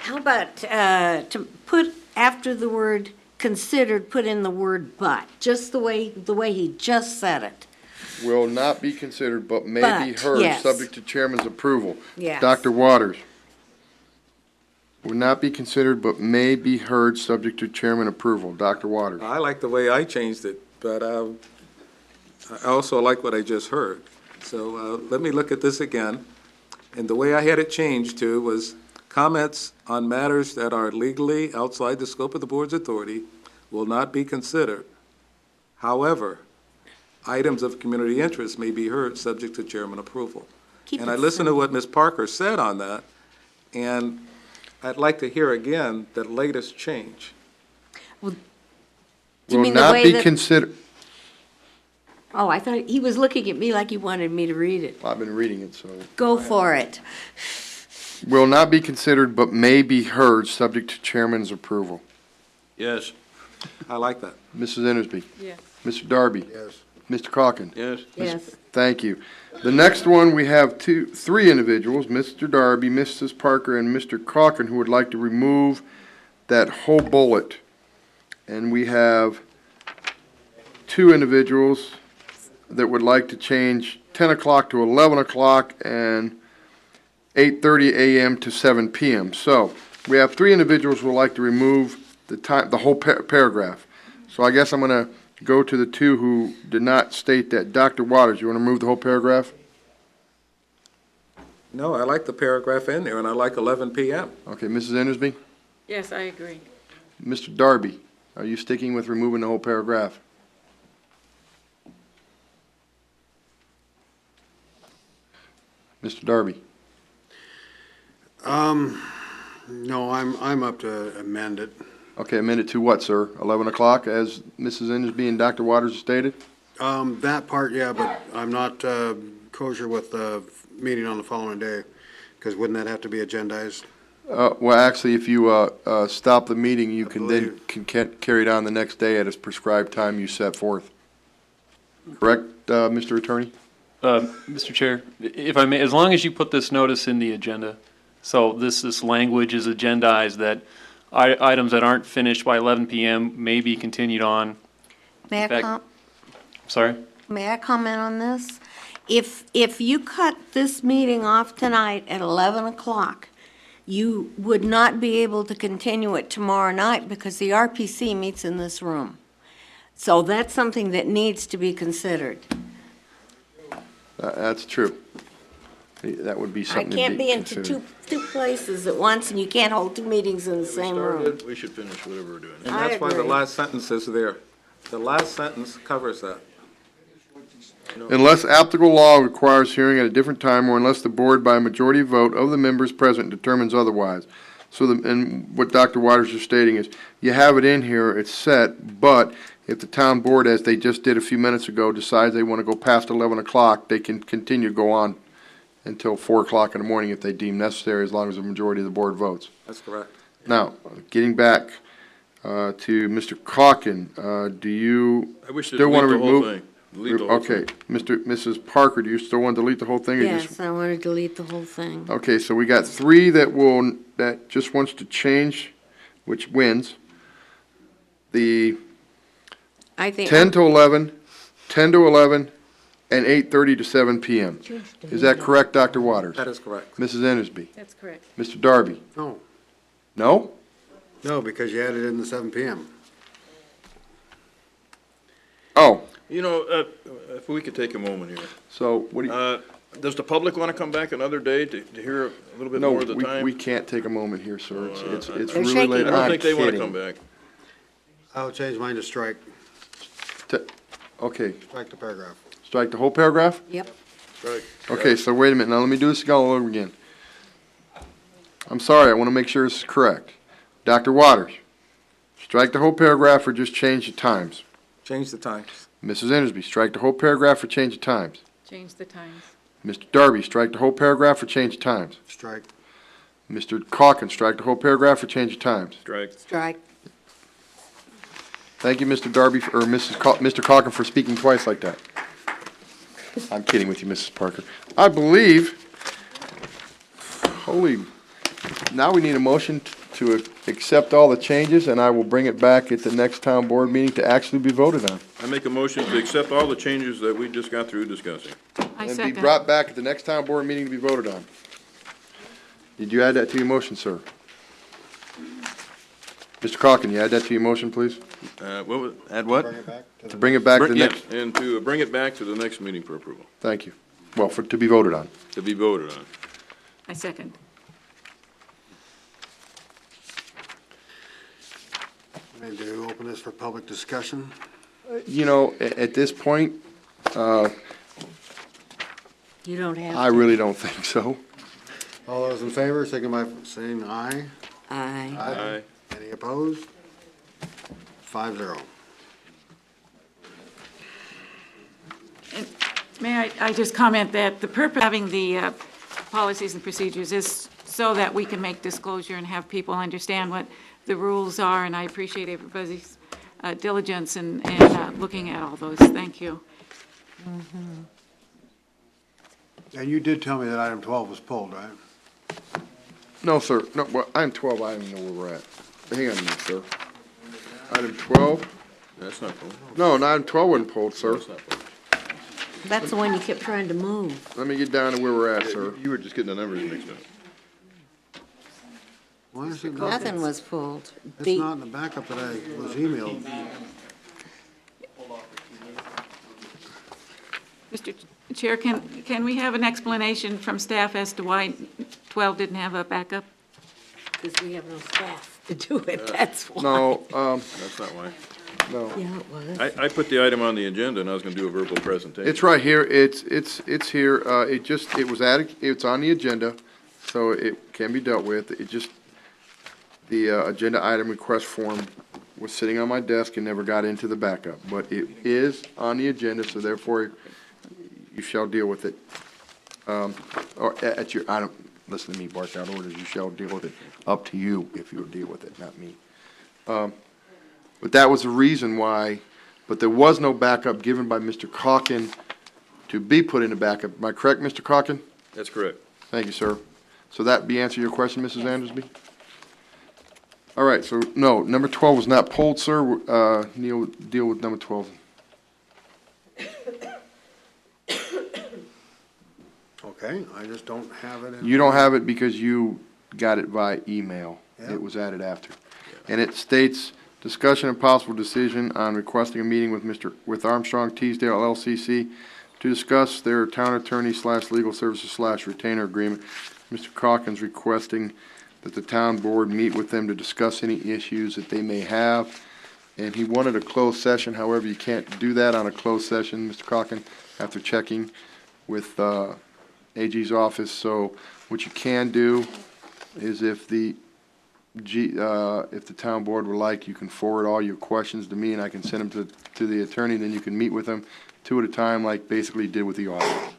How about to put after the word considered, put in the word but, just the way he just said it. will not be considered but may be But, heard, yes. subject to chairman's approval. Yes. Dr. Waters. Will not be considered but may be heard, subject to chairman approval. Dr. Waters. I like the way I changed it, but I also like what I just heard. So let me look at this again. And the way I had it changed to was comments on matters that are legally outside the scope of the board's authority will not be considered. However, items of community interest may be heard, subject to chairman approval. And I listened to what Ms. Parker said on that, and I'd like to hear again the latest change. Do you Will mean the not way be that- considered, Oh, I thought he was looking at me like he wanted me to read it. I've been reading it, so. Go for it. Will not be considered but may be heard, subject to chairman's approval. Yes. I like that. Mrs. Endersby. Yes. Mr. Darby. Yes. Mr. Calkin? Yes. Yes. Thank you. The next one, we have three individuals, Mr. Darby, Mrs. Parker, and Mr. Calkin, who would like to remove that whole bullet. And we have two individuals that would like to change 10 o'clock to 11 o'clock and 8:30 a.m. to 7 p.m. So we have three individuals who would like to remove the whole paragraph. So I guess I'm going to go to the two who did not state that. Dr. Waters, you want to remove the whole paragraph? No, I like the paragraph in there, and I like 11 p.m. Okay, Mrs. Endersby? Yes, I agree. Mr. Darby, are you sticking with removing the whole paragraph? Mr. Darby? No, I'm up to amend it. Okay, amend it to what, sir? 11 o'clock, as Mrs. Endersby and Dr. Waters stated? That part, yeah, but I'm not kosher with the meeting on the following day, because wouldn't that have to be agendized? Well, actually, if you stop the meeting, you can then carry it on the next day at a prescribed time you set forth. Correct, Mr. Attorney? Mr. Chair, if I may, as long as you put this notice in the agenda, so this language is agendized that items that aren't finished by 11 p.m. may be continued on. May Sorry? May I comment on this? If you cut this meeting off tonight at 11 o'clock, you would not be able to continue it tomorrow night because the RPC meets in this room. So that's something that needs to be considered. That's true. That would be I something to can't be into considered. two places at once, and you can't hold two meetings in the same room. We should finish whatever we're doing. And that's why the agree. last sentence is there. The last sentence covers that. Unless applicable law requires hearing at a different time, or unless the board by a majority vote of the members present determines otherwise. So, and what Dr. Waters is stating is, you have it in here, it's set, but if the town board, as they just did a few minutes ago, decides they want to go past 11 o'clock, they can continue to go on until 4 o'clock in the morning if they deem necessary, as long as the majority of the board votes. That's correct. Now, getting back to Mr. Calkin, do you I wish to still want to delete the whole remove? thing. Delete the whole Okay, Mrs. Parker, do you still want to delete the whole thing? or just- Yes, I want to delete the whole thing. Okay, so we got three that just wants to change, which wins. The I think. 10 to 11, 10 to 11, and 8:30 to 7 p.m. Is that correct, Dr. Waters? That is correct. Mrs. Endersby? That's correct. Mr. Darby? No. No? No, because you added in the 7 p.m. Oh, You know, if we could take a moment here. so what do you? Does the public want to come back another day to hear a little bit No, more of the time? we can't take a moment here, sir. It's They're really shaking. late. I don't I'm think they want to kidding. come back. I'll change mine to strike, Okay, strike the paragraph. strike the whole paragraph? Yep. Right. Okay, so wait a minute, now let me do this all over again. I'm sorry, I want to make sure this is correct. Dr. Waters, strike the whole paragraph or just change the times? Change the times. Mrs. Endersby, strike the whole paragraph or change the times? Change the times. Mr. Darby, strike the whole paragraph or change the times? Strike. Mr. Calkin, strike the whole paragraph or change the times? Strike. Strike. Thank you, Mr. Darby, or Mr. Calkin, for speaking twice like that. I'm kidding with you, Mrs. Parker. I believe, now we need a motion to accept all the changes, and I will bring it back at the next town board meeting to actually be voted on. I make a motion to accept all the changes that we just got through discussing. I And be second. brought back at the next town board meeting to be voted on. Did you add that to your motion, sir? Mr. Calkin, you add that to your motion, please? Add what? To bring it back to the Yeah, next, and to bring it back to the next meeting for approval, thank you. Well, to be voted on. to be voted on. I second. Need to open this for public discussion. You know, at this point, You don't have. I really don't think so. All those in favor, signify by saying aye. Aye. Aye. Any opposed? 5-0. May I just comment that the purpose of having the policies and procedures is so that we can make disclosure and have people understand what the rules are, and I appreciate everybody's diligence in looking at all those. Thank you. And you did tell me that item 12 was pulled, right? No, sir. No, well, item 12, I don't even know where we're at. Hang on a minute, sir. Item 12? That's not pulled. No, item 12 wasn't pulled, sir. That's not pulled. That's the one you kept trying to move. Let me get down to where we're at, sir. You were just getting the numbers mixed up. Why is it not? Nothing was pulled. It's The- not in the backup that I was emailed. Mr. Chair, can we have an explanation from staff as to why 12 didn't have a backup? Because we have no staff to do it, that's why. No, That's not why. no. Yeah, it was. I put the item on the agenda and I was gonna do a verbal presentation. It's right here. It's here. It was added, it's on the agenda, so it can be dealt with. The agenda item request form was sitting on my desk and never got into the backup. But it is on the agenda, so therefore you shall deal with it. Or at your, I don't, listen to me, bark out orders, you shall deal with it. Up to you if you'll deal with it, not me. But that was the reason why, but there was no backup given by Mr. Calkin to be put in the backup. Am I correct, Mr. Calkin? That's correct. Thank you, sir. So that be answer your question, Mrs. Andersby? All right, so, no, number 12 was not pulled, sir. Neil, deal with number 12. Okay, I just don't have it in. You don't have it because you got it by email. Yeah. It was added after. And it states, discussion and possible decision on requesting a meeting with Armstrong Teasdale LLCC to discuss their town attorney / legal services / retainer agreement. Mr. Calkins requesting that the town board meet with them to discuss any issues that they may have. And he wanted a closed session, however, you can't do that on a closed session, Mr. Calkin, after checking with AG's office. So what you can do is if the town board would like, you can forward all your questions to me and I can send them to the attorney, then you can meet with them 2 at a time like basically did with the auditor.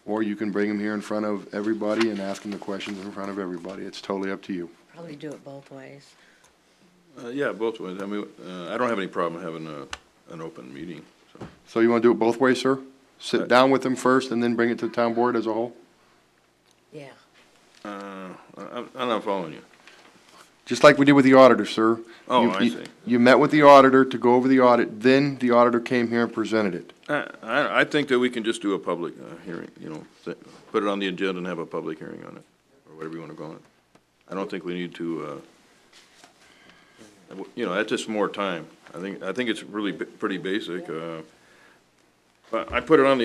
Or you can bring them here in front of everybody and ask them the questions in front of everybody. It's totally up to you. Probably do it both ways. Yeah, both ways. I mean, I don't have any problem having an open meeting, so. So you want to do it both ways, sir? Sit down with them first and then bring it to the town board as a whole? Yeah. I'm not following you. Just like we did with the auditor, sir. Oh, I see. You met with the auditor to go over the audit, then the auditor came here and presented it. I think that we can just do a public hearing, put it on the agenda and have a public hearing on it, or whatever you want to call it. I don't think we need to, that's just more time. I think it's really pretty basic. But I put it on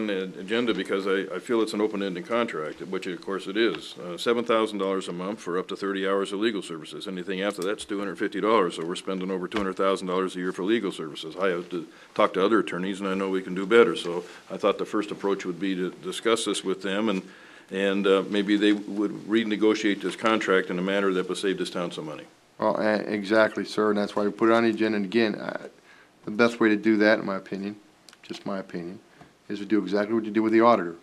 the agenda because I feel it's an open-ended contract, which of course it is. $7,000 a month for up to 30 hours of legal services. Anything after that's $250, so we're spending over $200,000 a year for legal services. I have to talk to other attorneys, and I know we can do better. So I thought the first approach would be to discuss this with them, and maybe they would renegotiate this contract in a manner that would save this town some money. Well, exactly, sir, and that's why we put it on the agenda. And again, the best way to do that, in my opinion, just my opinion, is to do exactly what you did with the auditor.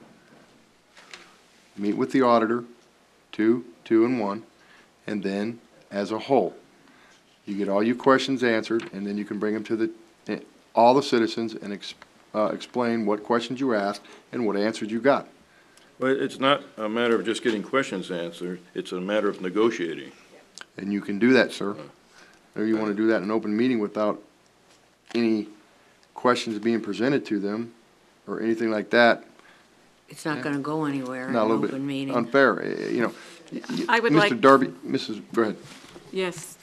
Meet with the auditor, two and one, and then as a whole. You get all your questions answered, and then you can bring them to all the citizens and explain what questions you asked and what answers you got. But it's not a matter of just getting questions answered, it's a matter of negotiating. And you can do that, sir. Or you want to do that in an open meeting without any questions being presented to them or anything like that. It's not going to go anywhere in Not a an little bit open meeting. unfair, I would like. Mr. Darby, go ahead. Yes,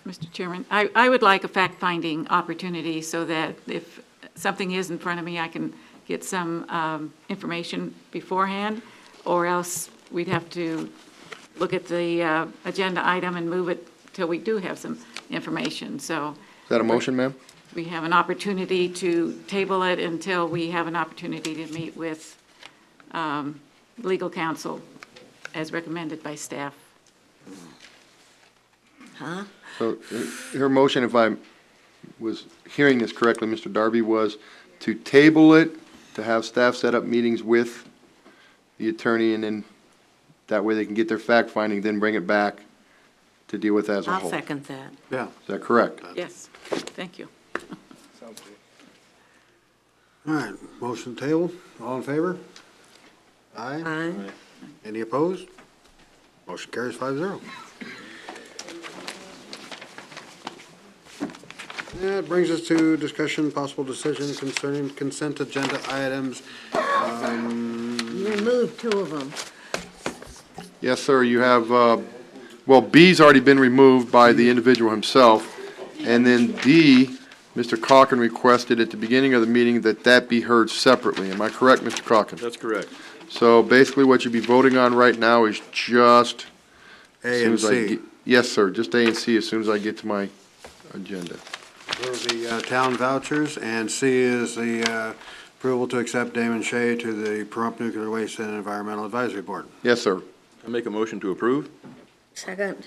Mr. Chairman. I would like a fact-finding opportunity so that if something is in front of me, I can get some information beforehand, or else we'd have to look at the agenda item and move it till we do have some information. So Is that a motion, ma'am? we have an opportunity to table it until we have an opportunity to meet with legal counsel as recommended by staff. Huh? So her motion, if I was hearing this correctly, Mr. Darby, was to table it, to have staff set up meetings with the attorney, and then that way they can get their fact-finding, then bring it back to deal with as a I'll whole. second that. Yeah. Is that correct? Yes, thank you. All right, motion table, all in favor? Aye. Aye. Any opposed? Motion carries 5-0. That brings us to discussion, possible decision concerning consent agenda items. You removed 2 of them. Yes, sir, you have, well, B's already been removed by the individual himself, and then D, Mr. Calkin requested at the beginning of the meeting that that be heard separately. Am I correct, Mr. Calkin? That's correct. So basically what you'd be voting on right now is just. A and C. Yes, sir, just A and C as soon as I get to my agenda. Those are the town vouchers, and C is the approval to accept Damon Shea to the Pahrump Nuclear Waste and Environmental Advisory Board. Yes, sir. I make a motion to approve. Second.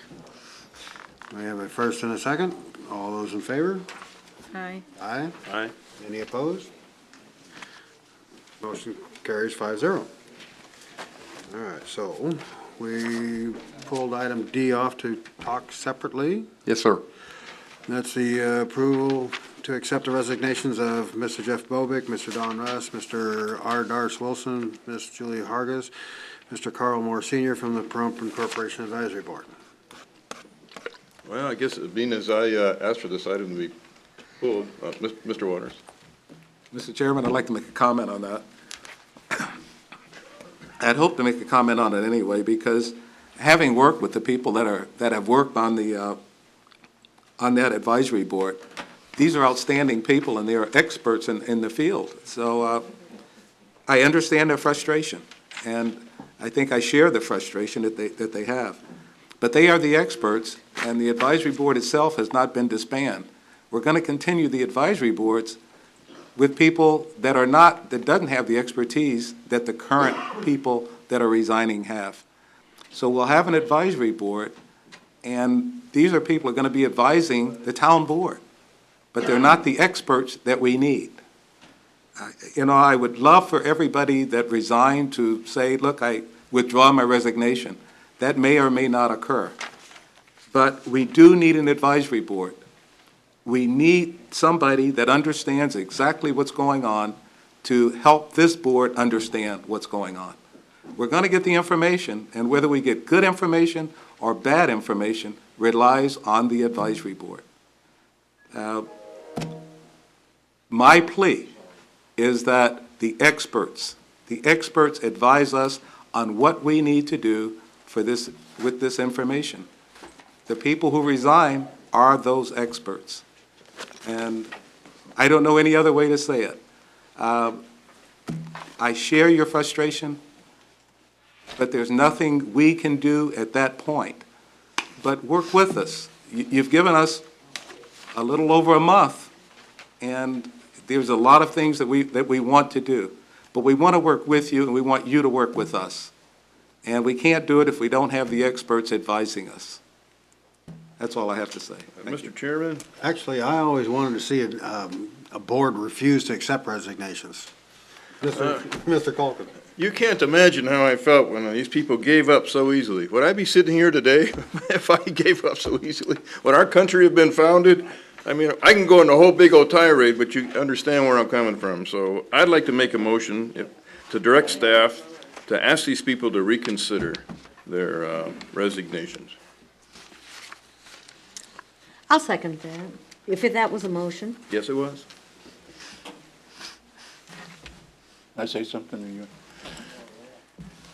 We have a first and a second. All those in favor? Aye. Aye. Aye. Any opposed? Motion carries 5-0. All right, so we pulled item D off to talk separately. Yes, sir. That's the approval to accept the resignations of Mr. Jeff Bobick, Mr. Don Russ, Mr. R. Darce Wilson, Ms. Julie Hargis, Mr. Carl Moore Sr. from the Pahrump Corporation Advisory Board. Well, I guess being as I asked for this item to be pulled, Mr. Waters. Mr. Chairman, I'd like to make a comment on that. I'd hope to make a comment on it anyway, because having worked with the people that have worked on the on that advisory board, these are outstanding people and they are experts in the field. So I understand their frustration, and I think I share the frustration that they have. But they are the experts, and the advisory board itself has not been disbanded. We're going to continue the advisory boards with people that doesn't have the expertise that the current people that are resigning have. So we'll have an advisory board, and these are people who are going to be advising the town board, but they're not the experts that we need. I would love for everybody that resigned to say, look, I withdraw my resignation. That may or may not occur. But we do need an advisory board. We need somebody that understands exactly what's going on to help this board understand what's going on. We're going to get the information, and whether we get good information or bad information relies on the advisory board. My plea is that the experts advise us on what we need to do with this information. The people who resign are those experts. And I don't know any other way to say it. I share your frustration, but there's nothing we can do at that point. But work with us. You've given us a little over a month, and there's a lot of things that we want to do. But we want to work with you, and we want you to work with us. And we can't do it if we don't have the experts advising us. That's all I have to say. Mr. Chairman? Actually, I always wanted to see a board refuse to accept resignations. Mr. Calkin. You can't imagine how I felt when these people gave up so easily. Would I be sitting here today if I gave up so easily? Would our country have been founded? I mean, I can go into a whole big old tirade, but you understand where I'm coming from. So I'd like to make a motion to direct staff to ask these people to reconsider their resignations. I'll second that, if that was a motion. Yes, it was. I say something to you?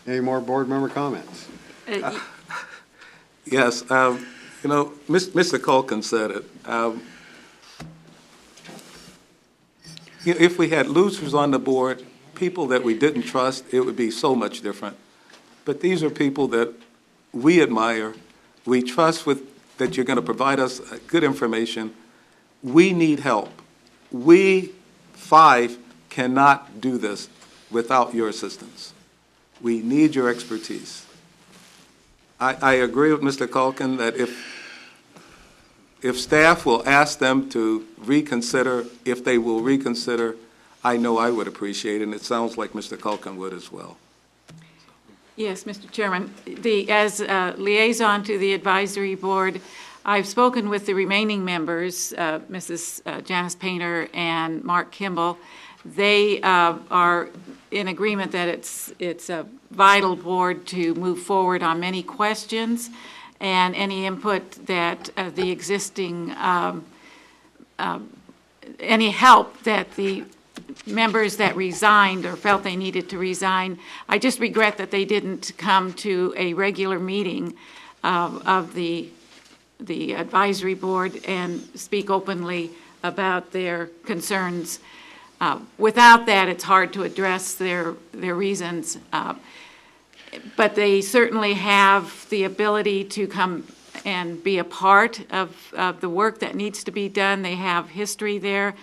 Any more board member comments? Yes, Mr. Culkin said it. If we had losers on the board, people that we didn't trust, it would be so much different. But these are people that we admire, we trust that you're going to provide us good information. We need help. We 5 cannot do this without your assistance. We need your expertise. I agree with Mr. Culkin that if staff will ask them to reconsider, if they will reconsider, I know I would appreciate it, and it sounds like Mr. Culkin would as well. Yes, Mr. Chairman. As liaison to the advisory board, I've spoken with the remaining members, Mrs. Janice Painter and Mark Kimball, They are in agreement that it's a vital board to move forward on many questions, and any input that the existing, any help that the members that resigned or felt they needed to resign. I just regret that they didn't come to a regular meeting of the advisory board and speak openly about their concerns. Without that, it's hard to address their reasons. But they certainly have the ability to come and be a part of the work that needs to be done. They have history there.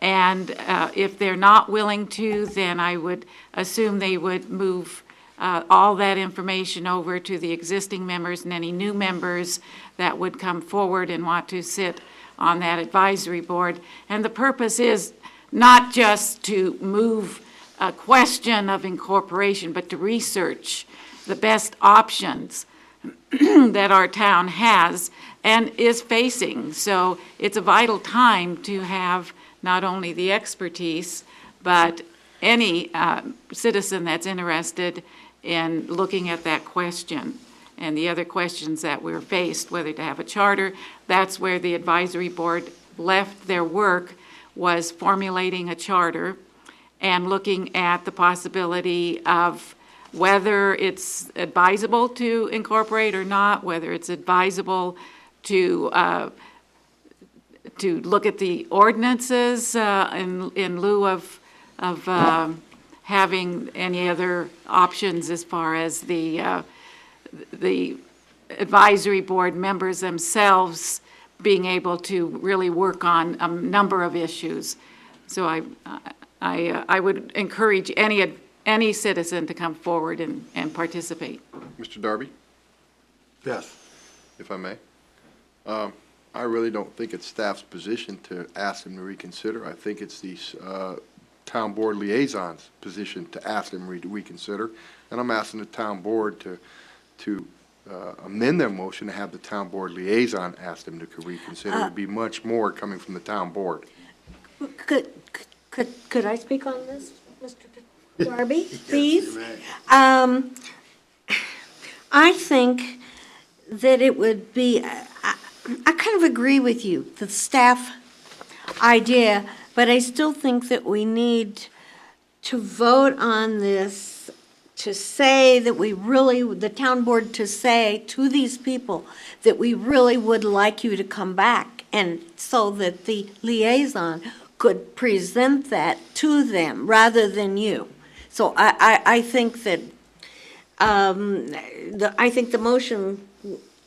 And if they're not willing to, then I would assume they would move all that information over to the existing members and any new members that would come forward and want to sit on that advisory board. And the purpose is not just to move a question of incorporation, but to research the best options that our town has and is facing. So it's a vital time to have not only the expertise, but any citizen that's interested in looking at that question and the other questions that we're faced, whether to have a charter. That's where the advisory board left their work, was formulating a charter and looking at the possibility of whether it's advisable to incorporate or not, whether it's advisable to look at the ordinances in lieu of having any other options as far as the advisory board members themselves being able to really work on a number of issues. So I would encourage any citizen to come forward and participate. Mr. Darby, Yes. if I may. I really don't think it's staff's position to ask them to reconsider. I think it's the town board liaison's position to ask them to reconsider. And I'm asking the town board to amend their motion to have the town board liaison ask them to reconsider. It would be much more coming from the town board. Could I speak on this, Mr. Darby, please? I think that it would be, I kind of agree with you, the staff idea, but I still think that we need to vote on this, to say that we really, the town board to say to these people that we really would like you to come back, and so that the liaison could present that to them rather than you. So I think that, I think the motion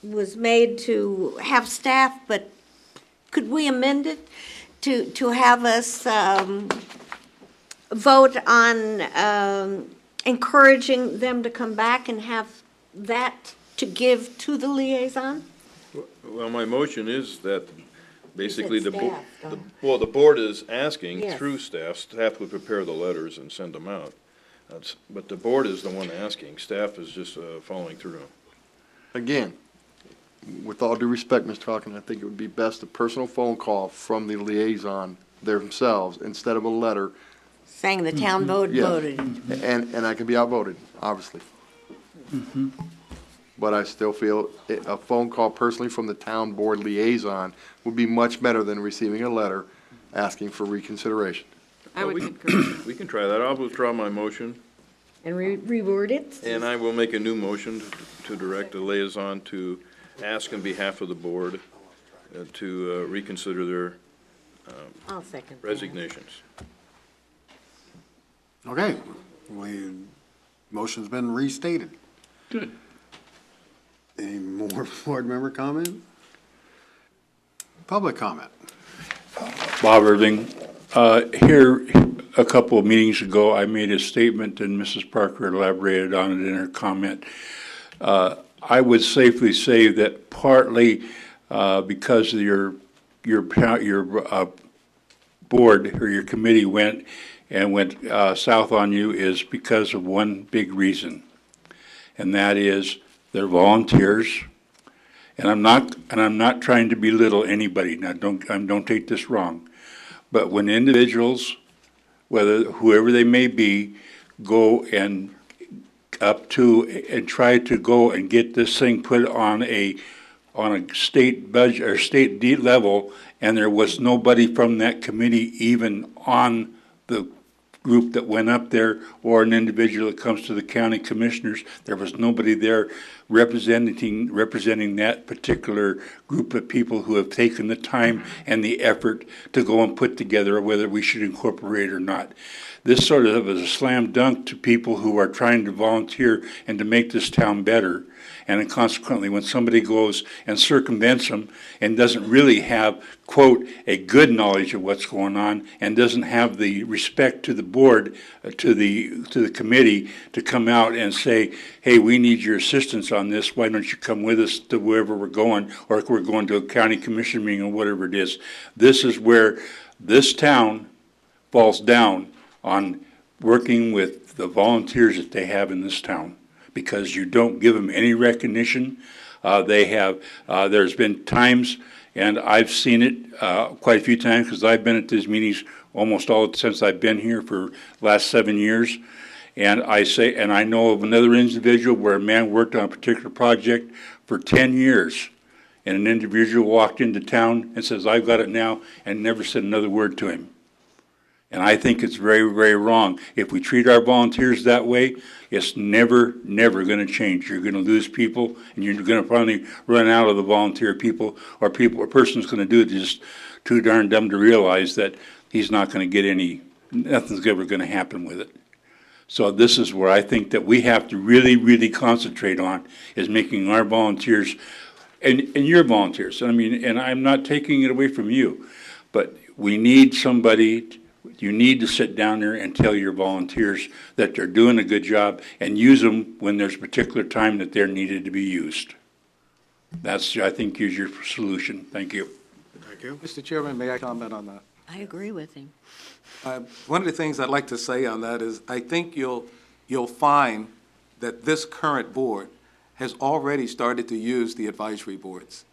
was made to have staff, but could we amend it to have us vote on encouraging them to come back and have that to give to the liaison? Well, my motion is that basically the staff, the board is asking Yes. through staff would prepare the letters and send them out. But the board is the one asking, staff is just following through. Again, with all due respect, Mr. Hawkins, I think it would be best a personal phone call from the liaison themselves instead of a letter. Saying the town voted. And I can be outvoted, obviously. But I still feel a phone call personally from the town board liaison would be much better than receiving a letter asking for reconsideration. I would We can try that. I'll withdraw my motion, And reword it? and I will make a new motion to direct the liaison to ask on behalf of the board to reconsider their I'll second that. resignations. Okay, motion's been restated. Good. Any more board member comment? Public comment? Bob Irving. Here, a couple of meetings ago, I made a statement, and Mrs. Parker elaborated on it in her comment. I would safely say that partly because your board or your committee went south on you is because of one big reason, and that is they're volunteers. And I'm not trying to belittle anybody. Now, don't take this wrong. But when individuals whether whoever they may be, go and try to go and get this thing put on a state budget or state level, and there was nobody from that committee even on the group that went up there, or an individual that comes to the county commissioners. There was nobody there representing that particular group of people who have taken the time and the effort to go and put together whether we should incorporate or not. This sort of is a slam dunk to people who are trying to volunteer and to make this town better. And then consequently, when somebody goes and circumvents them and doesn't really have, quote, a good knowledge of what's going on, and doesn't have the respect to the board, to the committee, to come out and say, hey, we need your assistance on this. Why don't you come with us to wherever we're going, or if we're going to a county commission meeting or whatever it is. This is where this town falls down on working with the volunteers that they have in this town, because you don't give them any recognition. There's been times, and I've seen it quite a few times, because I've been at these meetings almost all since I've been here for the last 7 years. And I know of another individual where a man worked on a particular project for 10 years, and an individual walked into town and says, I've got it now, and never said another word to him. And I think it's very, very wrong. If we treat our volunteers that way, it's never going to change. You're going to lose people, and you're going to finally run out of the volunteer people, or a person's going to do it just too darn dumb to realize that he's not going to get nothing's ever going to happen with it. So this is where I think that we have to really, really concentrate on, is making our volunteers, and your volunteers. I mean, and I'm not taking it away from you, but we need somebody. You need to sit down there and tell your volunteers that they're doing a good job, and use them when there's a particular time that they're needed to be used. That's, I think, is your solution. Thank you. Thank you. Mr. Chairman, may I comment on that? I agree with him. One of the things I'd like to say on that is I think you'll find that this current board has already started to use the advisory boards.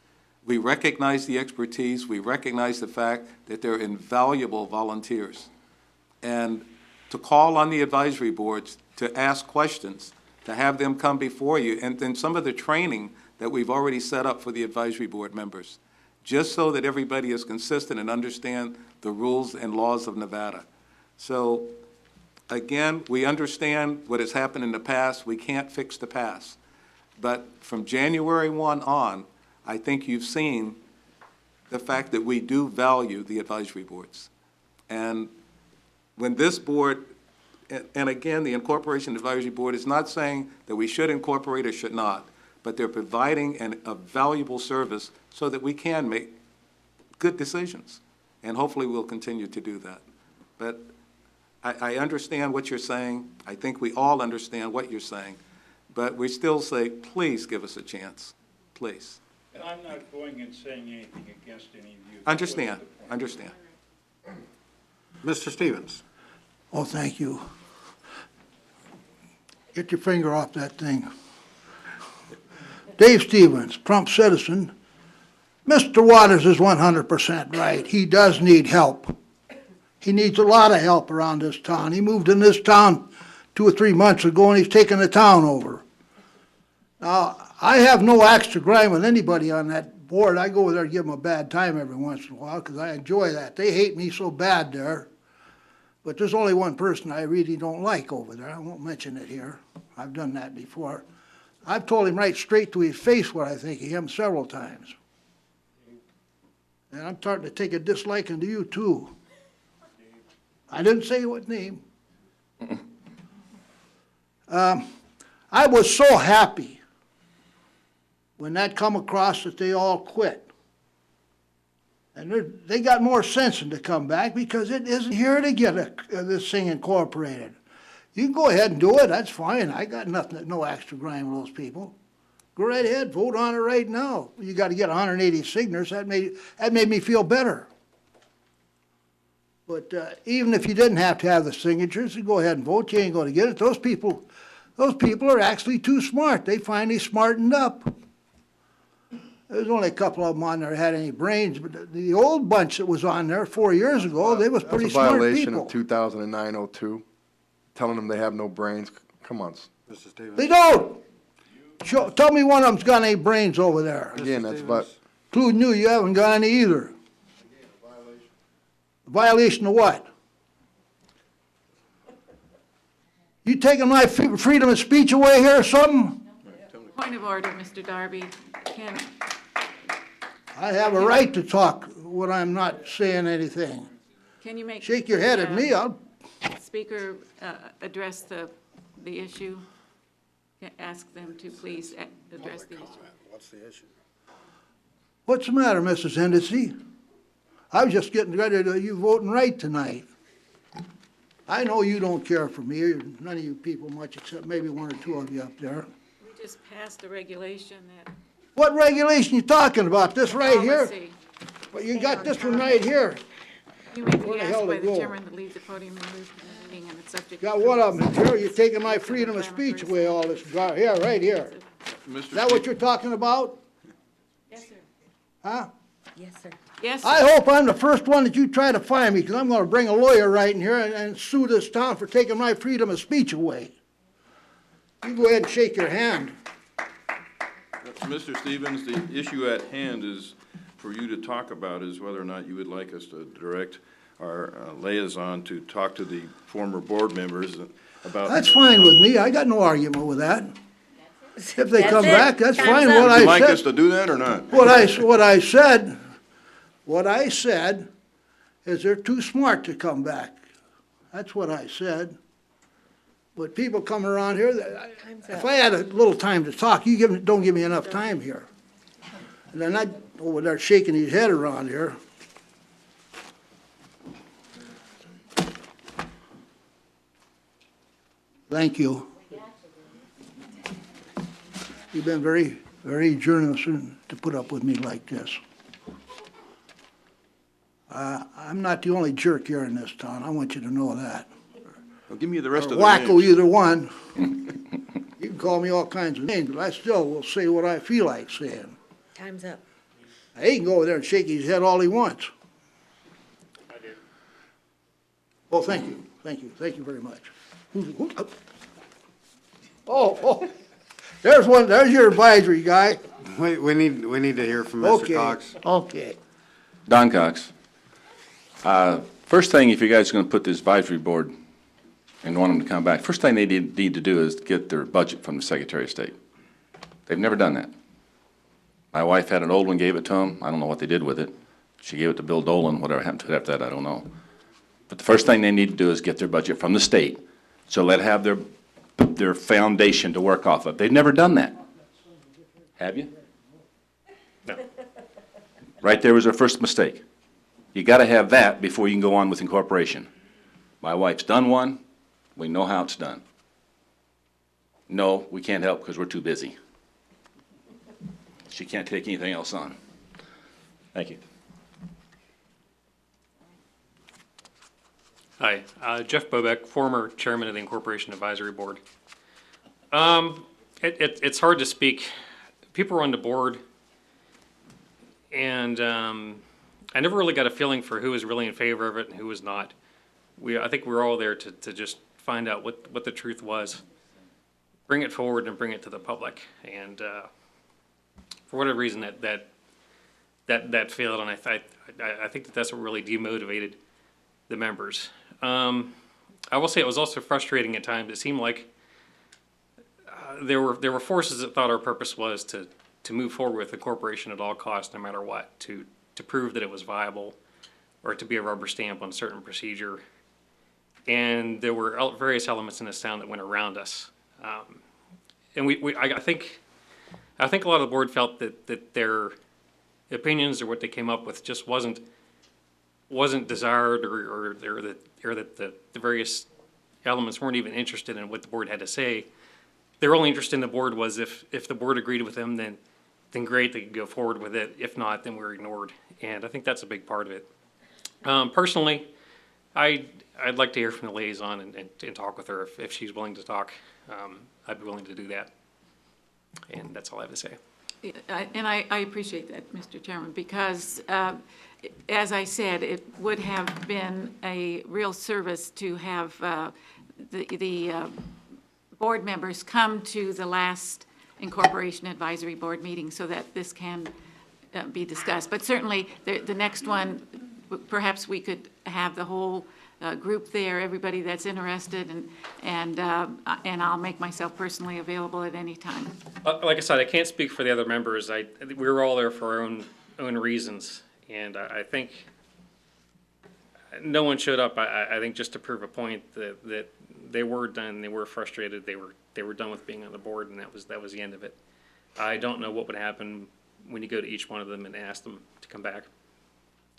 We recognize the expertise. We recognize the fact that they're invaluable volunteers. And to call on the advisory boards to ask questions, to have them come before you, and then some of the training that we've already set up for the advisory board members, just so that everybody is consistent and understand the rules and laws of Nevada. So, again, we understand what has happened in the past. We can't fix the past. But from January 1 on, I think you've seen the fact that we do value the advisory boards. And when this board, and again, the Incorporation Advisory Board is not saying that we should incorporate or should not, but they're providing a valuable service so that we can make good decisions. And hopefully we'll continue to do that. But I understand what you're saying. I think we all understand what you're saying. But we still say, please give us a chance, please. And I'm not going and saying anything against any of you. Understand. Mr. Stevens. Oh, thank you. Get your finger off that thing. Dave Stevens, Trump citizen. Mr. Waters is 100% right. He does need help. He needs a lot of help around this town. He moved in this town 2 or 3 months ago, and he's taken the town over. Now, I have no axe to grind with anybody on that board. I go over there and give them a bad time every once in a while because I enjoy that. They hate me so bad there. But there's only one person I really don't like over there. I won't mention it here. I've done that before. I've told him right straight to his face what I think of him several times. And I'm starting to take a disliking to you, too. I didn't say what name. I was so happy when that come across that they all quit. And they got more sense than to come back because it isn't here to get this thing incorporated. You can go ahead and do it. That's fine. I got nothing, no axe to grind with those people. Go right ahead. Vote on it right now. You got to get 180 signatures. That made me feel better. But even if you didn't have to have the signatures, you go ahead and vote. You ain't going to get it. Those people are actually too smart. They finally smartened up. There's only a couple of them on there that had any brains, but the old bunch that was on there 4 years ago, they was pretty That's a smart violation people. of 2009-02, telling them they have no brains. Come on. Mr. Stevens. They don't. Tell me one of them's got any brains over there. Again, that's Including you haven't got any either. Violation of what? You taking my freedom of speech away here or something? Point of order, Mr. Darby. Can, I have a right to talk when I'm not saying anything. can you make? Shake your head at me, I'll... Speaker, address the issue? Ask them to please address the issue. What's the issue? What's the matter, Mrs. Hennessy? I was just getting ready to, you voting right tonight. I know you don't care for me, or none of you people much, except maybe one or two of you up there. We just passed a regulation that. What regulation you talking about? This right here? Policy. Well, you got this one right here. You may Where be the asked hell by they the go? chairman to leave the podium and move to the meeting, and it's subject. Got one of them here. You're taking my freedom of speech away, all this, here, right here. Is that what you're talking about? Yes, sir. Huh? Yes, sir. Yes, I hope I'm the first one that you try to find me, because I'm gonna bring a lawyer right in here and sue this town for taking my freedom of speech away. You go ahead and shake your hand. Mr. Stevens, the issue at hand is for you to talk about is whether or not you would like us to direct our liaison to talk to the former board members about. That's fine with me. I got no argument with that. If they That's come it. back, that's Time's fine. up. What Would you I like us said, to do that or not? what I said is they're too smart to come back. That's what I said. But people come around here, if I had a little time to talk, don't give me enough time here. And they're not over there shaking his head around here. Thank you. You've been very, very generous to put up with me like this. I'm not the only jerk here in this town. I want you to know that. Well, give me the rest Or of the wacko, names. either one. You can call me all kinds of names, but I still will say what I feel like saying. Time's up. He can go over there and shake his head all he wants. I do. Oh, thank you very much. Oh, there's your advisory guy. We need to hear from Mr. Okay, Cox. okay. Don Cox. First thing, if you guys are going to put this advisory board and want them to come back, first thing they need to do is get their budget from the Secretary of State. They've never done that. My wife had an old one, gave it to them. I don't know what they did with it. She gave it to Bill Dolan, whatever happened to it after that, I don't know. But the first thing they need to do is get their budget from the state, so let have their foundation to work off of. They've never done that. Have you? No. Right there was our first mistake. You got to have that before you can go on with incorporation. My wife's done one. We know how it's done. No, we can't help because we're too busy. She can't take anything else on. Thank you. Hi, Jeff Bobeck, former chairman of the Incorporation Advisory Board. It's hard to speak. People are on the board, and I never really got a feeling for who was really in favor of it and who was not. I think we were all there to just find out what the truth was, bring it forward and bring it to the public. And for whatever reason, that failed, and I think that's what really demotivated the members. I will say it was also frustrating at times. It seemed like there were forces that thought our purpose was to move forward with the corporation at all costs, no matter what, to prove that it was viable, or to be a rubber stamp on a certain procedure. And there were various elements in this town that went around us. And I think a lot of the board felt that their opinions or what they came up with just wasn't desired, or that the various elements weren't even interested in what the board had to say. Their only interest in the board was if the board agreed with them, then great, they could go forward with it. If not, then we're ignored. And I think that's a big part of it. Personally, I'd like to hear from the liaison and talk with her if she's willing to talk. I'd be willing to do that. And that's all I have to say. And I appreciate that, Mr. Chairman, because as I said, it would have been a real service to have the board members come to the last Incorporation Advisory Board meeting so that this can be discussed. But certainly, the next one, perhaps we could have the whole group there, everybody that's interested, and I'll make myself personally available at any time. Like I said, I can't speak for the other members. We were all there for our own reasons, and I think no one showed up. I think just to prove a point that they were done, they were frustrated, they were done with being on the board, and that was the end of it. I don't know what would happen when you go to each one of them and ask them to come back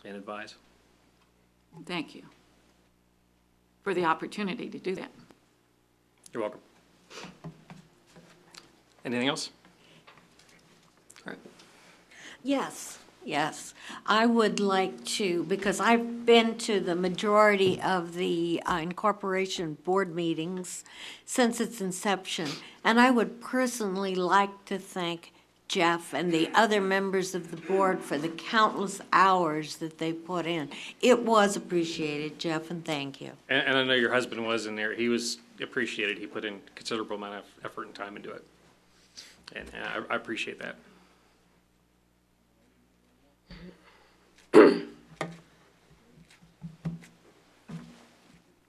and advise. Thank you for the opportunity to do that. You're welcome. Anything else? All right. Yes, yes. I would like to, because I've been to the majority of the Incorporation board meetings since its inception, and I would personally like to thank Jeff and the other members of the board for the countless hours that they put in. It was appreciated, Jeff, and thank you. And I know your husband was in there. He was appreciated. He put in considerable amount of effort and time into it. And I appreciate that.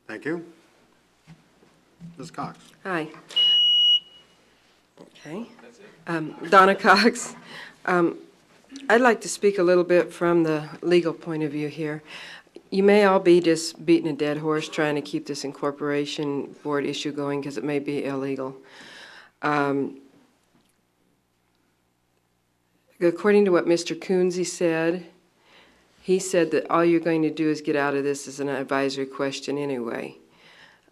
Thank you. Ms. Cox. Hi. Okay. Donna Cox. I'd like to speak a little bit from the legal point of view here. You may all be just beating a dead horse trying to keep this incorporation board issue going because it may be illegal. According to what Mr. Coonsey said, he said that all you're going to do is get out of this as an advisory question anyway.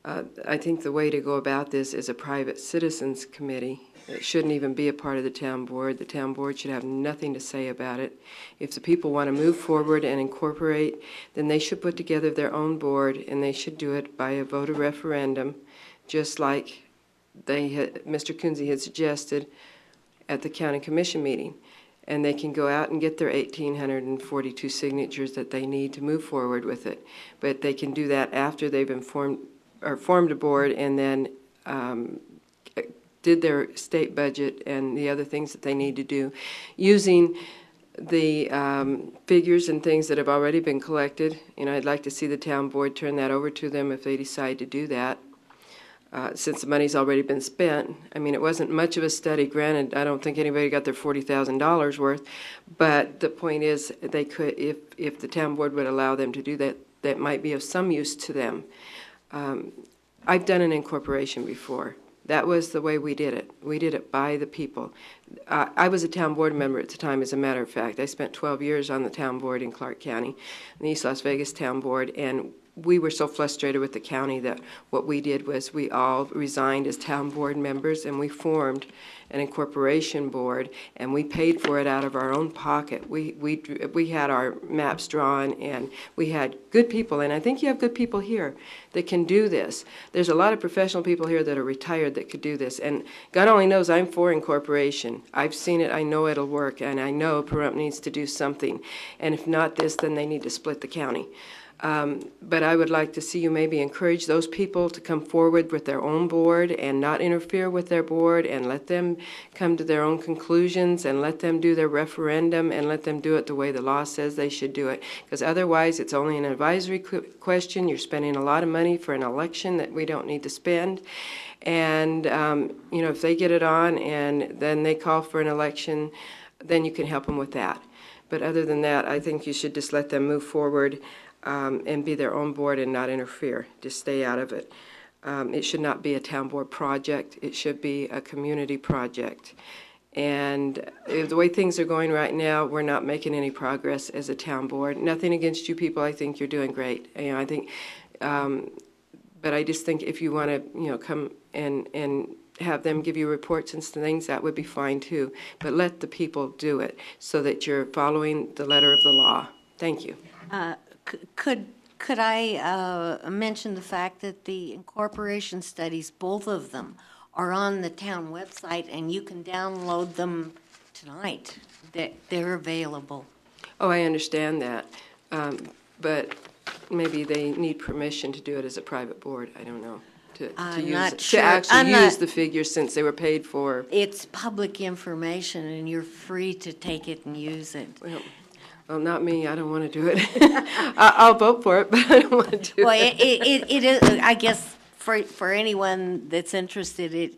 I think the way to go about this is a private citizens committee. It shouldn't even be a part of the town board. The town board should have nothing to say about it. If the people want to move forward and incorporate, then they should put together their own board, and they should do it by a vote of referendum, just like Mr. Coonsey had suggested at the county commission meeting. And they can go out and get their 1,842 signatures that they need to move forward with it. But they can do that after they've formed a board and then did their state budget and the other things that they need to do, using the figures and things that have already been collected. You know, I'd like to see the town board turn that over to them if they decide to do that. Since the money's already been spent. I mean, it wasn't much of a study, granted. I don't think anybody got their $40,000 worth, but the point is they could, if the town board would allow them to do that, that might be of some use to them. I've done an incorporation before. That was the way we did it. We did it by the people. I was a town board member at the time, as a matter of fact. I spent 12 years on the town board in Clark County, the East Las Vegas town board, and we were so frustrated with the county that what we did was we all resigned as town board members and we formed an incorporation board and we paid for it out of our own pocket. We had our maps drawn and we had good people, and I think you have good people here that can do this. There's a lot of professional people here that are retired that could do this, and God only knows I'm for incorporation. I've seen it, I know it'll work, and I know Pahrump needs to do something, and if not this, then they need to split the county. But I would like to see you maybe encourage those people to come forward with their own board and not interfere with their board, and let them come to their own conclusions and let them do their referendum and let them do it the way the law says they should do it. Because otherwise it's only an advisory question. You're spending a lot of money for an election that we don't need to spend. And, you know, if they get it on and then they call for an election, then you can help them with that. But other than that, I think you should just let them move forward and be their own board and not interfere. Just stay out of it. It should not be a town board project. It should be a community project. And the way things are going right now, we're not making any progress as a town board. Nothing against you people. I think you're doing great. You know, I think, but I just think if you want to, you know, come and have them give you reports and things, that would be fine too. But let the people do it so that you're following the letter of the law. Thank you. Could I mention the fact that the incorporation studies, both of them, are on the town website, and you can download them tonight, that they're available. Oh, I understand that, but maybe they need permission to do it as a private board, I don't know. I'm not sure. To actually use the figures since they were paid for. It's public information, and you're free to take it and use it. Well, not me, I don't want to do it. I'll vote for it, but I don't want to do Well, it. it is, I guess, for anyone that's interested,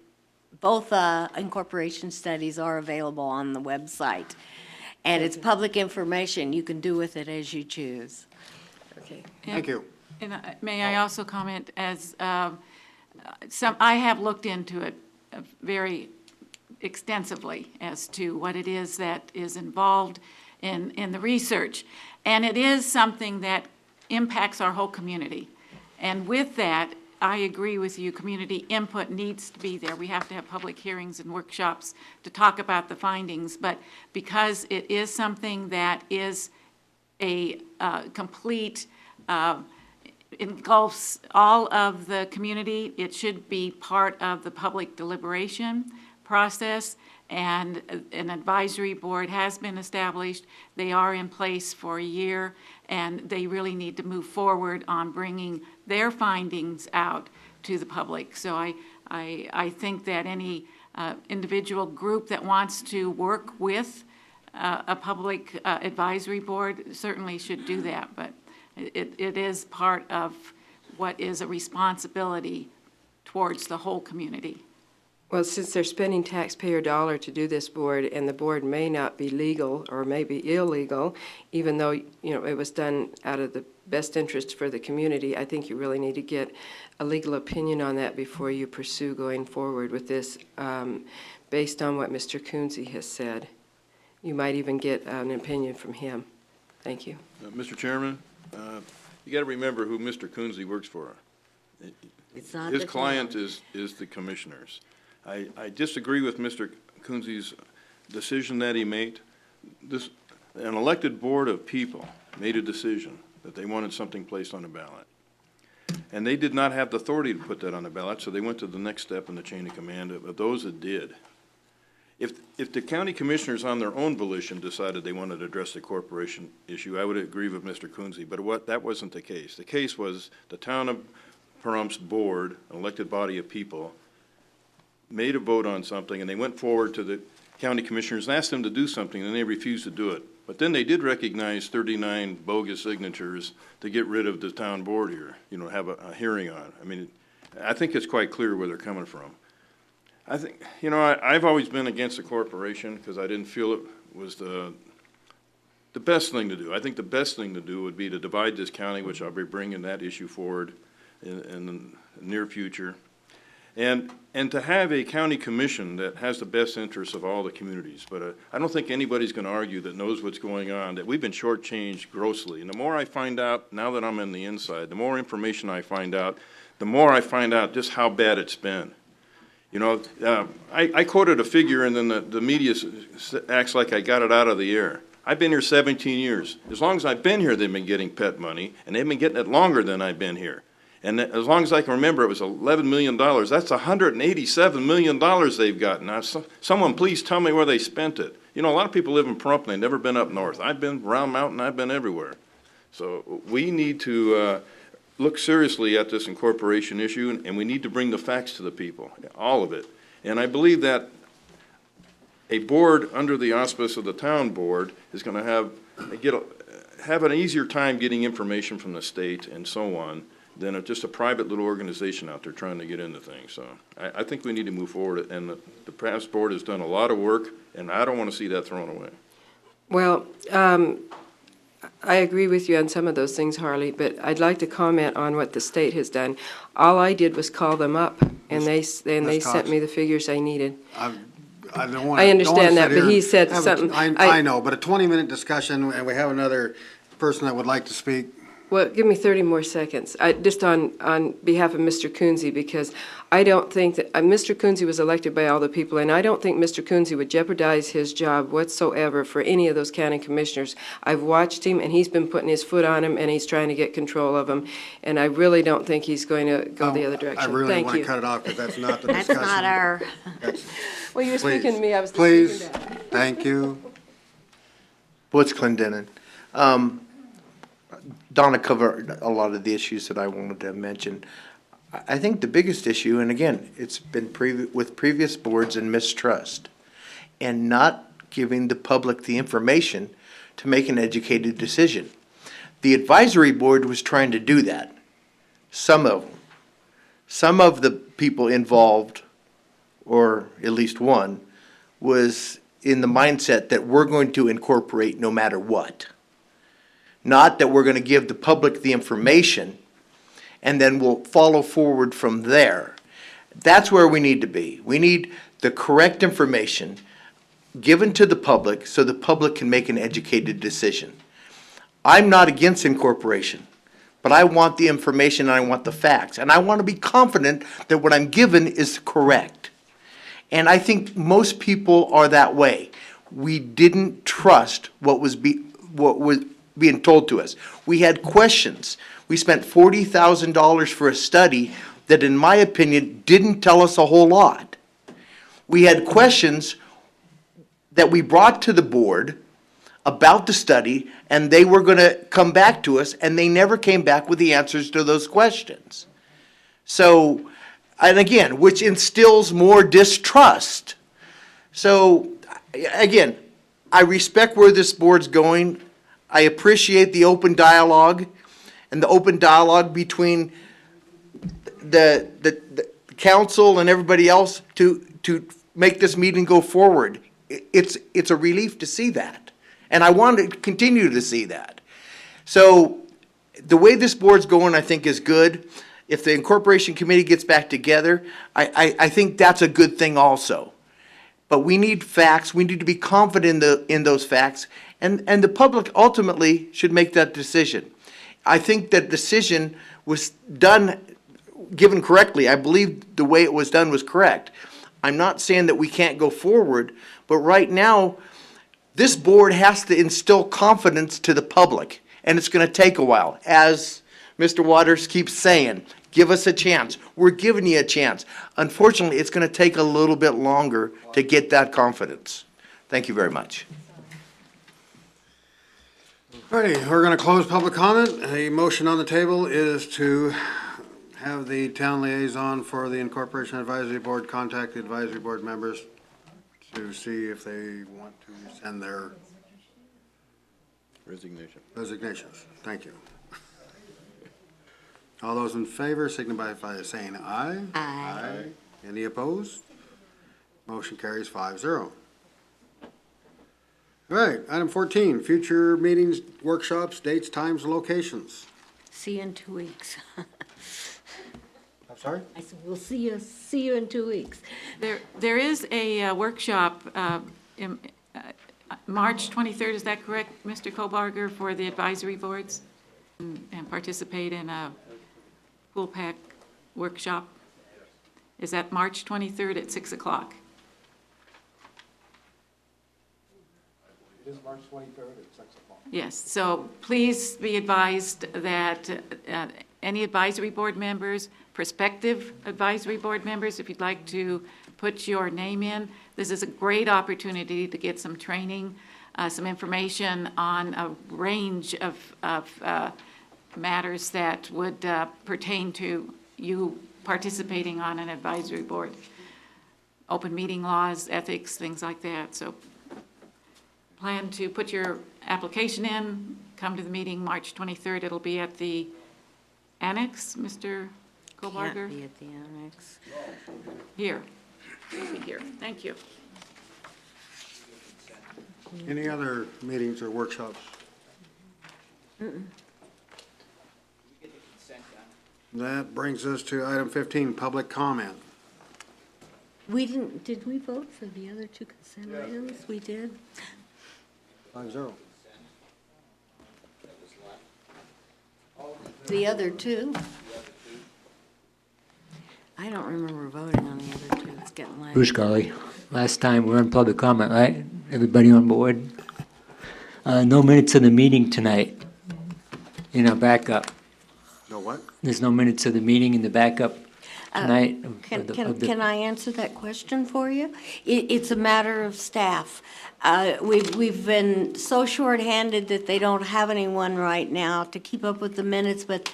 both incorporation studies are available on the website. And it's public information. You can do with it as you choose. Okay. Thank you. And may I also comment, as I have looked into it very extensively as to what it is that is involved in the research. And it is something that impacts our whole community. And with that, I agree with you, community input needs to be there. We have to have public hearings and workshops to talk about the findings, but because it is something that is a complete, engulfs all of the community, it should be part of the public deliberation process, and an advisory board has been established. They are in place for a year, and they really need to move forward on bringing their findings out to the public. So I think that any individual group that wants to work with a public advisory board certainly should do that, but it is part of what is a responsibility towards the whole community. Well, since they're spending taxpayer dollar to do this board, and the board may not be legal or may be illegal, even though, it was done out of the best interest for the community, I think you really need to get a legal opinion on that before you pursue going forward with this, based on what Mr. Coonsey has said. You might even get an opinion from him. Thank you. Mr. Chairman, you got to remember who Mr. Coonsey works for. It's not His the client town. is the commissioners. I disagree with Mr. Coonsey's decision that he made. An elected board of people made a decision that they wanted something placed on the ballot. And they did not have the authority to put that on the ballot, so they went to the next step in the chain of command of those that did. If the county commissioners on their own volition decided they wanted to address the corporation issue, I would agree with Mr. Coonsey, but that wasn't the case. The case was the town of Pahrumph's board, an elected body of people, made a vote on something, and they went forward to the county commissioners and asked them to do something, and they refused to do it. But then they did recognize 39 bogus signatures to get rid of the town board here, have a hearing on. I mean, I think it's quite clear where they're coming from. I think, I've always been against the corporation because I didn't feel it was the best thing to do. I think the best thing to do would be to divide this county, which I'll be bringing that issue forward in the near future. And to have a county commission that has the best interests of all the communities. But I don't think anybody's going to argue that knows what's going on, that we've been shortchanged grossly. And the more I find out, now that I'm in the inside, the more information I find out, the more I find out just how bad it's been. I quoted a figure, and then the media acts like I got it out of the air. I've been here 17 years. As long as I've been here, they've been getting pet money, and they've been getting it longer than I've been here. And as long as I can remember, it was $11 million. That's $187 million they've gotten. Now, someone please tell me where they spent it. A lot of people live in Pahrump, and they've never been up north. I've been around Mountain, I've been everywhere. So we need to look seriously at this incorporation issue, and we need to bring the facts to the people, all of it. And I believe that a board under the auspice of the town board is going to have an easier time getting information from the state and so on than just a private little organization out there trying to get into things. So I think we need to move forward, and the past board has done a lot of work, and I don't want to see that thrown away. Well, I agree with you on some of those things, Harley, but I'd like to comment on what the state has done. All I did was call them up, and they sent me the figures I needed. I don't want I understand that, but he said something. I know, but a 20-minute discussion, and we have another person that would like to speak. Well, give me 30 more seconds, just on behalf of Mr. Coonsey, because I don't think that, Mr. Coonsey was elected by all the people, and I don't think Mr. Coonsey would jeopardize his job whatsoever for any of those county commissioners. I've watched him, and he's been putting his foot on him, and he's trying to get control of them, and I really don't think he's going to go the other direction. I really Thank want you. to cut it off, because that's not the That's discussion. not our... Well, you were speaking to me, I was Please. speaking back. Thank you. What's Clendenin? Donna covered a lot of the issues that I wanted to mention. I think the biggest issue, and again, it's been with previous boards and mistrust, and not giving the public the information to make an educated decision. The advisory board was trying to do that. Some of them. Some of the people involved, or at least one, was in the mindset that we're going to incorporate no matter what. Not that we're going to give the public the information and then we'll follow forward from there. That's where we need to be. We need the correct information given to the public so the public can make an educated decision. I'm not against incorporation, but I want the information and I want the facts. And I want to be confident that what I'm given is correct. And I think most people are that way. We didn't trust what was being told to us. We had questions. We spent $40,000 for a study that, in my opinion, didn't tell us a whole lot. We had questions that we brought to the board about the study, and they were going to come back to us, and they never came back with the answers to those questions. So, and again, which instills more distrust. So, again, I respect where this board's going. I appreciate the open dialogue and the open dialogue between the council and everybody else to make this meeting go forward. It's a relief to see that. And I want to continue to see that. So the way this board's going, I think, is good. If the incorporation committee gets back together, I think that's a good thing also. But we need facts. We need to be confident in those facts. And the public ultimately should make that decision. I think that decision was given correctly. I believe the way it was done was correct. I'm not saying that we can't go forward, but right now, this board has to instill confidence to the public, and it's going to take a while. As Mr. Waters keeps saying, give us a chance. We're giving you a chance. Unfortunately, it's going to take a little bit longer to get that confidence. Thank you very much. Righty, we're going to close public comment. A motion on the table is to have the town liaison for the Incorporation Advisory Board contact the advisory board members to see if they want to send their resignations. Thank you. All those in favor signify by saying aye. Aye. Any opposed? Motion carries 5-0. All right, item 14, future meetings, workshops, dates, times, and locations. See you in 2 weeks. I'm sorry? I said, we'll see you in 2 weeks. There is a workshop, March 23rd, is that correct, Mr. Kobarger, for the advisory boards? And participate in a pool pack workshop? Is that March 23rd at 6 o'clock? It is March 23rd at 6 o'clock. Yes, so please be advised that any advisory board members, prospective advisory board members, if you'd like to put your name in, this is a great opportunity to get some training, some information on a range of matters that would pertain to you participating on an advisory board. Open meeting laws, ethics, things like that. So plan to put your application in, come to the meeting March 23rd. It'll be at the annex, Mr. Kobarger? Can't be at the annex. Here. It'll be here. Thank you. Any other meetings or workshops? That brings us to item 15, public comment. Did we vote for the other two consent items? We did? 5-0. The other two? I don't remember voting on the other two. It's getting late. Bruce Golly, last time we're on public comment, right? Everybody on board? No minutes of the meeting tonight in our backup. No what? There's no minutes of the meeting in the backup. tonight? Can I answer that question for you? It's a matter of staff. We've been so shorthanded that they don't have anyone right now to keep up with the minutes, but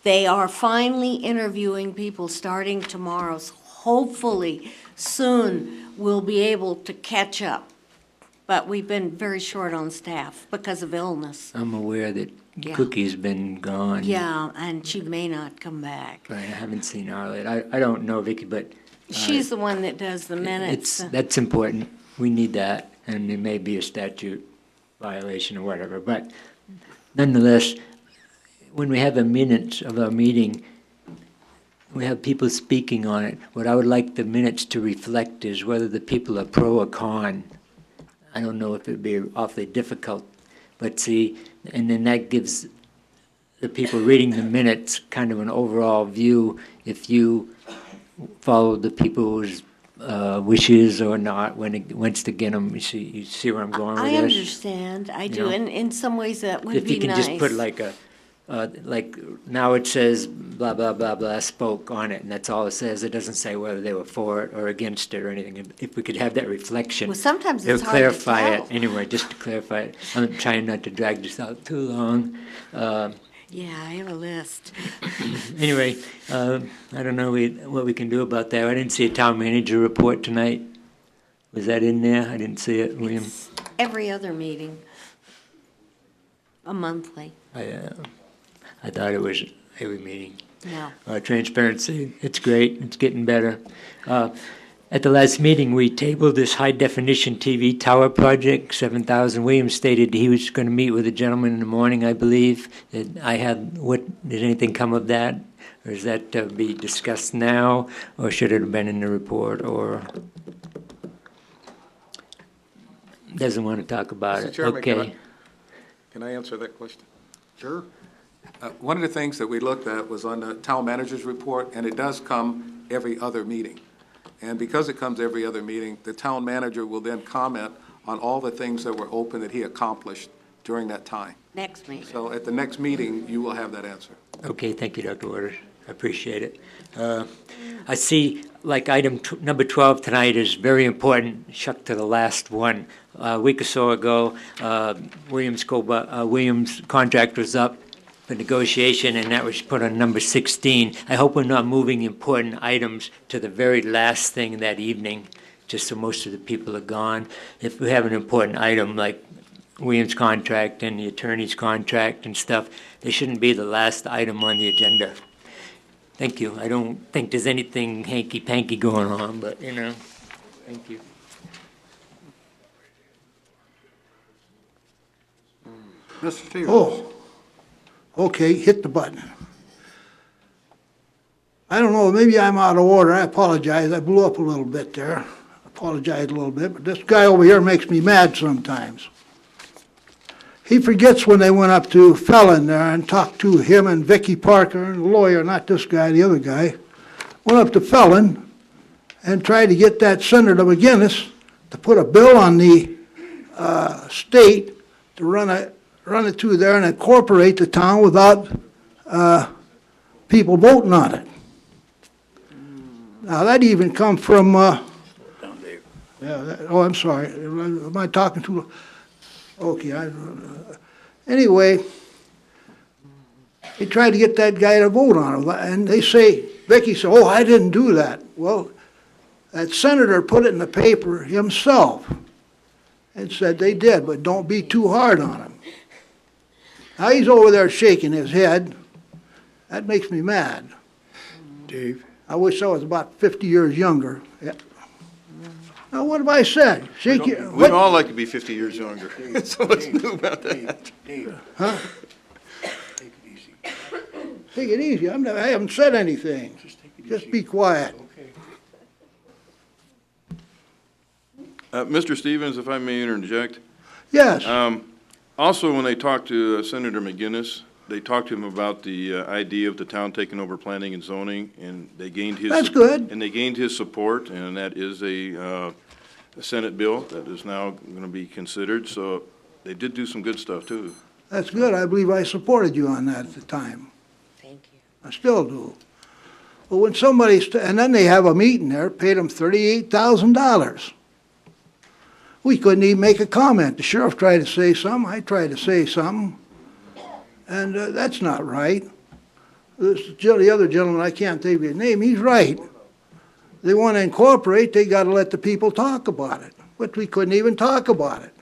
they are finally interviewing people starting tomorrow. So hopefully, soon, we'll be able to catch up. But we've been very short on staff because of illness. I'm aware that Yeah. Cookie's been gone. Yeah, and she may not come back. Right, I haven't seen Arlette. I don't know, Vicky, but. She's the one that does the minutes. That's important. We need that, and it may be a statute violation or whatever. But nonetheless, when we have the minutes of our meeting, we have people speaking on it. What I would like the minutes to reflect is whether the people are pro or con. I don't know if it'd be awfully difficult, but see, and then that gives the people reading the minutes kind of an overall view if you follow the people's wishes or not when it wants to get them. You see where I'm going with this? I understand, I do, know? and in some ways that would If be you can nice. just put like now it says blah, blah, blah, blah, spoke on it, and that's all it says. It doesn't say whether they were for it or against it or anything. If we could have that reflection. Well, sometimes it'll it's hard to clarify it. tell. Anyway, just to clarify it. I'm trying not to drag this out too long. Yeah, I have a list. Anyway, I don't know what we can do about that. I didn't see a town manager report tonight. Was that in there? I didn't see it, William. Every other meeting, a monthly. I thought it was every meeting. No. Transparency, it's great, it's getting better. At the last meeting, we tabled this high-definition TV tower project, 7,000. Williams stated he was going to meet with a gentleman in the morning, I believe. Did anything come of that? Or is that to be discussed now, or should it have been in the report, or? Doesn't want to talk about Mr. it. Chairman, Okay. can I answer that question? Sure. One of the things that we looked at was on the town manager's report, and it does come every other meeting. And because it comes every other meeting, the town manager will then comment on all the things that were open that he accomplished during that time. Next meeting. So at the next meeting, you will have that answer. Okay, thank you, Dr. Waters. I appreciate it. I see, like, item number 12 tonight is very important, shuck to the last one. A week or so ago, Williams contract was up for negotiation, and that was put on number 16. I hope we're not moving important items to the very last thing that evening, just so most of the people are gone. If we have an important item like Williams' contract and the attorney's contract and stuff, they shouldn't be the last item on the agenda. Thank you. I don't think there's anything hanky-panky going on, but, thank you. Mr. Stevens. Oh, okay, hit the button. I don't know, maybe I'm out of order. I apologize. I blew up a little bit there. Apologize a little bit, but this guy over here makes me mad sometimes. He forgets when they went up to Felon there and talked to him and Vicky Parker, and the lawyer, not this guy, the other guy, went up to Felon and tried to get that Senator McGinnis to put a bill on the state to run it through there and incorporate the town without people voting on it. Now, that even come from, I'm sorry, am I talking too? Okay, anyway, they tried to get that guy to vote on it, and they say, Vicky said, oh, I didn't do that. Well, that senator put it in the paper himself and said they did, but don't be too hard on him. Now he's over there shaking his head. That makes me mad. Dave? I wish I was about 50 years younger. Yeah. Now, what have I said? We'd all like to be 50 years younger. So what's new about that? Huh? Take it easy. I haven't said anything. Just be quiet. Mr. Stevens, if I may interject. Yes. Also, when they talked to Senator McGinnis, they talked to him about the idea of the town taking over planning and zoning, and they gained his. That's good. And they gained his support, and that is a Senate bill that is now going to be considered. So they did do some good stuff too. That's good. I believe I supported you on that at the time. Thank you. I still do. Well, when and then they have a meeting there, paid them $38,000. We couldn't even make a comment. The sheriff tried to say something, I tried to say something, and that's not right. The other gentleman, I can't think of his name, he's right. They want to incorporate, they got to let the people talk about it. But we couldn't even talk about it.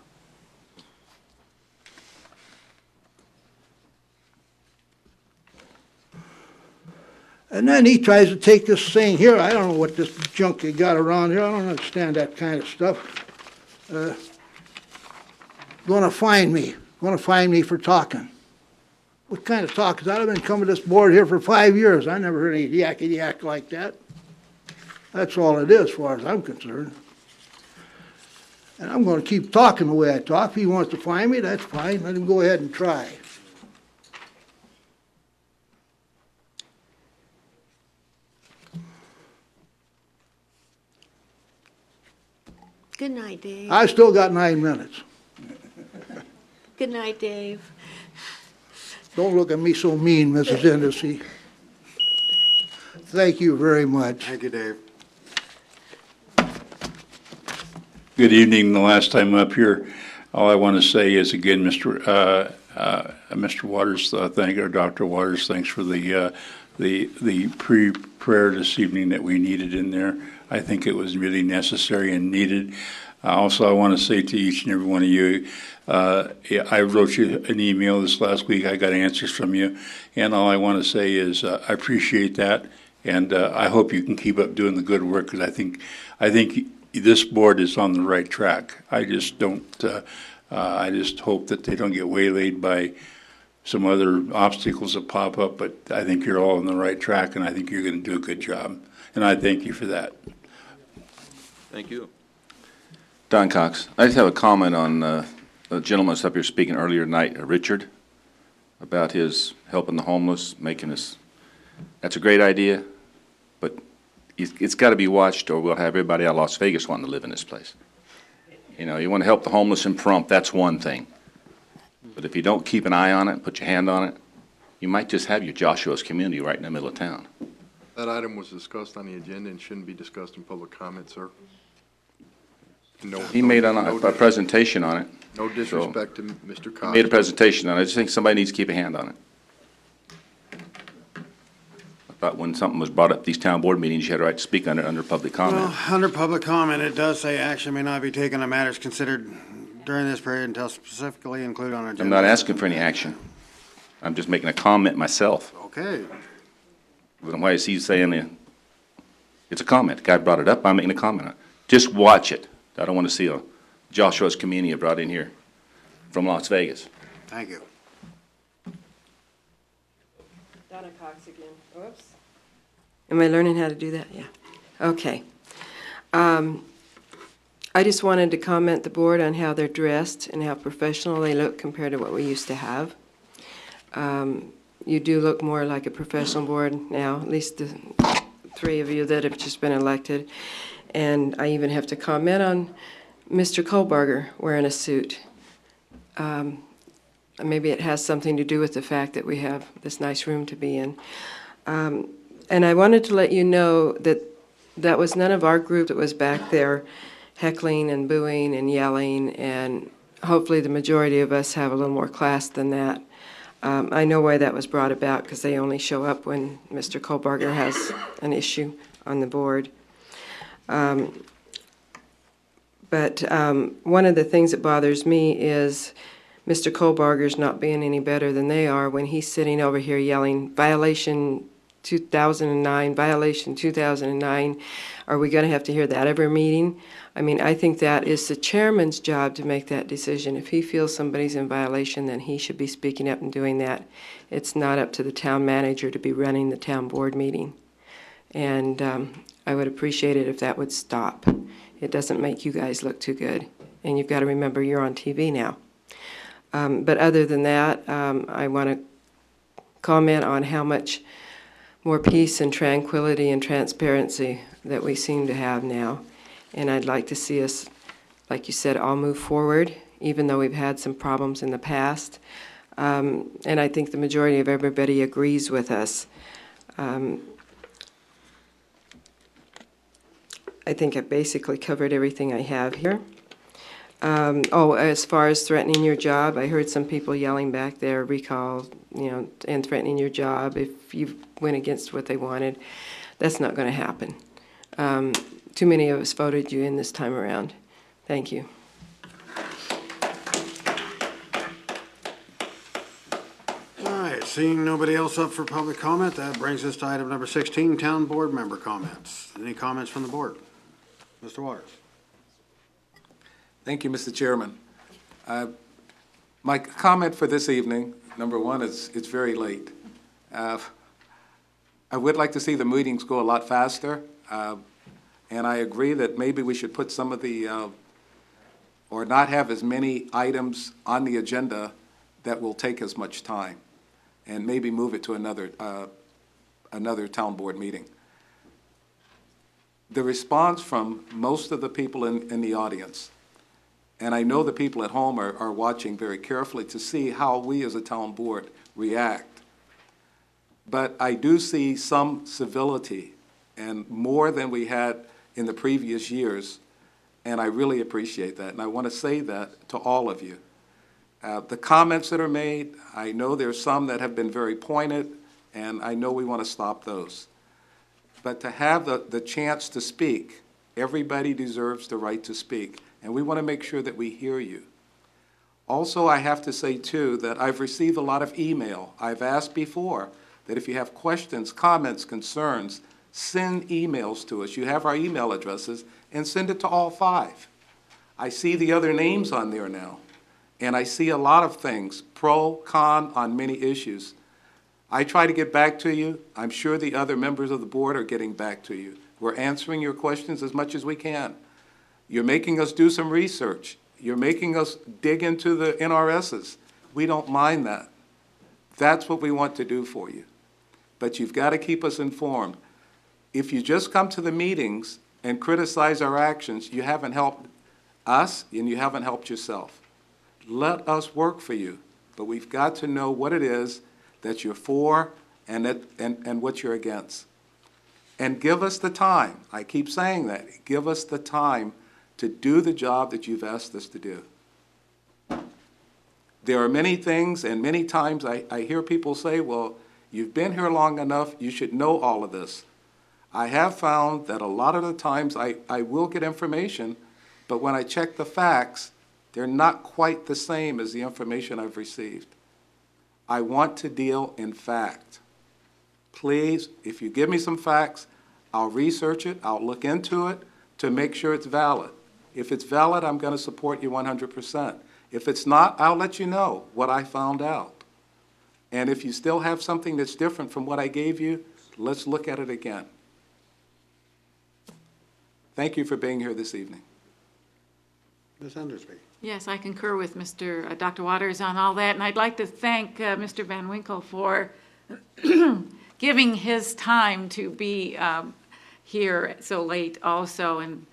And then he tries to take this thing here. I don't know what this junk they got around here. I don't understand that kind of stuff. Gonna find me for talking. What kind of talk is that? I've been coming to this board here for 5 years. I never heard any yakety-yak like that. That's all it is, as far as I'm concerned. And I'm gonna keep talking the way I talk. If he wants to find me, that's fine. Let him go ahead and try. Good night, Dave. I still got 9 minutes. Good night, Dave. Don't look at me so mean, Mrs. Endesi. Thank you very much. Thank you, Dave. Good evening. The last time up here, all I want to say is again, Mr. Waters, Dr. Waters, thanks for the pre-prayer this evening that we needed in there. I think it was really necessary and needed. Also, I want to say to each and every one of you, I wrote you an email this last week. I got answers from you, and all I want to say is I appreciate that, and I hope you can keep up doing the good work, because I think this board is on the right track. I just don't. I just hope that they don't get waylaid by some other obstacles that pop up. But I think you're all on the right track, and I think you're going to do a good job, and I thank you for that. Thank you. Don Cox, I just have a comment on the gentleman that's up here speaking earlier tonight, Richard, about his helping the homeless, making this. That's a great idea, but it's got to be watched, or we'll have everybody out of Las Vegas wanting to live in this place. You know, you want to help the homeless in Pahrump, that's one thing. But if you don't keep an eye on it, put your hand on it, you might just have your Joshua's community right in the middle of town. That item was discussed on the agenda and shouldn't be discussed in public comment, sir. He made a presentation on it. No disrespect to Mr. Cox. He made a presentation on it. I just think somebody needs to keep a hand on it. I thought when something was brought up these town board meetings, you had a right to speak on it under public comment. Well, under public comment, it does say action may not be taken on matters considered during this period until specifically included on agenda. I'm not asking for any action. I'm just making a comment myself. Okay. Then why is he saying it's a comment? The guy brought it up, I'm making a comment on it. Just watch it. I don't want to see a Joshua's community brought in here from Las Vegas. Thank you. Donna Cox again. Oops. Am I learning how to do that? Yeah. Okay. I just wanted to comment the board on how they're dressed and how professional they look compared to what we used to have. You do look more like a professional board now, at least the three of you that have just been elected. And I even have to comment on Mr. Kohlbarger wearing a suit. Maybe it has something to do with the fact that we have this nice room to be in. And I wanted to let you know that that was none of our group that was back there heckling and booing and yelling, and hopefully the majority of us have a little more class than that. I know why that was brought about, because they only show up when Mr. Kohlbarger has an issue on the board. But one of the things that bothers me is Mr. Kohlbarger's not being any better than they are when he's sitting over here yelling, violation 2009, violation 2009. Are we going to have to hear that every meeting? I mean, I think that is the chairman's job to make that decision. If he feels somebody's in violation, then he should be speaking up and doing that. It's not up to the town manager to be running the town board meeting. And I would appreciate it if that would stop. It doesn't make you guys look too good. And you've got to remember you're on TV now. But other than that, I want to comment on how much more peace and tranquility and transparency that we seem to have now. And I'd like to see us, like you said, all move forward, even though we've had some problems in the past. And I think the majority of everybody agrees with us. I think I basically covered everything I have here. As far as threatening your job, I heard some people yelling back there, recall, and threatening your job if you went against what they wanted. That's not going to happen. Too many of us voted you in this time around. Thank you. All right, seeing nobody else up for public comment, that brings us to item number 16, town board member comments. Any comments from the board? Mr. Waters. Thank you, Mr. Chairman. My comment for this evening, number one, is it's very late. I would like to see the meetings go a lot faster, and I agree that maybe we should put some of the, or not have as many items on the agenda that will take as much time, and maybe move it to another town board meeting. The response from most of the people in the audience, and I know the people at home are watching very carefully to see how we as a town board react. But I do see some civility, and more than we had in the previous years, and I really appreciate that. And I want to say that to all of you. The comments that are made, I know there's some that have been very pointed, and I know we want to stop those. But to have the chance to speak, everybody deserves the right to speak. And we want to make sure that we hear you. Also, I have to say, too, that I've received a lot of email. I've asked before that if you have questions, comments, concerns, send emails to us. You have our email addresses, and send it to all 5. I see the other names on there now, and I see a lot of things, pro, con, on many issues. I try to get back to you. I'm sure the other members of the board are getting back to you. We're answering your questions as much as we can. You're making us do some research. You're making us dig into the NRSs. We don't mind that. That's what we want to do for you. But you've got to keep us informed. If you just come to the meetings and criticize our actions, you haven't helped us and you haven't helped yourself. Let us work for you. But we've got to know what it is that you're for and what you're against. And give us the time. I keep saying that. Give us the time to do the job that you've asked us to do. There are many things, and many times I hear people say, well, you've been here long enough, you should know all of this. I have found that a lot of the times I will get information, but when I check the facts, they're not quite the same as the information I've received. I want to deal in fact. Please, if you give me some facts, I'll research it, I'll look into it to make sure it's valid. If it's valid, I'm going to support you 100%. If it's not, I'll let you know what I found out. And if you still have something that's different from what I gave you, let's look at it again. Thank you for being here this evening. Ms. Endersby. Yes, I concur with Dr. Waters on all that, and I'd like to thank Mr. Van Winkle for giving his time to be here so late also, and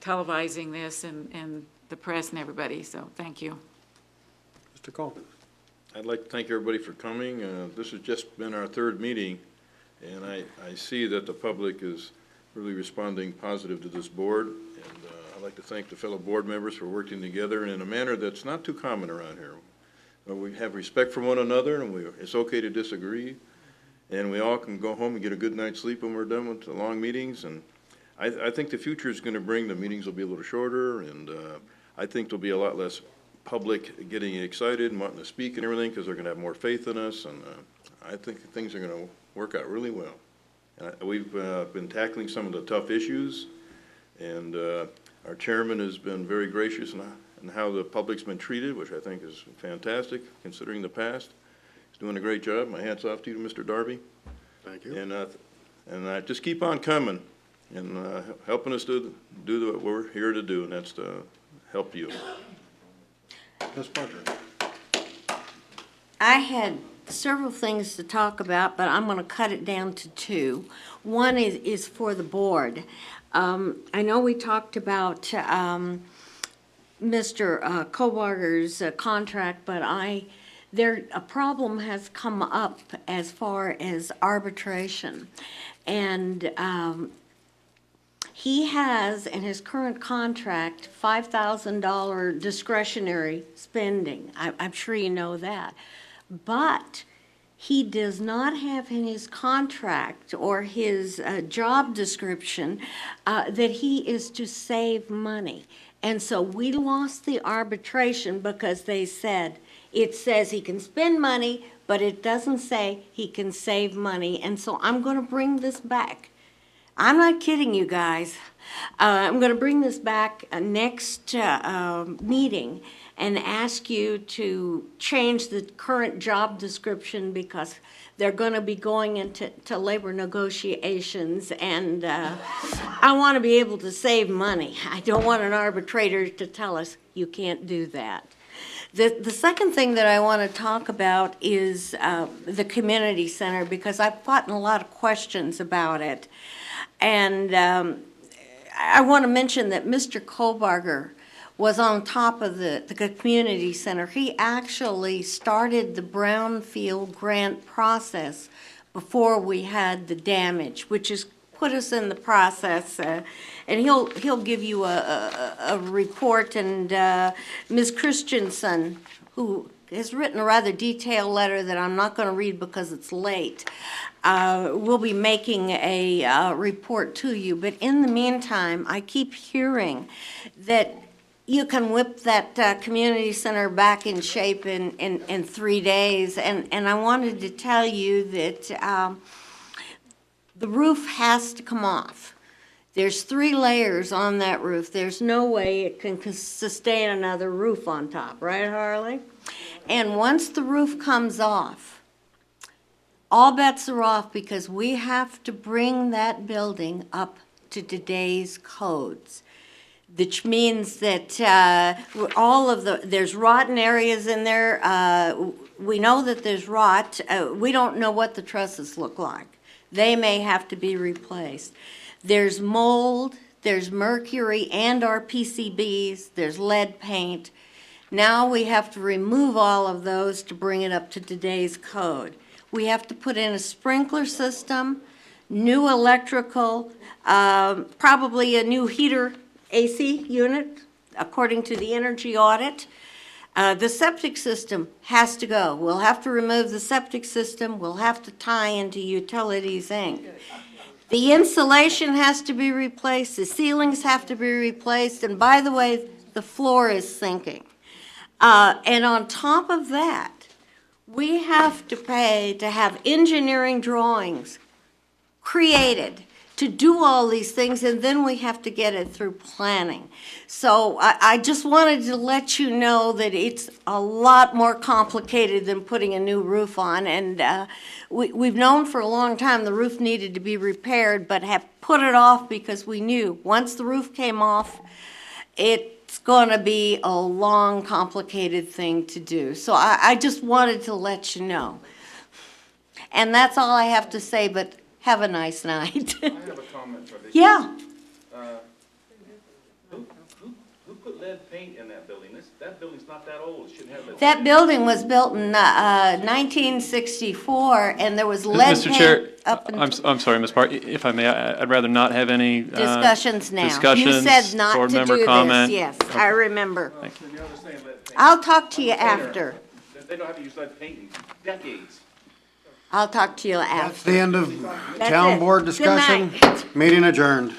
televising this and the press and everybody, so thank you. Mr. Colvin. I'd like to thank everybody for coming. This has just been our 3rd meeting, and I see that the public is really responding positive to this board, and I'd like to thank the fellow board members for working together in a manner that's not too common around here. We have respect for one another, and it's okay to disagree, and we all can go home and get a good night's sleep when we're done with the long meetings. And I think the future is going to bring the meetings will be a little shorter, and I think there'll be a lot less public getting excited and wanting to speak and everything because they're going to have more faith in us, and I think things are going to work out really well. We've been tackling some of the tough issues, and our chairman has been very gracious in how the public's been treated, which I think is fantastic considering the past. He's doing a great job. My hat's off to you, Mr. Darby. Thank you. And just keep on coming and helping us to do what we're here to do, and that's to help you. Ms. Parker. I had several things to talk about, but I'm going to cut it down to 2. One is for the board. I know we talked about Mr. Kohlbarger's contract, but a problem has come up as far as arbitration. And He has in his current contract $5,000 discretionary spending. I'm sure you know that. But he does not have in his contract or his job description that he is to save money. And so we lost the arbitration because they said, it says he can spend money, but it doesn't say he can save money. And so I'm going to bring this back. I'm not kidding you guys. I'm going to bring this back next meeting and ask you to change the current job description because they're going to be going into labor negotiations, and I want to be able to save money. I don't want an arbitrator to tell us you can't do that. The second thing that I want to talk about is the community center, because I've gotten a lot of questions about it. And I want to mention that Mr. Kohlbarger was on top of the community center. He actually started the brownfield grant process before we had the damage, which has put us in the process. And he'll give you a report. And Ms. Christensen, who has written a rather detailed letter that I'm not going to read because it's late, will be making a report to you. But in the meantime, I keep hearing that you can whip that community center back in shape in 3 days. And I wanted to tell you that the roof has to come off. There's 3 layers on that roof. There's no way it can sustain another roof on top, right, Harley? And once the roof comes off, all bets are off because we have to bring that building up to today's codes, which means that there's rotten areas in there. We know that there's rot. We don't know what the trusses look like. They may have to be replaced. There's mold, there's mercury and our PCBs, there's lead paint. Now we have to remove all of those to bring it up to today's code. We have to put in a sprinkler system, new electrical, probably a new heater AC unit, according to the energy audit. The septic system has to go. We'll have to remove the septic system. We'll have to tie into Utilities, Inc. The insulation has to be replaced. The ceilings have to be replaced. And by the way, the floor is sinking. And on top of that, we have to pay to have engineering drawings created to do all these things, and then we have to get it through planning. So I just wanted to let you know that it's a lot more complicated than putting a new roof on. And we've known for a long time the roof needed to be repaired, but have put it off because we knew once the roof came off, it's going to be a long, complicated thing to do. So I just wanted to let you know. And that's all I have to say, but have a nice night. I have a comment for this. Yeah. Who put lead paint in that building? That building's not that old. It shouldn't have lead That paint. building was built in 1964, and there was lead Mr. paint Chair, up until... I'm sorry, Ms. Park, if I may, I'd rather not have any Discussions now. discussions, You said not board to member do comment. this, yes, I remember. Then you understand lead paint. I'll talk to you after. They don't have to use lead paint in decades. I'll talk to you after. That's the end of That's town it. board Good discussion. night. Meeting adjourned.